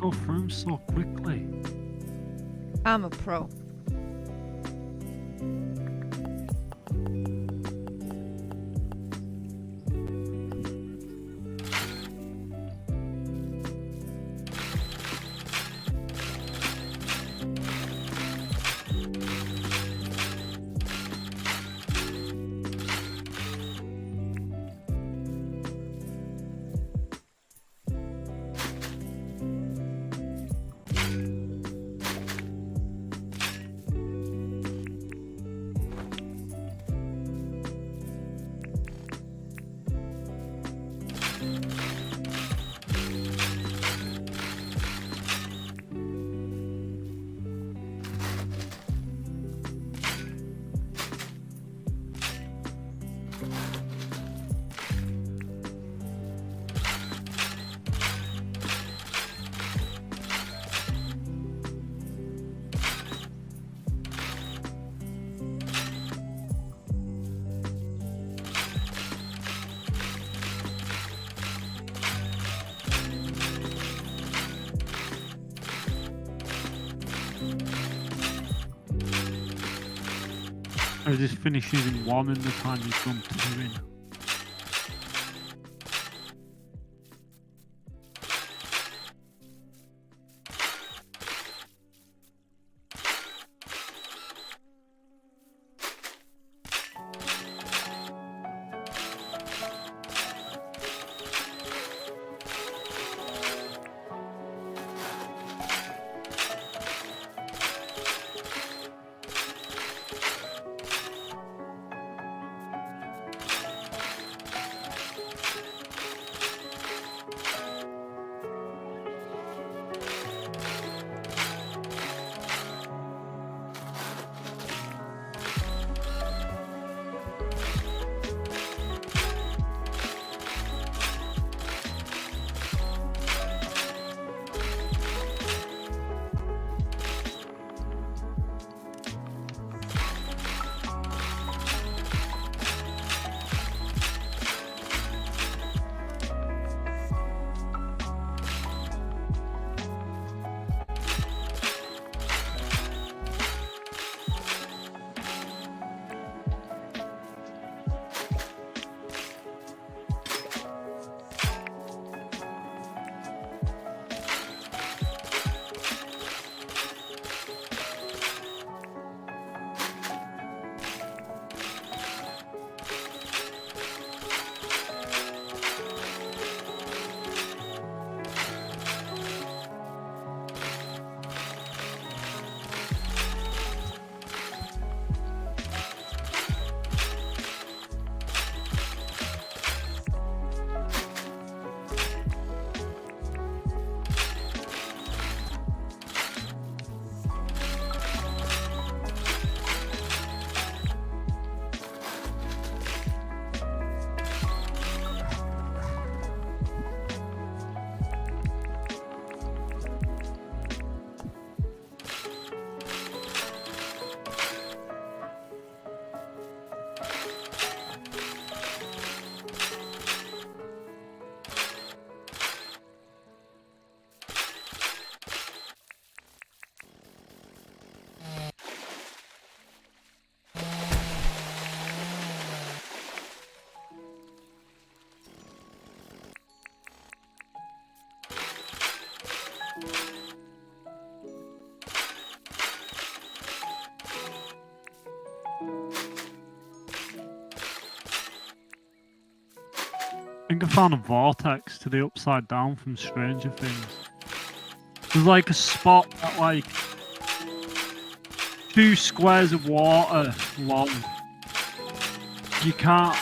go through them so quickly? I'm a pro. I just finished using one in the time you've done two in. I think I found a vortex to the upside down from Stranger Things. There's like a spot that like 2 squares of water long. You can't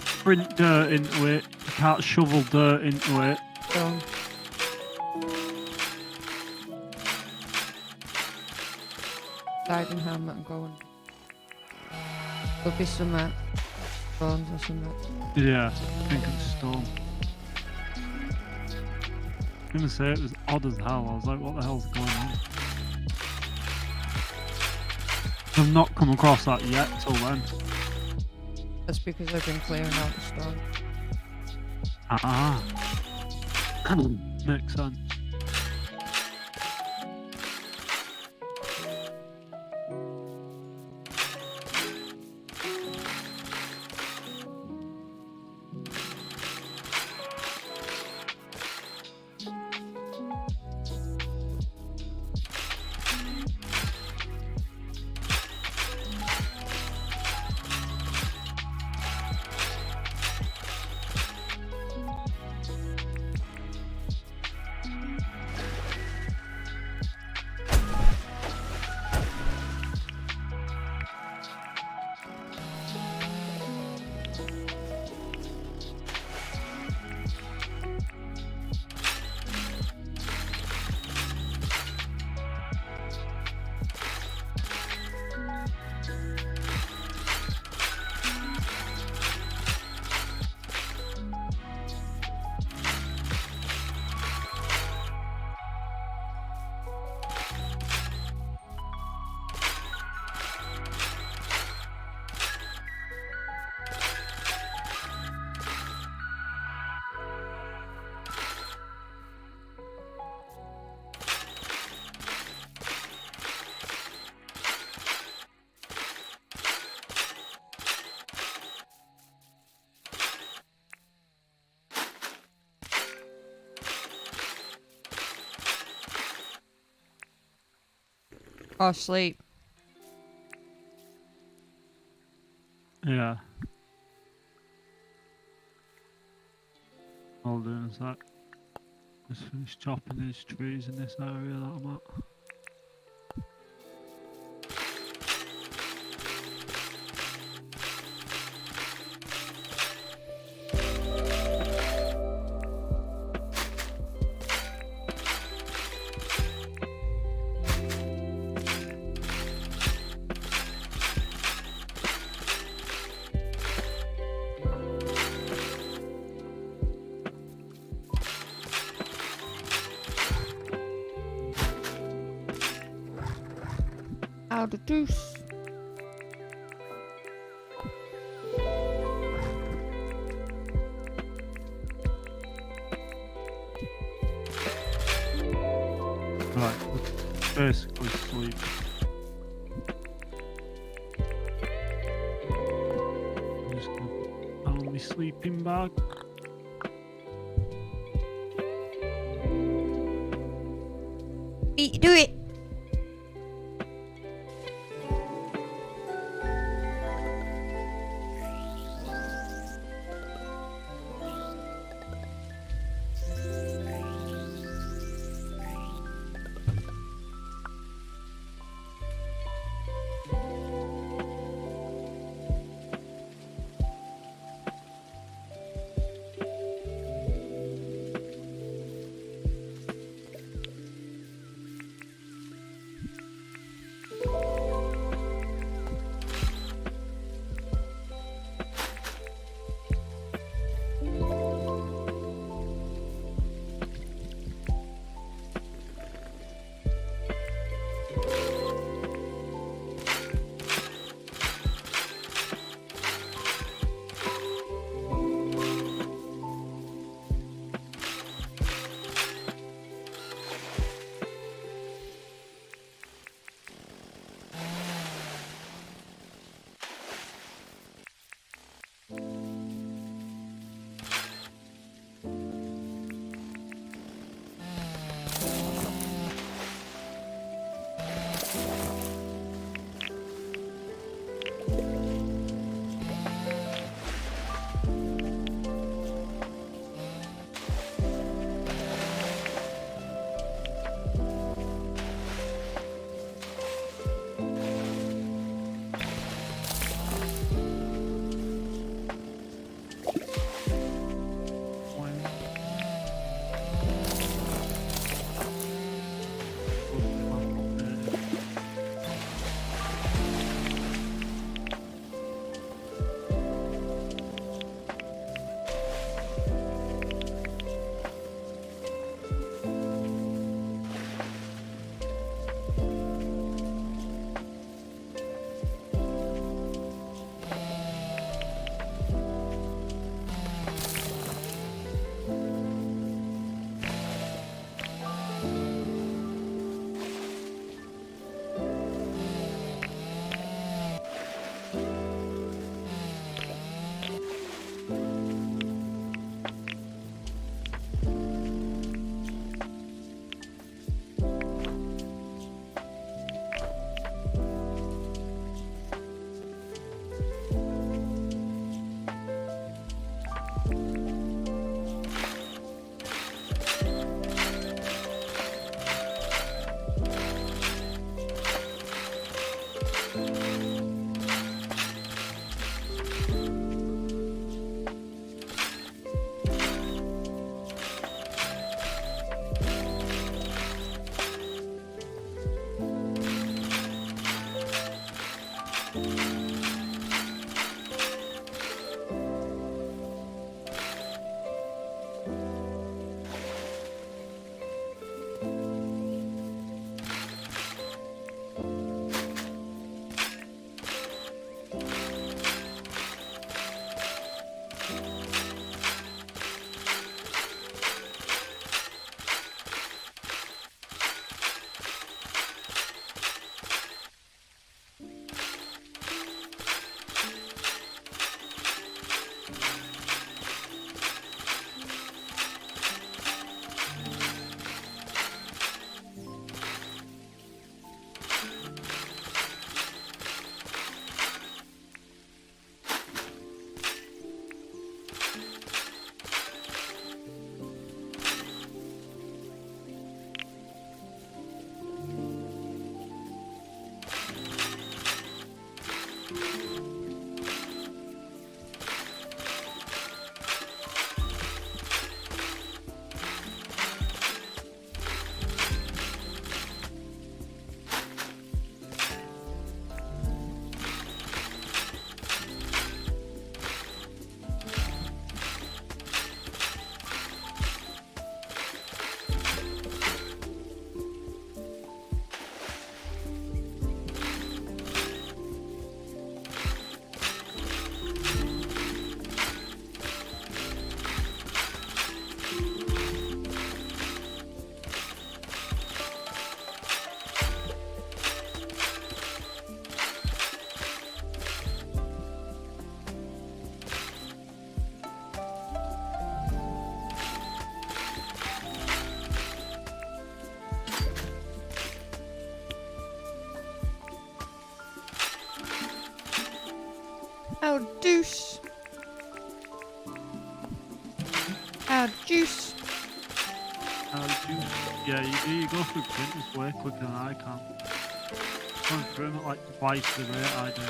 sprint dirt into it. You can't shovel dirt into it. Done. Diving helmet and going. There'll be some bones or something. Yeah, I think it's stone. I'm gonna say it was odd as hell. I was like, what the hell's going on? I've not come across that yet till then. That's because I've been clearing out the stone. Ah. Makes sense. Or sleep. Yeah. Hold on a sec. Just finished chopping these trees in this area that I'm at. Out of juice. Right, basically sleep. I'm just gonna put on my sleeping bag. Do it. How deuce. How juice. Yeah, you go through printers way quicker than I can. Going through them at like twice the rate I do.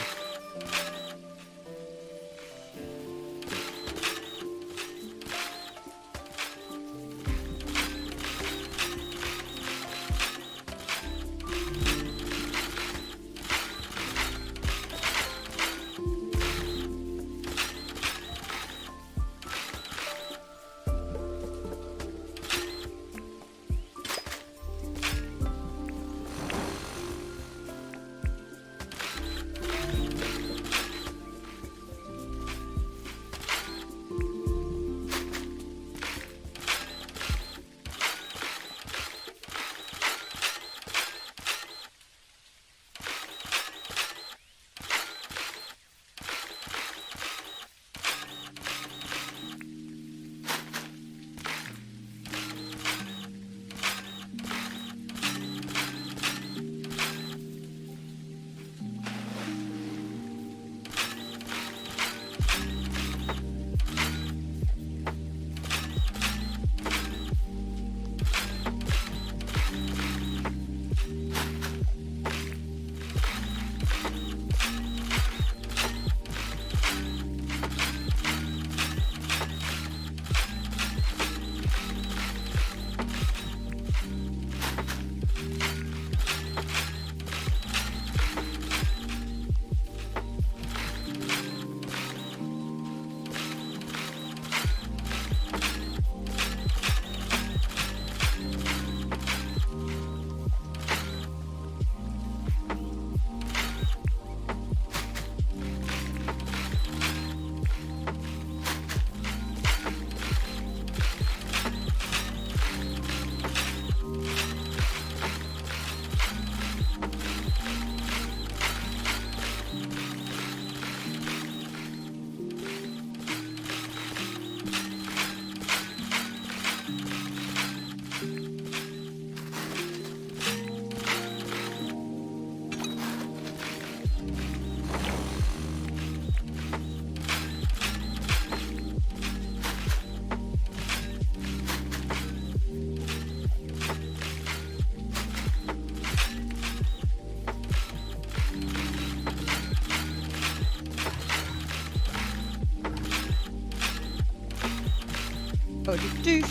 Oh, the deuce.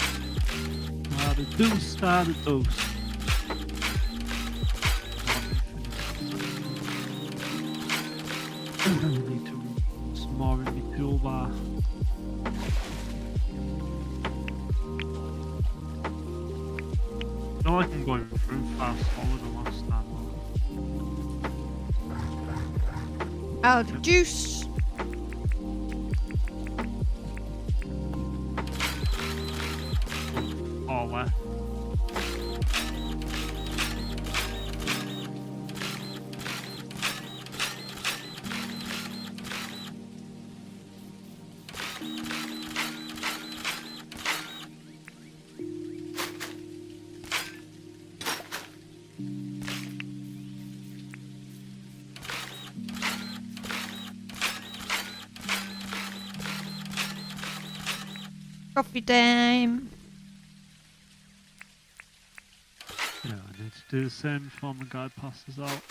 The deuce. I need to put some more in my toolbar. I know I can go in through fast forward the last time. Oh, the deuce. Or left. Coffee time. Yeah, I need to do the same before my guy passes out.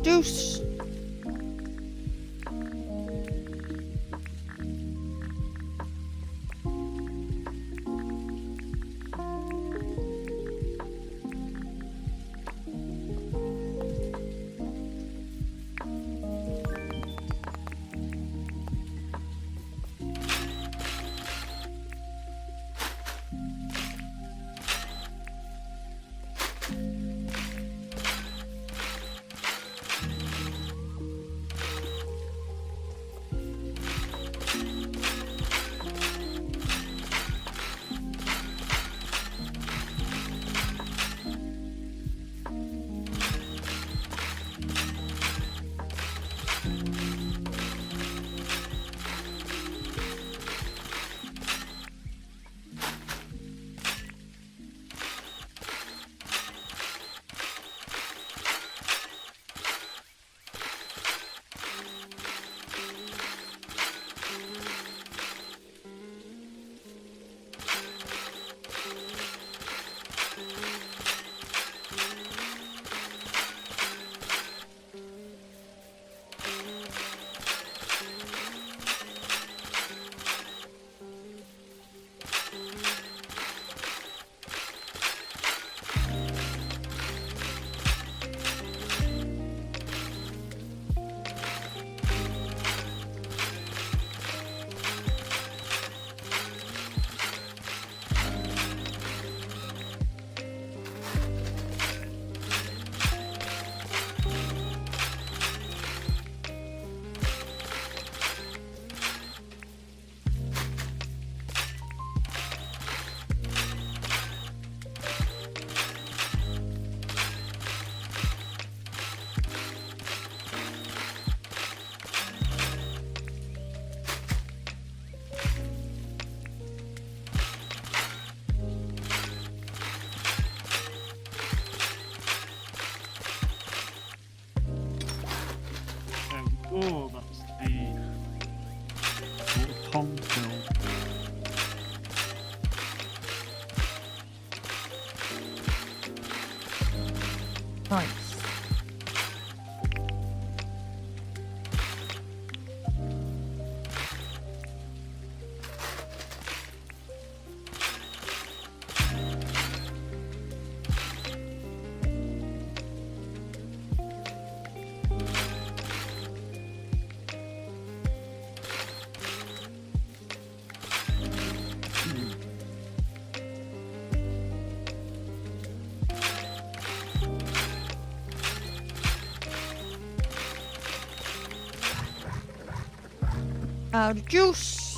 juice. Oh, that's the little pond film. Nice. Now the juice.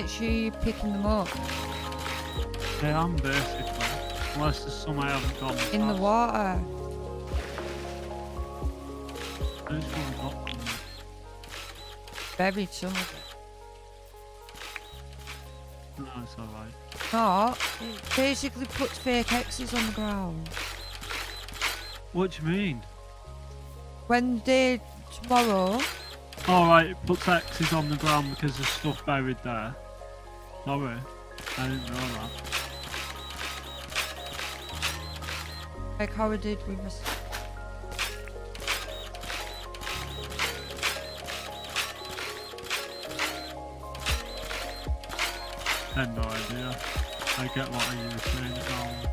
Make sure you're picking them up. Yeah, I'm basically. Unless there's some I haven't gone In the past. water. There's one got them. Buried some of it. No, it's alright. No, it basically puts fake X's on the ground. What do you mean? When the day tomorrow, Alright, it puts X's on the ground because there's stuff buried there. Sorry, I didn't know that. Like how I did with my... I had no idea. I get what you were saying now.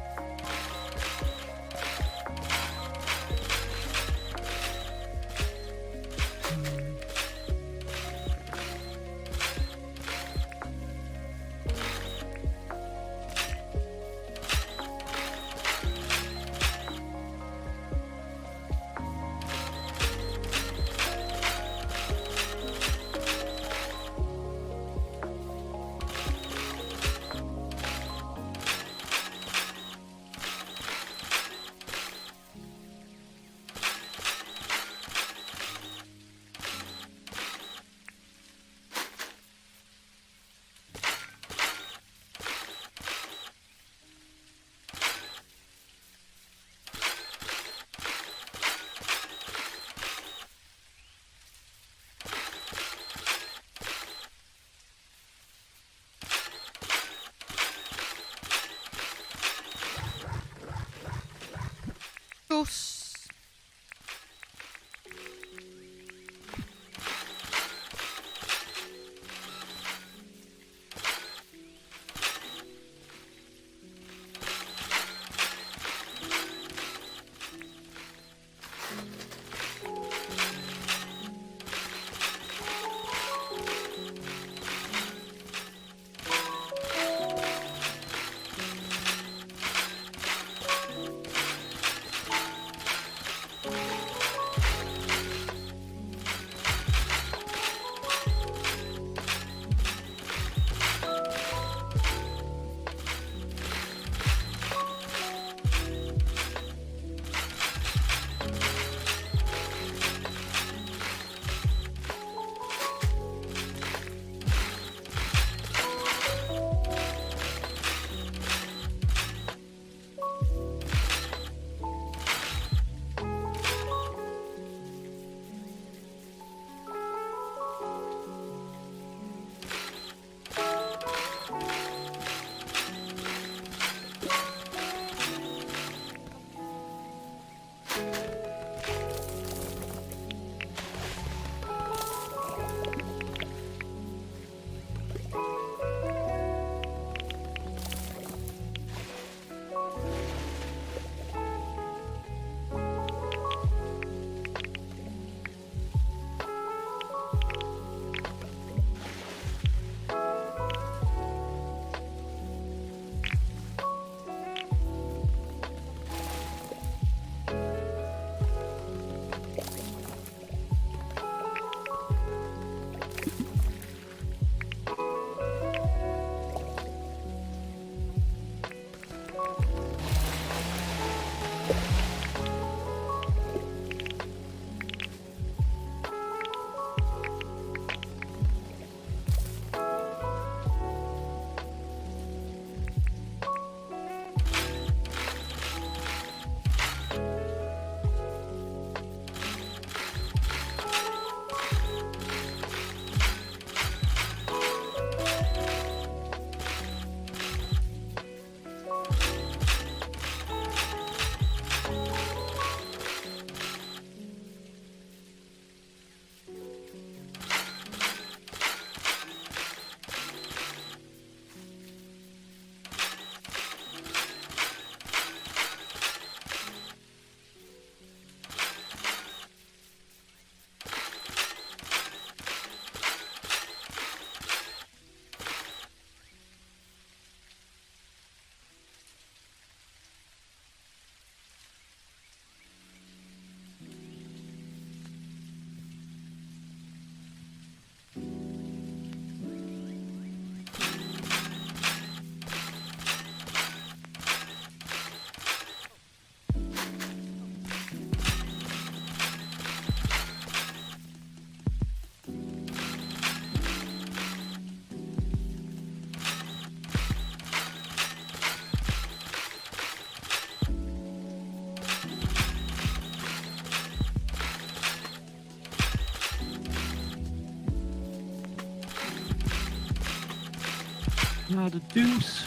Now the deuce.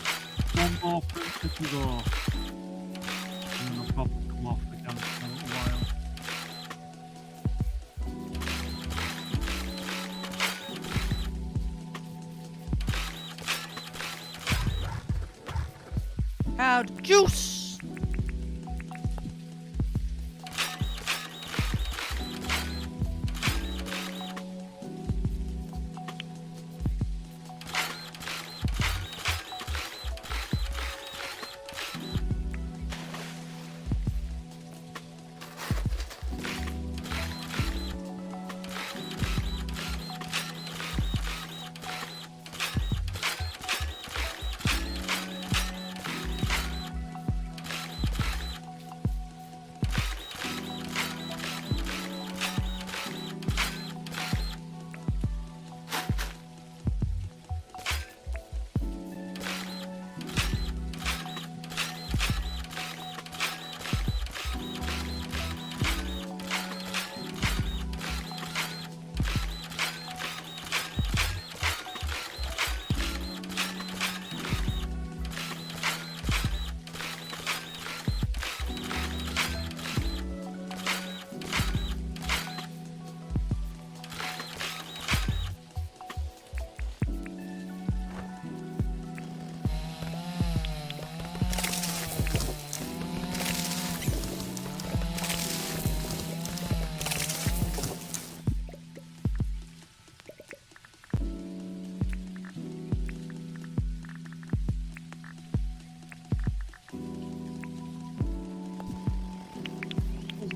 One more printer to go. And then I'll probably come off again for a little while. Now the juice.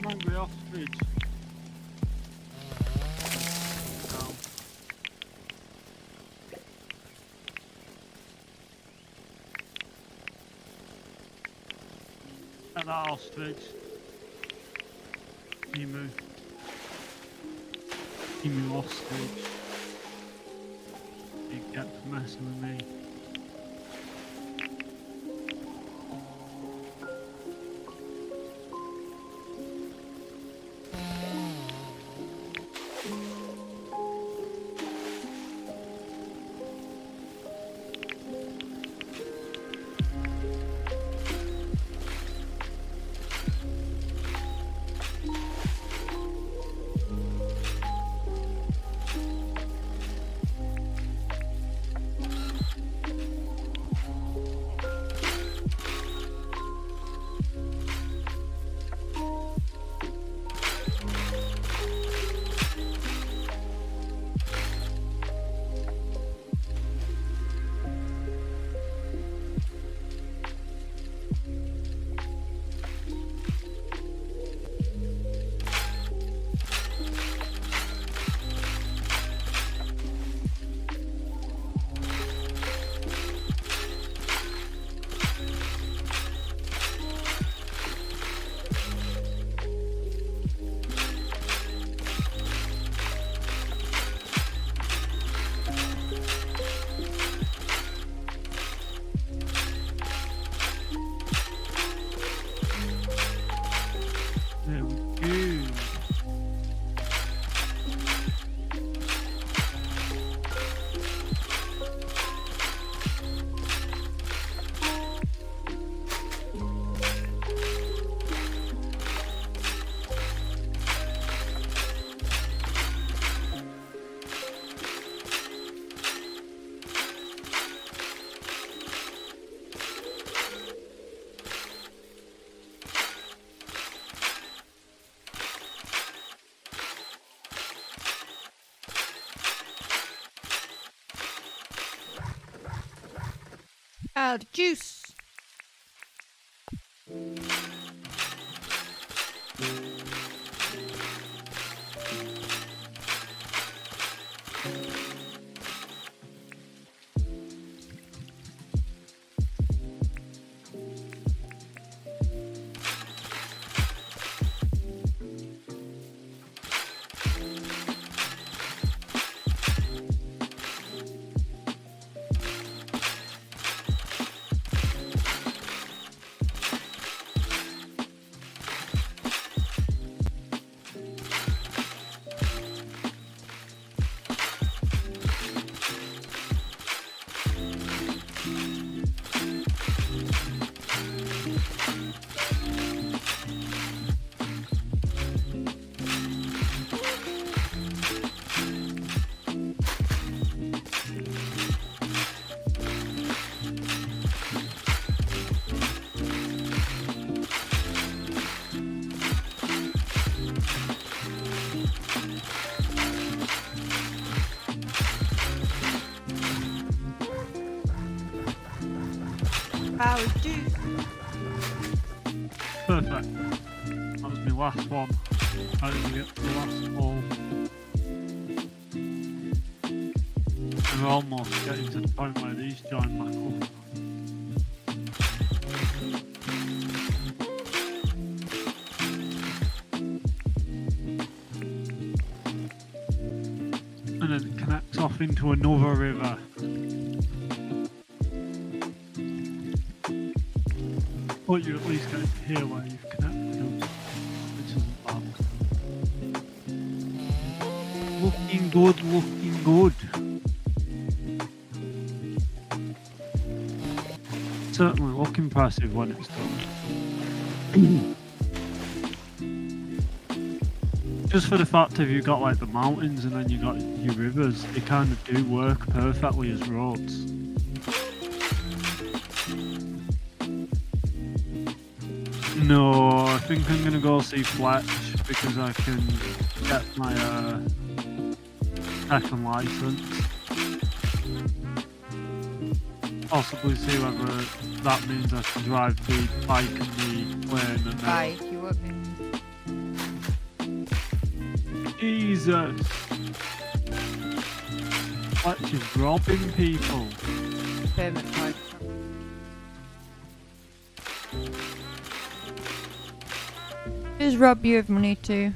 Angry ostrich. No. At that ostrich. Emu. Emu ostrich. You get for messing with me. The juice. Our juice. Perfect. That was my last one. I didn't get to the last ball. And we're almost getting to the point where these join back up. And then it connects off into another river. But you at least get to hear where you've connected them, which isn't bad. Looking good, looking good. Certainly look impressive when it's done. Just for the fact if you've got like the mountains and then you got your rivers, they kind of do work perfectly as roads. No, I think I'm gonna go see Fletch because I can get my second license. Possibly see whether that means I can drive the bike and the plane and Bike, you won't be. Jesus! Fletch is robbing people. Permit bike. Just rob you of money too.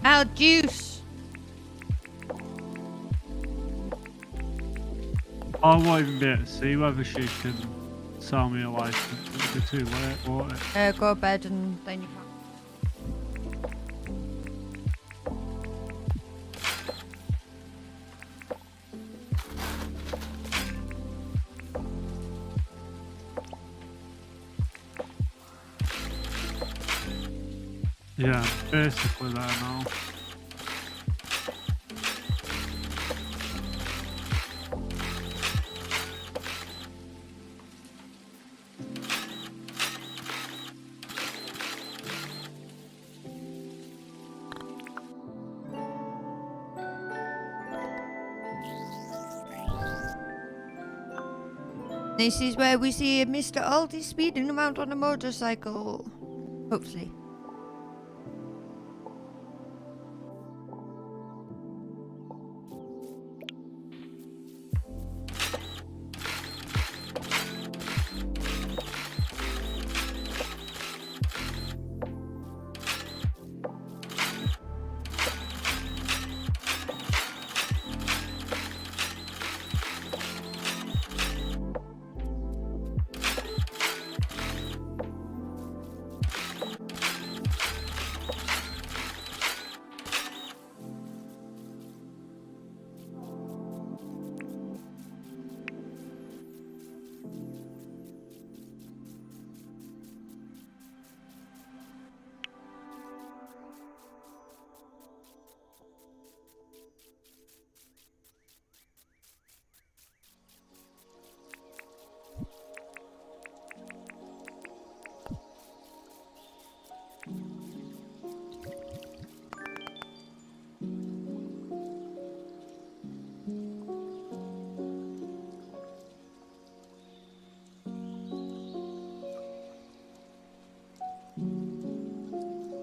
Our juice. I won't even be able to see whether she can sell me a license. It'll be too late, won't it? Go to bed and then you can. Yeah, basically there now. This is where we see Mr. Aldi speeding around on a motorcycle. Hopefully.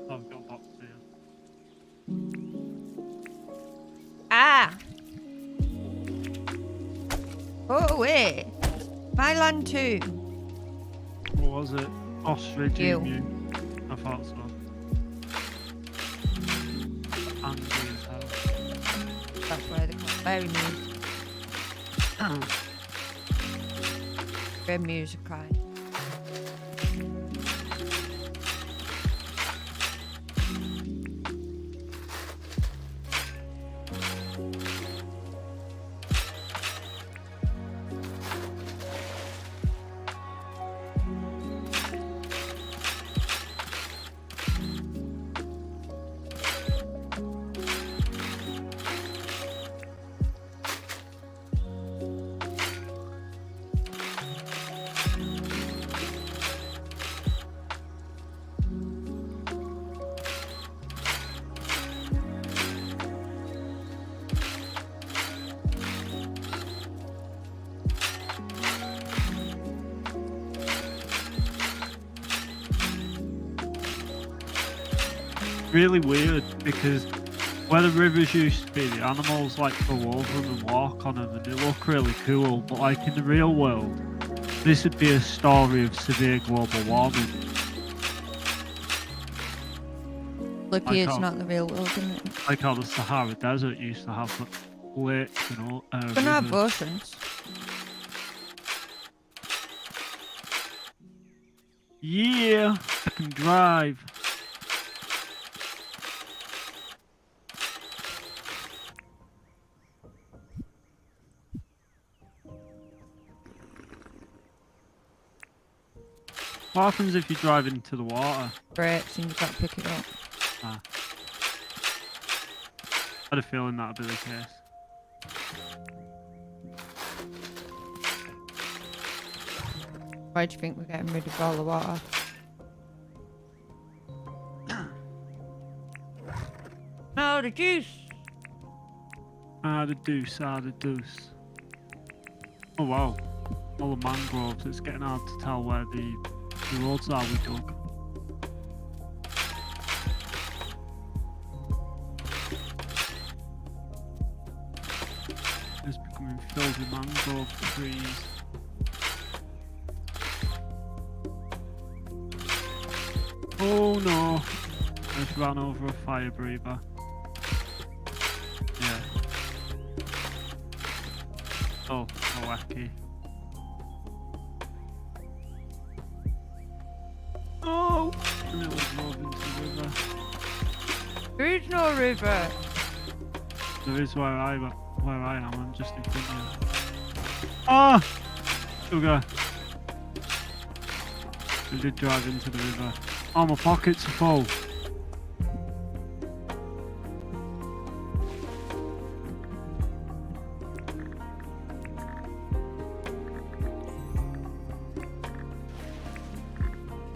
I've got box here. Ah! Oh, wait. My land too. What was it? Ostrich You. emu. I thought so. Angry as hell. That's where they come. Very news. Very music crying. really weird because where the rivers used to be, the animals like go over them and walk on them, and they look really cool. But like in the real world, this would be a story of severe global warming. Lucky Like it's how- not the real world, isn't it? Like how the Sahara Desert used to have lakes and all. But not Rivers. oceans. Yeah, I can drive. What happens if you drive into the water? Brakes and you can't pick it up. Ah. I had a feeling that'd be the case. Why do you think we're getting rid of all the water? No, the juice! Ah, the deuce, ah, the deuce. Oh wow. All the mangroves, it's getting hard to tell where the roads are we dug. It's becoming filled with mangrove trees. Oh no! I just ran over a fire breather. Yeah. Oh, wacky. Oh! And it was moved into the river. There is no river! There is where I am. I'm just in front of you. Ah! Sugar. We did drive into the river. Oh, my pockets are full.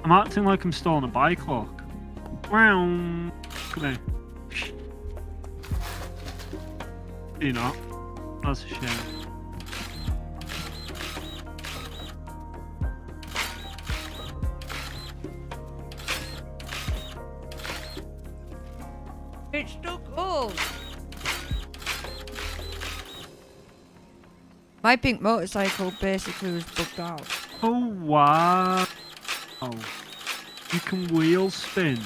I'm acting like I'm still on a bike lock. Wow. Look at me. You not? That's a shame. It's still cold! My pink motorcycle basically was bugged out. Oh wow. You can wheel spin.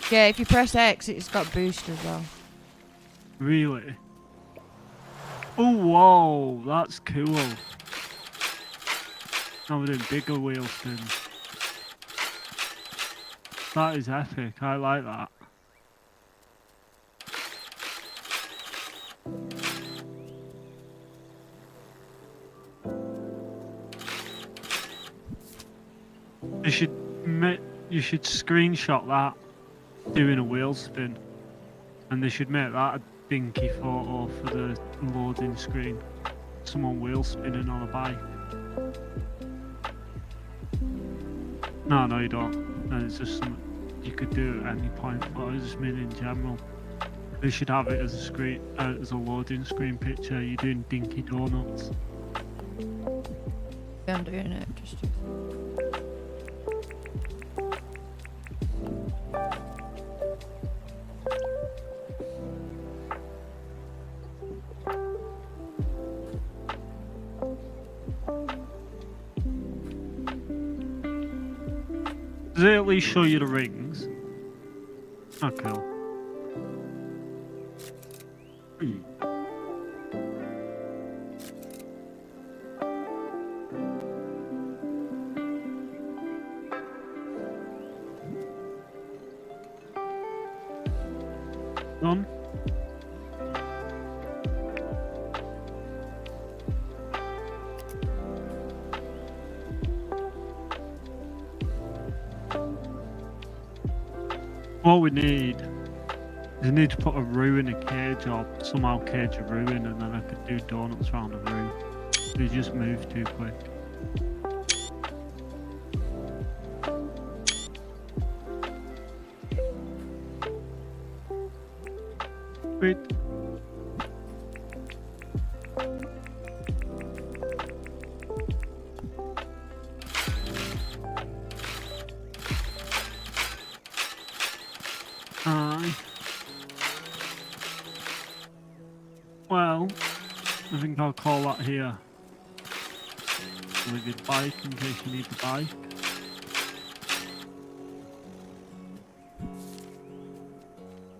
Yeah, if you press X, it's got boost as well. Really? Oh whoa, that's cool. Now we're doing bigger wheel spins. That is epic, I like that. You should screenshot that doing a wheel spin, and they should make that a dinky photo for the loading screen. Someone wheel spinning on a bike. No, you don't. And it's just something you could do at any point. But I just mean in general, they should have it as a screen, as a loading screen picture. You're doing dinky donuts. I'm doing it just to... Does it at least show you the rings? Oh, cool. Done. What we need is we need to put a roo in a cage or somehow cage a roo in, and then I could do donuts around a roo. They just move too quick. Wait. Aye. think I'll call that here. Leave your bike in case you need the bike.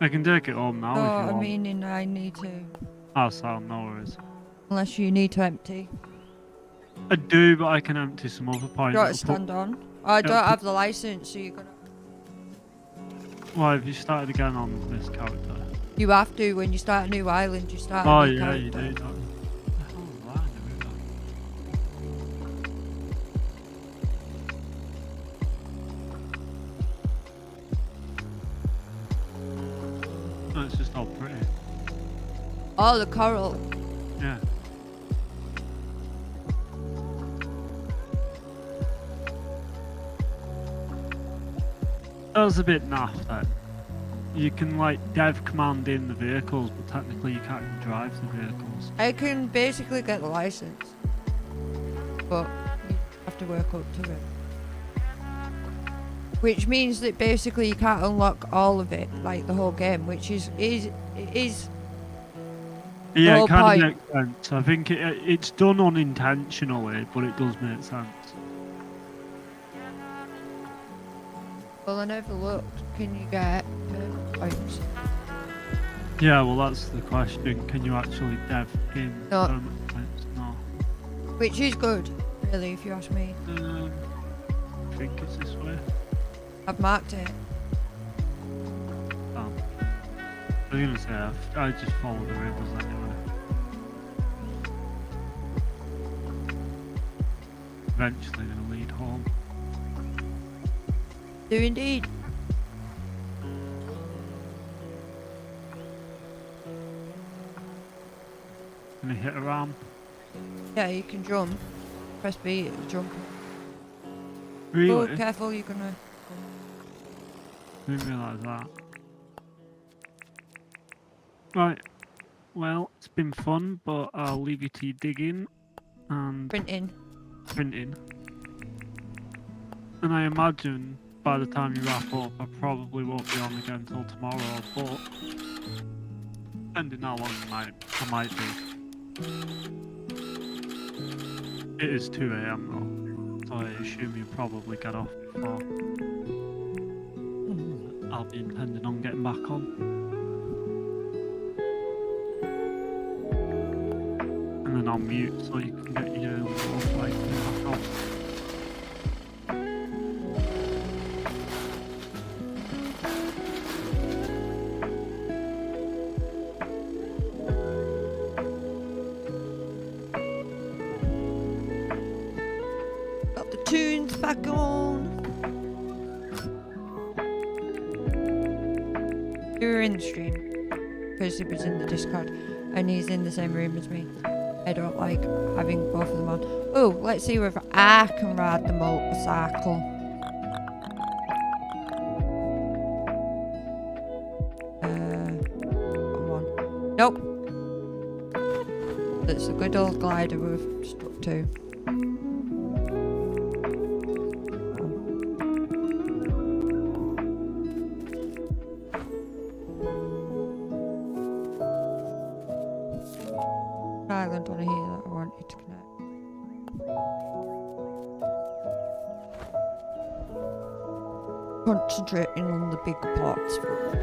I can take it home now No, if you I want. mean, I need to. Oh, so no worries. Unless you need to empty. I do, but I can empty some other point. You got to stand on. I don't have the license, so you're gonna. Why have you started again on this character? You have to when you start a new island. You start. Oh a new yeah, character. you do. Don't you? Oh, right, there we go. Oh, it's just all pretty. Oh, the coral. Yeah. That was a bit naff then. You can like dev command in the vehicles, but technically you can't drive the vehicles. I can basically get the license, but you have to work up to it. Which means that basically you can't unlock all of it, like the whole game, which is Yeah, whole it kind point. of makes sense. I think it's done unintentionally, but it does make sense. Well, I never looked. Can you get points? Yeah, well that's the question. Can you actually dev in No. permanent points? No. Which is good, really, if you ask me. I think it's this way. I've marked it. I was gonna say I just follow the rivers anyway. Eventually they'll lead home. Do indeed. Can you hit a ramp? Yeah, you can jump. Press B, it'll jump. Really? Oh, careful, you're gonna. Didn't realise that. Right. Well, it's been fun, but I'll leave you to your digging and Printing. printing. And I imagine by the time you wrap up, I probably won't be on again until tomorrow, but depending how long I might be. It is 2 AM though, so I assume you probably get off before. I'll be intending on getting back on. And then I'll mute so you can get your like back off. Got the tunes back on. You were in the stream because he was in the Discord and he's in the same room as me. I don't like having both of them on. Oh, let's see if I can ride the motorcycle. Come on. Nope. That's a good old glider we've stuck to. Island on here that I wanted to connect. Concentrating on the big parts first.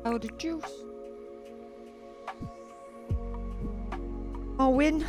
Out of juice. More win.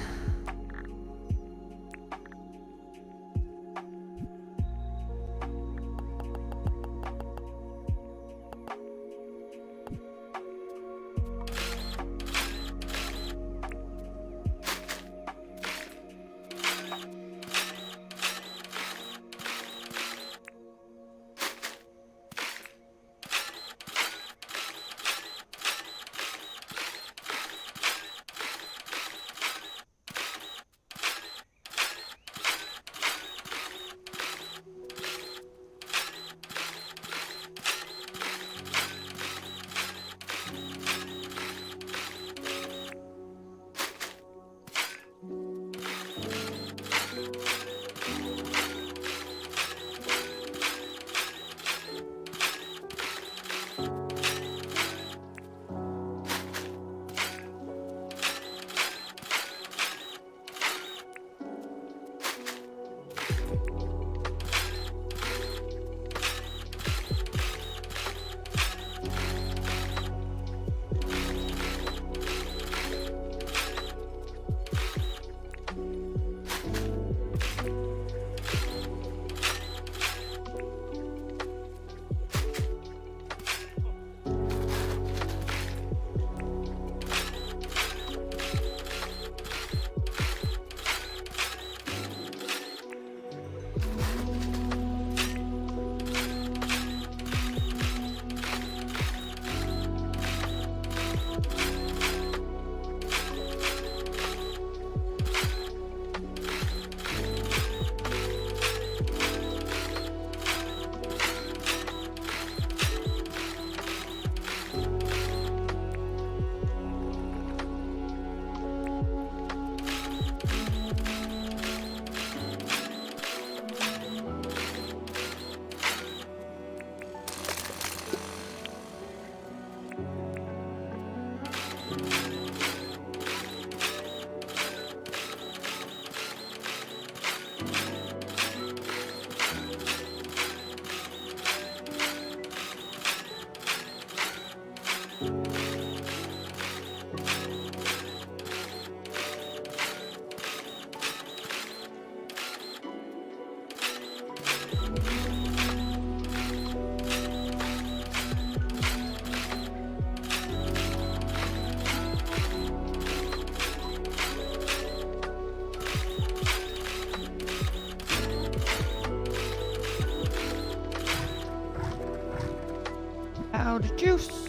Out of juice.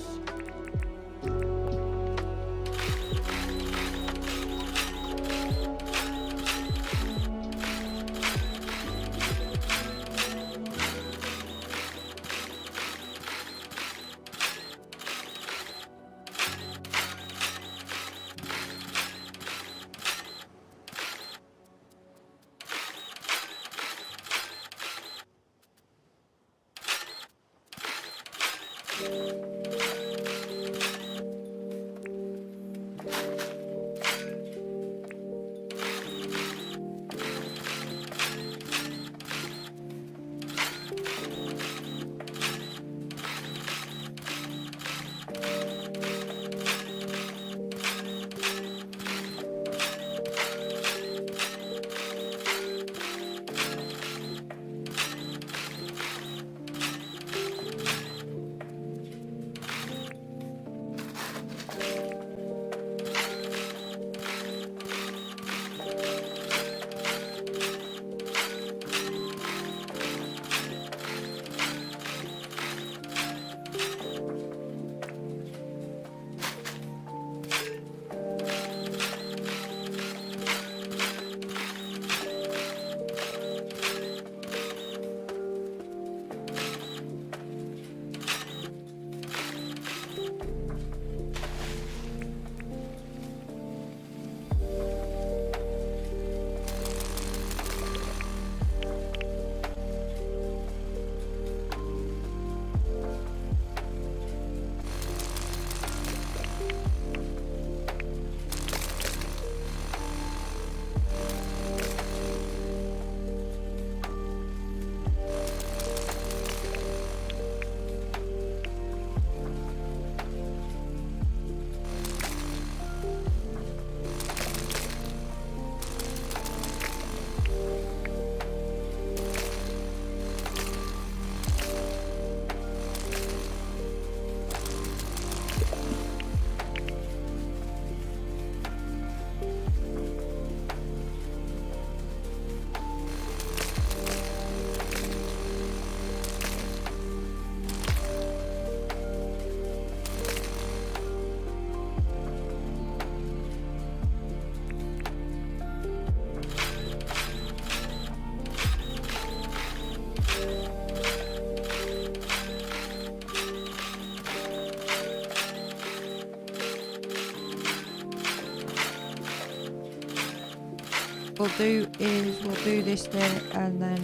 we'll do is we'll do this day and then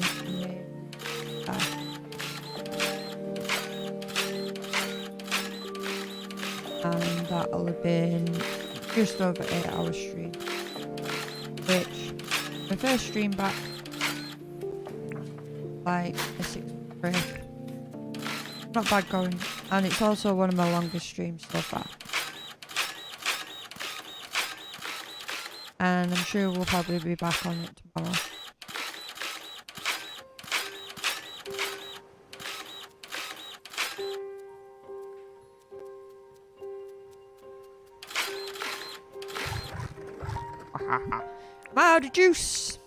and that'll have been just over 8 hours stream, which my first stream back like a 6-month break. Not bad going, and it's also one of my longest streams so far. And I'm sure we'll probably be back on it tomorrow. I'm out of juice!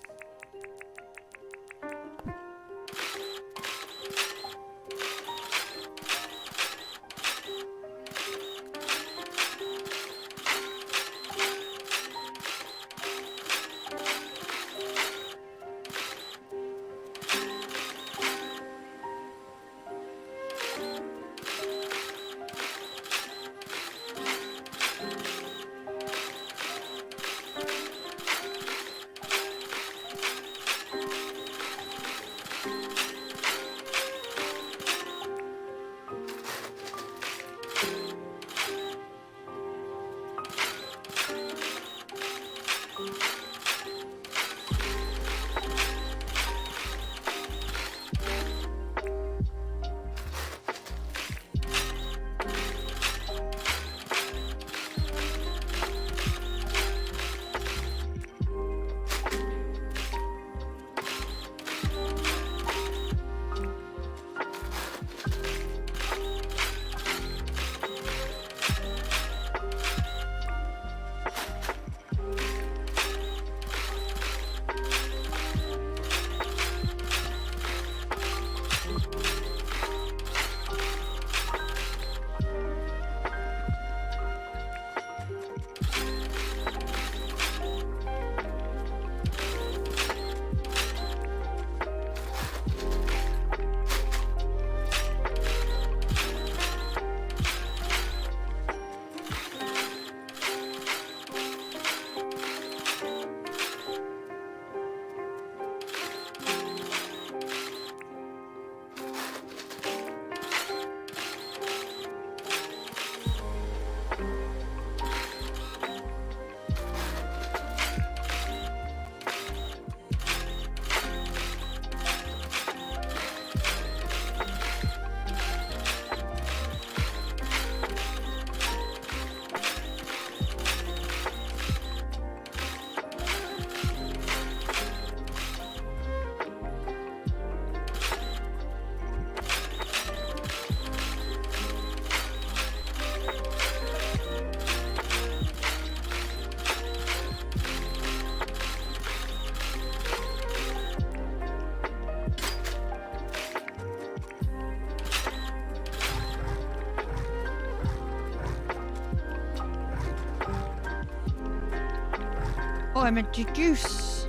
Oh, I meant to juice,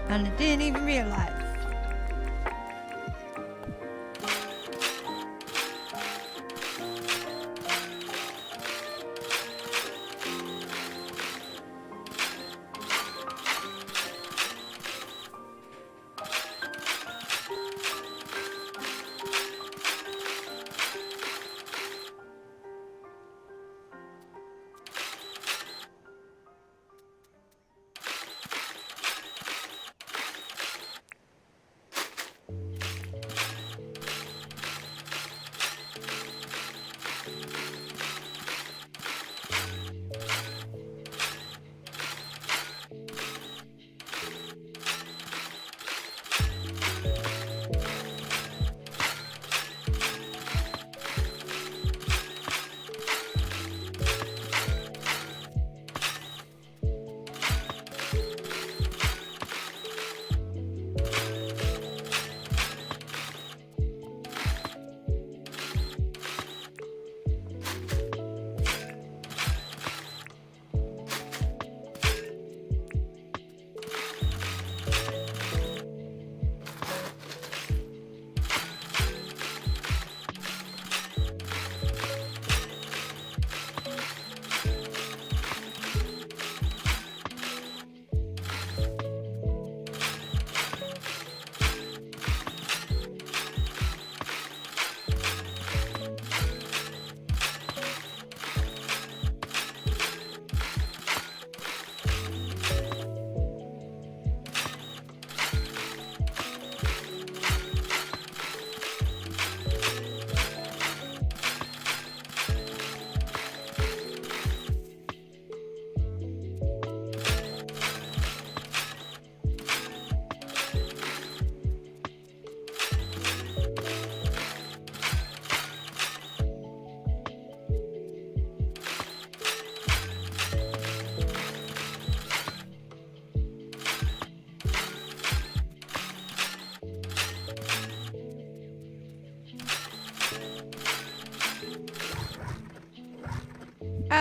and I didn't even realise.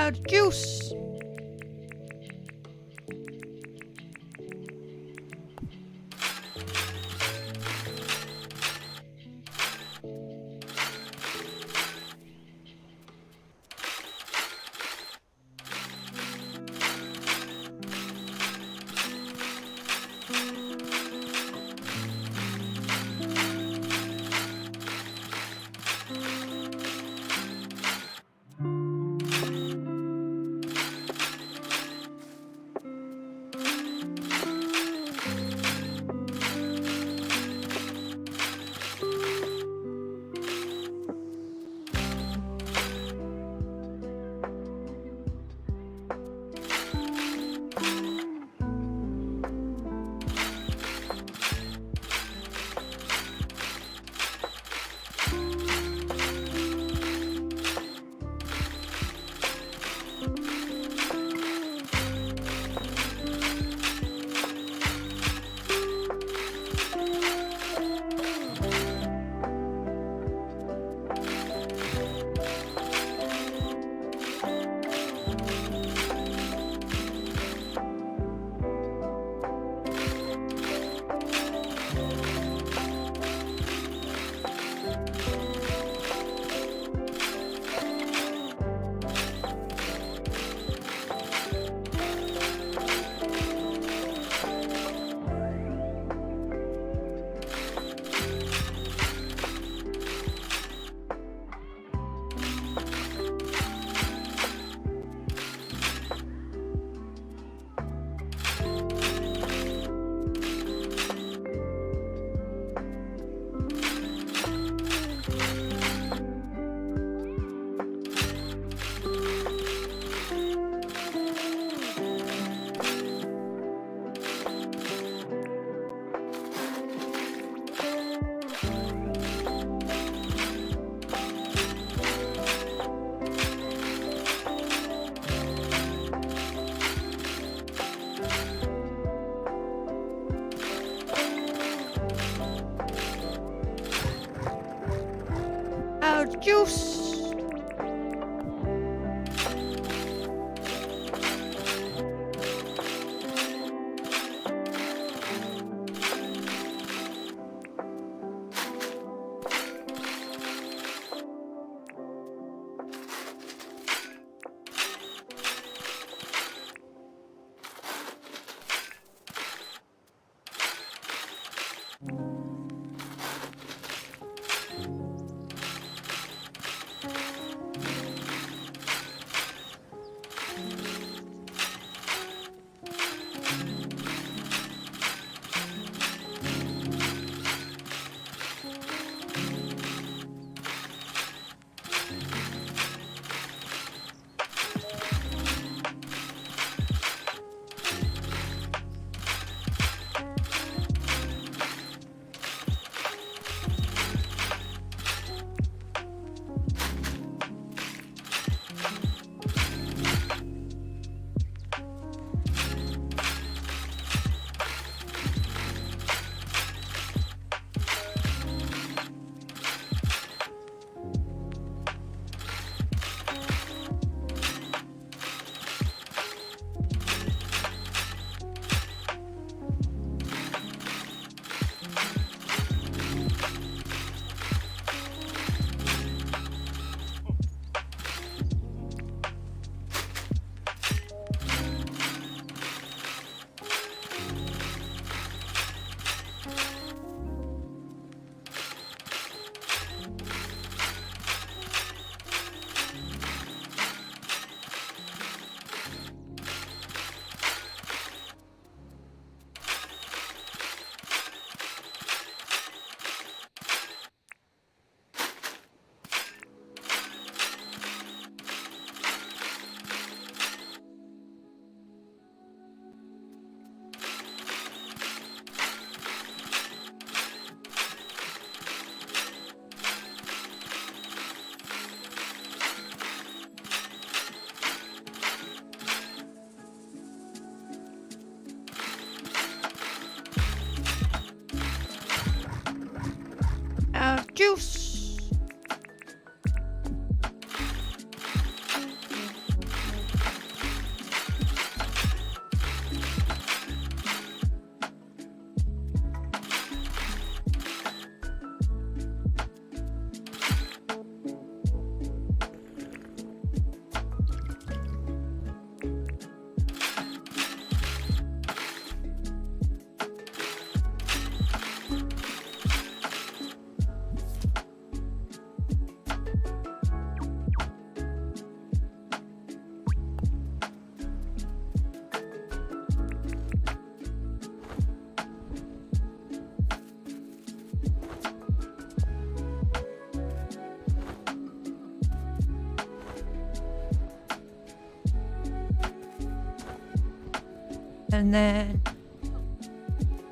Out juice. Juice. Juice. And then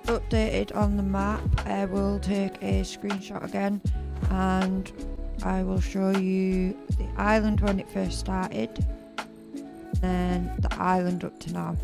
updated on the map, I will take a screenshot again and I will show you the island when it first started, then the island up to now.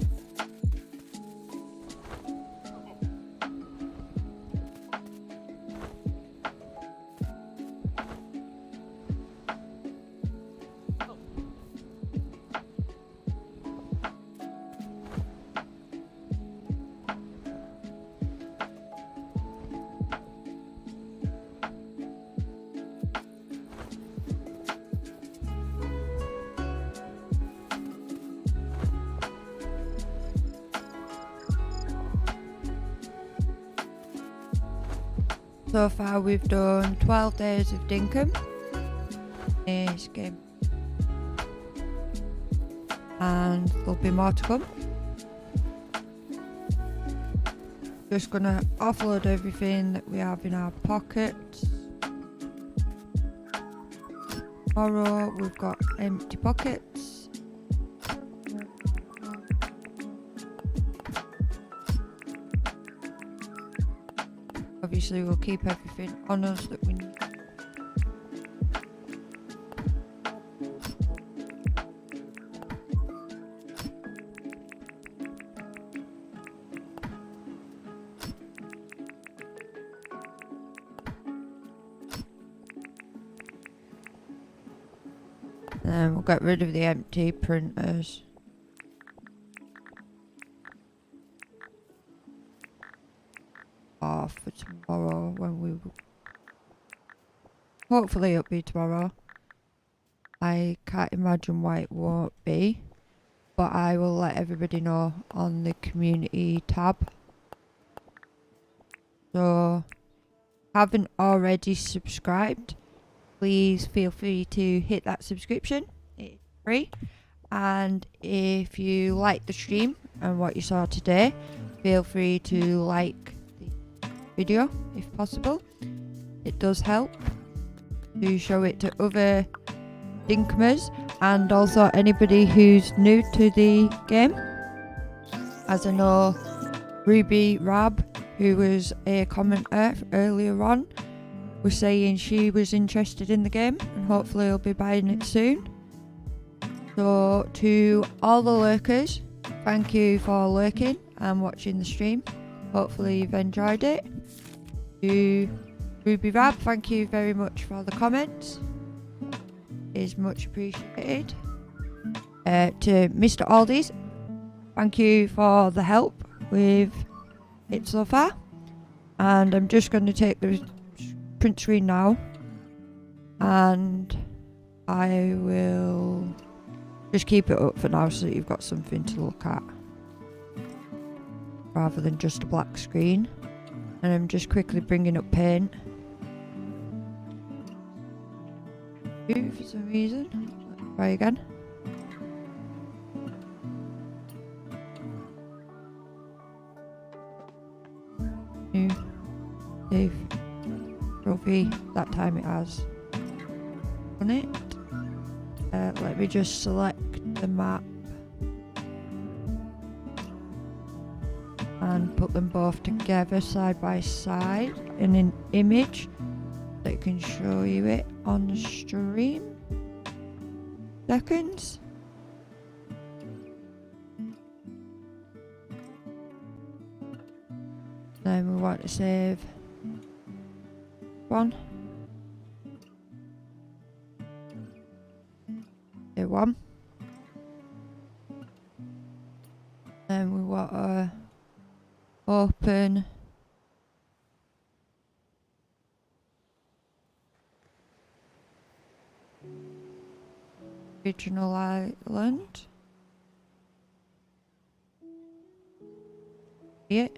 So far we've done 12 days of Dinkum in this game, and there'll be more to come. Just gonna offload everything that we have in our pockets. Tomorrow we've got empty pockets. Obviously we'll keep everything on us that we need. Then we'll get rid of the empty printers. Off for tomorrow when we hopefully it'll be tomorrow. I can't imagine why it won't be, but I will let everybody know on the community tab. So haven't already subscribed, please feel free to hit that subscription. It's free. And if you like the stream and what you saw today, feel free to like video if possible. It does help to show it to other Dinkumers and also anybody who's new to the game. As I know, Ruby Rab, who was a commenter earlier on, was saying she was interested in the game and hopefully will be buying it soon. So to all the lurkers, thank you for lurking and watching the stream. Hopefully you've enjoyed it. To Ruby Rab, thank you very much for the comments. It is much appreciated. To Mr. Aldi's, thank you for the help with it so far. And I'm just going to take the print screen now. And I will just keep it up for now so that you've got something to look at, rather than just a black screen. And I'm just quickly bringing up paint. For some reason. Let's try again. New. Save. Trophy. That time it has on it. Let me just select the map and put them both together side by side in an image so I can show you it on the stream. Seconds. Then we want to save one. Save one. Then we want to open original island. Yeah.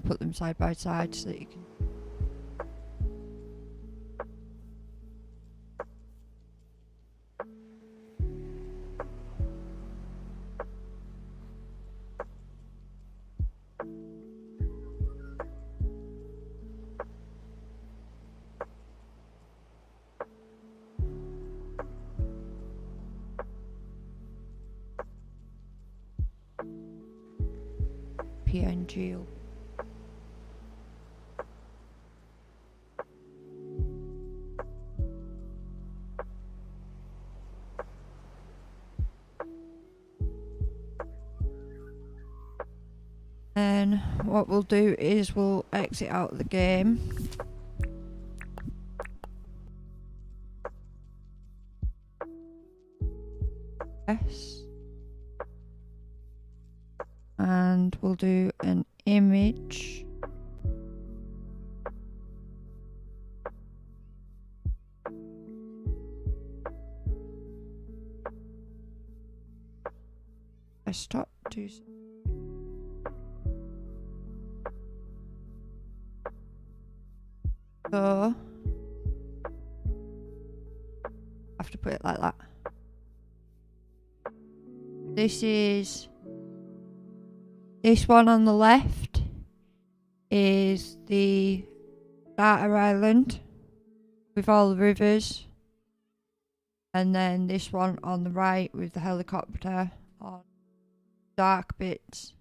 put them side by side so that you can. PNG. And what we'll do is we'll exit out the game. Yes. And we'll do an image. Desktop. Do some. So I have to put it like that. This one on the left is the starter island with all the rivers, and then this one on the right with the helicopter on dark bits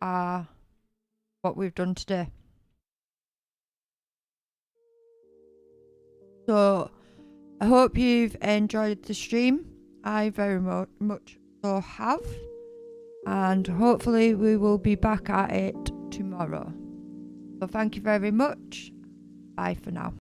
are what we've done today. So I hope you've enjoyed the stream. I very much so have, and hopefully we will be back at it tomorrow. So thank you very much. Bye for now.